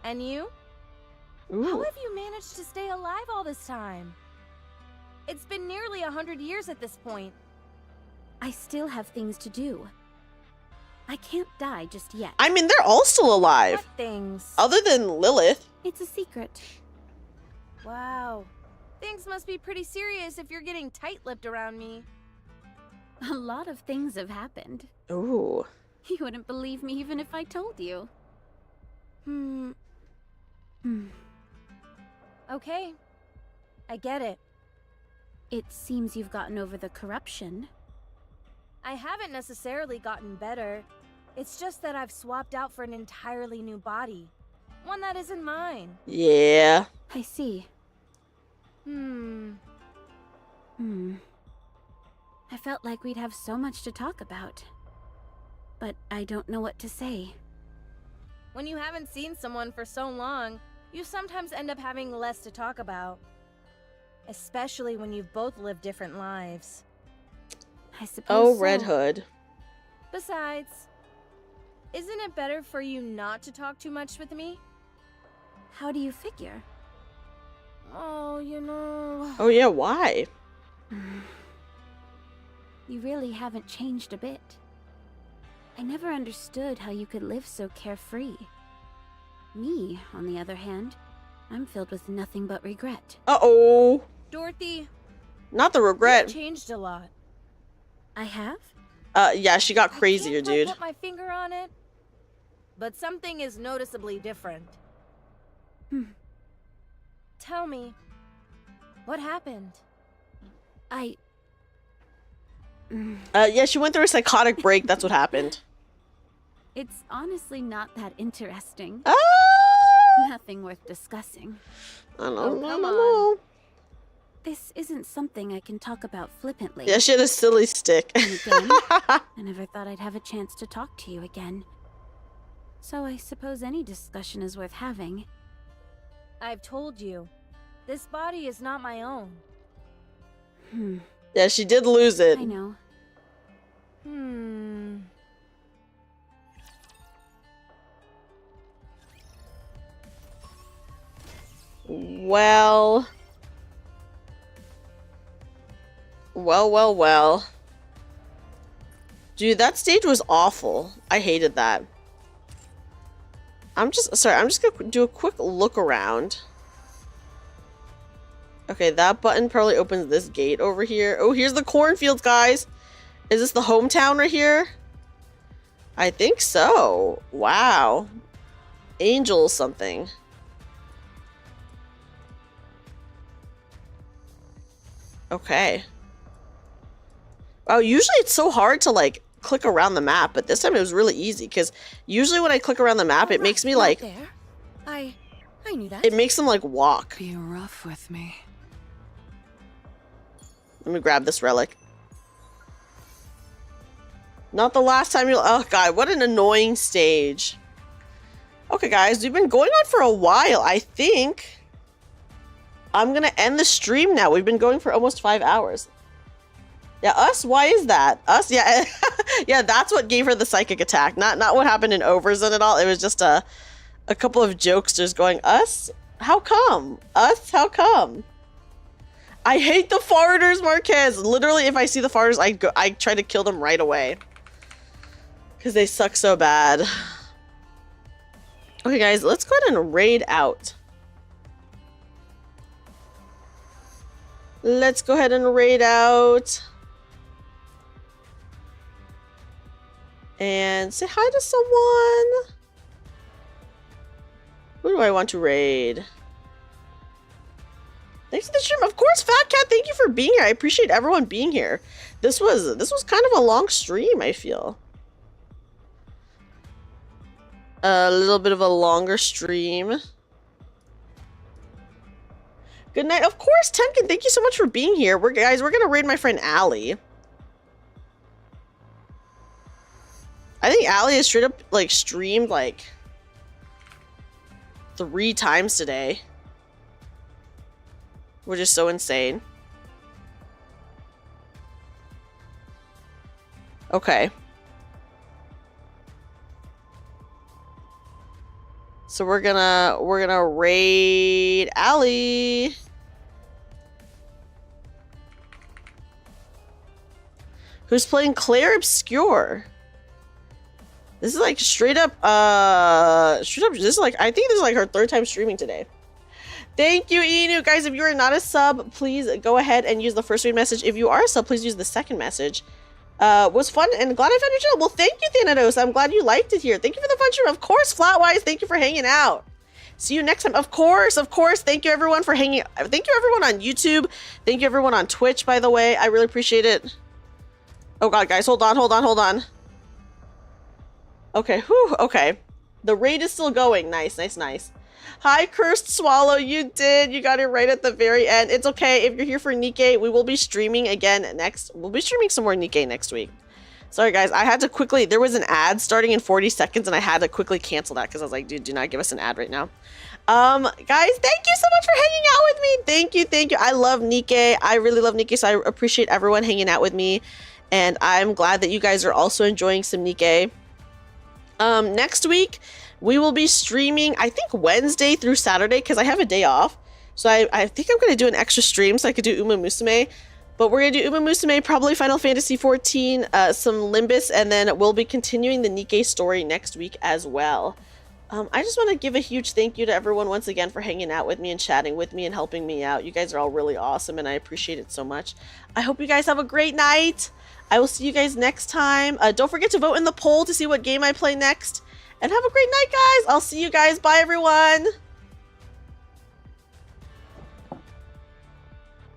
And you? Ooh. How have you managed to stay alive all this time? It's been nearly 100 years at this point. I still have things to do. I can't die just yet. I mean, they're all still alive. What things? Other than Lilith. It's a secret. Wow. Things must be pretty serious if you're getting tight-lipped around me. A lot of things have happened. Ooh. You wouldn't believe me even if I told you. Okay. I get it. It seems you've gotten over the corruption. I haven't necessarily gotten better. It's just that I've swapped out for an entirely new body. One that isn't mine. Yeah. I see. I felt like we'd have so much to talk about. But I don't know what to say. When you haven't seen someone for so long, you sometimes end up having less to talk about. Especially when you've both lived different lives. I suppose Oh, so. Red Hood. Besides, isn't it better for you not to talk too much with me? How do you figure? Oh, you know... Oh yeah, why? You really haven't changed a bit. I never understood how you could live so carefree. Me, on the other hand, I'm filled with nothing but regret. Uh-oh. Dorothy... Not the regret. You've changed a lot. I have? Yeah, she got crazier, dude. I can't put my finger on it, but something is noticeably different. Tell me, what happened? Yeah, she went through a psychotic break. That's what happened. It's honestly not that interesting. Nothing worth discussing. I don't know. This isn't something I can talk about flippantly. Yeah, she had a silly stick. And again, I never thought I'd have a chance to talk to you again. So I suppose any discussion is worth having. I've told you, this body is not my own. Yeah, she did lose it. I know. Well. Dude, that stage was awful. I hated that. I'm just gonna do a quick look around. Okay, that button probably opens this gate over here. Oh, here's the cornfields, guys. Is this the hometown right here? I think so. Wow. Angel something. Okay. Oh, usually it's so hard to like click around the map, but this time it was really easy because usually when I click around the map, it makes me like I knew that. it makes them like walk. Be rough with me. Let me grab this relic. Not the last time you'll. Oh god, what an annoying stage. Okay, guys, we've been going on for a while. I think I'm gonna end the stream now. We've been going for almost 5 hours. Yeah, us? Why is that? Us? Yeah, yeah. That's what gave her the psychic attack. Not what happened in Overzone at all. It was just a couple of jokesters going, us? How come? Us? How come? I hate the farters, Marquez. Literally, if I see the farters, I try to kill them right away because they suck so bad. Okay, guys, let's go ahead and raid out. Let's go ahead and raid out. And say hi to someone. Who do I want to raid? Thanks for the stream. Of course, Fat Cat, thank you for being here. I appreciate everyone being here. This was kind of a long stream, I feel. A little bit of a longer stream. Good night. Of course, Temkin, thank you so much for being here. We're gonna raid my friend Allie. I think Allie has straight up like streamed like 3 times today. Which is so insane. Okay. So we're gonna raid Allie. Who's playing Claire Obscure? This is like straight up this is like, I think this is like her 3rd time streaming today. Thank you, Inu. Guys, if you are not a sub, please go ahead and use the first read message. If you are a sub, please use the second message. Was fun and glad I found your channel. Well, thank you, Thanatos. I'm glad you liked it here. Thank you for the fun stream. Of course, Flatwise, thank you for hanging out. See you next time. Of course. Thank you, everyone, for hanging. Thank you, everyone on YouTube. Thank you, everyone on Twitch, by the way. I really appreciate it. Oh, God, guys. Hold on. Okay, whew, okay. The raid is still going. Nice. Hi, Cursed Swallow. You did. You got it right at the very end. It's okay. If you're here for NIKKE, we will be streaming again next. We'll be streaming some more NIKKE next week. Sorry, guys. I had to quickly... There was an ad starting in 40 seconds, and I had to quickly cancel that because I was like, dude, do not give us an ad right now. Guys, thank you so much for hanging out with me. Thank you. I love NIKKE. I really love NIKKE, so I appreciate everyone hanging out with me. And I'm glad that you guys are also enjoying some NIKKE. Next week... we will be streaming, I think, Wednesday through Saturday because I have a day off. So I think I'm going to do an extra stream so I could do Uma Musume. But we're going to do Uma Musume, probably Final Fantasy XIV, some Limbus, and then we'll be continuing the NIKKE story next week as well. I just want to give a huge thank you to everyone once again for hanging out with me and chatting with me and helping me out. You guys are all really awesome and I appreciate it so much. I hope you guys have a great night. I will see you guys next time. Don't forget to vote in the poll to see what game I play next. And have a great night, guys. I'll see you guys. Bye, everyone.